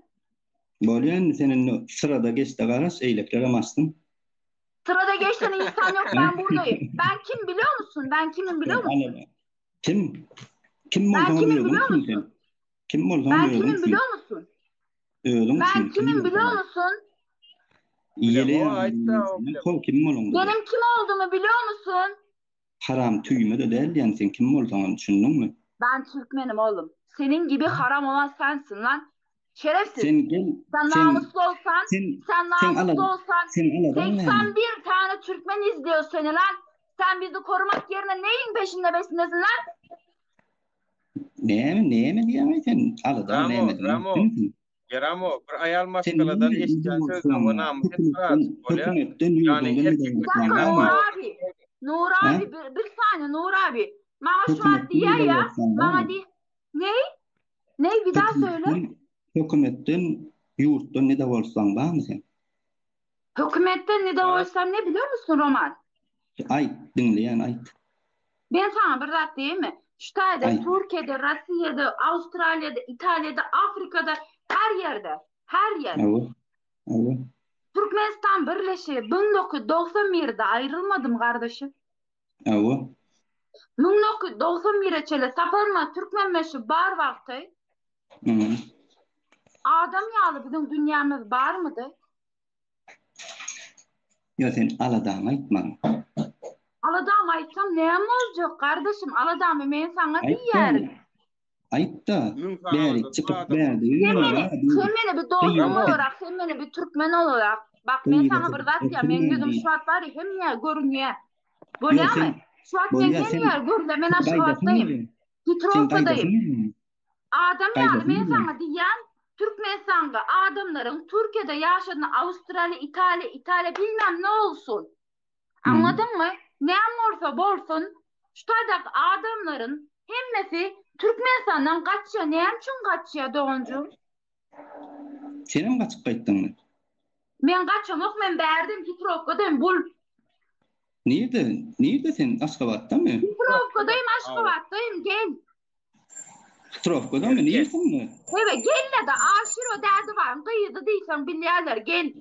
Bolýan senin sırada geçti garas eýlekler amastın. Sırada geçen insan yok ben buradayım. Ben kim biliyor musun? Ben kimim biliyor musun? Kim? Kim olduğunu biliyor musun? Kim olduğunu ben kimim biliyor musun? Ben kimim biliyor musun? Benim kim olduğumu biliyor musun? Haram tüyme de değil yani sen kim olduğunu düşündün mü? Ben Türkmenim oğlum. Senin gibi haram olan sensin lan. Şerefsiz. Sen namuslu olsan, sen namuslu olsan 81 tane Türkmen izliyor seni lan. Sen bizi korumak yerine neyin peşindesin lan? Näme diýäň sen? Aladan näme? Ramo, bir ayal maskaladan eşitken sözüne bana Nur abi, bir saniye Nur abi. Bana şu an diye ya, bana diye. Ne? Bir daha söyle. Hükümetten, yurttan ne de olsan var mı sen? Hükümetten ne de olsan ne biliyor musun Roman? Ayt, dinleyen ayt. Ben sana bir zat diyeyim mi? Ştayda, Türkiye'de, Rusya'da, Avustralya'da, İtalya'da, Afrika'da, her yerde. Evet. Türkmenistan birleşiyor. 1991'de ayrılmadım kardeşim. Evet. 1991'e çele saparma Türkmen meşi bar vakti. Adam yağlı bizim dünyamız bar mıdır? Ya sen aladan aytma. Aladan aytsam ne olacak kardeşim? Aladan ben sana diyerim. Ayıp da beri çıkıp verdi. Sen beni bir dostum olarak, sen beni bir Türkmen olarak. Bak ben sana bir zat ya, men gözüm şu at var ya, hem ya görünüyor. Böyle mi? Şu at men hem ya görünüyor, ben aşağıdayım. Gitropa'dayım. Adam yani men sana diýen Türkmenistan'da adamların Türkiye'de yaşadığını Avustralya, İtalya bilmem ne olsun. Anladın mı? Ne olursa bolsun şu tadak adamların hemmesi Türkmenistan'dan kaçıyor. Ne için kaçıyor doğuncu? Senin kaçıp kayttın mı? Men kaçam yok, men berdim Hitrovka'dayım bul. Nerede sen? Aşgabat'ta mı? Hitrovka'dayım, Aşgabat'tayım, gel. Hitrovka'da mı? Neresin mi? Evet, gel de aşır o derdi var. Kıyıdı değilsen bilyarlar, gel.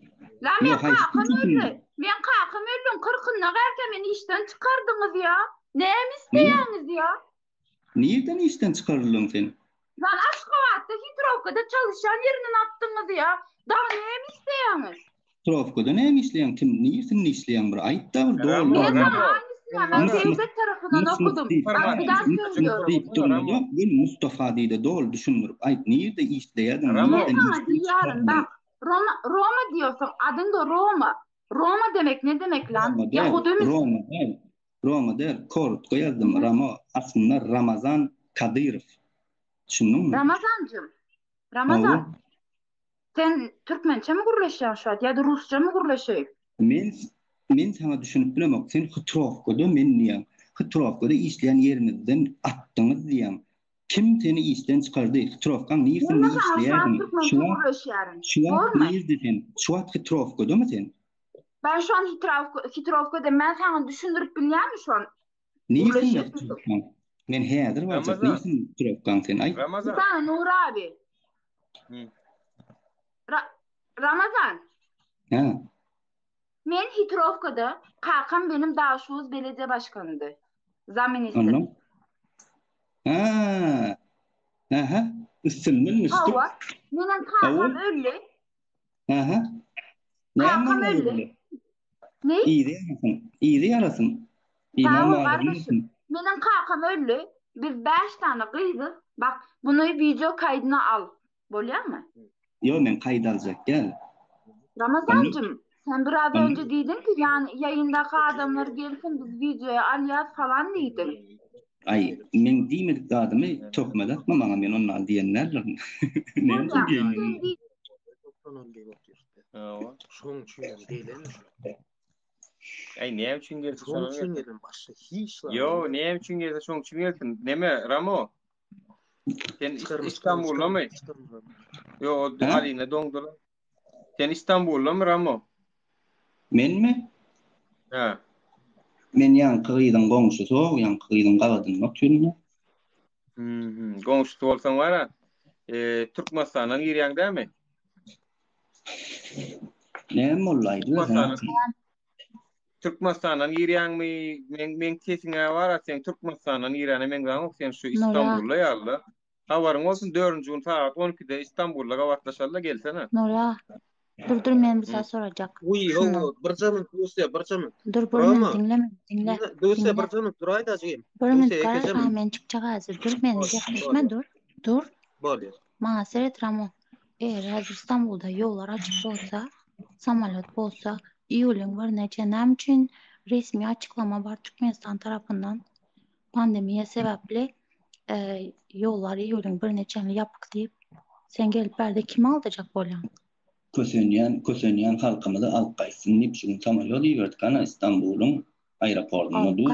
La men kalkım öldü. Men kalkım öldüm. 40'ına gelken beni işten çıkardınız ya. Neyim isteyeniz ya? Nereden işten çıkarıldın sen? Lan Aşgabat'ta Hitrovka'da çalışan yerinden attınız ya. Daha neyim isteyeniz? Hitrovka'da neyim işleyen? Kim? Nersin ne işleyen bir? Ayıp da bir doğru. Ben devlet tarafından okudum. Bak bir daha söylüyorum. Ben Mustafa diye de doğru düşünürüm. Ayıp nerede işleyedin? Ben sana diyarım bak. Roma diyorsun. Adın da Roma. Roma demek ne demek lan? Yahudi misin? Roma der. Korut koyalım. Rama aslında Ramazan Kadirov. Düşündün mü? Ramazan. Sen Türkmençe mi gurleşiyorsun şu an? Ya da Rusça mı gurleşiyorsun? Men sana düşünüp bilemok. Sen Hitrovka'da men diyem. Hitrovka'da işleyen yerimizden attınız diyem. Kim seni işten çıkardı? Hitrovka'nın nersin ne işleyen? Şu an nerede sen? Şu an Hitrovka'da mı sen? Ben şu an Hitrovka'da. Ben sana düşündürüp bilýän mi şu an? Nersin Hitrovka'nın? Men häzir barjak. Nersin Hitrovka'nın sen? Ay. Ramazan. Sen Nur abi. Ramazan. Ha. Men Hitrovka'da kakam benim Daşuz belediye başkanıydı. Zaminister. Ha. Aha. Isınmın Hava. Menin kakam öldü. Aha. Kakam öldü. Ne? İyi yarasın. Tamam kardeşim. Menin kakam öldü. Biz 5 tane kıydık. Bak bunu video kaydına al. Bolýar mı? Yo men kayıt alacak gel. Ramazancığım. Sen biraz önce dedin ki yani yayındaki adamlar gelsin biz videoya alyat falan dedin. Ay men diýmedik adamy tökmedi atma maňa men onlar diýenler. Ne diýen? Şoň üçin diýelim şu. Ay ne üçin geldi şoň üçin geldim başga hiç. Yo ne üçin geldi şoň üçin geldin. Neme Ramo? Sen İstanbul'da mı? Yo Ali'ne dongdular. Sen İstanbul'da mı Ramo? Men mi? Ha. Men ýankyýyň goňşusy, ýankyýyň gawadyny oturýar. Goňşusy bolsaň wara, Türkmenistanyň ýerýäň dämi? Näme bollaýdy? Türkmenistanyň ýerýäňmi? Men kesine wara, sen Türkmenistanyň ýerýäne men gaňok, sen şu İstanbul'da ýaly. Habaryň bolsun 4-nji gün saat 12'de İstanbul'da gawatlaşarlar gelsene. Nora. Dur men bir saat soracak. Uy, bir zaman dostu, bir zaman. Dur dinle. Dostu bir zaman duray da jyym. Bir minut men çıkacak hazır. Dur men yaklaşma dur. Bolýar. Maseret Ramo. Eğer hazır İstanbul'da yollar açık olsa, samolyot bolsa, iyulun bir neçe nem için resmi açıklama var Türkmenistan tarafından pandemiye sebepli yollar iyulun bir neçeni yapık deyip sen gelip berde kim alacak bolýan? Kösenýän halkymyzy alyp gaýsyn diýip şu samolyot ýerdik ana İstanbul'un aeroportuna dur.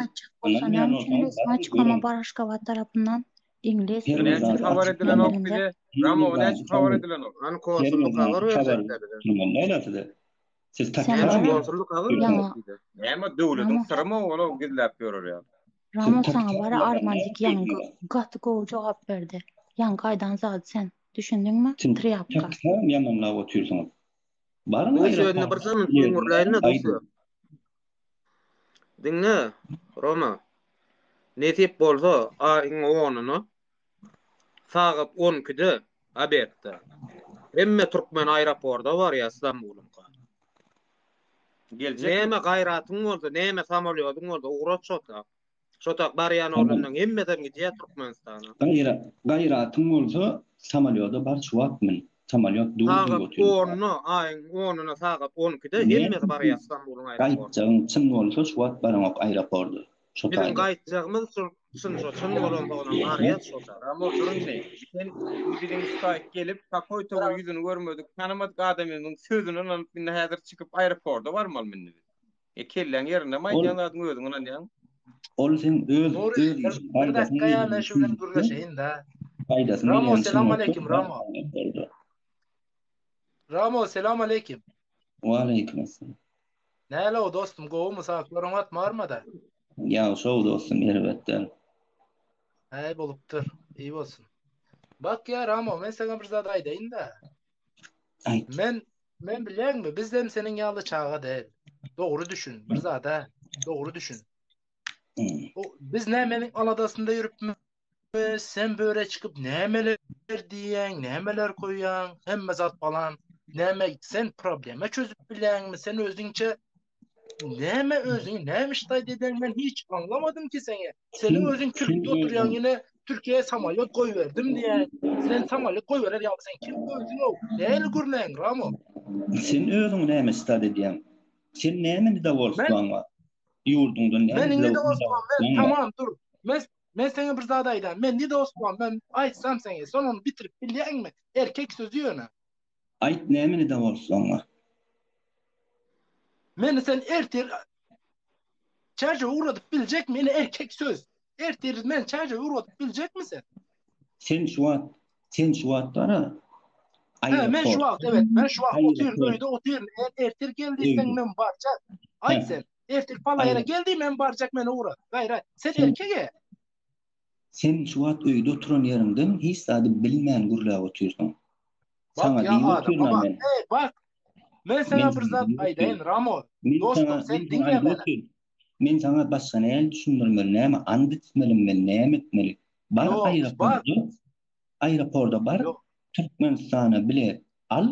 Açıklama var Aşgabat tarafından İngiliz. Habar edilen ok bile. Ramo ne habar edilen ok? An konsulluk habar verecekler. Siz takdiren konsulluk habar verecekler. Ama devletin sırrı mı ola gidilip görür ya. Ramo sana var armandik yan gatı go cevap verdi. Yan kaydan zaten sen düşündün mü? Triyapka. Yamanla otursun. Var mı? Bu sözünü bir zaman ömürlerine dostu. Dinle Roma. Ne tip bolsa ayın 10'unu saat 12'de haberdi. Emme Türkmen aeroportda var ya İstanbul'un. Gelecek. Neme gayratyň bolsa, neme samolyotyň bolsa, uğrat şotak. Şotak baryan orundan emmeden gidýär Türkmenistana. Gayratyň bolsa samolyota bar şuwatmyn. Samolyot dur götürýär. Onu ayın 10'una saat 12'de emme baryan İstanbul'un aeroportuna. Gaýtjagyň çyn bolsa şuwat baranok aeroportda. Bizim gaýtjagymyz şun bolondygyny arýat şollar. Ama durun ne? Bizim Skype gelip takoy togul yüzünü görmedik. Tanımadık adamyň sözüni alıp minne häzir çykyp aeroportda barmal minne. Kellen yerine maýdanladyň özüň onan ýa. Ol sen öz bir dakika ya ben şu bilen gürleşeyin da. Ramo selam aleyküm Ramo. Ramo selam aleyküm. Wa aleyküm assalam. Näle o dostum gowy musafirlaryň atmarmy da? Ya şol dostum elbetde. Hey bolupdyr. İyi bolsun. Bak ya Ramo men sana bir zat aýdaýyn da. Men bilýärmi bizden senin ýaly çağa değil. Doğru düşün bir zada. Doğru düşün. Biz nämenin aladasında ýürüpmi? Sen böyle çıkıp nämeler diýen, nämeler koýan, hemme zat balan, näme sen probleme çözüp bilenmi? Sen özüňçe näme özüň nämiştaý deden men hiç anlamadım ki seni. Senin özüň Türkiýede oturýan ýene Türkiýe samolyot goýberdim diýen. Sen samolyot goýberer ýa sen kim özüň o? Näle gürlen Ramo? Sen özüň nämiştaý diýen. Sen näme de bolsaň wa? Ýurdundan näme de bolsaň tamam dur. Men sana bir zat aýdam. Men nide Osman ben aýtsam seni son onu bitirip bilýärmi? Erkek sözü ýöne. Aýt näme de bolsaň wa? Men sen ertir çarja uğradıp bilecek mi? Erkek söz. Ertir men çarja uğradıp bilecek misin? Sen şu wagtlara men şu wagt evet men şu wagt oturuyorum. Ertir geldiysen men barjak. Aýt sen. Ertir pala ýere geldi men barjak men uğra. Gaýra sen erkege. Sen şu wagt öýde oturan ýerinden hiç sady bilmän gürläp oturýarsyň. Sana diýip bak. Men sana bir zat aýdaýyn Ramo. Dostum sen dinle beni. Men sana başga näme düşündirmeli, näme andytmeli, näme etmeli. Bar aeroportda bar. Türkmenistana bilet al.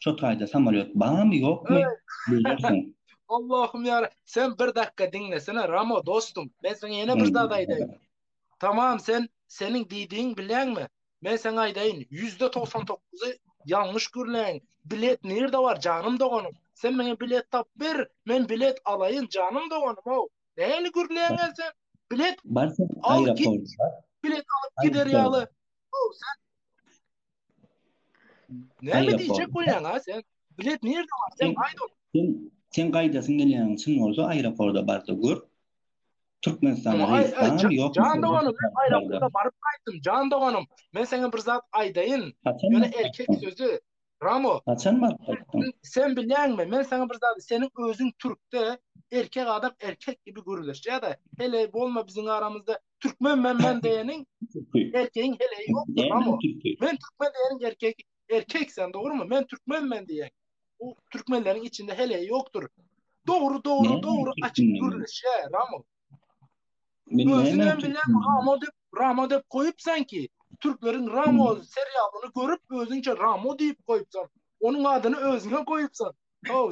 Şu taýda samolyot barmy ýokmy? Bilýärsiň. Allah'ım ya sen bir dakika dinlesene Ramo dostum. Ben sana yine bir zat aýdaýyn. Tamam senin diýdiň bilenmi? Men sana aýdaýyn %99'y yanlış gürlen. Bilet nerede var canım doğanım. Sen bana bilet tap ver. Men bilet alayın canım doğanım. O. Näle gürlen sen? Bilet al git. Bilet alıp gider ýaly. O sen. Näme diýjek bolýan ha sen? Bilet nerede var? Sen aýdyn. Sen gaýdasyň gelýän çyn bolsa aeroportda barda gör. Türkmenistana reýsler ýok. Can doğanım aeroportda barıp gaýtdym. Can doğanım. Men sana bir zat aýdaýyn. Ýöne erkek sözü. Ramo. Sen bilýärmi? Men sana bir zat senin özüň Türkde erkek adam erkek gibi görülür. Ya da hele bolma bizim aramızda Türkmen men diýeniň erkeğin hele ýokdur Ramo. Men Türkmen diýeniň erkeksen doğru mu? Men Türkmen diýen. O Türkmenlerin içinde hele ýokdur. Doğru açık görülür ya Ramo. Özünden bilýän Ramo dep koyup sanki Türklerin Ramo serialyny görüp özüňçe Ramo diýip koýupsan. Onun adyny özüňe koýupsan.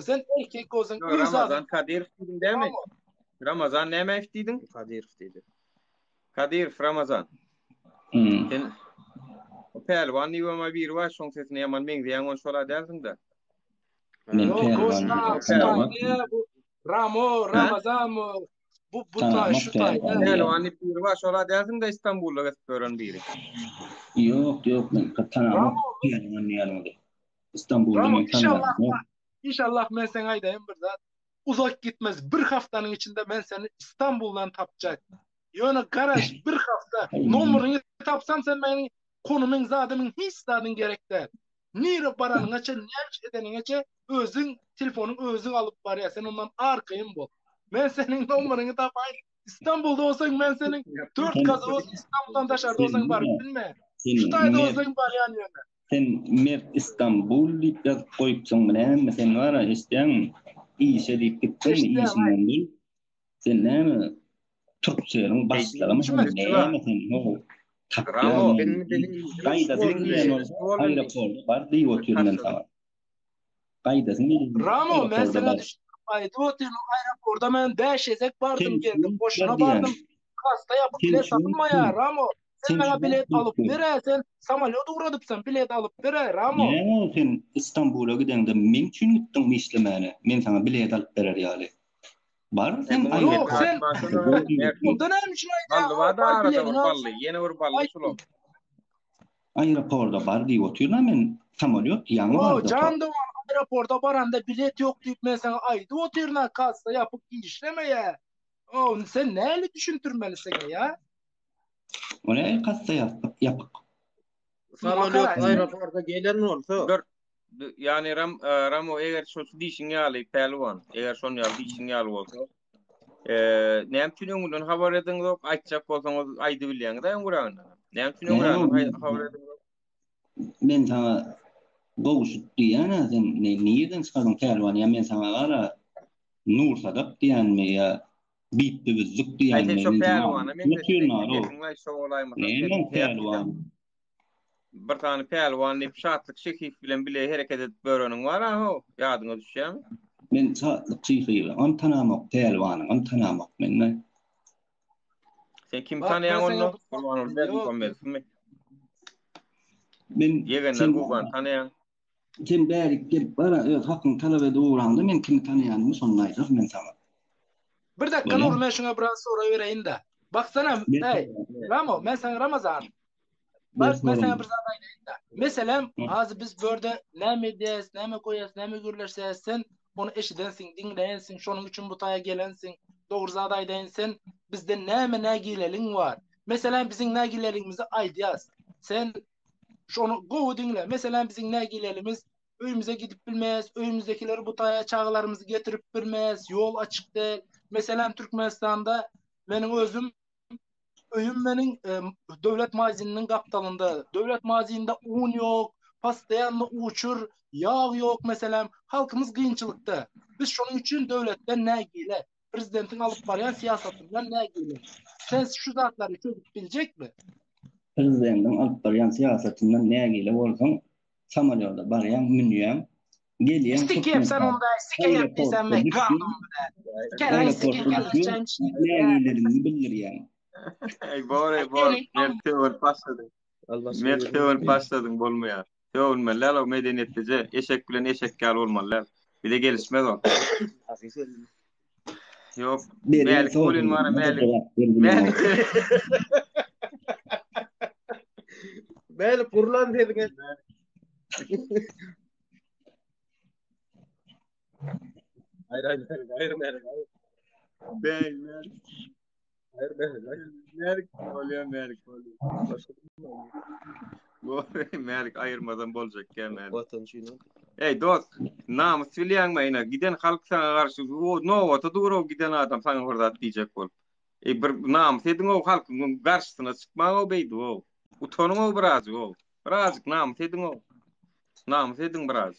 Sen erkek bolsaň Ramazan Kadirov diýdin däme? Ramazan näme diýdin? Kadirov diýdi. Kadirov Ramazan. Sen o pelwan niwama bir wa şoň sesini ýaman meň diýen on şola däldiň da. Ramo, Ramazan bu taş şu taş. Pelwan bir wa şola däldiň da İstanbulda gören biri. Yok men tanamam. Pelwan ýaly. İstanbul'da Ramo inşallah men sen aýdaýyn bir zat. Uzak gitmez. Bir haftanyň içinde men seni İstanbul'dan tapjak. Ýöne garaş bir hafta nomeryny tapsam sen meni konumyň zadymyň hiç zadyň gerekde. Nire baranyňaça, näme edeniňaça özüň telefonyň özüň alyp barýar. Sen ondan arkaýyn bol. Men seniň nomeryny tapaýyn. İstanbul'da olsaň men seniň 4 gazy İstanbul'dan daşarda olsaň bar bilme. Şu taýda olsaň barýan ýöne. Sen Mert İstanbul diýip goýupsaň bilen sen wara isleň işe diýip gitdiň işinden bil. Sen näme Türkçeň başlygamy näme sen o Ramo benim aeroport bar diýip oturýan sana. Ramo men sana aeroportda men 5 ezek bardım geldim. Boşuna bardım. Kasta ýapyp bilet satylmaýar Ramo. Sen bana bilet alıp berersen, samolyot uğradypsan bilet alıp berer Ramo. Ne sen İstanbul'a gidende men üçin gitdiň işlemeni. Men sana bilet alıp berer ýaly. Var sen Yok sen bundan neymiş ballı var da arada ballı. Yine bir ballı sulum. Aeroportda bar diýip oturýar men samolyot ýaňy barda. Can Doğan aeroporta baranda bilet yok deyip men sana ayda oturna kassa yapıp işlemeye. Sen näli düşüntürmelisin ya? O ne kassa yapıp. Samolyot aeroporta gelen olsa. Yani Ramo eger şu dişin ýaly pelwan, eger şonu ýaly dişin ýaly bolsa, näme tünüňden habar edin dok, aýtjak bolsaňyz aýdy bilýäňiz-de öňgüräňden. Näme tünüňden habar edin dok? Men sana gowşut diýän sen niýeden çykadyň pelwan ýa men sana gara Nur Sadak diýänmi ýa Bitti bizlik diýänmi? Aýta şu pelwana men pelwan. Bir tane pelwan diýip şatlyk şekif bilen bile hereket edip böreniň bar ha, ýadyňa düşýärmi? Men şatlyk şekif on tanamak pelwanyň, on tanamak men. Sen kim tanıyan onu? Kurbanım ben kommedim. Men ýegenler bu tanıyan. Kim bärik gelip bara öz hakyny talap edip uğrandy men kimi tanıyanmy şonu aýdyk men sana. Bir dakika Nur men şuna biraz sonra öýreýin-de. Baksana hey Ramo men sana Ramazan. Bak men sana bir zat aýdaýyn-da. Meselem hazır biz börde näme diýäs, näme goýas, näme gürlerse sen onu eşidensiň, diňleýänsiň, şonuň üçin bu taýa gelensiň. Dogry zat aýdaýyn sen bizde näme nägileliň bar. Meselem biziň nägilerimizi aýdýas. Sen şonu gowy diňle. Meselem biziň nägilerimiz öýümüze gidip bilmez, öýümüzdekileri bu taýa çağlarymyzy getirip bilmez, ýol açyk değil. Meselem Türkmenistanda meniň özüm öýüm meniň döwlet magaziniň gapdalynda. Döwlet magazininde un ýok, pastayanly uçur, ýağ ýok meselem. Halkymyz gynçylykda. Biz şonuň üçin döwletden nägile, prezidentiň alyp barýan siýasatyndan nägile. Sen şu zatlary çözüp biljekmi? Prezidentiň alyp barýan siýasatyndan nägile bolsaň, samolyotda barýan minýän, gelýän. Stikem sen onda stikem diýsen men gapdym. Keräk stikem nägilerini bildirýän. Ey bore mertewel başladyň bolmaýar. Töwülmeler o medeniyetde eşek bilen eşek gal bolmalylar. Bir de gelişmez o. Yok. Melik bolun var melik. Melik kurlan dediň. Hayır. Merik. Merik ayırmadan bolacak gelmedi. Ey dost, namus bilýänmi ina giden halk sana garşy no wata duro giden adam sana horda diýjek bolup. Bir namus ediň o halkyň garşysyna çykmagy beýdi o. Utanyň biraz o. Birazcık namus ediň o. Namus ediň biraz.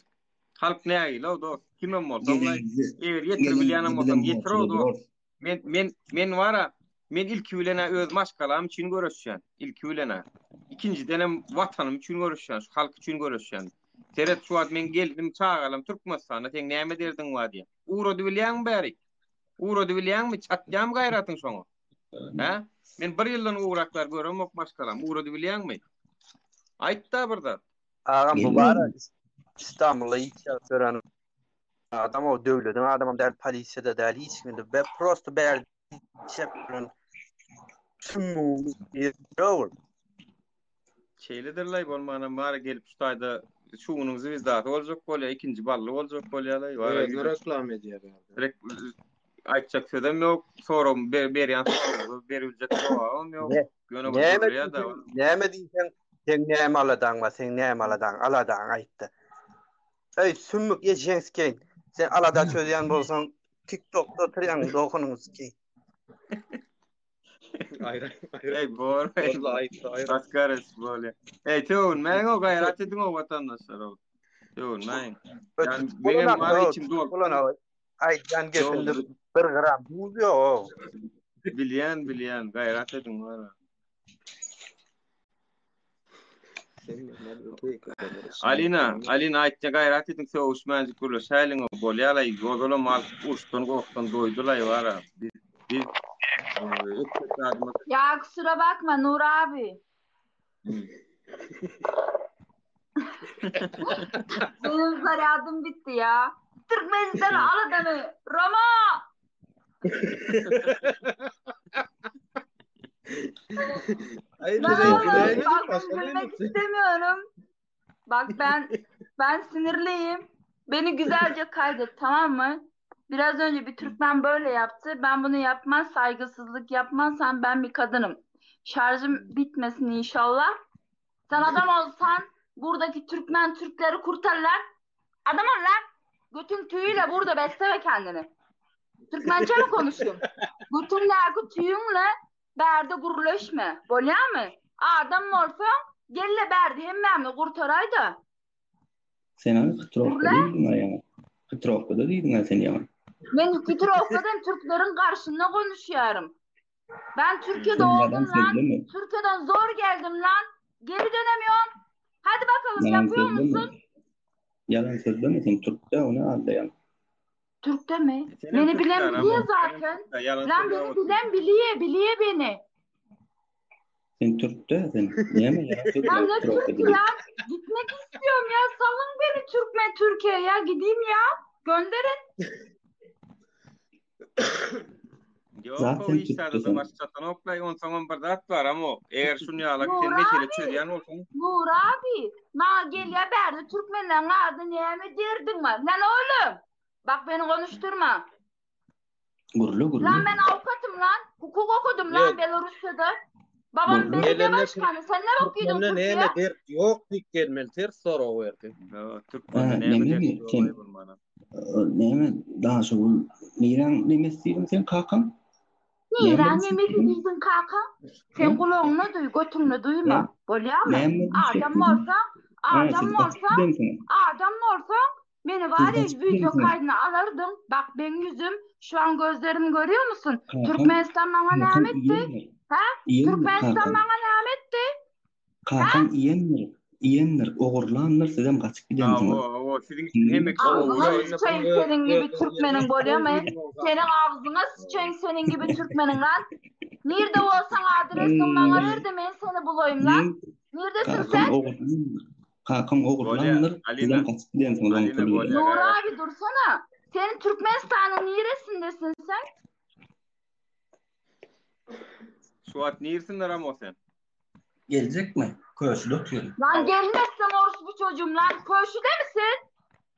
Halk näýil o dost? Kimem bolsa eger ýetir bilýänem bolsam ýetir o dost. Men wara men ilki bilene öz maşgalam üçin görüşýän. İlki bilene. İkinciden watanym üçin görüşýän, şu halk üçin görüşýän. Teret şu wagt men geldim çağalam Türkmenistana teň näme derdiň wa diýip. Urody bilýän bäri. Urody bilýänmi? Çatýam gaýratyň şoňa. Ha? Men bir ýyldan uğraklar görem ok maşgalam. Urody bilýänmi? Aýtda birde. Agam bu bara İstanbul'a ýetýär adam o döwletiň adamam däl polisiýada däl hiç kimde be prosto bäl şeplen Şeylidirlay bolmana mara gelip şutaýda şuňyň zywizdaty boljak bolýar, ikinji bally boljak bolýarlar. Wara reklam edýär. Aýtjak söýdem ýok, sorum berýän beriljek soram ýok. Näme diýsen, sen näme aladan we sen näme aladan aýtdy. Ey sümük ýeşeňskeň, sen alada çözýän bolsaň TikTokda oturýan dokunyňyz ki. Ey bor, Askares bolýar. Ey töwn, men o gaýrat ediň o watandaşlar o. Töwn, men. Yani benim mara içim dol. Aýtjan gepinde 1 gram buz ýok. Bilýän, gaýrat ediň wara. Alina aýtja gaýrat ediň söwüşmäji gürleş häliň bolýarlar, ýolala mal uçdan gokdan doýdular wara. Biz Ya kusura bakma Nur abi. Benim zaryadım bitti ya. Türkmenistan al adamı. Roma! Bak ben gülmek istemiyorum. Bak ben sinirliyim. Beni güzelce kaydet, tamam mı? Biraz önce bir Türkmen böyle yaptı. Ben bunu yapmaz, saygısızlık yapmazsam ben bir kadınım. Şarjım bitmesin inşallah. Sen adam olsan buradaki Türkmen Türkleri kurtarlar. Adam ol lan. Götün tüyüyle burada besleme kendini. Türkmençe mi konuşuyorsun? Götünlerdeki tüyünle berde gurleşme. Bolya mı? Adam olsa gelle berdi hem memle kurtaraydı. Sen abi Kıtrovka'da değildin yani. Kıtrovka'da değildin sen yani. Ben Kıtrovka'dan Türklerin karşısında konuşuyorum. Ben Türkiye'de oldum lan. Türkiye'den zor geldim lan. Geri dönemiyorum. Hadi bakalım yapıyor musun? Yalan söyleme sen Türk'te onu anlayan. Türk'te mi? Beni bilen biliyor zaten. Lan beni bilen biliyor beni. Sen Türk'te sen. Niye mi yalan söyleme? Lan ne Türk ya? Gitmek istiyorum ya. Salın beni Türkiye'ye ya. Gideyim ya. Gönderin. Yok o işlerde de başlatan oklay on zaman bir dat var ama eğer şunu yalak sen mesele çözüyen olsun. Nur abi. Na gel ya berdi Türkmenlerin adı niye mi derdin mi? Lan oğlum. Bak beni konuşturma. Gurlu. Lan ben avukatım lan. Hukuk okudum lan Belarus'ta. Babam belediye başkanı. Sen ne okuyordun Türkiye? Ne der? Yok dik gelmelidir soru verdi. Türkmen'de ne mi der? Ne daha şu Niran demesiydin sen kakan? Niran demesiydin kakan? Sen kulağını duy, götünü duyma. Bolya mı? Adam olsa beni var ya video kaydına alırdın. Bak ben yüzüm, şu an gözlerimi görüyor musun? Türkmenistan bana ne etti? Ha? Türkmenistan bana ne etti? Kakan iyemdir, oğurlanır, sizden kaçıp gidiyorsunuz. O sizin hemek ağzına sıçayım senin gibi Türkmenin bolya mı? Senin ağzına sıçayım senin gibi Türkmenin lan. Nerede olsan adresini bana ver de ben seni bulayım lan. Neredesin sen? Kakan oğurlanır, sizden kaçıp gidiyorsunuz. Nur abi dursana. Senin Türkmenistan'ın neresindesin sen? Suat neresindir ama sen? Gelecek mi? Köşede oturuyorum. Lan gelmezsen orospu çocuğum lan. Köşede misin?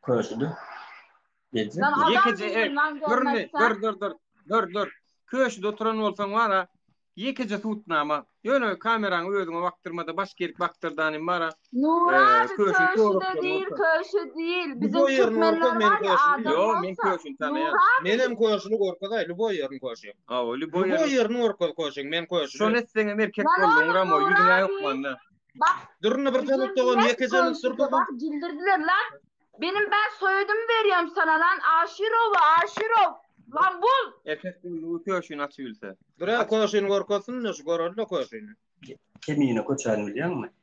Köşede. Gelecek lan mi? Adam değilim lan gelmezsen. Dur. Köşede oturan olsan var ha. Yekece tutma ama. Yönü kameranı ödüğüne baktırmada başka yeri baktırdığın var ha. Nur abi köşede değil. Bizim Türkmenler var ya adam olsa. Yo men köşün tanı ya. Menem köşünü korkada Lüboy yerin köşü. Lüboy yerin köşün men köşü. Şonu etsene erkek oldun Ramo yüzüne yok bana. Bak. Durun bir canım toğun yekecenin sırtı. Bak cildirdiler lan. Ben soyadımı veriyorum sana lan. Aşirov. Lan bul. Erkekliğin köşün açılsa. Bırak köşün korkasın ne şu korarlı köşün. Kemiğine koçan biliyor musun?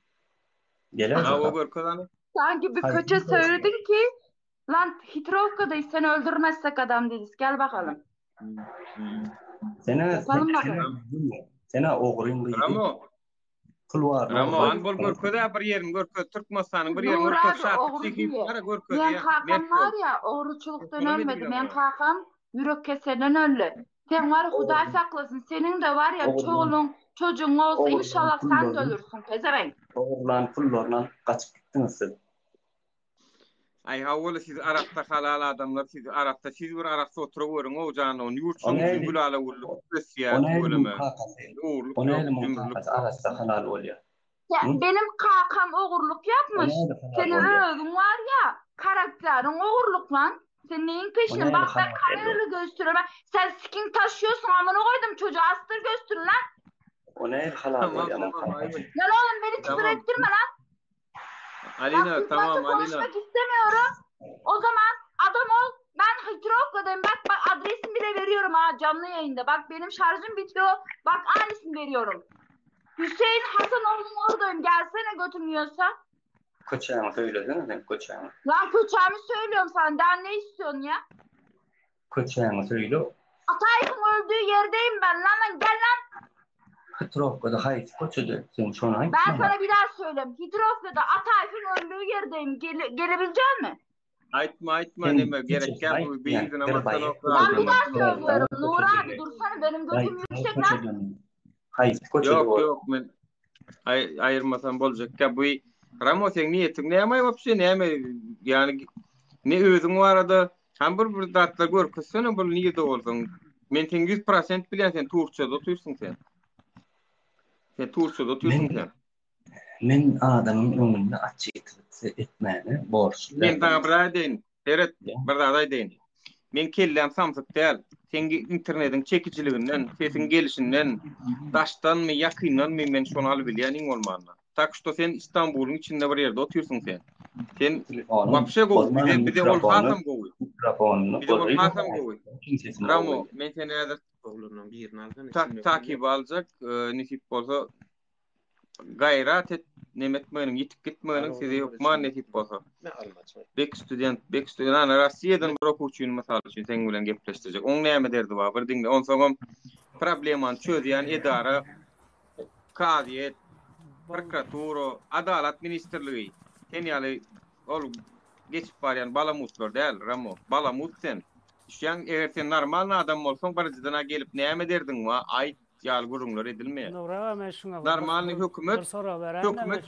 Gel o korkadan. Sanki bir köçe söyledin ki lan Hitrovka'dayız seni öldürmezsek adam değiliz. Gel bakalım. Sana oğurun Ramo. Kulvar. Ramo anbol korkada bir yerin korkada Türkmenistan'ın bir yerin korkada şartı çekip para korkada ya. Ben kakam var ya oğruçuluktan ölmedi. Ben kakam yürek keseden öldü. Sen var Huda saklasın. Senin de var ya çoğulun çocuğun olsa inşallah sen de ölürsün. Pezevenk. Oğurlan pullorlan kaçıp gittiniz siz. Ay havlu siz Arap'ta halal adamlar siz Arap'ta siz bir Arap'ta oturuyorsun o canın yurtsun bulala vurdu. Ona Arap'ta halal oluyor. Ya benim kakam oğurluk yapmış. Senin öldün var ya karakterin oğurluk lan. Sen neyin peşine? Bak ben kamerayla gösteriyorum. Sen skin taşıyorsun amına koydum çocuğu astır göster lan. O ne halal oluyor. Lan oğlum beni küfür ettirme lan. Alina tamam Alina. Konuşmak istemiyorum. O zaman adam ol. Ben Hitrovka'dayım. Bak adresimi bile veriyorum ha canlı yayında. Bak benim şarjım bitiyor. Bak aynısını veriyorum. Hüseyin Hasanoğlu'nun oradayım. Gelsene götürmüyorsa. Koçağımı söylüyorsun değil mi? Koçağımı. Lan koçağımı söylüyorum sana. Daha ne istiyorsun ya? Koçağımı söylüyor. Atay'ın öldüğü yerdeyim ben lan. Gel lan. Hitrovka'da hayır koçudu. Sen şu Ben sana bir daha söyleyeyim. Hitrovka'da Atay'ın öldüğü yerdeyim. Gelebilecek misin? Aytma neme gerek ya bu beyizin amattan Ben bir daha söylüyorum. Nur abi dursana benim gözüm yüksek lan. Yok men ayırmasam bolacak ya bu Ramo sen niyetin ne amay vapsi ne amay yani ne özün var arada hem bir datla görküsün bu niye de olsun men 100% bilen sen Turkçada otursun sen Turkçada otursun sen Men adamın ömrünü açık etmeli borçlu. Men sana bir deyin. Evet, bir daha deyin. Men kellem Samsung değil. Sen internetin çekiciliğinden, sesin gelişinden, daştan mı, yakından mı men şonu alıp bilýäniň bolmagyna. Tak şo sen İstanbul'un içinde bir yerde otursun sen. Sen wapşe go, bize ol hatam go. Bize ol hatam go. Ramo, men seni hazır oğlunun birini alsan. Takip alacak, nisip bolsa gayrat et nemetmenin yitip gitmenin size yokma nesip bolsa. Bek student ana Rossiýadan bir okuwçyny mysal üçin sen bilen gepleşdirjek. Oň näme derdi bar? Bir diňle on soňam problemany çözýän edara, kadyet, prokuratura, adalat ministrligi. Sen ýaly ol geçip barýan balamutlar däl, Ramo. Balamut sen. Şeň eger sen normal adam bolsaň barjydan gelip näme derdin wa? Ay ýal gurumlar edilmeýär. Normal hökümet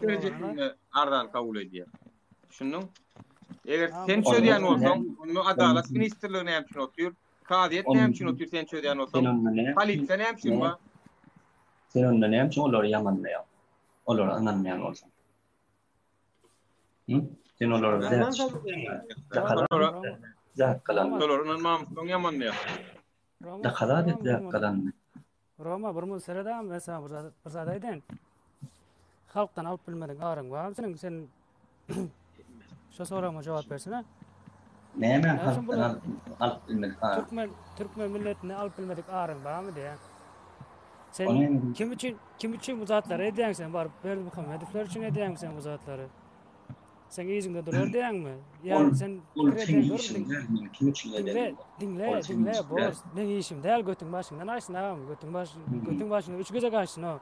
derecesinde ardan kabul edýär. Şunun eger sen çödýän bolsaň, onu adalet ministrligine hem şunu otur, kadyet hem şunu otur sen çödýän bolsaň, polisiýa hem şunu ba. Sen onda näme üçin olary ýamanlaýar? Olar ananmaýan bolsaň. Sen olary zat kalan. Olar ananmaýan ýamanlaýar. Da kalan zat kalan. Roma bir meselede mesela bir zat aýdyn. Halktan alıp bilmediň araň bar. Sen şu sorama cevap versene. Näme halktan alıp bilmedik araň? Türkmen milletini alıp bilmedik araň barmy diýär. Sen kim üçin bu zatlary edýäň sen bar Berdi Muhammedowler üçin edýäň sen bu zatlary. Sen ýüzüňde durar diýäňmi? Ýa sen kim üçin edýäň? Dinle boş. Ne işim däl götüň başyňdan aýsyn agam, götüň başyňda üç göze gaçsyn o.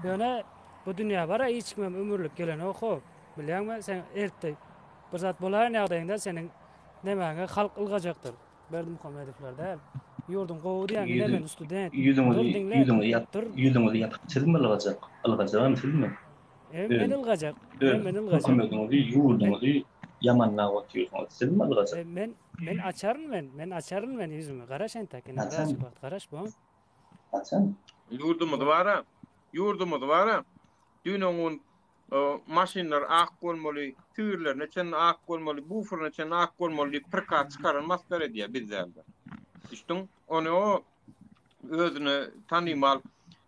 Ýöne bu dünýä bara hiç kimem ömürlük gelen oku. Bilýärmi? Sen ertde bir zat bolan ýagdaýynda seniň nemäňe halk ylgajakdyr. Berdi Muhammedowler däl. Ýurdun gowy diýen men student. Ýüzüňde ýatyp çylmy ylgajak? Ylgajagam çylmy? Men ylgajak. Men ylgajak. Ýurduňy ýamanlap oturýar. Çylmy ylgajak? Men açaryn men ýüzümi. Garaş entäkin. Garaş bu. Açan. Ýurdumyz bara. Dünýäň maşinler ak bolmaly, türler neçen ak bolmaly, bufer neçen ak bolmaly, prkat çykarylmazlar diýär bizlerde. İşte onu o özünü tanımal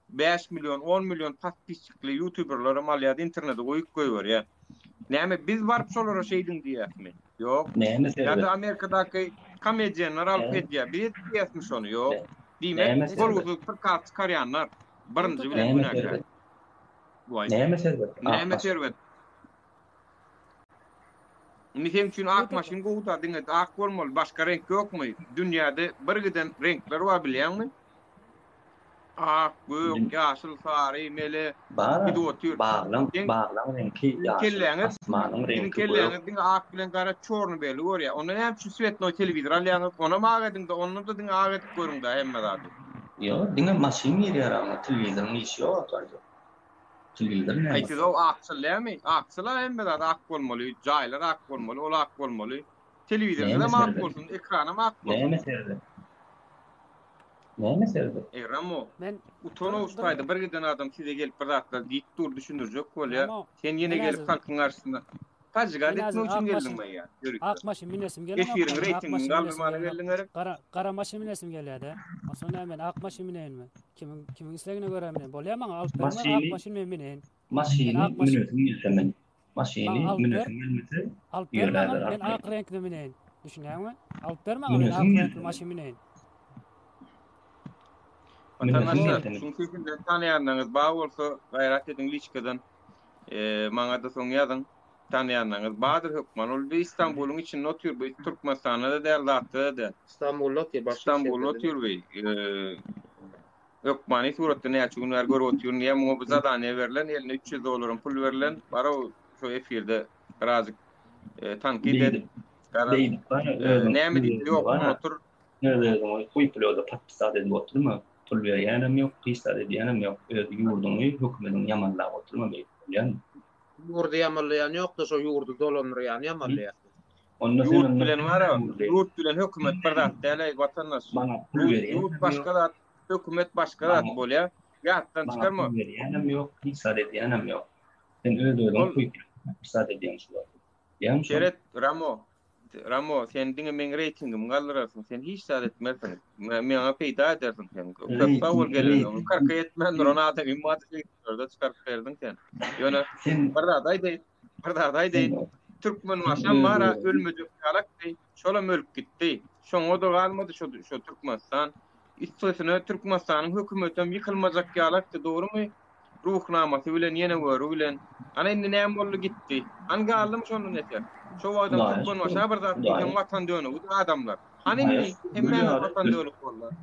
5 milyon 10 milyon tatbiçlikli youtuberlar maliyat internete koyup koyuyor ya. Näme biz varıp şolara şeydin diýäsmi? Yok. Ya da Amerika'daki komedyenler alıp edýär. Bir diýäsmi onu yok. Diýmek bolgudy prkat çykarýanlar birinji bilen günäkär. Näme serwet? Mislim üçin ak maşyn gowda diňe ak bolmaly, başga renk ýokmy? Dünýäde bir giden renkler bar bilýärmi? Ak, göк, ýaşyl, sary, mele, bir otur. Bağlam renki ýaşyl, asmanyň renki diňe ak bilen gara çorny beli görýär. Onu näme şu svetno telewizor alýan, ona magadyňda onu da diňe agatyp görüňdä hemme zady. Ýok, diňe maşyn ýerýär ama telewizoryň işi ýok. Aýtdy o akçylarmy? Akçylar hemme zat ak bolmaly, jaýlar ak bolmaly, ol ak bolmaly. Telewizorda mak bolsun, ekrana mak bolsun. Näme serdi? Ramo, utona ustaydy bir giden adam size gelip bir zatlar diýip dur düşünürjek bolýar. Sen ýene gelip halkyň garşysynda tajygat etmek üçin geldin mi ýa? Ak maşyn minesim geldi. Efiriň reytingini galdyrmany geldiňer. Kara maşyn minesim gelýär. Aslında men ak maşyn minenmi? Kimin islegine görä minen? Bolýar maňa alyp berme ak maşyn minen. Maşyny minesim men. Maşyny minesim gelmese ýerler. Men ak renkli minen. Düşünýärmi? Alyp berme ak renkli maşyn minen. Çünkü tanıyanlarınız bağ olsa gayret edin liçkadan maňa da soň ýazyn tanıyanlarınız bağdır hükman ol ve İstanbul'un içinde oturuyor bu Türkmenistan'da da derlatı da İstanbul'da oturuyor ve hükmani suratda ne açıklar gör oturuyor niye muhafaza ne verilen eline $300 pul verilen para şu efirde birazcık tankid edip Deyip bana Näme diýip ýok otur. Nerede o kuyploda patsa dedi oturma. Tulya yanım yok, pista dedi yanım yok. Yurdunu hükümetiň yamanlap oturma beýlen. Yurdu yamanlayan ýokda şo yurdu dolanýan yamanlayan. Yurt bilen wara, yurt bilen hökümet bir zat däle watandaş. Yurt başga zat, hökümet başga zat bolýar. Ýatdan çykarma. Yanım yok, pista dedi yanım yok. Sen öldürdün kuyploda patsa dedi ýa-ni. Şeret Ramo, sen diňe men reytingim galdyrasyn, sen hiç saat etmersin. Meňe peýda edersin sen. Tasawwur gelen, karka etmendir, ona adam immat edýärdi, çykaryp berdiň sen. Ýöne bir da aýdy. Türkmen waşam bara ölmejek halak diýip, şolam ölüp gitdi. Şoňa da galmady şo Türkmenistan. Isleýsine Türkmenistanyň hökümetem ýykylmajak halak dogrymy? Ruhnamasy bilen ýene bilen. Ana indi näme boldy gitdi? An galdym şonu näçe? Şo adam Türkmen waşa bir zat diýen watan döne, bu adamlar. Ana indi hemme watan döne bollar.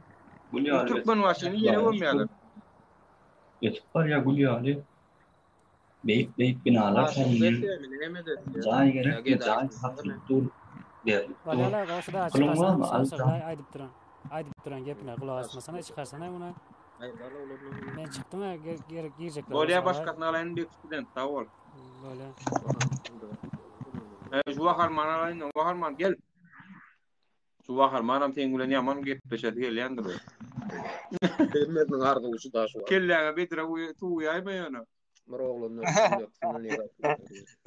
Türkmen waşyny ýere bolmaýarlar. Ýetip ya Gulyali. Beyip binalar sanırım. Zay gerek, zay hatırlıdır der. Valla başda açıklarsan aydıp duran gepine kulak asmasana çıkarsana buna. Ben çıktım ya girecekler. Bolya başkasına alayın bir student tavol. Böyle. Şu Vaharman alayın, Vaharman gel. Şu Vaharmanam teňgulen ýaman gepleşet gelýändir. Bilmedin ardyňy da şu. Kelläňe betre tuýy aýmaýana. Maroglanlar.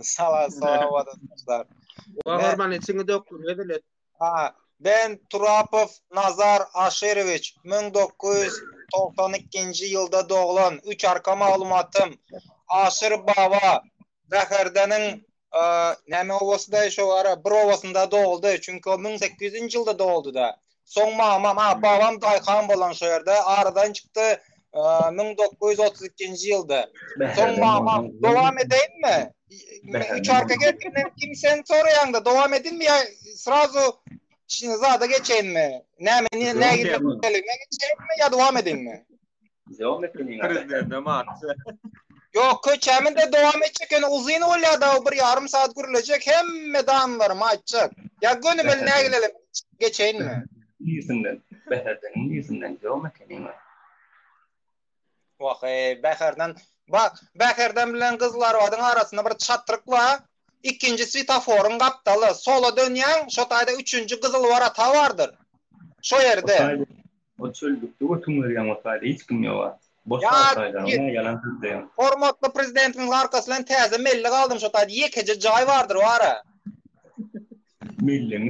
Sağ vatandaşlar. Vaharman içinde doktor edilet. Ben Turapov Nazar Aşeroviç 1992-nji ýylda doğulan 3 arka maglumatym Aşır baba Bäherdeniň näme obasynda şo ara bir obasynda doğuldy çünkü o 1800-nji ýylda doğuldy da. Soň mamam babam daýkan bolan şo ýerde aradan çykdy 1932-nji ýylda. Soň mamam dowam edeyinmi? 3 arka getirdim kimsen soraýanda dowam edinmi ýa srazu şimdi zada geçeyinmi? Ne geçeyinmi ya devam edeyinmi? Devam etmeyin. Yok köçemin de devam edecek. Yani uzun olya da bir yarım saat görülecek. Hem medanlarım açacak. Ya gönül ne gelelim? Geçeyinmi? İyisinden. İyisinden devam etmeyin. Bäherden bilen kızlar wadyň arasynda bir çatryk var. İkinci svetoforun kaptalı. Sola dönýän, şo taýda üçüncü kızıl warata bardyr. Şo ýerde. O çöldükde oturýan o taýda hiç kim ýok. Boş taýda, ýalan söýdüň. Hormatly prezidentimiň arkasyndan täze melli galdım şo taýda ýekece jaý bardyr wara. Melli.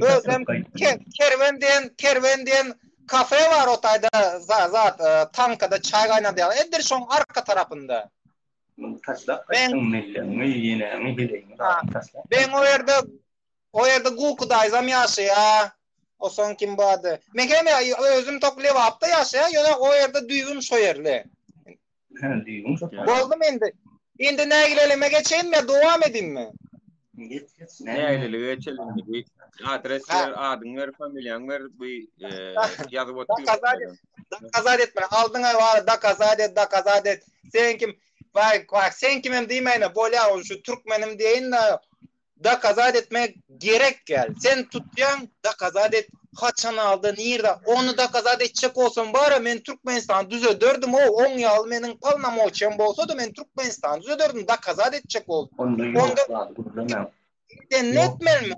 Kervenden kafe var o taýda zat tankada çay gaýnadýar. Edir şoň arka tarapynda. Ben o yerde Gukudayzam yaşaya. O son kim badı. Men hem özüm toplayıp apta yaşaya. Yöne o yerde düýgüm şo yerli. Boldum indi. Indi ne gilelim geçeyim mi? Devam edeyim mi? Ne gilelim geçelim. Adres ver, adın ver, familyan ver. Yazıp oturuyor. Da kazad etme. Aldın var. Da kazad et. Sen kim? Vay sen kimim diýmeýine bolýa şu Türkmenim diýin da kazad etmek gerek gel. Sen tutýan da kazad et. Haçan aldy, nirde? Onu da kazad etjek bolsam bara men Türkmenistan düzödürdüm o 10 ýyl meniň palnamoçyam bolsa da men Türkmenistan düzödürdüm da kazad etjek boldum. Onda netmelmi?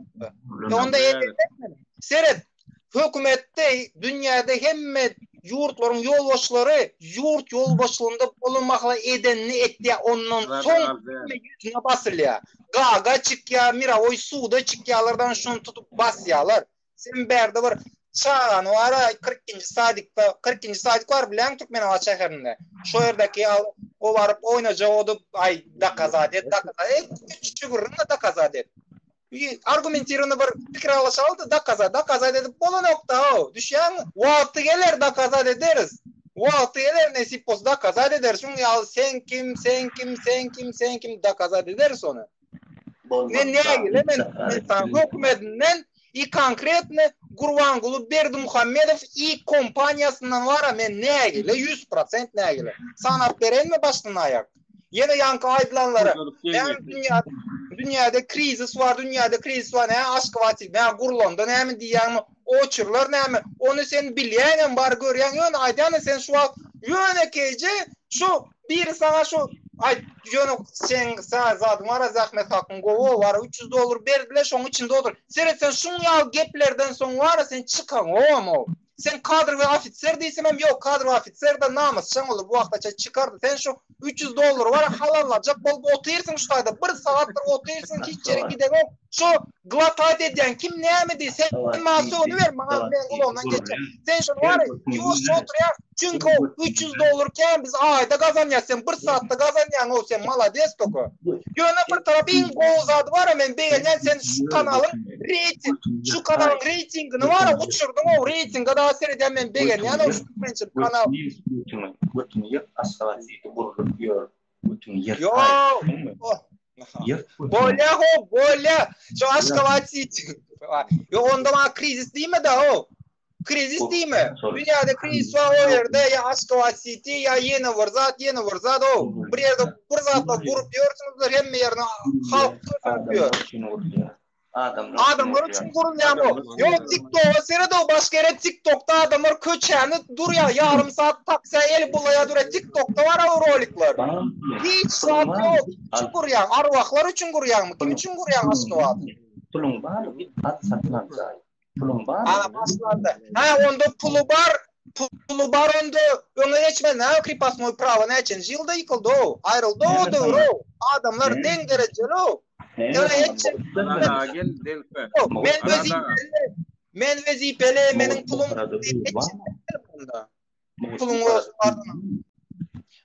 Onda etmelmi? Seret hökümetde dünýäde hemme yurtlaryň ýolbaşçylary yurt ýolbaşçylygynda bolanmakla edenini etdi ondan soň ýüzüne basylýar. Gaga çykýar, mirawoy suwda çykýarlardan şunu tutup basýarlar. Sen berde bir çağan wara 40-njy sadyk bar bilen Türkmenawa şäherinde. Şo ýerdeki o baryp oýnajak odup ay da kazad et. Şükürüň da kazad et. Argumentirini bir pikir alaşaldı da kazad edip bolan nokta o. Düşýän wagty geler da kazad ederiz. Wagty geler nesip bolsa da kazad ederiz. Şuň ýa sen kim da kazad ederiz onu. Men nägile men hökümetinden konkretne Gurbanguly Berdimuhammedow kompaniýasyndan wara men nägile 100% nägile. Sanap berenmi başdan aýak. Ýene ýanky aýdylanlary. Dünyada krizis var, ne aşk vatil, ben gurulonda ne mi diýýäň, oçurlar ne mi? Onu sen bilýän, bar görýän, ýöne aýdany sen şu ýöne keje, şu bir sana şu ay ýöne sen zadyň ara zahmet hakyň gowy var, $300 berdiler, şoň içinde odur. Sen şuň ýa geplerden soň var, sen çykan omo. Sen kadr ve ofitser diýsem hem yok, kadr ve ofitser de namus şan olur bu wagtça çıkardı. Sen şu $300 var halallajak bolup oturýarsyň şu taýda 1 saatdyr oturýarsyň hiç ýere gidemok. Şu glatat edýän kim näme diýse sen maňa onu ber, maňa men ulondan geçer. Sen şu var ýuş oturýar. Çünkü $300 ken biz ayda gazanýar, sen 1 saatda gazanýan o sen malades toko. Ýöne bir tarap iň gozady var men beýlen sen şu kanalyň reyting, şu kanalyň reytingini var uçurdyň o reytinge da ser edýän men beýlen ýa-da şu kanal. Bütün yer asfaltı burup ýör. Bütün yer. Bolya. Şu asfaltı. Yo onda ma krizis diýme da o. Krizis diýme? Dünyada kriz var o ýerde ýa asfaltı ýa ýene warzat o. Bir ýerde bir zatla gurup ýörsiňizler hemme ýerine halk köpüyor. Adamlar üçün gurulýan o. Yo TikTok'a serede o başka yere TikTok'ta adamlar köçäni durýar yarım saat taksa el bulaya dure TikTok'ta var o rolikler. Hiç saat yok. Kim gurýan? Arwahlar üçün gurýanmy? Kim üçün gurýan aşgabat? Pulun bar, bir at satılan zay. Pulun bar. Ana başlandı. Ha onda pulu bar onda öňe geçme näme kripasmoy prawa näçen ýylda ýykyldy o. Aýryldy o döwür o. Adamlar deň derejeli o. Men wezipeli, meniň pulum pulum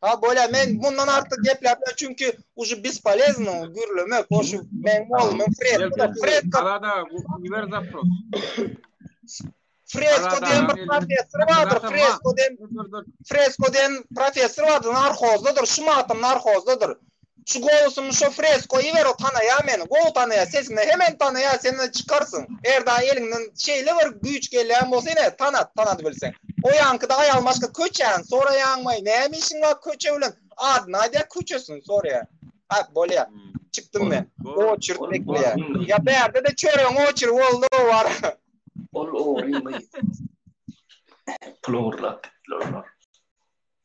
ha böyle men bundan artık geplerler çünkü ucu bесполезно gürleme koşu men oğlum Fred Kalada univer zapros Fresco den profesör vardır. Fresco den profesör vardır. Narkozdadır. Şu matım narkozdadır. Şu golusumu şu freskoyu ver o tanaya meni. Gol tanaya sesini hemen tanaya seni çıkarsın. Eğer daha elinden şeyle var güç gelen olsa yine tanat bilsen. O yankıda ayal başka köçen sonra yanmayı. Ne işin var köçe ulan. Adına diye köçesin sonra. Ha böyle ya. Çıktım ben. O çırt bekle. Ya berde de çörüyorum o çır oldu var. O Plorlar.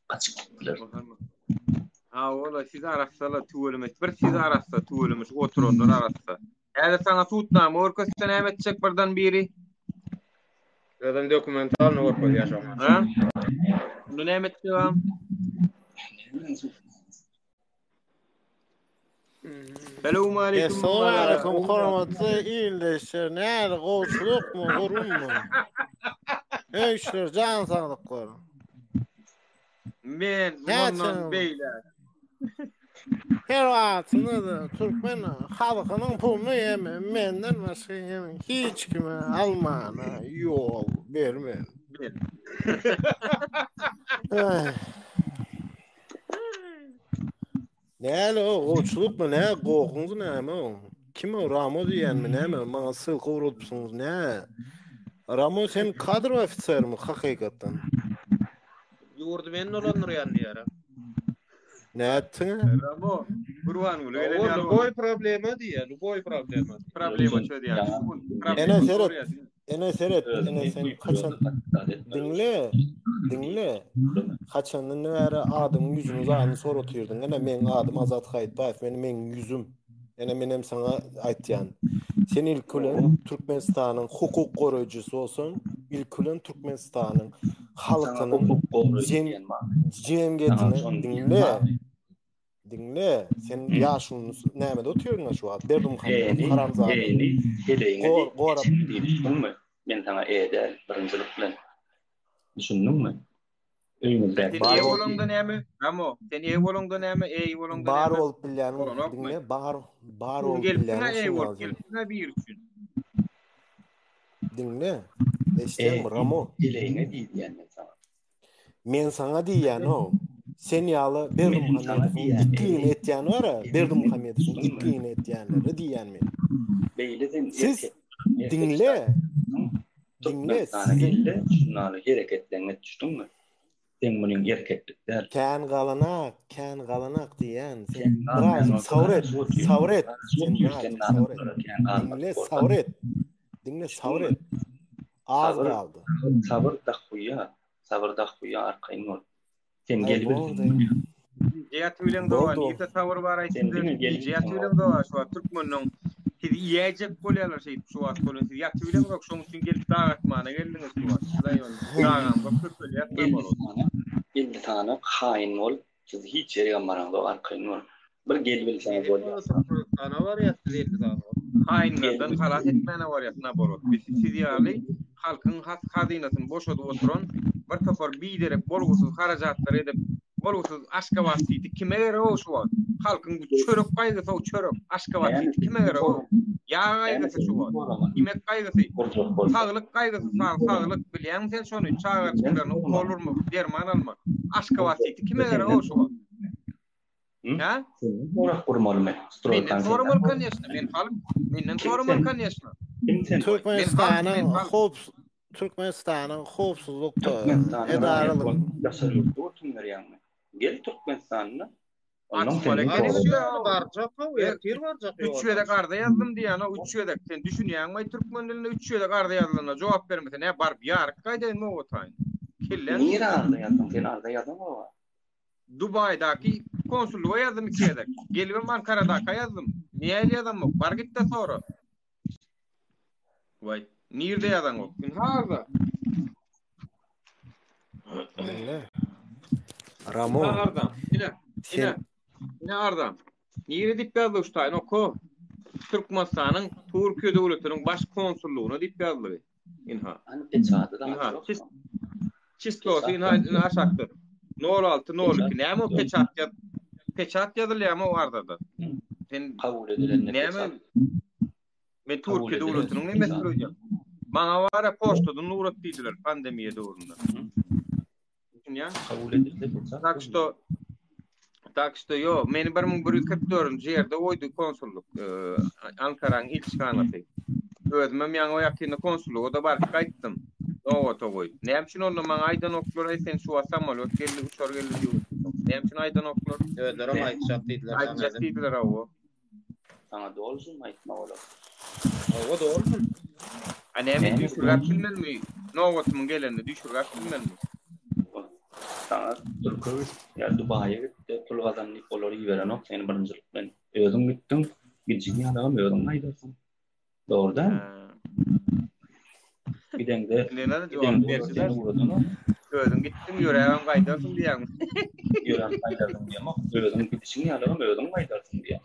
Açık. Ha ola siz arassalar tuğulmuş. Bir siz arassa tuğulmuş. Oturanlar arassa. Eğer sana tutnam orkestra näme etjek birden biri. Adam dokumental ne var yaşamak. Ha? Bunu näme etjegam? Selamun aleyküm. Selamun aleyküm. Hormatly ýyňdaşlar. Näde goşulukmy, gurunmy? Eýşler jan saglyklary. Men bundan beýler. Her wagtyny da türkmen halkynyň puluny ýemem, menden başga ýemem. Hiç kime almana ýol bermem. Näle o goçulukmy, näme goýuňyz näme o? Kim o Ramo diýenmi näme? Maňa syl gowrulypsyňyz näme? Ramo sen kadr ofitsermi hakykatdan? Ýurdu men olanlar ýandy ýara. Näetdiň? Ramo, burwan ul öyle ýa. O boy problema diýär, boy problema. Problema çö diýär. Ene seret, sen kaçan dinle. Kaçandan näre adamyň ýüzüni uzany soratyrdın. Ene men adam Azat Haýitbaýew, men ýüzüm. Ene menem sana aýtýan. Sen ilkulen Türkmenistanyň hukuk goraýjysy bolsaň, ilkulen Türkmenistanyň halkynyň jemgyýetini dinle. Sen ýaşyny näme oturýarsyň şu wagt? Berdim Karamzat. Men sana eder birinjilik bilen. Düşündüňmi? Öýüňizde bar bolanda näme? Ramo, sen ey bolanda näme? Ey bolanda bar bolup bilýän, dinle, bar bolup bilýän. Bir üçün. Dinle. Eşitmi Ramo? Dileýine diýýän sana. Men sana diýýän o. Sen ýaly Berdim Muhammedowyň ikliň etýän wara, Berdim Muhammedowyň ikliň etýänleri diýýän men. Siz dinle. Dinle. Şunaly hereketlerine düşdüňmi? Sen bunun erkeklik der. Kän galanak diýen. Sen biraz savret. Savret. Dinle savret. Az kaldı. Sabır da kuya arkayn ol. Sen gelip Jiyat bilen dowa niýde sabır bar aýtdy. Jiyat bilen dowa şu Türkmeniň ýejek bolýarlar şey şu wagt bolan jiyat bilen bak şoň üçin gelip dagatmana geldiňiz şu wagt. Dagan bak köpelýär bolýar. 50 tane hain ol. Siz hiç yere gammaran arkayn ol. Bir gelip bilseňiz bolýar. Ana var ya 50 tane. Hainlerden halat etmene var yatına borot. Siz ýaly halkyň hazynasyny boşadyp oturan bir topar biderek bolgusuz harajatlar edip bolgusuz aşka wasyty kime gere o şu wagt. Halkyň bu çörek gaýgysy o çörek aşka wasyty kime gere o. Ýa gaýgysy şu wagt. Imek gaýgysy. Saglyk gaýgysy saglyk bilýän sen şonu çağırçylaryny bolurmy derman alma. Aşka wasyty kime gere o şu wagt. Ya? Ora kurmalymy. Menden sormaly kanyşna. Menden sormaly kanyşna. Türkmenistan'ın howpsuzlukda edaralyk ýaşaryp oturýar ýa-ni. Gel Türkmenistan'a. Üç ýerde garda ýazdım diýen o üç ýerde sen düşünýärmi türkmen diline üç ýerde garda ýazylyna jogap bermese ne bar ýaryk gaýda ne otaýyn. Kellen. Niye arda ýazdym? Sen arda ýazdym o. Dubai'daki konsulluğa yazdım 2 yedek. Gelibim Ankara'daki yazdım. Niye yazdım yok? Var git de sonra. Vay. Nerede yazdım yok? Harda. Ramon. Harda. Yine harda. Nerede dip yazdı uçtayın oku. Türkmenistan'ın Türkiye devletinin baş konsulluğuna dip yazdı. İnha. Hani peçadı da. İnha. Çistosu inha aşaktır. 06 02 näme peçat ýazylýarmy o arada. Sen kabul edilen näme men Türkiýe döwletiniň emes proje. Maňa wara poçtadan urat diýdiler pandemiýa döwründe. Ýa kabul edildi peçat. Tak što yo meni 1144-nji ýerde oýdy konsulluk Ankaraň ilçkanaty. Özümem ýa-ni ýakyny konsulluga da barıp gaýtdym. O goy. Näme üçin onda maňa aýdan oklar sen şu samolyot geldi uçar geldi diýip. Näme üçin aýdan oklar? Özlerim aýtjak diýdiler. Aýtjak diýdiler o. Sana dolsun aýtma olar. O dolsun. Näme düşürgäp bilmeli? Nowatmyň gelende düşürgäp bilmeli? Sana Türkiýe ýa Dubai'ye gitdi, pul gazanlyp olar ýiberen ok, seni birinjilik ben özüm gitdim, gidjini ýalagam özüm aýdarsın. Doğrudan. Gidende jogap berdiler. Özüm gitdim ýöregem gaýdarsın diýäň. Ýöregem gaýdarsın diýäň. Özüm gidişini ýalagam özüm gaýdarsın diýäň.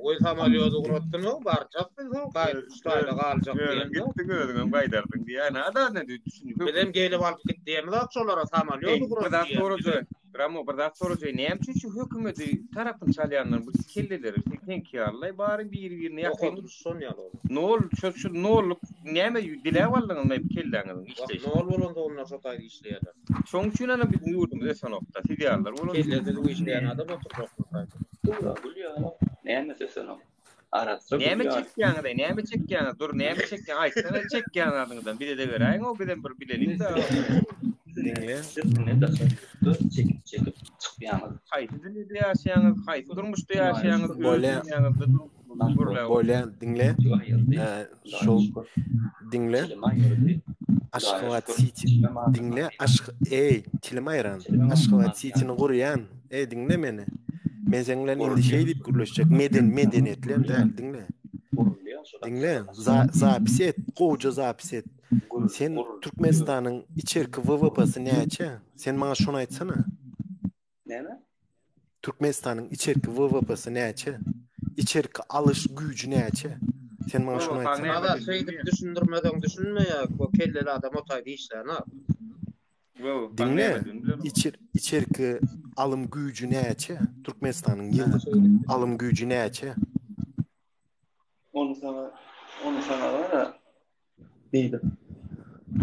Oy samalyoty guratdyň, barjak bilsen, gaýdaryşdaýda galjak diýen. Gitdim özüm gaýdardyň diýäň. Ada ne düşünýär? Bilen gelip alyp gitdiýemiz akşolara samalyoty guratdyň. Ramo bardak sorucu näme üçin şu hökümeti tarapyn çalýanlar bu kelleleri tenkiyarlay bari bir-birini ýakyn son ýaly. Nol şu nol näme dile wallaňyň näme kelleňiň işleýär. Nol bolanda onlar sotaýdy işleýärler. Şoň üçin ana biz ýurdum esan okda diýýärler. Olar kellerde bu işleýän adam oturjak. Bilýär. Näme sesen o? Aratsy. Näme çekýäňde, näme çekýäňde, dur näme çekýän, aýtsan çekýän adamdan bir de göräýin o bilen bir bilelim de. Ne da çekip çıkýanyz. Haýsy dilde ýaşaýanyz, haýsy durmuşda ýaşaýanyz, Bolýan dinle. Şol dinle. Aşgabat City dinle. Tilmayran. Aşgabat City'ni gurýan. Dinle meni. Men sen bilen indi şey diýip gürleşjek. Medeniyetler de dinle. Dinle. Zapis et. Goja zapis et. Sen Türkmenistanyň içerki WWP'si näçe? Sen maňa şonu aýtsana. Näme? Türkmenistanyň içerki WWP'si näçe? İçerki alış güýji näçe? Sen maňa şonu aýtsana. Ada şeýdip düşündirmeden düşünme ya. O kelleli adam otaýdy işlerini. Dinle. İçerki alım güýji näçe? Türkmenistanyň ýyllyk alım güýji näçe? Onu sana var ya. Deydi.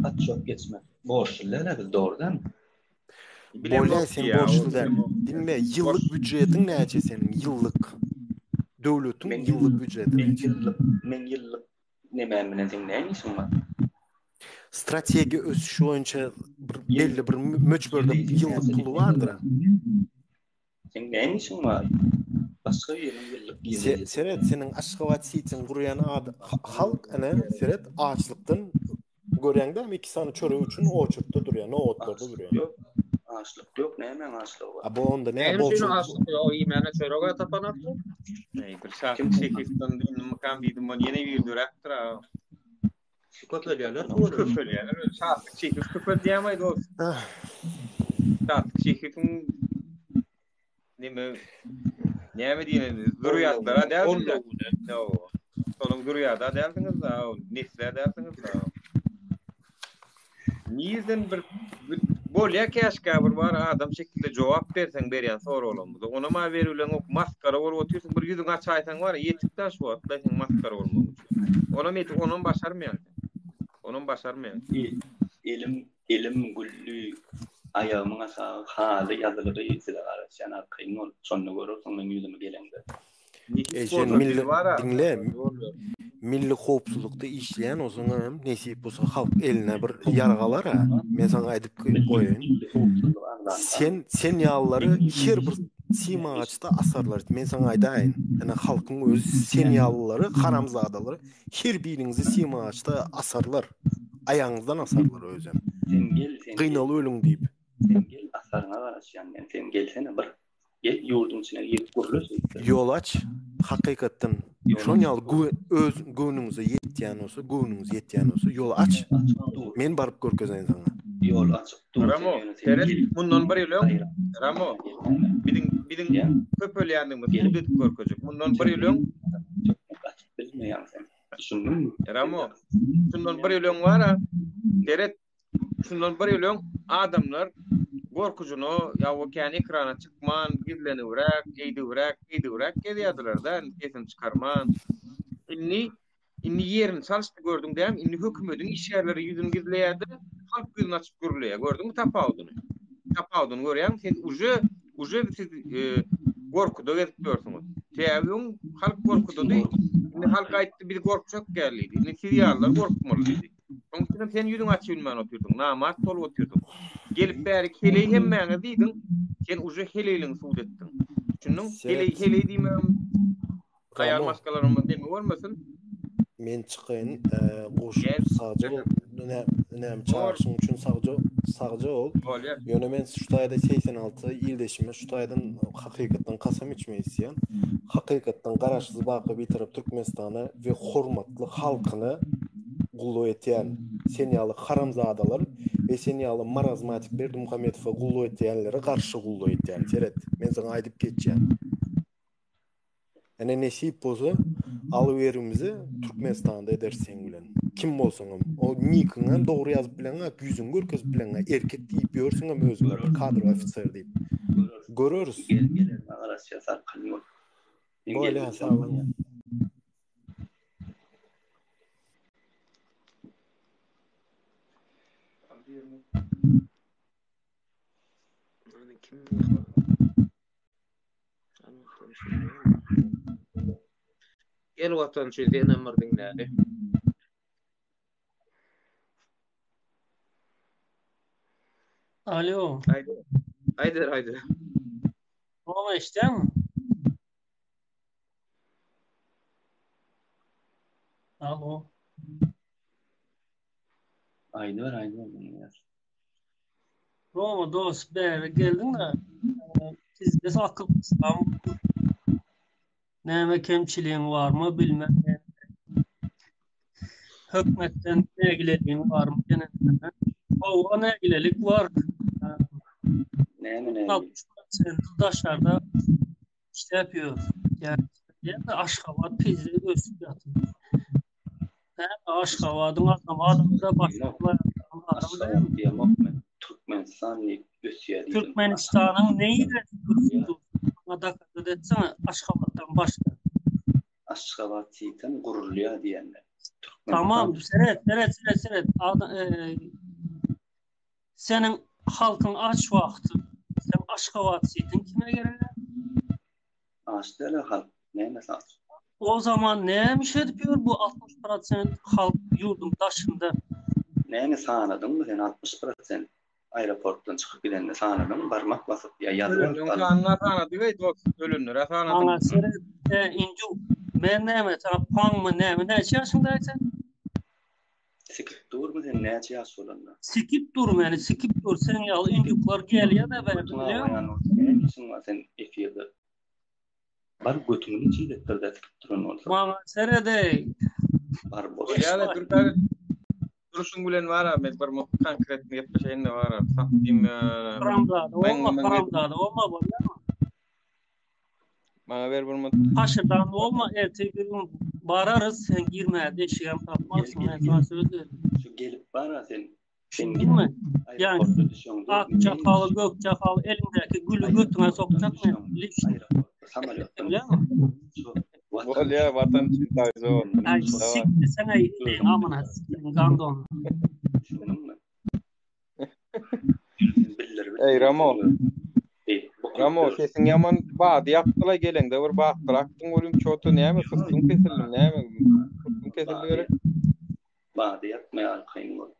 At çok geçme. Borçlular biz doğrudan. Bolýan sen borçlular. Dinle ýyllyk büdjetin näçe senin ýyllyk? Döwletiň ýyllyk büdjeti. Men ýyllyk näme bilen dinleýän işim var. Strateji ösüşü boyunça belli bir möçbörde yıllık pulu vardır. Sen ne işin var? Başka yerin yıllık gelir. Seret senin Aşgabat sitin kuruyan halk ana seret ağaçlıktan görende mi 2 sene çöre üçün oçurttu duruyor. Ne otlarda duruyor. Yok. Ağaçlık yok. Ne hemen ağaçlık var. Bu onda ne Hem şunu ağaçlık yok. İyi mene çöre tapanatlı. Bir şarkı çekiften değil makan dedim ben yine bir duraktır ha. Köpölüyorlar. Köpölüyorlar. Şarkı çekif köpöl diyemeyiz o. Şarkı çekifin ne mi diyeniz? Duruyatlara deldiniz de. Solun duruyada deldiniz de. Nisle deldiniz de. Niyizden bir bolya keşke bir var adam şekilde cevap versen beriyan soru olmadı. Ona ma verilen o maskara olup otuyorsun bir yüzün açaytan var yetikten şu at ben maskara olmamış. Ona metik onun başarmayan. Onun başarmayan. Elim güllü ayağımın aşağı halı yazıları yetiler arasyan arkayın ol. Sonunu görürsen ben yüzümü gelende. Dinle. Milli hopsulukda işleyen o zaman nesip olsa halk eline bir yargalar ha. Men sana aytıp koyayım. Sen yağları her bir sima ağaçta asarlar. Men sana aytayın. Yani halkın öz sen yağlıları, haramzadaları her birinizi sima ağaçta asarlar. Ayağınızdan asarlar özüm. Kıynalı ölüm deyip. Sen gel asarına varasyan. Sen gelsene bir. Gel yurdun içine girip kurulursun. Yol aç. Hakikaten şon yal öz gönlüňize ýetýän bolsa, gönlüňiz ýetýän bolsa ýol aç. Men baryp görkezäň sana. Yol aç. Ramo, seret mundan bir ýylyň. Ramo, bidiň köpölýändigimiz bilip görkezek. Mundan bir ýylyň. Bilmeýän sen. Düşündün? Ramo, şundan bir ýylyň bar. Seret şundan bir ýylyň adamlar gorkujuny ýa-da ekrana çykman, gizlenibirek, eýdibirek edýärdiler da, kesin çykarman. Inni ýerini çalşdy gördüň däm, inni hökümetiň iş ýerleri ýüzüni gizleýärdi, halk ýüzüni açyp görülýär. Gördüňmi tapawdyny? Tapawdyny görýän, sen uje siz gorkuda gezip durýarsyňyz. Täbiň halk gorkuda diýip, inni halk aýtdy bir gorkuşak geldi. Inni ýallar gorkmaly diýdi. Oňçun sen ýüzüň açyp bilmän oturdun, namaz tolup oturdun. Gelip bäri heleý hemmäňe diýdin, sen uje heleyliň suud etdiň. Şunun heley diýmem, aýal maskalarymdan demi bolmasyn. Men çykyn, goşup sagja näme çağırşyň üçin sagja ol. Ýöne men şu taýda 86 ýyldaşyma şu taýdan hakykatdan kasam içmeýsem, hakykatdan garaşsyz baky bitirip Türkmenistany we hormatly halkyny gullu etýän sen ýaly haramzadalar we sen ýaly marazmatik Berdimuhammedow gullu etýänlere garşy gullu etýän. Seret, men sana aýdyp geçýän. Ene nesip bolsa alıverimizi Türkmenistanda edersen bilen. Kim bolsaň o nikiň hem dogry ýazyp bilen, ýüzüň görkezip bilen, erkek diýip ýörseň hem özüňe bir kadr ofitser diýip. Görürüz. Gel, arasya sarkylma. Bolýa sağlam. Gel watan şu denemirdiň näde? Alo. Haydi. Ama işte mi? Alo. Haydi. Roma dost beri geldin de siz de akıllısam näme kemçiliğin var mı bilmem. Hükmetten ne ilgiliğin var mı genelde? O ne ilgililik var. Ne? Sen dışarıda işte yapıyor. Yani Aşgabat Pizli göğsü yatıyor. Aşgabat'ın adamda başlıklar adam değil mi? Türkmenistan'ın neyi resmi? Adakada desene Aşgabat'tan başka. Aşgabat'tan gururluya diyenler. Tamam, seret. Senin halkın aç vakti. Sen Aşgabat'siydin kime göre? Aşgabat'la halk. Ne aç? O zaman neymiş ediyor bu 60% halk yurdun taşında? Näme sanadyň sen 60% aeroportdan çykyp gidende sanadyň barmak basyp ya ýazyp Ölünün sanına sanady we dost ölünür sanady. Ana seret inju men näme sana paňmy näme näçe ýaşyndaýsın? Sikip durmy sen näçe ýaş bolanda? Sikip durma yani sikip dur sen ya injuklar gelýär da ben biliyorum. Sen efirde bar götüňi çiğdettirde sikip duran bolsa. Maňa serede bar bol. Ýa-da Türkler duruşun bilen wara men bir konkret ýetmeşeýinde wara. Sakdym Ramzada olma bolýarmy? Maňa ber bir Haşyrdan olma ertegi gün bararız sen girme deşigem tapmazsın men sana söz berdim. Şu gelip bara sen Şundaymy? Yani ak çakalı gök çakalı elindeki gülü götüne sokacak mı? Bolýa watan üçin taýzon. Ay sikti sen ay amana gandon. Ey Ramo sesin yaman bady ýapdyla gelende bir bakdyrakdyň ölüm çotu näme fıstın kesildi näme fıstın kesildi gerek bady ýapmaýar kayın bol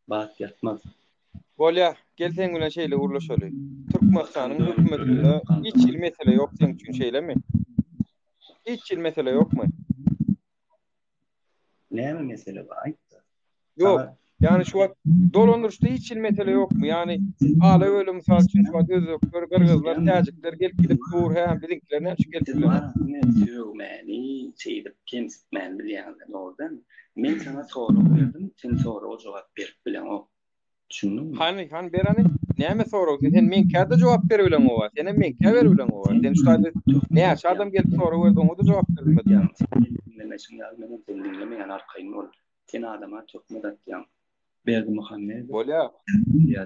bady ýatmaz bolýa gelseň bilen şeýle urlaşaly Türkmenistanyň hökümetinde hiç il mesele ýok sen üçin şeýlemi hiç il mesele ýokmy näme mesele bar ýok yani şu wagt dolandyrışda hiç il mesele ýokmy yani ala öyle mysal üçin şu wagt özükler gyrgyzlar täjikler gelip gidip dur hem bizimkiler näçe gelipler meni çeýdip kemsitmän bilýän ordan men sana sorup berdim sen soruğa jogap berip bilen o düşündüňmi hani berani näme sorup sen men käde jogap berip bilen o sen men käde berip bilen o sen şuýda näçe adam gelip sorup berdiň o da jogap bermedi ýa-ni dinlemeşiň ýalmanyň sen dinlemeýän arkaýyn ol sen adama çok medat ýa Berdi Muhammed bolýa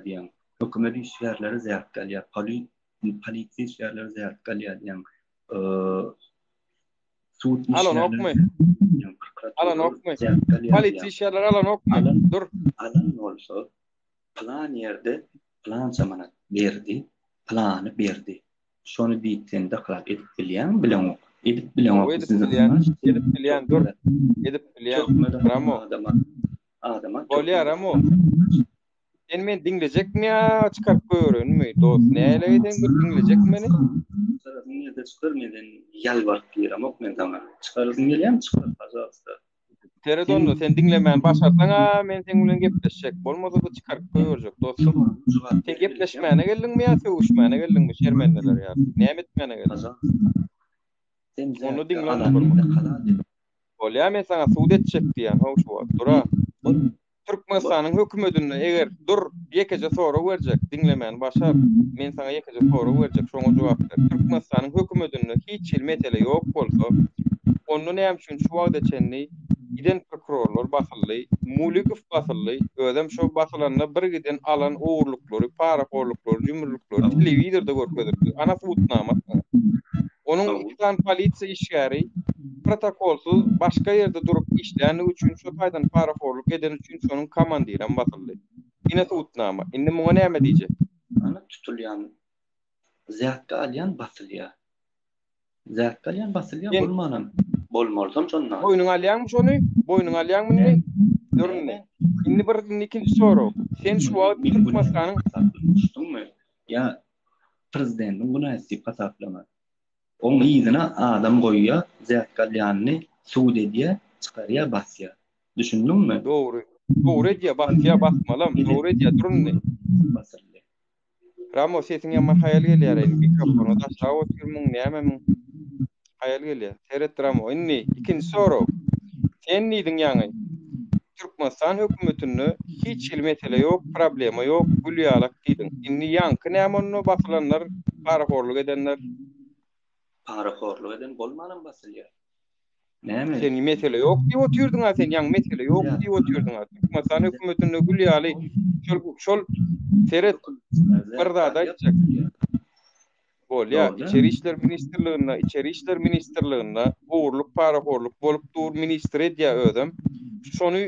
diýen hökümet işgärleri zärt gelýär polisiýa işgärleri zärt gelýär diýen sud alan okmy polisiýa işgärleri alan okmy dur alan bolsa plan ýerde plan zamanat berdi plany berdi şonu diýsen daklat edip bilýän bilen o edip bilen o edip bilýän dur edip bilýän Ramo adama bolýar Ramo sen men dinlejekmi ýa çykaryp goýarynmy dost näle eden bir dinlejek meni sarasyn ýerde çykyrmeden ýalbaryp ýeram ok men sana çykaryp gelýär çykaryp hazırsta Teredonda sen dinlemän başarsaň men seň bilen gepleşjek bolmasa da çykaryp goýarjak dostum sen gepleşmäne geldiňmi ýa söwüşmäne geldiňmi şermendeler ýa näme etmäne geldin onu dinlemän bolýar men sana suud etjek diýen hoş wagt dura Türkmenistanyň hökümetine eger dur ýekeje sorup berjek dinlemän başar men sana ýekeje sorup berjek şoňa jogap ber Türkmenistanyň hökümetine hiç il mesele ýok bolsa onu näme üçin şu wagtda çenli giden prokurorlar basyldy Mulikow basyldy ödem şo basylanna bir giden alan oğurluklary paraforluklary jümürlüklary telewizorda görkezdi ana futnama onun iki polisiýa işgäri protokolsuz başka yerde durup işlerini üçin şu taýdan paraforluk eden üçin şonun komandiran basyldy. Ine tutnama. Indi muňa näme diýjek? Ana tutulýan zähkä alýan basylýar. Zähkä alýan basylýar bolmanam. Bolmarsam şondan. Boýnuň alýanmy şonu? Boýnuň alýanmy? Durun. Indi bir ikinji soru. Sen şu wagt Türkmenistanyň tutdummy? Ýa prezidentiň buna äsip hasaplama. Oň ýygyna adam goýýar, zähkä alýanny suud edýär, çykarýar basýar. Düşündiňmi? Dogry. Dogry edýär, basýar, basmalam. Dogry edýär, durun. Basyldy. Ramo sesin ýaman hayal gelýär, mikrofonu da şaw oturmaň näme hayal gelýär. Seret Ramo, inni ikinji soru. Sen niýdiň ýaňy? Türkmenistan hökümetini hiç il mesele ýok, problema ýok, gülýalak diýdiň. Inni ýaňky näme onu basylanlar, paraforluk edenler paraforluk eden bolmadan basylýar. Näme? Sen mesele ýok diýip otyrdyň, sen ýaňy mesele ýok diýip otyrdyň. Türkmenistan hökümetini gülýaly şol seret bir zada aýtjak. Bolýar, İçeri işler ministrliginde oğurluk, paraforluk bolup dur ministr edýär ödem. Şonu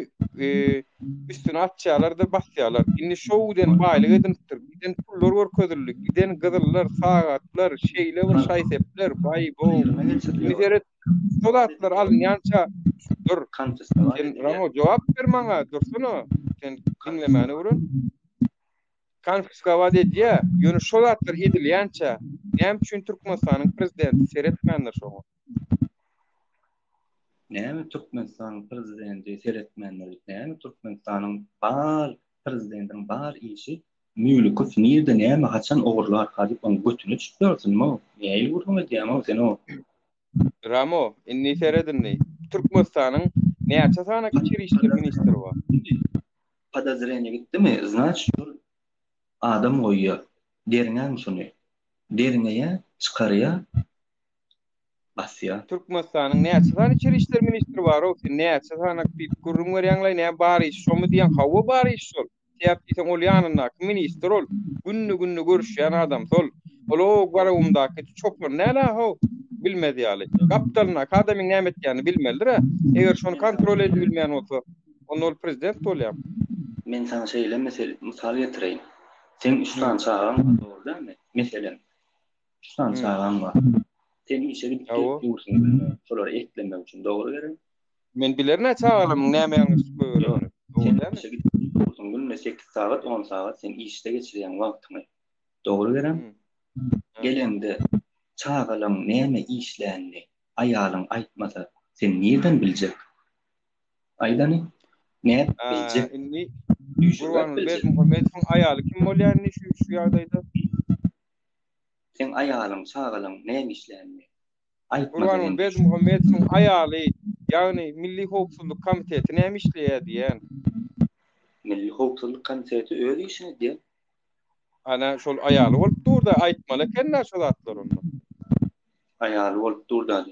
üstüne atçalar da basýarlar. Indi şowden baýlyk edinipdir. Giden pullar görkezildik, giden gyzyllar, sagatlar, şeýle bir şaýsepler, baý bo. Seret solatlar alynýança Dur. Sen Ramo cevap ver bana. Dursana. Sen dinlemeni vurun. Konfiskovat edýär. Ýöne şol atlar edilýänçä. Näme üçin Türkmenistanyň prezidenti seretmänler şoňa? Näme Türkmenistanyň prezidenti seretmänler? Näme Türkmenistanyň bar prezidentiň bar işi müýlükü finirde näme haçan ogurlar hadyp onu götüne çykýarsyňmy? Näýil gurgun edýärmi sen o? Ramo, inni seredinni. Türkmenistanyň näçe sanaky içeri işler ministri bar? Подозрение gitdimi? Значит, adam goýýar. Deriňem şunu. Deriňe çykarýar. Basýar. Türkmenistanyň näçe sanaky içeri işler ministri bar? O näçe sanaky bir gurrun berýänler näme bar iş, şomy diýen hawa bar iş şol. Täpdiýsen ol ýanyna ministr ol. Günni görüşýän adam sol. Olo garawumdaky çoklar näle ho bilmedi ýaly. Kapitalyň akademik näme etýäni bilmelidir. Eger şonu kontrol edip bilmeýän bolsa, onu ol prezident bolýar. Men sana şeýle misal getireyim. Sen üçden çağıran doğru değil mi? Mesela üçden çağıran var. Sen işe gidip dursun. Şoları eklemek için doğru verin. Men bilerine çağıram näme ýalňyş görüyorum. Doğru değil mi? İşe gidip dursun. Gününe 8 saat 10 saat sen işte geçirýän wagtyňy doğru verin. Gelende çağıran näme işlerini aýalyň aýtmasa sen nereden biljek? Aýdany ne biljek? Gurban Muhammed'in aýaly kim bolýany şu ýagdaýda? Sen aýalyň çağalyň näme işlerini Gurban Muhammed'in aýaly ýagny Milli Howpsuzlyk Komiteti näme işleýär diýen. Milli Howpsuzlyk Komiteti öýle işini diýen. Ana şol aýaly bolup durda aýtmaly kenler şol atlar onu. Aýaly bolup durda.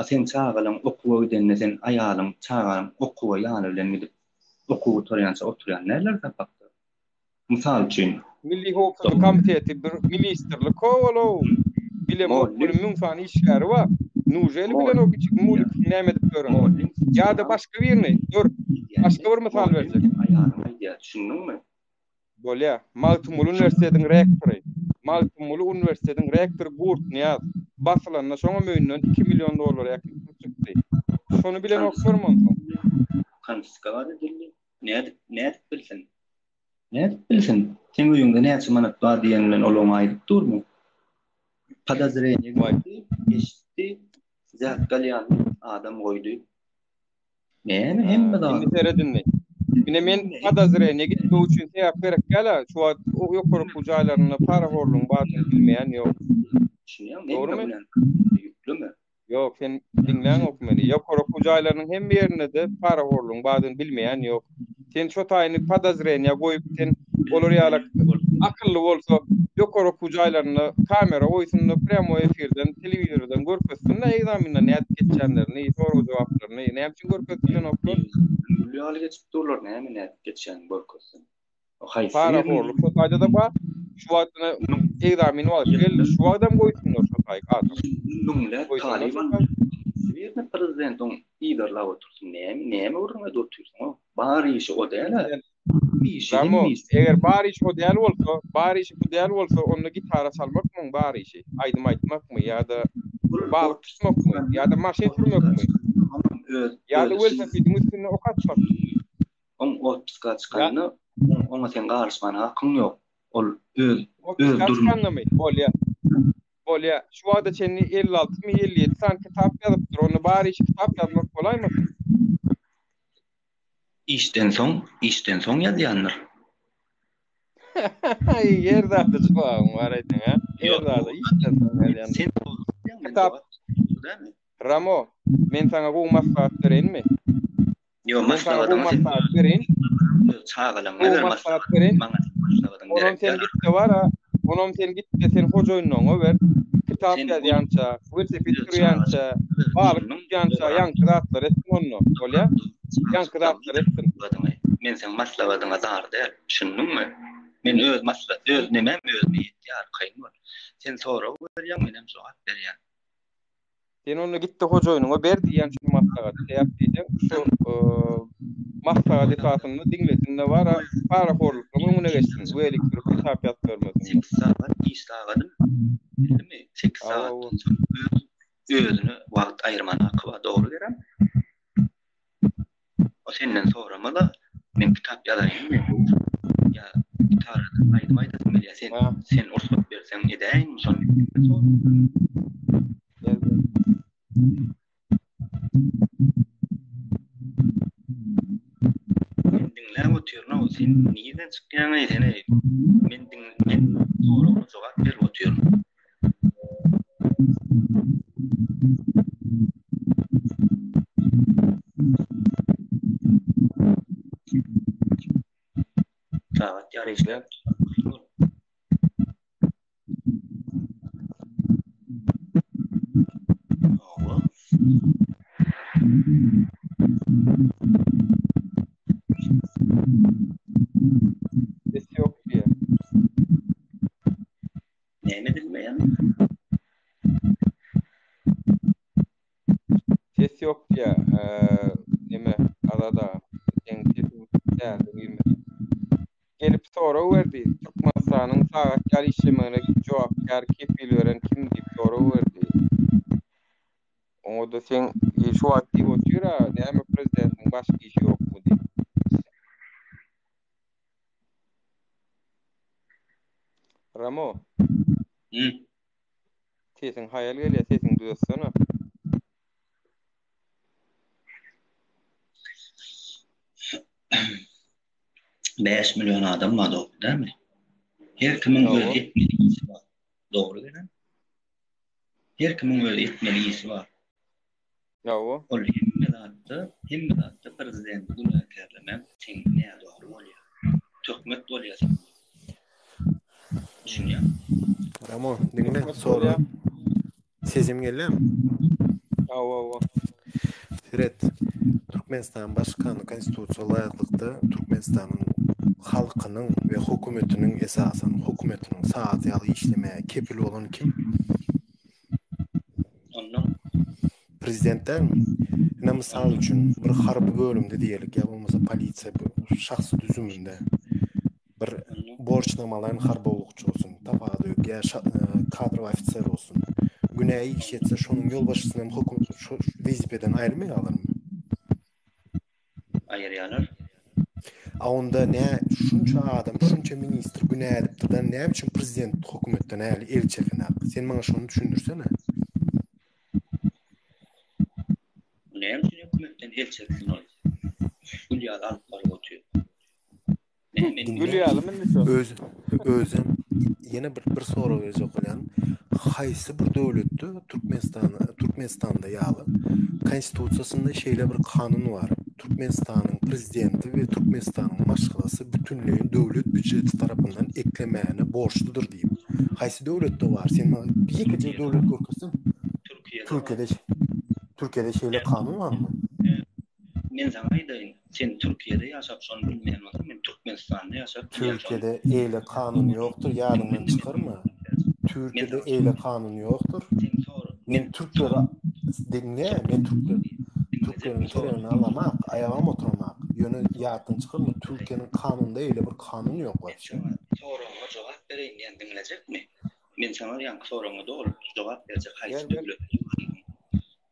Sen çağalyň okuwa gidende sen aýalyň çağalyň okuwa ýany bilen gidip okuw oturýança oturýan näler tapakdy. Misal üçin Milli Howpsuzlyk Komiteti bir ministrlik olo bilen bölümüň sany işleri bar. Nujeli bilen o kiçik mulik näme edip görün. Ýa-da başga birini dur. Başga bir misal berjek. Aýalyň düşündiňmi? Bolýa. Maltumul Üniversitetiň rektory. Maltumul Üniversitetiň rektory Gurt Niyaz. Basylanyna şoňa möýünden $2 milyon ýakyn çykdy. Şonu bilen oksurman. Konfiskovat edildi. Näde bilsin? Näde bilsin? Sen öýüňde näçe manat bar diýen bilen olaň aýdyp durmy? Podozrение geçti. Zat galyan adam goýdy. Näme hemme da. Indi seredinli. Mine men podozrение gitme üçin täp berek gala şu ýokary hujaýlaryna para horluň batyny bilmeýän ýok. Doğru mu? Yüklüme. Yok, sen dinleyen okumeli. Ýokary hujaýlarynyň hem ýerine de para horluň batyny bilmeýän ýok. Sen şu taýyny podozrение goýup sen olar ýalak akylly bolsa ýokary hujaýlaryny kamera oýsunny premo efirden, telewizordan görkezsinler, egzamina näde geçenlerini, soru jogaplaryny näme üçin görkezdilen oklar? Ýaly geçip durlar näme näde geçen görkezsin. O haýsy para horluň şu taýda da bar. Şu wagtyny egzamin alyp geldi. Şu adam goýsunlar şu taýy adam. Nümle Taliban Sivierni prezidentiň liderlap otursun näme urunga otursun o? Bar işi o däl. Ramo, eger bar işi o däl bolsa, onu gitara çalmakmy bar işi? Aýdym aýtmakmy ýa-da balyk tutmakmy ýa-da maşyn sürmekmi? Ýa-da welfasydyn üstüne ok atmakmy? O psika çykanyny oňa sen garşmana hakyň ýok. Ol öz durmamy. Bolýa. Şu wagtda seni 56 mi 57 san kitap ýazypdyr. Onu bar işi kitap ýazmak bolaýmy? İşten soň ýazýanlar. Ýerde çypagym bar aýdyň ha. Ýerde işten soň ýazýanlar. Kitap. Ramo, men sana bu maslahat berenmi? Ýok, maslahat berin. Çağalyň maslahat berin. Onom sen gitdi bara. Onom sen gitdi sen hojoýunyňa ber. Kitap ýazýança, welsipit ýazýança, balyk tutýança ýankyratlar etsin onu. Bolýa? Ýankyratlar etsin. Men sen maslahatyňa dar däl. Düşündiňmi? Men öz maslahat, öz nemem özüme ýetýär kaýyn bar. Sen sonra berýän menem jogap berýän. Sen onu gitdi hojoýunyňa ber diýen şu maslahat ýap diýdim. Şu maslahat esasyny diňletinle bara para horlukly öňüne geçsin. Bu elektrik kitap ýazmazmy? 8 saat iş dagadım. Bildimi? 8 saat özüne wagt aýyrmana haky bar, dogry berem. O senden sorama da men kitap yazayım men. Ya gitarada aydım ya sen orsop bersen edeyim son. Dinlem oturuyor o sen neden çıkyan aytene men sorama cevap ver oturuyor. Saat yarışlar. Ses yok diye. Ne bilmeyen? Ses yok diye. Neme arada. Gelip soru verdi. Türkmenistan'ın saat yarışımına cevapkar kepil veren kim deyip soru verdi. O da sen şu aktif otuyor ha. Neme prezidentin başka işi yok mu diye. Ramo. Sesin hayal geliyor. Sesin duyuyorsun. 5 milyon adam var doğru değil mi? Her kimin öz etmeliyisi var. Doğru değil mi? Her kimin öz etmeliyisi var. Yahu. O hem de prezident bunu erkeklemem sen ne doğru oluyor. Tökmet oluyor. Dünya. Ramon dinle sonra sezim geldi mi? Yahu. Siret Türkmenistan başkanı konstitusiya layıklıkta Türkmenistan'ın halkının ve hükümetinin esasen hükümetinin saatyalı işlemeye kepil olan kim? Ondan Prezidentler ne misal üçün bir harbi bölümde diyelik ya olmasa politsiya şahsı düzümünde bir borçnamaların harbi olukçu olsun tafadı ya kadr ofisier olsun günahı işetse şunun yol başçısından hükümet şu vizipeden ayırmaya alır mı? Ayırıyorlar. Onda ne şunça adam, şunça minister günah edipdir da ne için prezident hükümetten el çekine? Sen bana şunu düşündürsene. Ne için hükümetten el çeksin o? Gülyal alıp oturuyor. Gülyal mı? Özüm yine bir soru verecek olan haysi bir devletde Türkmenistan'da yalı konstitusiyasında şeyle bir kanun var. Türkmenistan'ın prezidenti ve Türkmenistan'ın başkalası bütünlüğün devlet bütçesi tarafından eklemeyene borçludur diyeyim. Haysi devlette var. Sen bir yekece devlet korkusun. Türkiye'de şeyle kanun var mı? Men sana aytayın. Sen Türkiye'de yaşap şonu bilmeyen olsa men Türkmenistan'da yaşap. Türkiye'de eyle kanun yoktur. Yarından çıkar mı? Türkiye'de eyle kanun yoktur. Men Türkleri dinle. Men Türklerin terörünü alamak, ayağım oturmak. Yönü yardım çıkar mı? Türkiye'nin kanunda öyle bir kanun yok var. Soruma cevap vereyim diyen dinleyecek mi? Men sana yan soruma doğru cevap verecek. Haysi devlet.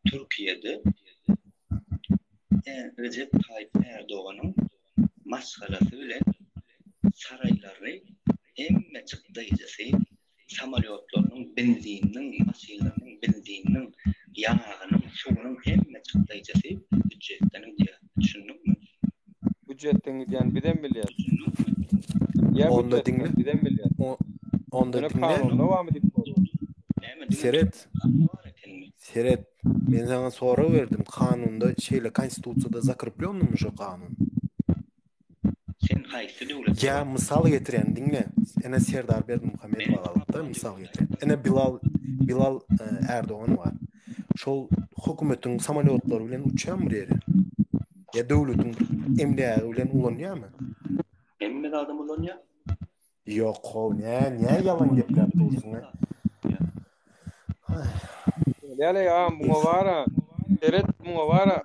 Türkiye'de Recep Tayyip Erdoğan'ın maskalası ile sarayları emme çıktıycası samolyotlarının benzininin, masinlerinin benzininin, yanağının, suyunun emme çıktıycası bütçetten diye düşündün mü? Bütçetten diyen birden milyar. Onda dinle. Birden milyar. Onda dinle. Kanunda var mı deyip Seret, ben sana soru verdim. Kanunda şeyle konstitusiyada zakırıplıyor mu şu kanun? Sen haysi devlet. Ya misal getiren dinle. Ene Serdar Berdimuhammed bağlalıkta misal getiren. Ene Bilal Erdoğan var. Şol hükümetin samolyotları bilen uçuyor mu yeri? Ya devletin emniyeti bilen ulanıyor mu? Emniyet adam ulanıyor? Yok o ne yalan gepler olsun ha. Yani ya bu var. Seret bu var.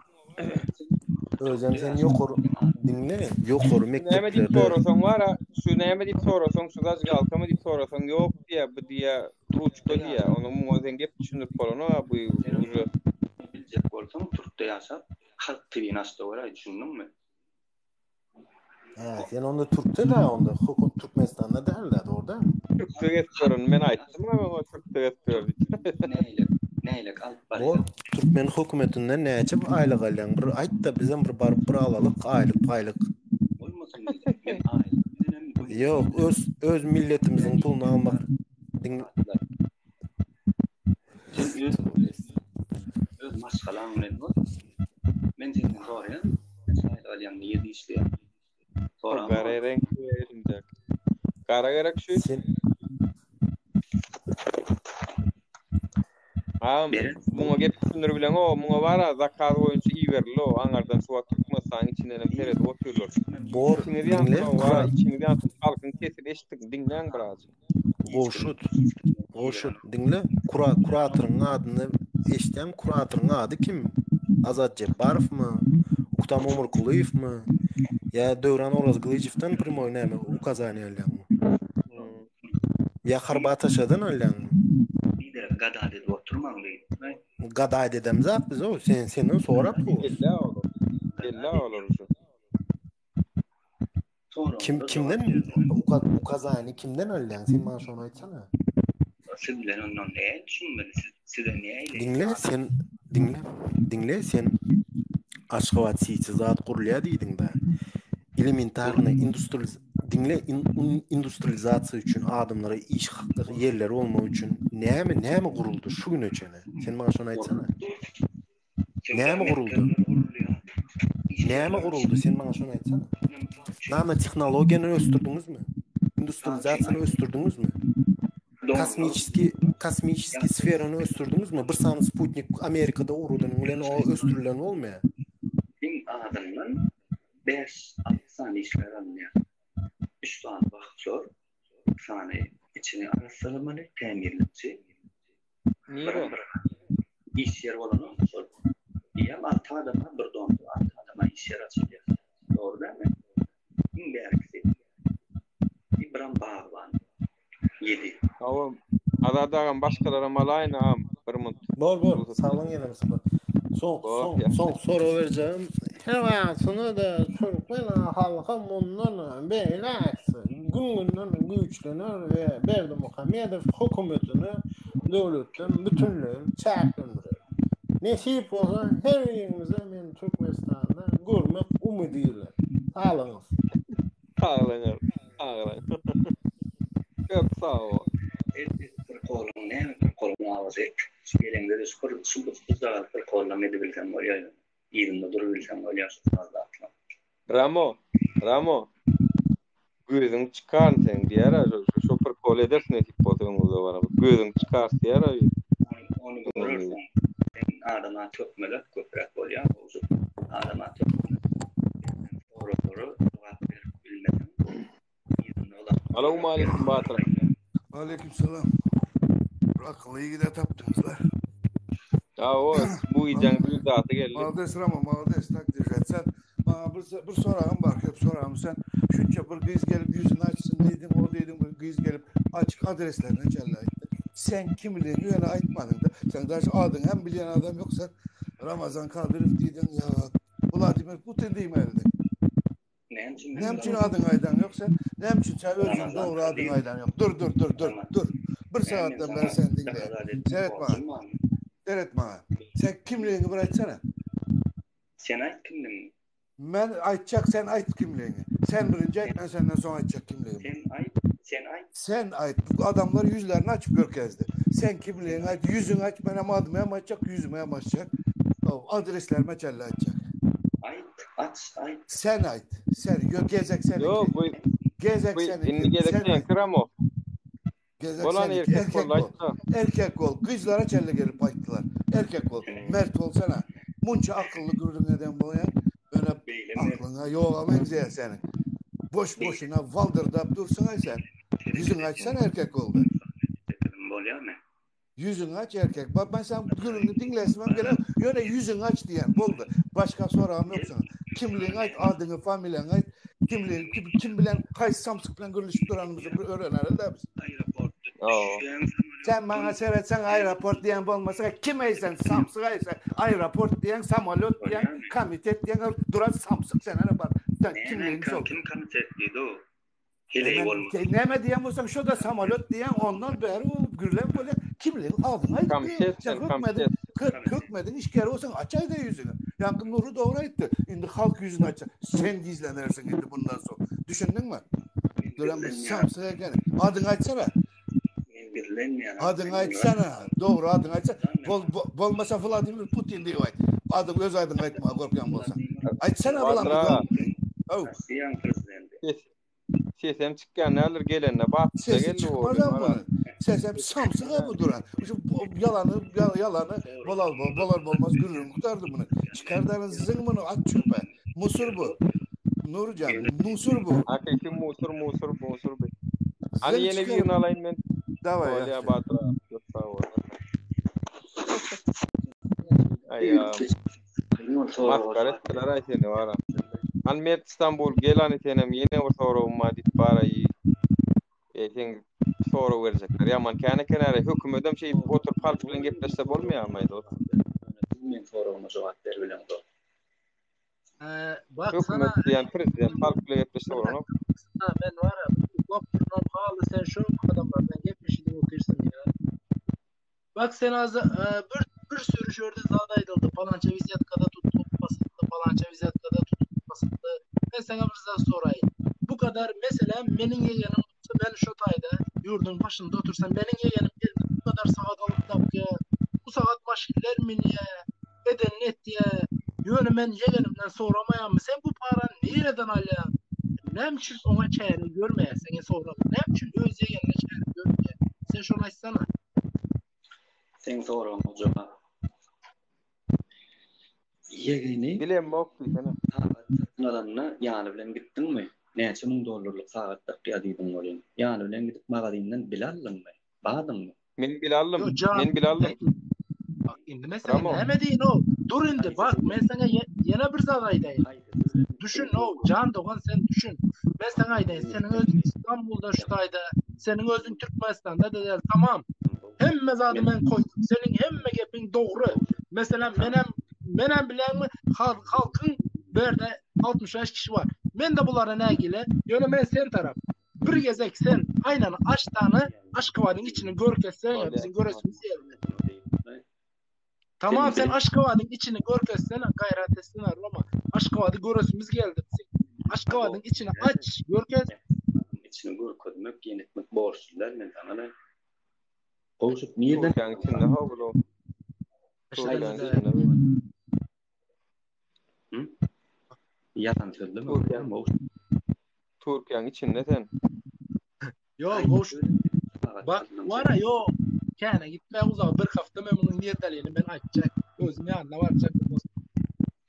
Özlem sen yok dinle. Yok mekteplerde. Ne deyip sorasan var. Şu ne deyip sorasan şu gaz halka mı deyip sorasan yok diye bu diye truçka diye. Onu mu sen gep düşünüp falan bu bilecek olsam Türk'te yaşap. halk TV'ni açdı var, düşündün mü? Sen onda Türk'te de onda Türkmenistan'da derler orada. Türk'te getiriyorum ben aytdım ama o Türk'te getiriyorum. Neyle alıp var. O Türkmen hükümetinden ne açıp aylık alyan bir ayt da bizim bir barıp bir alalık aylık. Olmasın ben aylık. Yok öz milletimizin pulunu almak. Öz maskalan ne var? Men senden sorayan. Aylık alyan niye diýişdi? Gara renk verildi. Gara gerek şu. Muňa gep düşünür bilen o, muňa bara zakaz boýunça iyi berildi o, aňardan suwa tutmasaň içinden teredi oturlar. Bor dinle, içinden halkyň kesip eşitdik dinleň biraz. Goşut dinle, kuratorun adyny eşitdim, kuratorun ady kim? Azat Jebbarovmy? Uktam Omurkulyevmy? Ya Döwran Orazglyjewden primoy näme ukazany alýanmy? Ya Harbataşadan alýanmy? Gada dedi oturmaň diýdi. Gada dedem zat biz o senden sorap bu. Bella olur şu. Kimden ukazany kimden alýan? Sen maňa şonu aýtsana. Siz bilen ondan ne düşünmedi? Sizden ne aýly? Dinle sen Aşgabat siýçi zat gurulýa diýdiň da. Elementarny industrializatsiýa üçin adamlara iş hakları yerleri olmak üçün näme guruldu şu gün öçene? Sen maňa şonu aýtsana. Näme guruldu? Sen maňa şonu aýtsana. Nano tehnologiýany östürdüňizmi? Industrializatsiýany östürdüňizmi? Kosmiçiski sferany östürdüňizmi? Bir sany Sputnik Amerikada urudyň bilen o östürilen bolmaýar. Kim adamdan 5 sany işler alýar. 3 sany wagt zor. Sany içine arasylmaly temirlikçi. Niye? İş yer bolan zor. Ýa altı adama bir don, altı adama iş yer açylýar. Doğru değil mi? Kim berkisi? İbrahim Bağvan. 7. Awam adadagan başkalara malaýna bir mut. Bol sağlam gelmesin. Son soru vereceğim. Hevasyny da Türkmen halka mundan beýleksi. Günden güýçlenir we Berdimuhammedow hökümetini döwletden bütünlüğün çäklendirir. Nesip bolsa her ýerimize men Türkmenistanda görmek umydylar. Sağlyňyz. Çok sağ ol. Kolun ne? Kolun ağzı. Gelende de suda kolun ne bilsem var ya. Yerinde durabilsem var ya fazla atlam. Ramo. Gözün çıkar sen diğer şu şoför kol edersin ekip potunu var. Gözün çıkar diğer onu görürsen adama çok melek köprek ol ya. Adama çok doğru bilmeden. Aleyküm aleyküm Batır. Aleykümselam. Akıllı gide taptınızlar. Ya o bu iyice bir dağıtı geldi. Maldes Ramo, maldes takdir et. Sen bana bir sorağım var, hep sorağım sen. Şunca bir kız gelip yüzünü açsın dedim, o dedim bir kız gelip açık adreslerine çelle etti. Sen kimliğini öyle aytmadın da. Sen daha adın hem bilen adam yoksa Ramazan Kadırov dedin ya. Vladimir Putin deyim elde. Nemçin adın aydan yoksa, nemçin sen özün doğru adın aydan yok. Dur. Bir saatten beri sen dinle. Seyret bana. Sen kimliğini bıraksana. Sen ayt kimliğini. Ben aytacak, sen ayt kimliğini. Sen birinci ayt, ben senden sonra aytacak kimliğini. Sen ayt. Bu adamlar yüzlerini açıp görkezdi. Sen kimliğini ayt, yüzünü aç, benim adımı hem açacak, yüzümü hem açacak. Adreslerime çelle açacak. Ayt. Sen ayt. Sen gezek seninki. Yok bu. Gezek seninki. Şimdi gezekten kıramo. Gezek seninki. Erkek ol. Kızlara çelle gelip ayttılar. Erkek ol. Mert olsana. Munça akıllı gördün neden bu ya? Öyle aklına yola benziyor senin. Boşuna valdırdap dursun ay sen. Yüzün açsan erkek oldu. Yüzün aç erkek. Bak ben sen gülünü dinlesimem gelen yöne yüzün aç diyen oldu. Başka sorağım yok sana. Kimliğin ait, adını, familyen ait. Kim bilen kaç Samsung bilen görülüşüp duranımızı öğrenerler de biz. Sen bana seyretsen aeroport diyen bolmasa kim eysen samsık eysen aeroport diyen samolyot diyen komitet diyen duran samsık sen ne var sen kimliğin sol kim komitet dedi o hele olmaz neme diyen bolsan şu da samolyot diyen onlar beri o gürlen böyle kimliğin aldın haydi sen hükmedin işkere olsan açaydı yüzünü yankın nuru doğru etti şimdi halk yüzünü açar sen gizlenirsin şimdi bundan sonra düşündün mü duran bir samsığa gel adını açsana adını açsana doğru adını açsana bolmasa Vladimir Putin diyor adın öz adını açma korkan bolsan açsana bulan Sesem çıkan ne alır gelenine bak sesi çıkmaz ama sesem samsığa mı duran şu yalanı bolar bolmaz gürürüm kurtardı bunu çıkardığınız sizin bunu at çöpe musur bu Nurcan musur bu hakiki musur bu hani yeni birini alayım ben davay ya Batra yok sağ ol ayya maskara ettiler ay seni var Almet İstanbul gelen etenem yine bir soru madit parayı sen soru verecekler yaman kenara hükümetim şey oturup halk bilen gepleşse bolmuyor muydu men soruma cevap ver bilen do bak sana diyen prezident halk bilen gepleşse bolano ben var ya kopturmam halı sen şu adamlardan gepleşidi otursun ya bak sen az bir sürü şurada zadaydıldı falanca viziyatkada tutulup basıldı falanca viziyatkada tutulup basıldı ben sana bir zat sorayım bu kadar mesela benim yeğenim ben şu tayda yurdun başında otursam benim yeğenim bu kadar saat alıp dakika bu saat maşiller mi niye eden net diye yönü ben yeğenimden soramayam mı sen bu paranı nereden alayan ne için ona çeyreği görmeye seni soram ne için öz yeğenine çeyreği görmeye sen şunu açsana sen sorama cevap yeğeni bilem bok sana adamla yani bilen gittin mi neçe $1000 saatlik kıyadydın olayım yani bilen gidip magazinen bilallın mı badın mı men bilallım bak indi mesela ne deyin o dur indi bak ben sana yine bir zadaydayım düşün o can doğan sen düşün ben sana aydayım senin özün İstanbul'da şu tayda senin özün Türkmenistan'da dediler tamam hemme zadı men koydum senin hemme gepin doğru mesela menem bilen mi halkın berde 65 kişi var ben de bunlara ne gile yönü sen taraf bir gezek sen aynen aştanı Aşkavad'ın içini görkesen ya bizim göresimiz yerinde tamam sen Aşkavad'ın içini görkesen gayret etsin ama Aşkavad'ı göresimiz geldi Aşkavad'ın içini aç görkes içini görketmek yenetmek borçlular men sana da oluşup niyeden içinde ha bu yalan söyledim Türkiye'nin içinde sen yok hoş bak var ya yok yani gitme uzağa bir hafta ben bunun niyetlerini ben açacak özüm yanına varacak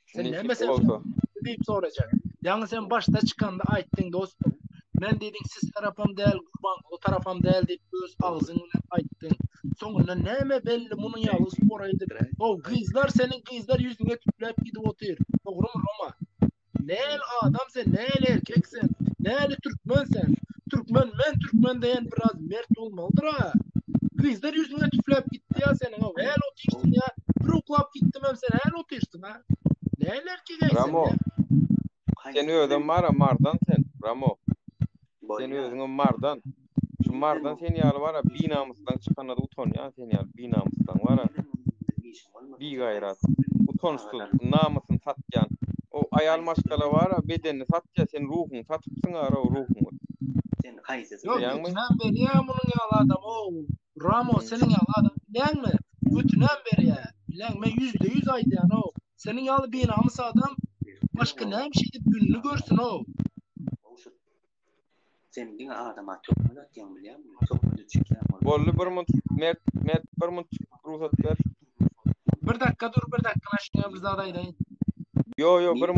sen ne mesela deyip soracak yani sen başta çıkanda ayttın dostum ben dedin siz tarafım değil kurban o tarafım değil deyip öz ağzınla ayttın sonunda neme belli bunun yalnız oraydı o kızlar senin kızlar yüzüne tüplep gidip otur doğru mu Roma neel adam sen neel erkek sen neel Türkmen sen Türkmen diyen biraz mert olmalıdır ha kızlar yüzüne tüplep gitti ya senin o el otursun ya bir oklap gittim hem sen el otursun ha neel erkek sen Ramo seni ödüm var mardan sen Ramo seni özün mardan şu mardan seni yalı var bir namusdan çıkan adı uton ya seni yalı bir namusdan var bir gayrat utonsuz namusun satyan o ayal maskala var bedenini satya sen ruhun satıpsın ara o ruhunu sen kayses yok bütünen beri ya bunun yalı adam o Ramo senin yalı adam bilen mi bütünen beri ya bilen mi %100 aydı yani o senin yalı bir namus adam başka ne bir şey gününü görsün o sen dine adama çok mu atyan biliyor musun çok mu çıkıyor bollu bir mert bir ruhsat ver bir dakika dur bir dakika aşkına bir zadaydı yo bir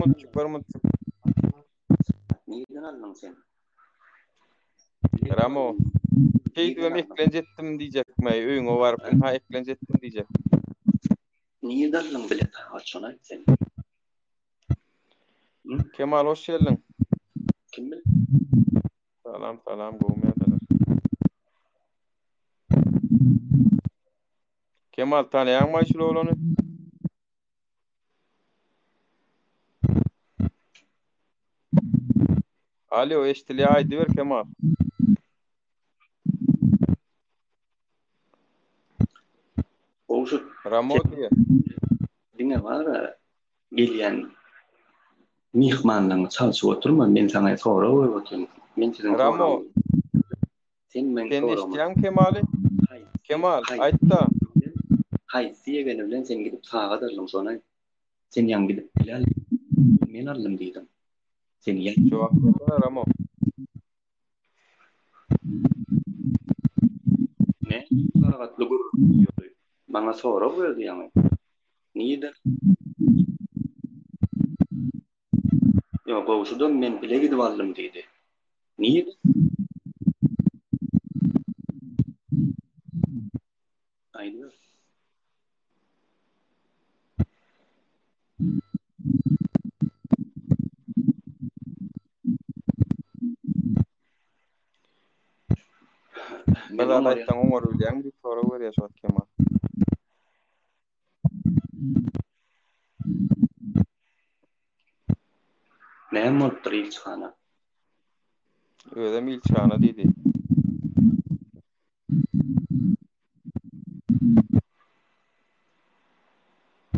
neden aldın sen Ramo şeydim eklenecektim diyecek mi öğüne varıp ha eklenecektim diyecek niye aldın bile açana sen Kemal hoş geldin kim bil Salam, gövmeyediler. Kemal tanıyan mı şu oğlanı? Alo eştili aydı ver Kemal. Oğuşu Ramo diye. Dine var gelyen mihmanlaryň çalşyp oturma men sana sonra oýatyn. Men sizin Ramo. Sen men Sen sonra. eşdiýän Kemal'i? Kemal aýtda. Hay siýegeni bilen sen gidip sağa darlym sonra. Sen ýan gidip bilal men aldım diýdim. Sen ýan jogap berme Ramo. Ne? Sagatly gurur. Bana sonra berdi ýa-ni. Niýe? Yo, goşudan men bile gidip aldım diýdi. Niýe? Aýdy. Bela aýtsaň oňar bilýän bir sonra berýär Kemal. Näme bolupdyr ilçhana? Özüm ilçhana diýdi.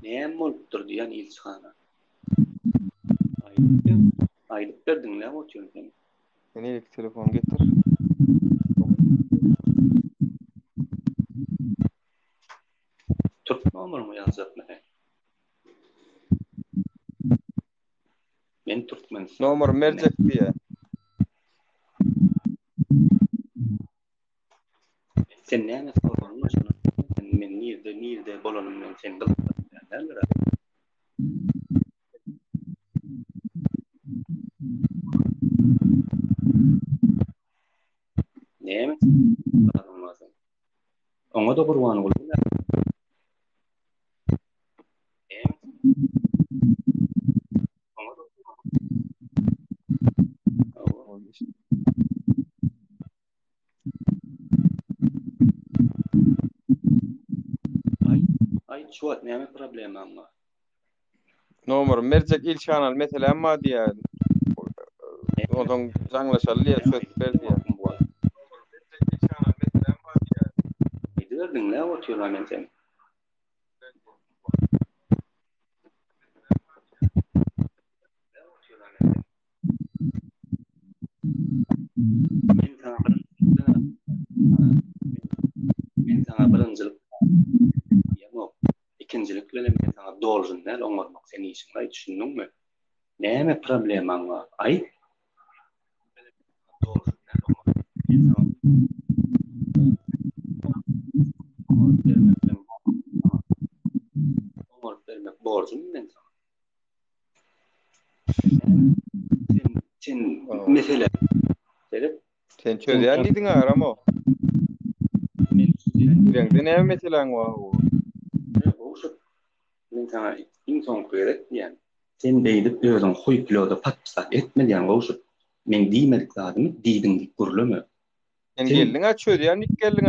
Näme bolupdyr diýen ilçhana? Aýdyp berdiň näme otýan sen? Sen ilk telefon getir. Türk nomerymy ýazapmy? Men Türkmen. Nomer merjek diye. Sen näme soranyň şuna? Men nirde bolanym men sen bilýär. Näme? Oňa da gurban bolýar. Ay, şuat näme problemam var? Nomer merjek ilçhanal mesela ma diýär. Odan jaňlaşaly ýa söz berdi ýa. Ederdin näme otýar men sen? Men sana birinjilik ýa-da ikinjilik bilen men sana dolжун näl oňarmak sen işiň aýt düşündiňmi? Näme problemam var? Ay. Borcum men sana. Sen mesele. Sen çözýän diýdiň Ramo. Bileňde näme meseleň bar? Men sana insan gerek diýen. Sen beýdip özüň hoý kiloda patsak etmedýän goşup. Men diýmedik zadymy diýdiň diýip gurulmy? Sen geldiň çözýän geldiň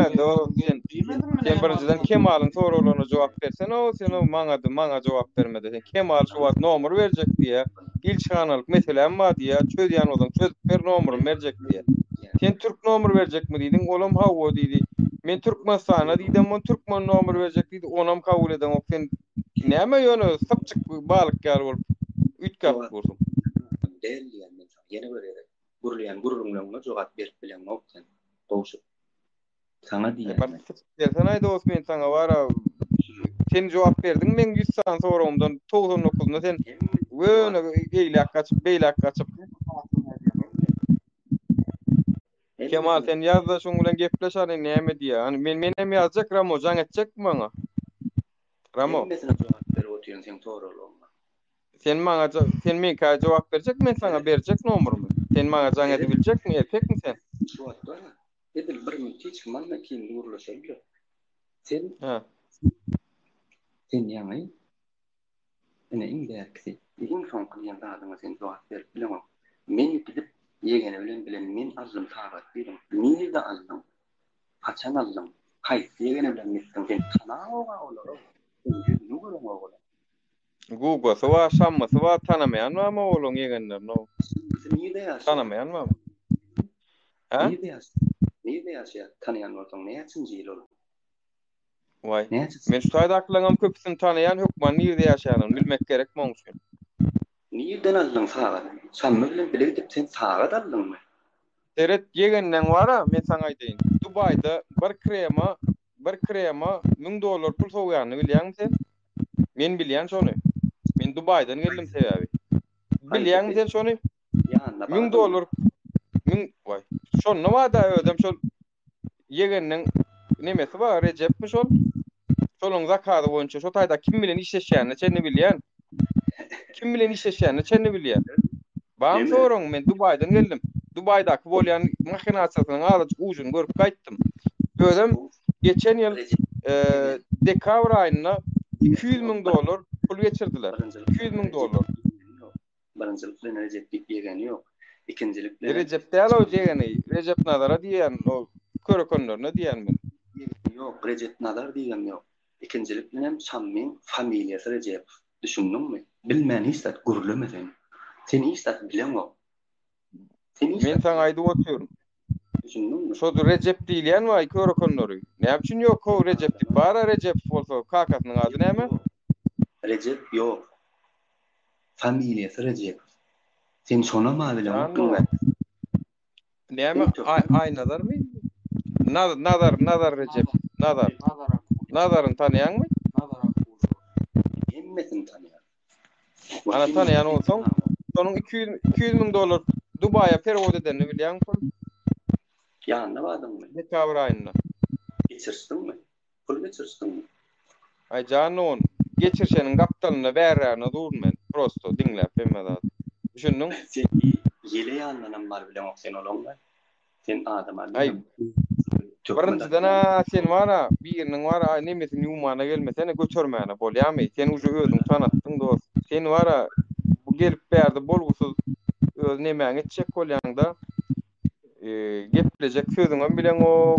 sen birinjiden Kemalyň soralarına jogap bersen sen maňa jogap bermedi. Sen Kemal şu wagt nomer berjek diýe, ilçhanalyk meselem ma diýe, çözýän odan çözüp ber nomery berjek diýe. Sen türk nomer berjekmi diýdiň, olam hawa diýdi. Men Türkmenistana diýdim, men türkmen nomer berjek diýdi, onam kabul edem. Sen näme ýöne sapçyk balyk ýar bolup ütkap gurdum. Del diýen men ýene bererek. Gurulýan jogap berip bilen sen. Goşup. Sana diýen. Sen aýda os men sana wara sen jogap berdiň, men 100 san soragymdan 99-da sen wöne beýlek gaçyp Kemal sen ýazda şoň bilen gepleşärin näme diýär? Hani men hem ýazjak Ramo jaň etjekmi maňa? Ramo. Sen soralama. Sen men ka jogap berjek, men sana berjek nomerymy. Sen maňa jaň edebiljekmi, erkekmi sen? Şuatda. Edil bir minut hiç manna kiň gurulşaýar. Sen ýa-ni ene indeksi. Diň soň kılýan zadyňa sen jogap berip bilemem. Men gidip ýegeni bilen men azlym sagat diýdim. Niýe de azlym? Kaçan azlym? kayıt diýgene bilen gitdim. Sen tanawa olar. Yüzünü görüň oğlan. Google'sı var, şamması var, tanımayan mı ama oğlum yegenler no. Niye de yaşa? Tanımayan mı? Ha? Niye de yaşa? Niye de yaşa? Tanıyan olsan ne için jil olur? Vay. Men şu taýda aklaňam köpüsini tanıyan hukman niye de yaşaýanyny bilmek gerek mi şu? Niýeden aldyň saga? Şammy bilen bile gidip sen saga daldyňmy? Seret yegenden wara men saňa aýdyn. Dubayda bir krema $1000 pul soýanyny bilýän sen? Men bilýän şonu. Men Dubaydan geldim sebäbi. Bilýän sen şonu? $1000 vay. Şonu wada ödem şol yegenden nemesi var Recepmi şol. Şolun zakaty boýunça şo taýda kim bilen işleşýäni çenni bilýän? Kim bilen işleşýäni çenni bilýän? Bam soraň men Dubaydan geldim. Dubaydaky bolýan mahinaçysynyň alyjy ujuny görüp gaýtdym. Ödem geçen ýyl dekabr aýyna $200,000 pul geçirdiler. $200,000. Birinjilikle Recep ýegeni ýok. İkincilikle Recep däl o ýegeni. Recep Nadara diýen o körekenlerine diýen men. Yok, Recep Nadar diýen ýok. İkincilikle hem Şamyň familiýasy Recep. Düşündiňmi? Bilmän istat gurulma sen. Sen istat bilen o. Men saňa aýdyp oturýarym. Şo Recep diýilýän we körekenleri. Näme üçin ýok o Recep diýip bara Recep bolsa kakasynyň ady näme? Recep ýok. Familiýasy Recep. Sen şona ma bilen okdyň. Näme aýnadarmy? Nadar Recep. Nadaryn tanıyanmy? Hemmesini tanıyan. Ana tanıyan olsaň, sonuň $200,000 Dubaýa perewod edenini bilýänmi? Ýa, ne badymmy? Dekabr aýyna. Geçirsdiňmi? Pul geçirsdiňmi? Ay janon, geçirşeniň gapdalyna bärärne durun men. Prosto diňläp bilmeden. Düşündiň? Sen ýele ýanlanan bar bilen ok sen olňa. Sen adama. Ay. Birinciden sen wara, biriniň wara nemesi ýumana gelmesene göçermäne bolýarmy? Sen uje özüň tanatdyň dost. Sen wara bu gelip bärde bolgusuz öz nemäňe etjek bolýanda gepleşek sözüňem bilen o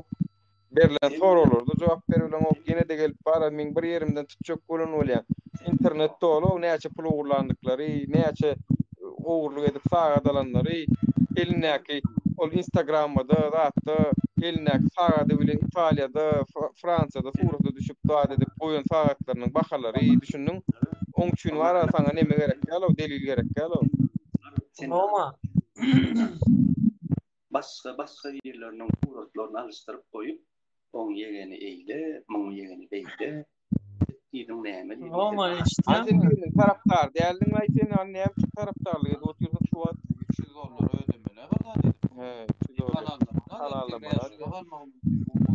berilen soralarda jogap berilen o gene de gelip bara men bir yerimden tutjak bolan bolýar. İnternetde ol, näçe pul ugurlandyklary, näçe ugurluk edip saga dalanlary, elinäki ol Instagramda zatda elinäki sagada bilen Italiýada, Fransada, Surda düşüp daýat edip goýan sagatlarynyň bahalary düşündiň. Oň üçin wara saňa neme gerek ýa-la delil gerek ýa-la. Noma. Başga ýerleriniň suratlaryny alışdyryp goýup, oň ýegeni eýle, muň ýegeni beýle. Diýdim näme diýdim. Noma işte. Hazır taraptar däldiň aýtyn näme üçin taraptarlyk edip oturdyk şu wagt $300 ödemeli var dedim. He, kanallar.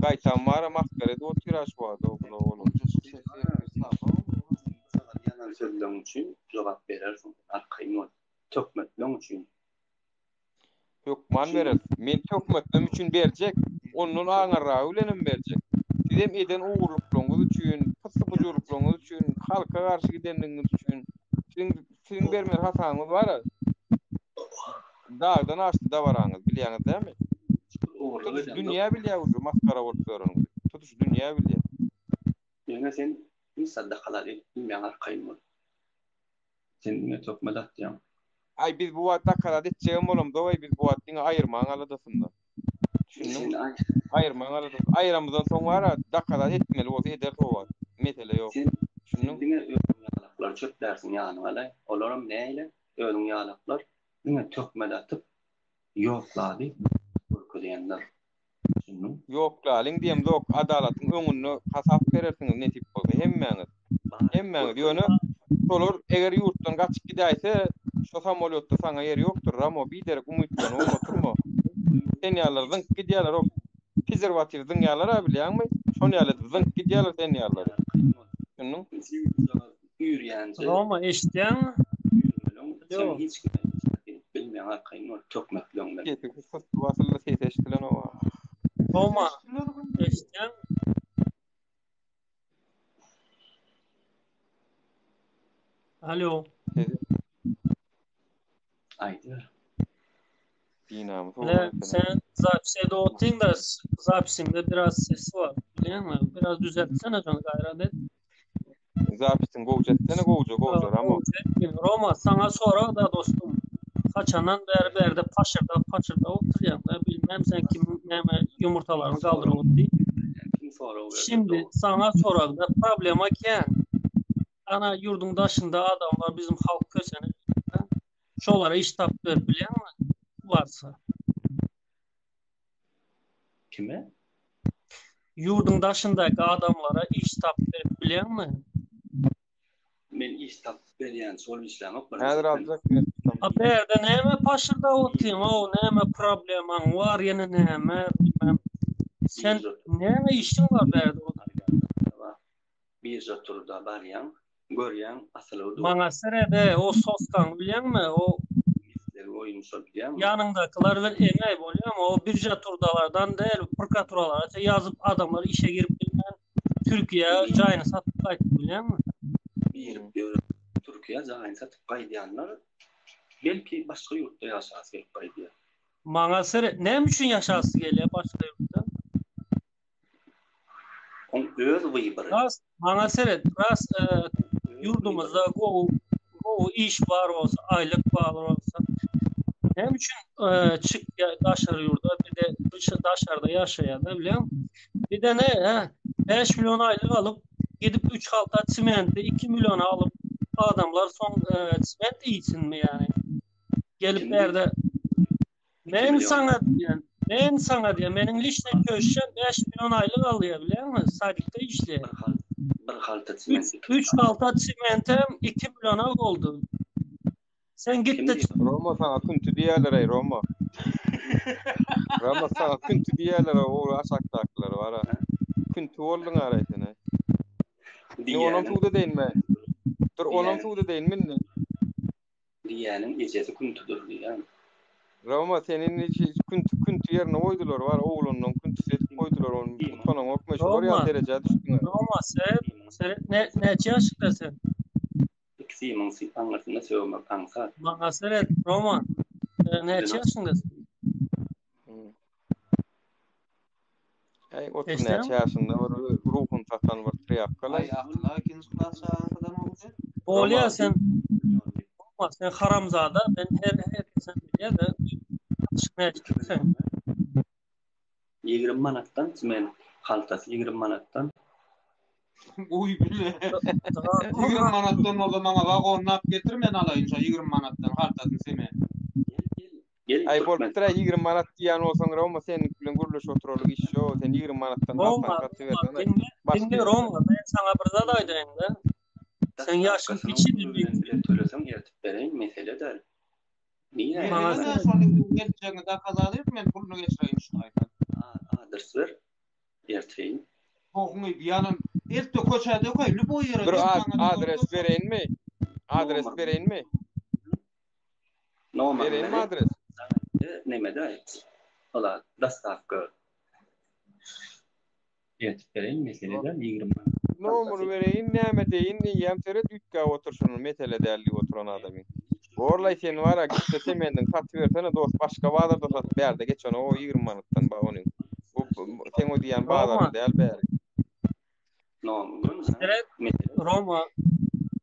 Gaýtan mara maskara edip oturýar şu wagt oglum. Yalan sözleň üçin jogap berersiň. Arkaýmy tökmetleň üçin. Yok man verir. Men tökmetleň üçin berjek. Onun aňara ölenim berjek. Sizem eden uğurlukluğunuz üçün, pısı bujurlukluğunuz üçün, halka karşı gidenliğiniz üçün, sizin bermer hasanınız var. Dağdan açtı da varanız, bilýäňiz dämi? Tutuş dünya bilýär ucu, maskara bolup görüňiz. Tutuş dünya bilýär. Ýene sen sadakalar bilmeýän arkaýmy. Sen ne tökme datýan. Ay biz bu wagtda karat etjegem bolam, dowy biz bu wagtdyň aýyrmaň aladysynda. Düşündiň? Aýyrmaň aladysyn. Aýramyzdan soň wara dakarat etmeli bolsa eder towa. Mesele ýok. Düşündiň? Ýalaklar çöplersiň ýanyna. Olaram näile? Özüň ýalaklar diňe tökme datyp ýoklady. Görkezýänler. Düşündiň? Ýoklalyň diýem zok adalatyň öňünde hasap berersiňiz netip bolsa hemmäňiz. Hemmäňiz ýöne solar eger ýurtdan gaçyp gidäýse şo samolyotda saňa ýer ýokdur, ama bir derek umytlan oturma. Sen ýalardan gidýärler o prezerwativ dünýalary bilýärmi? Şonu ýalardan gidýärler sen ýalar. Şunu ýürýänçe. Ama eşitýän? Sen hiç bilmeýän arkaýmy tökmekleň. Wasylda ses eşitilen o. Ama eşitýän? Alo. Aýdyr. Dinamı. Sen zapisede oturayım da zapisinde biraz sesi var. Biliyor musun? Biraz düzeltsene canım gayret et. Zapisin govjetsene govjar ama. Roma sana sonra da dostum. Kaçanan berberde paşırda oturuyor. Bilmem sen kim yumurtalarını kaldırıp oturuyor. Şimdi sana sonra da problema ken. Ana yurdun daşında adamlar bizim halk köseni. Şolara iş tapıyor biliyor musun? Varsa. Kime? Yurdun daşındaki adamlara iş tapıyor biliyor musun? Men iş tapıp berýän şol işlemek bar. Häzir alacak. Haberde näme paşırda otyň, o näme probleman var, ýene näme bilmem. Sen näme işin var berde? Bir joturda barýan, görýän asyly. Maňa serede o soskan bilýärmi? O yanındakiler ve eňe bolýarmy? O bir joturdalardan değil, prokuraturlara yazıp adamlar işe girip bilmem Türkiye jaýyny satyp gaýtdy bilýärmi? Türkiye jaýyny satyp gaýdýanlar belki başga ýurtda ýaşasy gelip gaýdýar. Maňa näme üçin ýaşasy gelýär başga ýurtda? On öz wybyry. Rast yurdumuzda go iş var olsa, aylık var olsa hem için çık daşar yurda bir de daşarda yaşayan biliyor musun? Bir de ne 5 milyon aylık alıp gidip 3 halta çimenti 2 milyona alıp adamlar son çiment içsin mi yani? Gelip yerde men sana diye menin lişne köşen 5 milyon aylık alıyor biliyor musun? Sadikte işle. Bir halta çiment. 3 halta çimentem 2 milyona oldu. Sen git de Roma sana kuntu diýerler ey Roma. Roma sana kuntu diýerler o aşakdakylar var ha. Kuntu bolduň araýsyna. Onun tuğda değinme. Dur onun tuğda değinme. Diýäniň ejesi kuntudur diýän. Roma senin kuntu yerine koydular var oğlunun kuntu setip koydular onu tutanın okumuş oraya derece düştün. Roma sen ne yaşında sen? Simen anlatsana söyleme kanka. Bana seret Roma ne yaşındasın? Ay otur ne yaşında var ruhun taktan var triyakkalar. Ay akla ikinci klasa adam olacak. Olya sen Roma sen haramzada ben her sen biliyor da ne sen 20 manattan men haltası 20 manattan. Uy bile. 20 manattan o zaman vagonlap getirmen alayınca 20 manattan haltasını seme. Ay bol bitra 20 manat diýän bolsaň Roma senin bilen guruluş oturarlyk iş şo sen 20 manattan haltasy bersen. Şimdi Roma ben sana bir zat aýdaýyn da. Sen yaşın piçini bir töleseň ýetip bereň mesele der. Niye? Bana şonu geçeceğini de kazalayıp men pulunu geçireyim şu aydan. Adres ver. Erteyin. Kokunu bir yanım. Elte koçada koyup bu yere. Dur adres vereyin mi? Adres vereyin mi? Normal. Vereyin mi adres? Nemede ait. Ola dastavka. Yetip bereyin meseleden 20. Nomuru vereyin näme deyin ýem tere dükka oturşuny mesele däldi oturan adamyň. Gorlay sen wara gitse semenden kat bersene dost başga bazarda sat berde geçen o 20 manattan ba onuň. Bu sen o diýen bazar däl bäri. Roma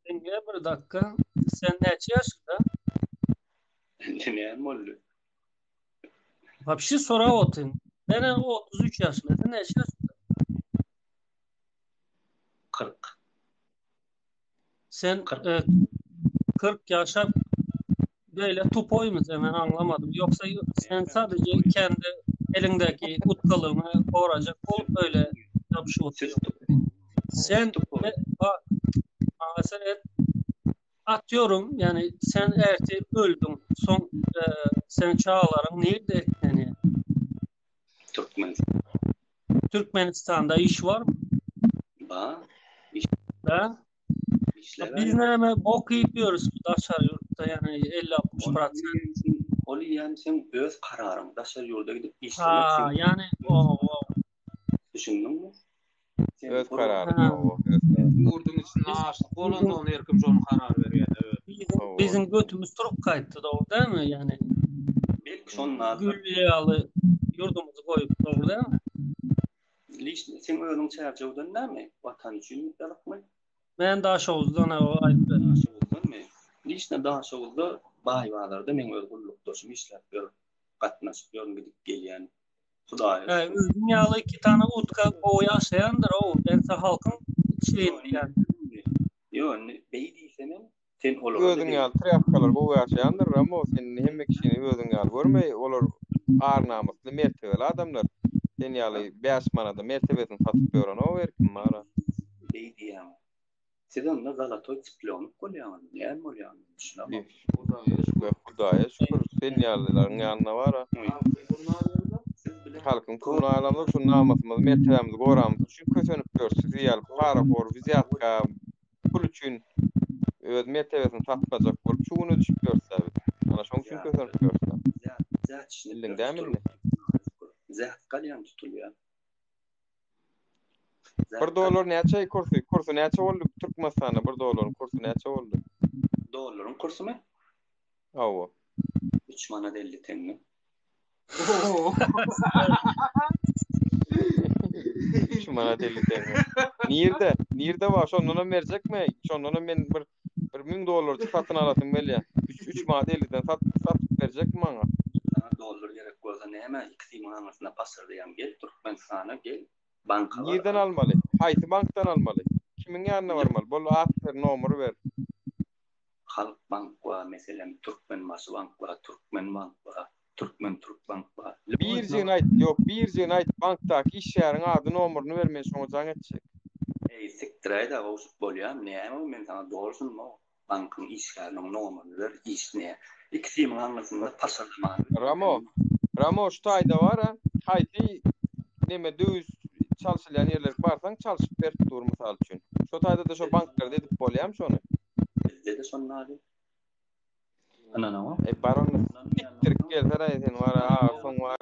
sen bir dakika sen neçe yaşında? Ne mollu. Вообще sonra otun. Ben 33 yaşındayım. Sen neçe yaşında? 40. Sen 40 yaşa böyle tupoy mu hemen anlamadım. Yoksa sen sadece kendi elindeki utkalığını koracak olup böyle yapışıyorsun. Sen bak mesela atıyorum yani sen erti öldün. Son sen çağların nerede yani? Türkmenistan'da iş var mı? Var. Da. Biz ne bok yiyoruz daşar yurtta yani 50-60%. Olu yani sen öz kararın daşar yurda gidip işlemek. Ha yani o. Düşündün mü? Öz kararı o. Yurdun içinde açlık olanda onu erkim şonu karar veriyor. Bizim götümüz turup kayıttı da o değil mi yani? Gülliyalı yurdumuzu koyup doğru değil mi? Liş sen özüň çärçewden näme? Watan üçin ýalypmy? Ben Daşoğuz'dan o aýtdy. Daşoğuzdanmy? Lişne Daşoğuzda baýwalarda men öz gullukdaşym işläp ber, gatnaşyp ýörgidip gelýän. Hudaýa. Dünýäli 2 tane utka gowy ýaşaýandyr o. Bense halkyň işleýän. Yo, beýdi senem. Sen olar. Özüň ýaly trapkalar gowy ýaşaýandyr, ama sen hemme kişini özüň ýaly görmei, olar arnamykly mertebeli adamlar. Sen ýaly 5 manada mertebesini satyp beren o erkim mara. Beýdi ýa. Sizin de zalatoy diplom bolýan, näme bolýan? Şuna Hudaýa şükür, sen ýalylaryň ýanyna bara. Halkyň kuny alamda şu namasymyz, mertebemizi goramyz üçin kösenip görsiz ýaly para bor, wiziatka pul üçin öz mertebesini satmajak bolup şuny düşüp görsäz. Ana şoň üçin kösenip görsäz. Zat işini Bildiňmi? Zat galýan tutulýar. $1 näçe kursu? Kursu näçe boldy? Türkmenistanda $1 kursu näçe boldy? Dollaryň kursumy? Awa. 3 manat 50 tenge. 3 manat 50 tenge. Nirde? Nirde var? Şondan berjekmi? Şondan men bir $1000 satyn alatym belýär. 3 manat 50'den satyp berjekmi maňa? Dollar gerek bolsa näme? 2 manatna pasyrdyam gel, Türkmenistana gel. Bankalar. Nereden almalı? Haýsy bankdan almalı? Kimin ýanyna barmaly? Bol at ver, nomery ber. Halk Bank wa, meselem Türkmenbaşy Bank wa, Türkmenbank wa, Türkmenbank wa. Bir jen aýt, ýok, bir jen aýt, bankdaky iş ýaryň ady, nomeryny bermen şoňa jaň etjek. Sekreter wa bolýan, näme men sana doğrusunmy? Bankyň iş ýarynyň nomeryny ber, iş näme? 2 manatna pasyrdyman. Ramo şu taýda bar ha. Haýsy näme döwüş çalışylýan ýerler barsaň çalışyp ber dur mysal üçin. Şo taýda da şo banklarda edip bolýam şonu. Bizde de şonlary. Anana. Baron siktir gel saray sen var ha, soň var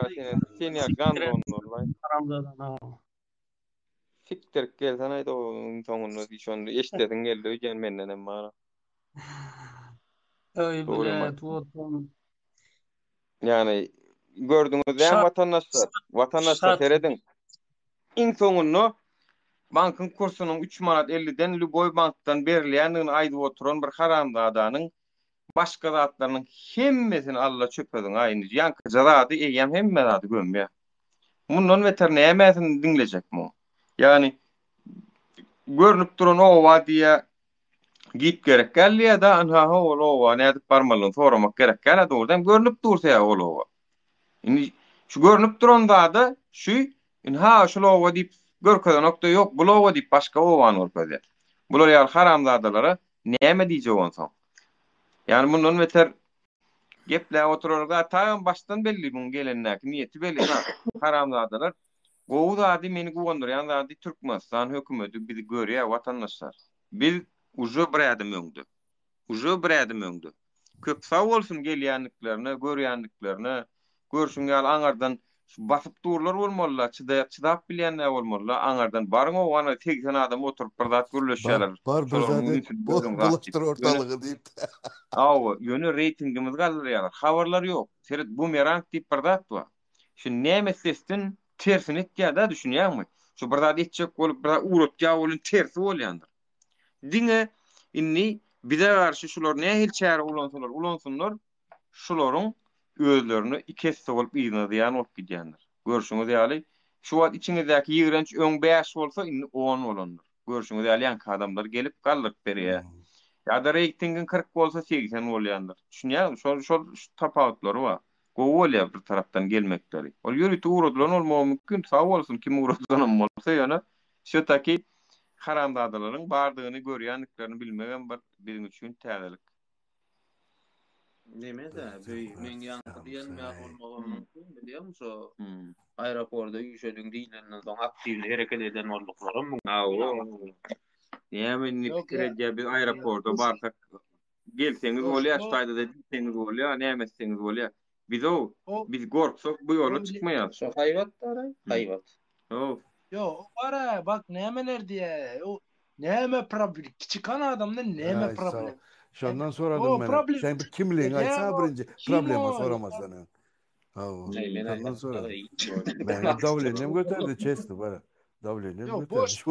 sen ýa gandonlar. Haramzadan ha. Siktir gel sana da soňuny şonu eşitdiň geldi öýgen menden hem bar. Öy bilet wotun. Yani gördüňiz watandaşlar terediň. İň soňuny bankyň kursunyň 3 manat 50'den Luboy bankdan berilýändigini aýdyp oturan bir haramzadanyň başga zatlarynyň hemmesini alla çöpediň aýny ýanky jarady eýem hemme zady gömýär. Mundan beter nämesin dinlejekmi? Yani görnüp duran owa diýe git gerek gelýär da anha owa nädip barmalygyny soramak gerek gelýär dogrydan görnüp dursa owa. Indi şu görnüp duran zady şu ha şu owa diýip görkeden nokta ýok, bu owa diýip başga owany görkezýär. Bular ýaly haramzadalara näme diýjek onsoň? Yani mundan beter gepler oturarga taýan başdan belli bunun gelennäki niýeti belli. Haramzadalar gowy zady meni gowandyrýan zady Türkmenistan hökümeti bizi görýär watandaşlar. Biz uje bir adam öňde. Köp sag bolsun gelýänliklerini, görýänliklerini, görüşüň ýaly aňardan basyp durlar bolmalylar, çydap bilýänler bolmalylar. Aňardan baryň owana tegsen adam oturup bir zat görleşýärler. Bar bir zat bulaşdyr ortalygy diýip. Awa, ýöne reytingimiz galýar. Habarlar ýok. Seret bumerang diýip bir zat bar. Şu näme sesden tersini etýär-de düşünýärmi? Şu bir zat etjek bolup bir uratýar bolun tersi bolýandyr. Diňe inni bize garşy şular nähil çäre ulansunlar, şularyň özlerini ikesi bolup ýygnadýan bolup gidýändir. Görüşüňiz ýaly şu wagt içiňizdäki ýigrenç öň 5 bolsa indi 10 bolandyr. Görüşüňiz ýaly ýanky adamlar gelip gallyk berýär. Ýa-da reytingin 40 bolsa 80 bolýandyr. Düşünýärmi? Şol tapawatlary bar. Gowy bolýar bir tarapdan gelmekleri. Ol ýürüti uğradylan olmagy mümkin. Sag bolsun kim uğradylan bolsa ýöne şu taki haramzadalaryň bardygyny görýänliklerini bilmegen bizim üçin täzelik. Näme-de, men ýanky diýenmäk bolmagy mümkin, bilýärmiňiz? Aeroportda ýüşediň diýilenden soň aktiwli hereket eden olduklarym bu. Näme fikir edýär biz aeroportda barsak gelseňiz bolýar, şaýda da gitseňiz bolýar, näme etseňiz bolýar. Biz gorksak bu ýola çykmaýar. Şo haýwatlar, haýwat. Yo, ara bak nämeler diýe. O näme problem? Kiçikan adamda näme problem? Şondan soradım ben. Sen bir kimliğini aýtsa birinji problemi soramazsan. Ha, Neylen ondan aydan sonra sonra iyi. ben davlenim götürdü çesti bana. Davlenim Yo götürdü. boş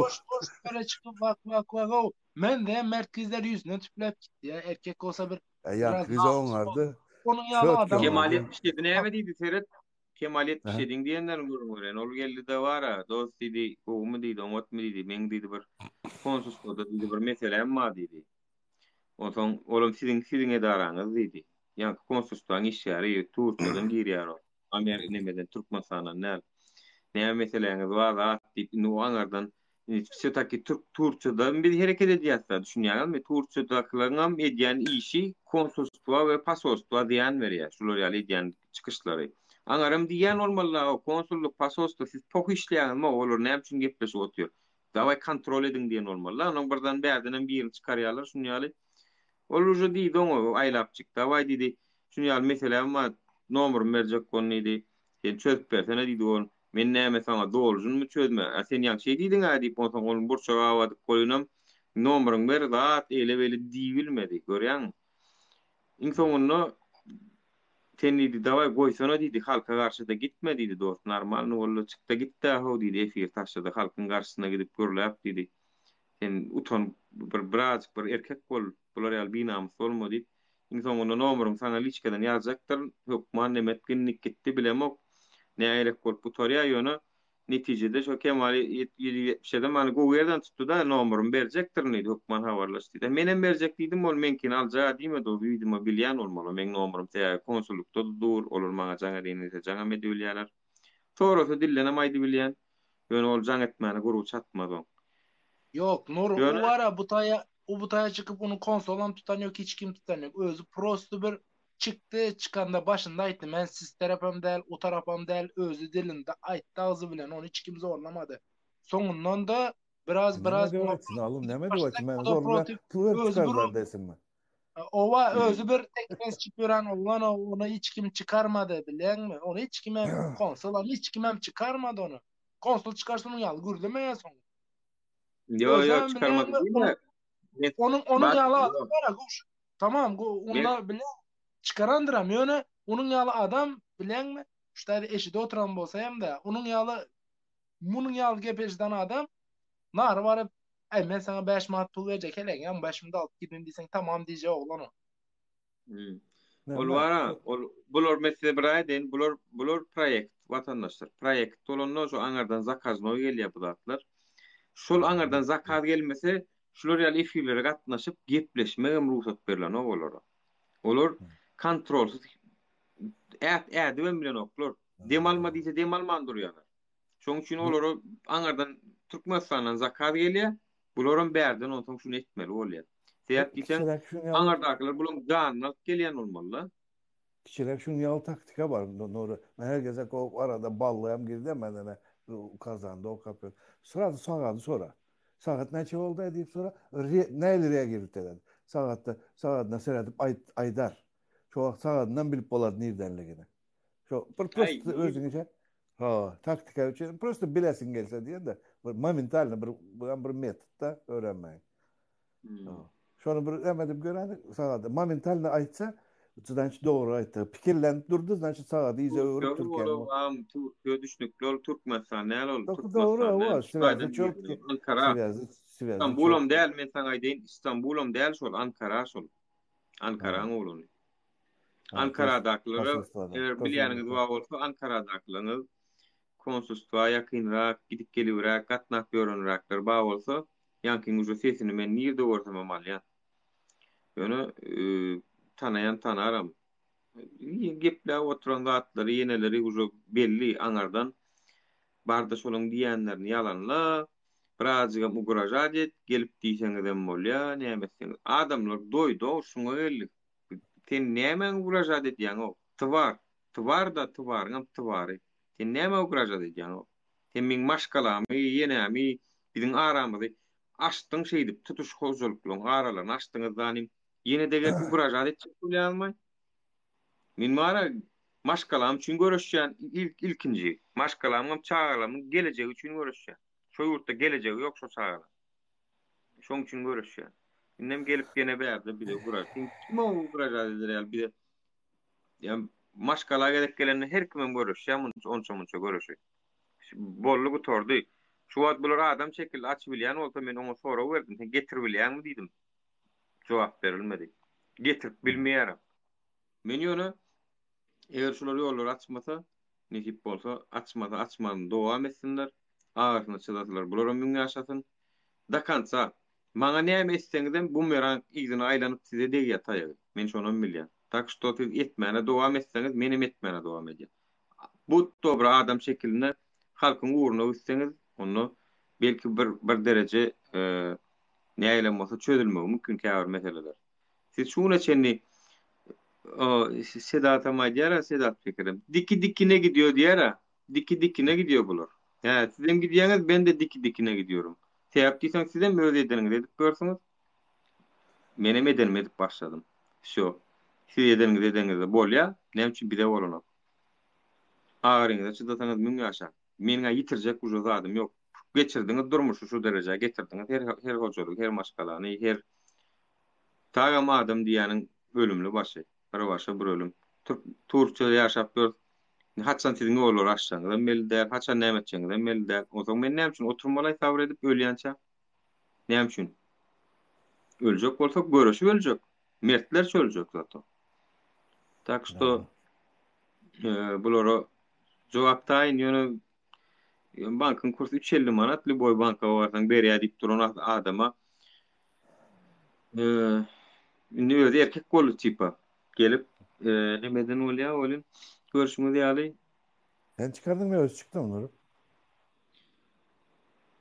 böyle çıkıp bak o. Men de merkezler yüzüne tüplep gitti ya. Erkek olsa Yankı biraz bize namus onlardı. onun yalı Şöt adam. Kemal gömürdü. 77 ne dedi Ferhat? Kemal Aha. 77 diyenler görmüyor. Ol geldi de var ha. Dost dedi, o mu dedi, umut mu dedi, men dedi bir konsus kodu dedi bir mesele emma dedi. Ondan oğlum sizin edaranız dedi. Yani konsustan işyarı Turçadan giriyor. Amerika nemeden Türkmenistan'dan ne meseleniz var da deyip nu anardan şetaki Turçadan bir hareket ediyatsa düşünýän mi Turçadakylaryň edýän işi konsulstwa we pasolstwa diýen berýär. Şular ýaly edýän çykyşlary. Aňarym diýen bolmaly o konsulluk pasolstwa siz tok işleýänmi olar näme üçin gepleşip otýar. Daway kontrol edin diýen bolmaly. Onuň birden bädinden birini çykarýarlar şuny ýaly. Ol uje diýdi oňa aýlap çykdy. Daway diýdi. Şuny ýaly meselem var. Nomerum berjek gon diýdi. Sen çözüp bersene diýdi ol. Men näme sana doğrujunmy çözme. Sen ýa şey diýdiň ha diýip onsoň onuň burçaga awadyp goýunam. Nomeruň ber zat ele beli diýilmedi. Görýäň? Iň soňunda sen diýdi daway goýsana diýdi halka garşyda gitme diýdi dost. Normal bolla çykda gitdi ha diýdi efir taşlady halkyň garşysyna gidip görläp diýdi. Sen utan bir erkek bol bular ýaly binamyz bolma diýip iň soňunda nomeruň sana liçkadan ýazajakdyr. Hökman nemet ginnik gitdi bilemok. Näýerek bolup butarýar ýöne netijede şo Kemal 77 many goýerden tutdy da nomerumy berjekdir diýdi hökman habarlaşdy. Da menem berjek diýdim ol menkini alja diýmedi o widymy bilýän bolmaly. Men nomerym täze konsullukda dur olur maňa jaňa diýinse jaňa medýälýär. Torosy dillenem aýdy bilýän. Ýöne ol jaň etmäni gurup çatmady. Yok Nur o var ya butaya çıkıp onu konsolam tutan yok hiç kim tutan yok. Özü prosto bir çıktı çıkanda başında aytdı. Men siz tarafam değil o tarafam değil özü dilinde aytdı ağzı bilen onu hiç kim zorlamadı. Sonundan da biraz Näme diýetsin oğlum näme diýetsin men zorla pul çıkarlar desin mi? Ova özü bir teknes çıkıran olan onu hiç kim çıkarmadı bilen mi? Onu hiç kim konsolam hiç kim çıkarmadı onu. Konsol çıkarsın onu yal gürleme ya son. Yo çıkarmadı diýme. Onun ýaly adam var guş. Tamam onda bile çıkarandıram ýöne onun ýaly adam bilenmi? Şuýda eşide oturan bolsa hem de onun ýaly munun ýaly gepeşden adam nar baryp men sana 5 manat pul berjek heleň 5 minit alyp gidin diýseň tamam diýje oglan o. Ol wara bular mesele bir aýdyn bular proýekt watandaşlar proýekt bolanlar şu aňardan zakaznoy gelýär bu zatlar. Şol aňardan zakaz gelmese şular ýaly efirlere gatnaşyp gepleşmegem ruhsat berilen olar. Olar kontrolsuz bilen oklar. Demalma diýse demalman durýarlar. Şoň üçin olar aňardan Türkmenistandan zakaz gelýär. Bularym berden onsoň şunu etmeli bolýar. Seýat diýsen aňardakylar bular ganyp gelýän bolmaly. Kişiler şunu ýaly taktika bar. Nuri. Men herkese o arada ballaýam girdim men kazandı o kapı. Sonra. Saat neçe oldu diýip sonra näleri girdi dedi. Saatna seredip aydar. Şu wagt saatdan bilip bolar nerdenligini. Şu prosto özüňe taktika üçin prosto bilesin gelse diýen de momentalny bir metodda öğrenmek. Şonu bir emedim gören saat momentalny aýtsa Uçudanç doğru aytdı. Pikirlenip durdu, значит sağa diýse öwrüp Türkiýe. Türkiýe düşnükler Türkmenistan näle ol? Doğru var. İstanbul'um değil men sana aýdyn. İstanbul'um değil şol Ankara şol. Ankara'ň ogluny. Ankara'dakylar bilýäniňiz bar bolsa Ankara'dakylar konsulstwa ýakynrak gidip gelibrak gatnap ýörenraklar bar bolsa ýankyň uje sesini men nirde görsem amalýan. Ýöne tanayan tanaram. Gepler oturan zatları yeneleri uje belli aňardan barda şolaň diýenlerini ýalanla birazga muguraja et gelip diýseňizem bolýar nämeseň adamlar doýdy şuňa geldi. Sen näme muguraja edýän o? Tvar da twarňam twary. Sen näme muguraja edýän o? Sen min maşgalamy ýenämi biziň aramyzy açdyň şeýdip tutuş hojuluklyň aralaryny açdyňyzdan yine de gelip muguraja edip bolýarmy? Min mara maşgalam üçin görüşýän ilkinji. Maşgalamym çağalamyň gelecegi üçin görüşýän. Şo ýurtda gelejegi ýok şo çağalam. Şoň üçin görüşýän. Innem gelip gene berdi bir de guraş. Kim o guraş edýär bir de. Ýa maşkala gedek geleni her kimem görüşýär, onça görüşýär. Bollugy tordy. Şu wagt bular adam çekildi aç bilýän bolsa men oňa sora berdim. Sen getir bilýänmi diýdim. Jogap berilmedi. Getirip bilmeýärim. Men ýöne eger şular ýollar açmasa, nesip bolsa açmadan dowam etsinler. Ağırına çıdadılar. Bulara mün yaşasın. Da kansa. Maňa näme etseňizem bu meran izine aýlanyp size degi ýataýar. Men şonu bilýän. Tak što siz etmäne dowam etseňiz, menim etmäne dowam edýär. Bu dobra adam şekiline halkyň uğruna üstseňiz, onu belki bir derece näýle bolsa çözülmegi mümkin käbir meseleler. Siz şuna çenni Sedat Amadiyara, Sedat Fikrim. Dikine gidiyor diýär. Dikine gidiyor bular. Ya sizem gidiýäňiz, ben de dikine gidiyorum. Sebäp diýsen sizem öz edeniňiz edip görsiňiz. Menem edenim edip başladym. Şo. Siz edeniňiz bolýa, näme üçin bide bolanok. Ağrıňyza çıdasaňyz mün ýaşa. Meniňe ýitirjek ujo zadym ýok. Geçirdiňiz durmuşy şu derejäge getirdiňiz. Her hojalyk, her maşgalany, her tagam adam diýäniň ölümli başy. Bir başa bir ölüm. Turkça ýaşap gör. Haçan siziň oğullar aşsaňyz melder, haçan näme etçeňiz melder. O zaman men näme üçin oturmaly sabr edip ölýänçä? Näme üçin? Öljek bolsak görüşüp öljek. Mertler öljek zato. Tak što bulara jogap taýyn ýöne bankın kursu 350 manat, Liboy banka barsaň berýär diýip duran adama indi özi erkek bolu tipa gelip nemeden bolýar bolyn görüşmüz ýaly. Sen çıkardın mı? Öz çıktı onları.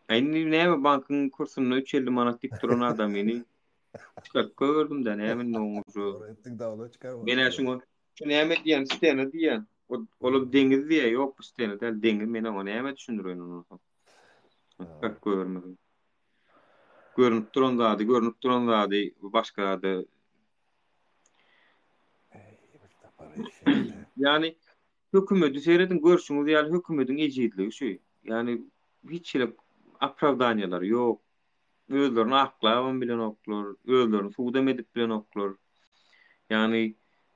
Ayni näme bankın kursuny 350 manat diýip duran adam eni çıkarıp gördüm da näme noňuşu. Ettik dawla çıkarma. Men şunu näme diýen, stene diýen. Olup deňiz diýe ýok bu stene deňiz men oňa näme düşündirýän onu. Çıkarıp görmedim. Görünüp duran zady başga zady. Yani hökümeti seyredin görüşüňiz ýaly hökümetiň ejidligi şu. Yani hiç ile apravdanyalar ýok. Özlerini aklabam bilen oklar, özlerini suwdam edip bilen oklar. Yani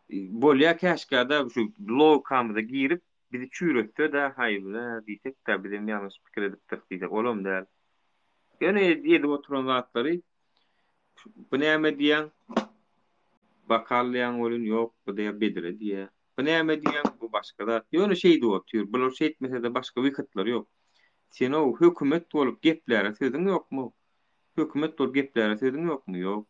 bolýa käşgada şu lokamda girip bizi çüýretdi da haýyla diýsek de bizim ýalňyş pikir edip diýsek olam däl. Ýöne ýedi oturan zatlary bu näme diýen bakalýan bolyn ýok bu diýe bedire diýe. Bu näme diýen bu başga zat. Ýöne şey diýip bular şey etmese de başga wykatlar ýok. Sen o hökümet bolup geplere sözüň ýokmu? Hökümet bolup geplere sözüň ýokmu? Ýok.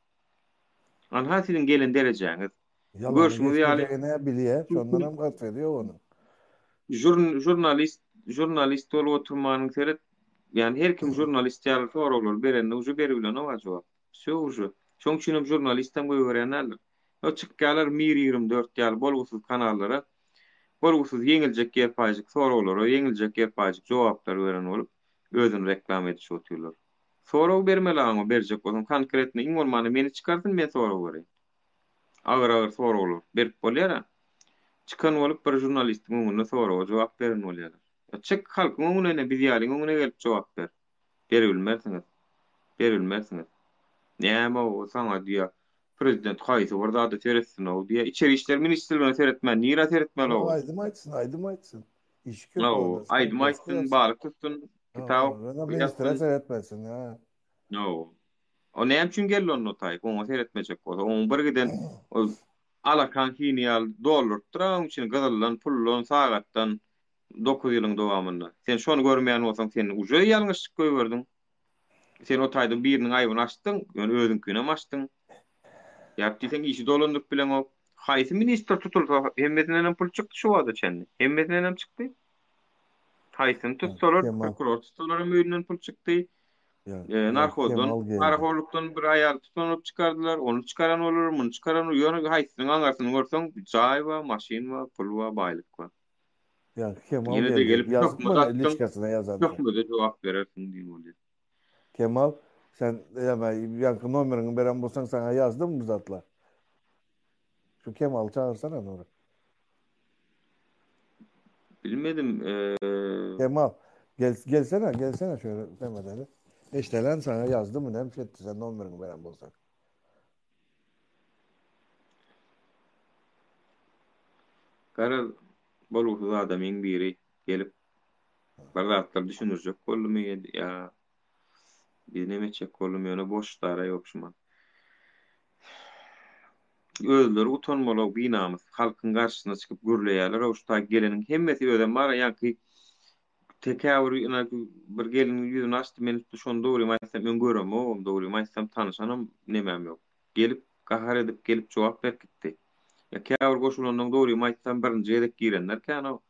Anha siziň gelen derejeňiz. Görüşüňiz ýaly ne bilýär, şondan hem gat ediyor onu. Jurnalist bolup oturmanyň seret, yani her kim jurnalist ýaly soraglary berende uju berilen o jogap. Şo uju. Şoň üçin jurnalistem goýberýänler. O çykýarlar Mir 24 ýaly bolgusyz kanallara, bolgusyz ýeňiljek gerpajyk soraglary, ýeňiljek gerpajyk jogaplar beren bolup özüni reklam edip oturýarlar. Sorag bermeli berjek bolsam konkretni iň bolmany meni çykardyn men sorag berýän. Agyr soraglar berip bolýar. Çıkan bolup bir jurnalistiň öňünde soraga jogap beren bolýar. Çık halkyň öňüne biz ýalyň öňüne gelip jogap ber. Berilmezsiňiz. Näme o saňa diýär. Prezident haýsy orada da teretsin o diýär. İçeri işler ministrligine teretmän, nira teretmeli o. Aýdym aýtsyn. İş köp boldy. Aýdym aýtsyn, balyk tutsun. Kitap. Ministre teretmesin ha. No. O näme üçin geldi onu taýyp, onu teretmejek bolsa, onu bir giden o alakan hinial dollar turan üçin gazallan pullon sagatdan 9 ýylyň dowamında. Sen şonu görmeýän bolsaň sen uje ýalňyşlyk göýberdiň. Sen o taýda biriniň aýbyny açdyň, ýöne özüňkine açdyň. Ýapdyň işi dolandyp bilen o haýsy minister tutulsa hemmetinden pul çykdy şu wagtda çenni. Hemmetinden çykdy. Haýsyny tutsalar, prokuror tutsalar möýünden pul çykdy. Narkotikdan bir aýal tutunup çykardylar, onu çykaran bolar, muny çykaran ýöne haýsynyň aňarsyny görseň, jaý we maşin we pul we baýlyk we. Ya Kemal yazma liçkasyna yazady. Ýokmy da jogap berersiň diýip bolýar. Kemal sen ýanky nomerini beren bolsaň sana yazdym bu zatlar. Şu Kemal çağırsana onu. Bilmedim. Kemal gelsene şöyle demeden. Eştelen sana yazdım mı nem etti sen nomerini veren bolsak. Gara bolursuz adamyň biri gelip bir zatlar düşünürjek bolmy ya biz nemeçek bolmy ona boşlara ýokşuman. Özleri utanmaly binamyz halkyň garşysyna çykyp gürleýärler. Oşta geleniň hemmesi ödem bar ýa-ki tekäwür bir gelin ýüzüni açdy men şonu dogry aýtsam men görem o dogry aýtsam tanışanam nemem ýok. Gelip gahar edip gelip jogap berip gitdi. Ya käwür goşulandan dogry aýtsam birinji edek girenler kano.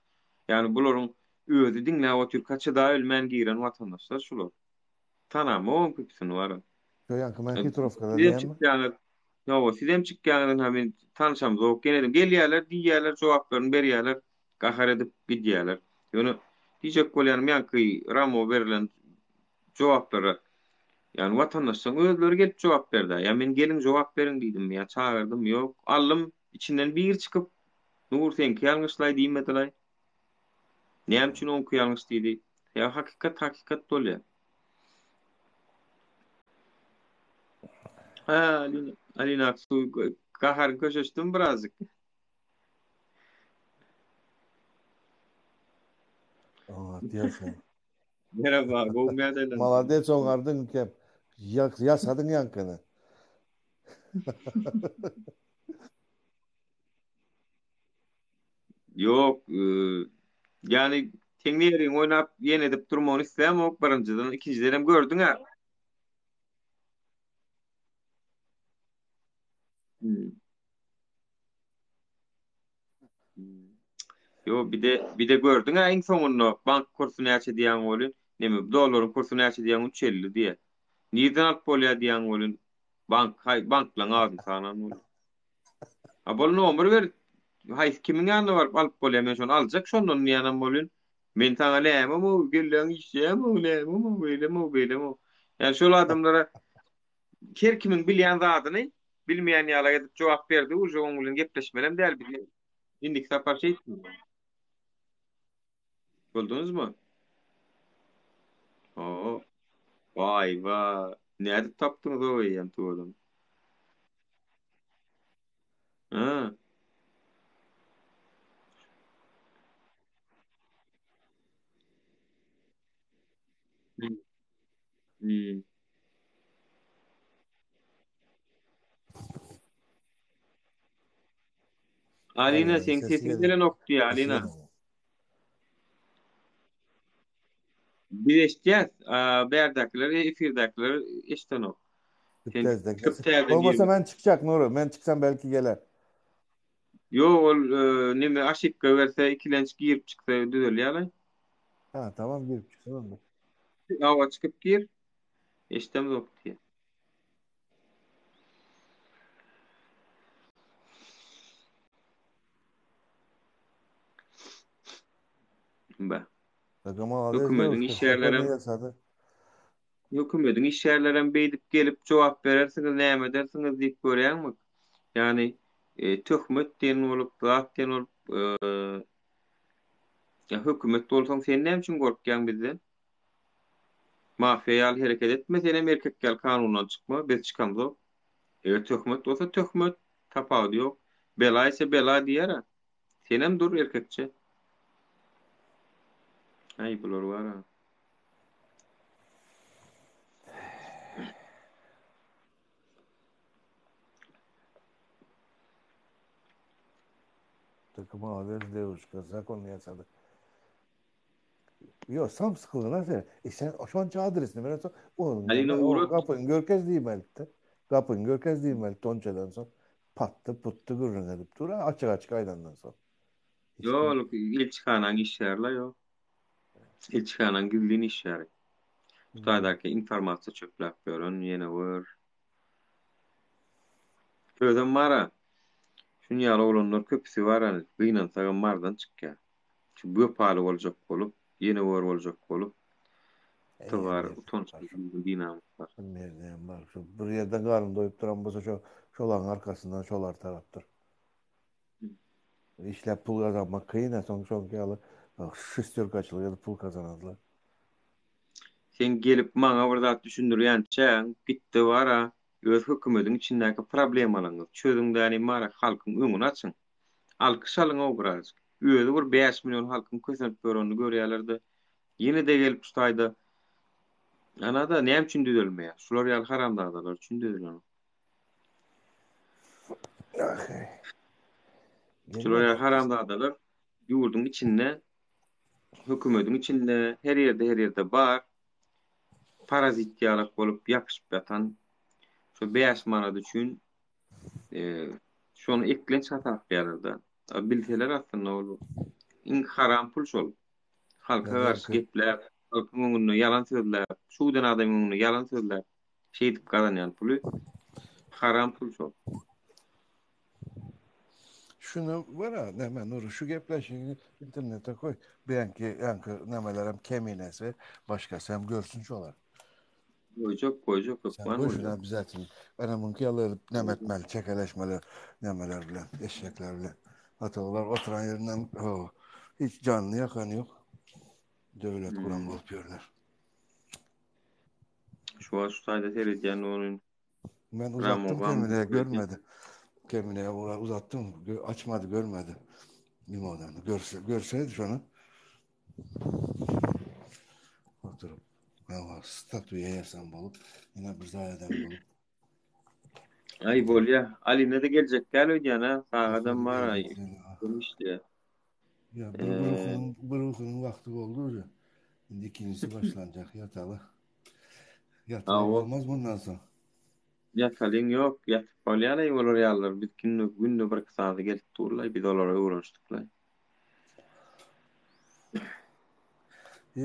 Yani bularyň özü diňläp otur kaça da ölmän giren watandaşlar şular. Tanama o köpsüni bar. Şoýanky men Petrovkada diýäm. Ýa, sizem çykýanyň hem tanışam zok geledim. Gelýärler, diýýärler, jogaplaryny berýärler, gahar edip gidýärler. Ýöne diýjek bolýanym ýa-ki Ramo berilen jogaplara ýani watandaşlaryň özleri gelip jogap berdi. Ya men gelin jogap berin diýdim, ýa çağırdım, ýok. Allym içinden bir çykyp Nur sen ýalňyşlaý diýmediler. Näme üçin onu ýalňyş diýdi? Ya hakykat bolýar. Ha, Alina su kahar köşeştim birazcık. Diýersin. Merhaba, goňmada. Malades oňardyň kep. Ýasadyň ýankyny. Yok, yani teňneriň oynap ýene edip durmagyny isläm, ok birinjiden, ikinciden hem gördüň ha. Yo bir de gördün ha en sonunda bank kursunu açı diýen bolun. Neme dollaryň kursunu açı diýen 350 diýe. Nirden alyp bolýar diýen bolun. Banklan aýdy sanan bolun. Ha bol nomer ber. Hay kimiň ýanyna baryp alyp bolýar men şonu aljak şondan ýanam bolun. Men taňa näme mo gelen işem o näme mo beýlem. Yani şol adamlara her kimiň bilýän zadyny bilmeýän ýala edip jogap berdi. Uje oň bilen gepleşmelem däl bir. Indik sapar şey. Buldunuz mu? Oo. Vay vay. Nerede taptınız o yan tuvalım? Ha. Hmm. Alina sen sesin gelen oktu ya Alina. Birleşeceğiz. Berdakları, efirdakileri işten ok. Olmasa ben çıkacak Nuru. Ben çıksam belki gelir. Yo, neme aşıkka verse ikilenç girip çıksa düzel yalan. Ha tamam girip çıksın oldu. Hava çıkıp gir. İştem yok diye. Hükümetin iş yerlerine beydip gelip cevap verersiniz, näme edersiniz diýip görýärmi? Yani töhmet diýen bolup, zat diýen bolup, hükümet bolsaň sen näme üçin gorkýan bizden? Mafiýal hereket etme, senem erkek gel kanundan çykma, biz çykamyz. Töhmet bolsa töhmet, tapawdy ýok. Bela ise bela diýär. Senem dur erkekçe. Ay bular var ha. Takıma alır devuşka zakon yasadı. Yo sam sıkıldı lan sen şu an adresini verirsen oğlum kapın görkez diýmeldi. Kapın görkez diýmeldi tonçadan son pattı puttu gürrün edip dur açık aydandan son. Yo ilçikanan işlerle yo. İlçikanan gizlin işleri. Tutadaki informasiýa çöplep görün ýene var. Gözüm mara. Şunu ýaly olanlar köpüsi bar hani gıynan sagan mardan çykýar. Şu bu paly boljak bolup, ýene war boljak bolup. Tovar utançly dinamik bar. Nereden bar? Şu bir ýerde garyn doýup duran bolsa şolaň arkasyndan şolar tarapdyr. İşläp pul kazanmak kıyın, soň ýaly şesterkaçylyk ýa-da pul kazanadlar. Sen gelip maňa bir zat düşündirýänçä, gitdi bara öz hökümetiň içindäki problemalaryňy çözüňdäni mara halkyň öňüne açyň. Alkış alın o biraz. Öýde bir 5 milyon halkyň kösenip görýäni görýärler-de. Ýene de gelip ustaýda. Ana da näme üçin düzelmeýär? Şular ýaly haramdagdalar üçin düzelýär. Şular ýaly haramdagdalar ýurdun içinde, hökümetiň içinde, her ýerde bar. Parazit ýaly bolup ýapyşyp ýatan şu 5 manat üçin şonu eklen satak ýerlerde. Bilseler aslında ol. İň haram pul şol. Halka garşy gepler, halkyň öňünde ýalan sözler, şudan adamyň öňünde ýalan sözler. Şeýdip gazanýan puly haram pul şol. Şunu var ha, hemen Nuru, şu gepleşini internete koy. Belki nemelerem keminesi, başkası hem görsün şolar. Koyacak. Sen koy şuna bizatin. Anamın kıyaları nemetmeli, çekeleşmeli nemeler bilen, eşekler bilen. Atalar oturan yerinden hiç canlı yakan yok. Devlet kuran bulup görürler. Şu an şu sayede seyredeceğin onun. Ben uzattım Kemine'ye, görmedi. Kemine'ye uzattım, açmadı, görmedi. Limonlarını. Görseydi şunu. Oturup. Statüye yasan bulup. Yine bir zayeden bulup. Ay bol ya. Ali ne de gelecek gel ödeyene. Sağadan var ay. Demişti. Ya bir ruhunun vakti oldu ya. Şimdi ikincisi başlanacak yatalı. Yatalı olmaz bundan sonra. Yatalın yok. Yatıp olyana olur yallar. Biz günlü bir kısadı gelip durlay. Biz olara uğraştıklay.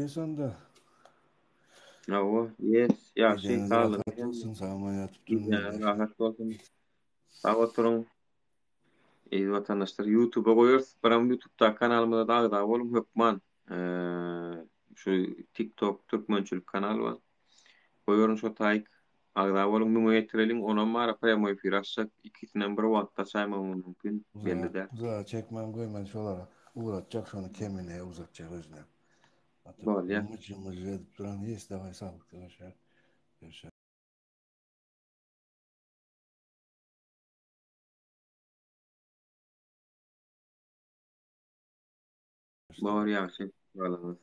Sonda. Yes. Yaşın sağlık. Rahat olsun, sağma yatıp durmayın. Rahat olsun. Sağ oturun. Vatandaşlar YouTube'a koyuyoruz. Benim YouTube'da kanalımda da oğlum Hökman. Şu TikTok Türkmençilik kanal var. Koyuyorum şu tayk. Ağda oğlum mümo yetirelim. Ona mara premoy firassak. İkisinden bir vatta saymam mümkün. Belli der. Uzağa çekmem koyman şolara. Uğratacak şunu Kemine'ye uzatacak özüne. Bol ya. Mıcı edip duran yes davay sağlıklı yaşar. Bağır yaşın. Bağlanız.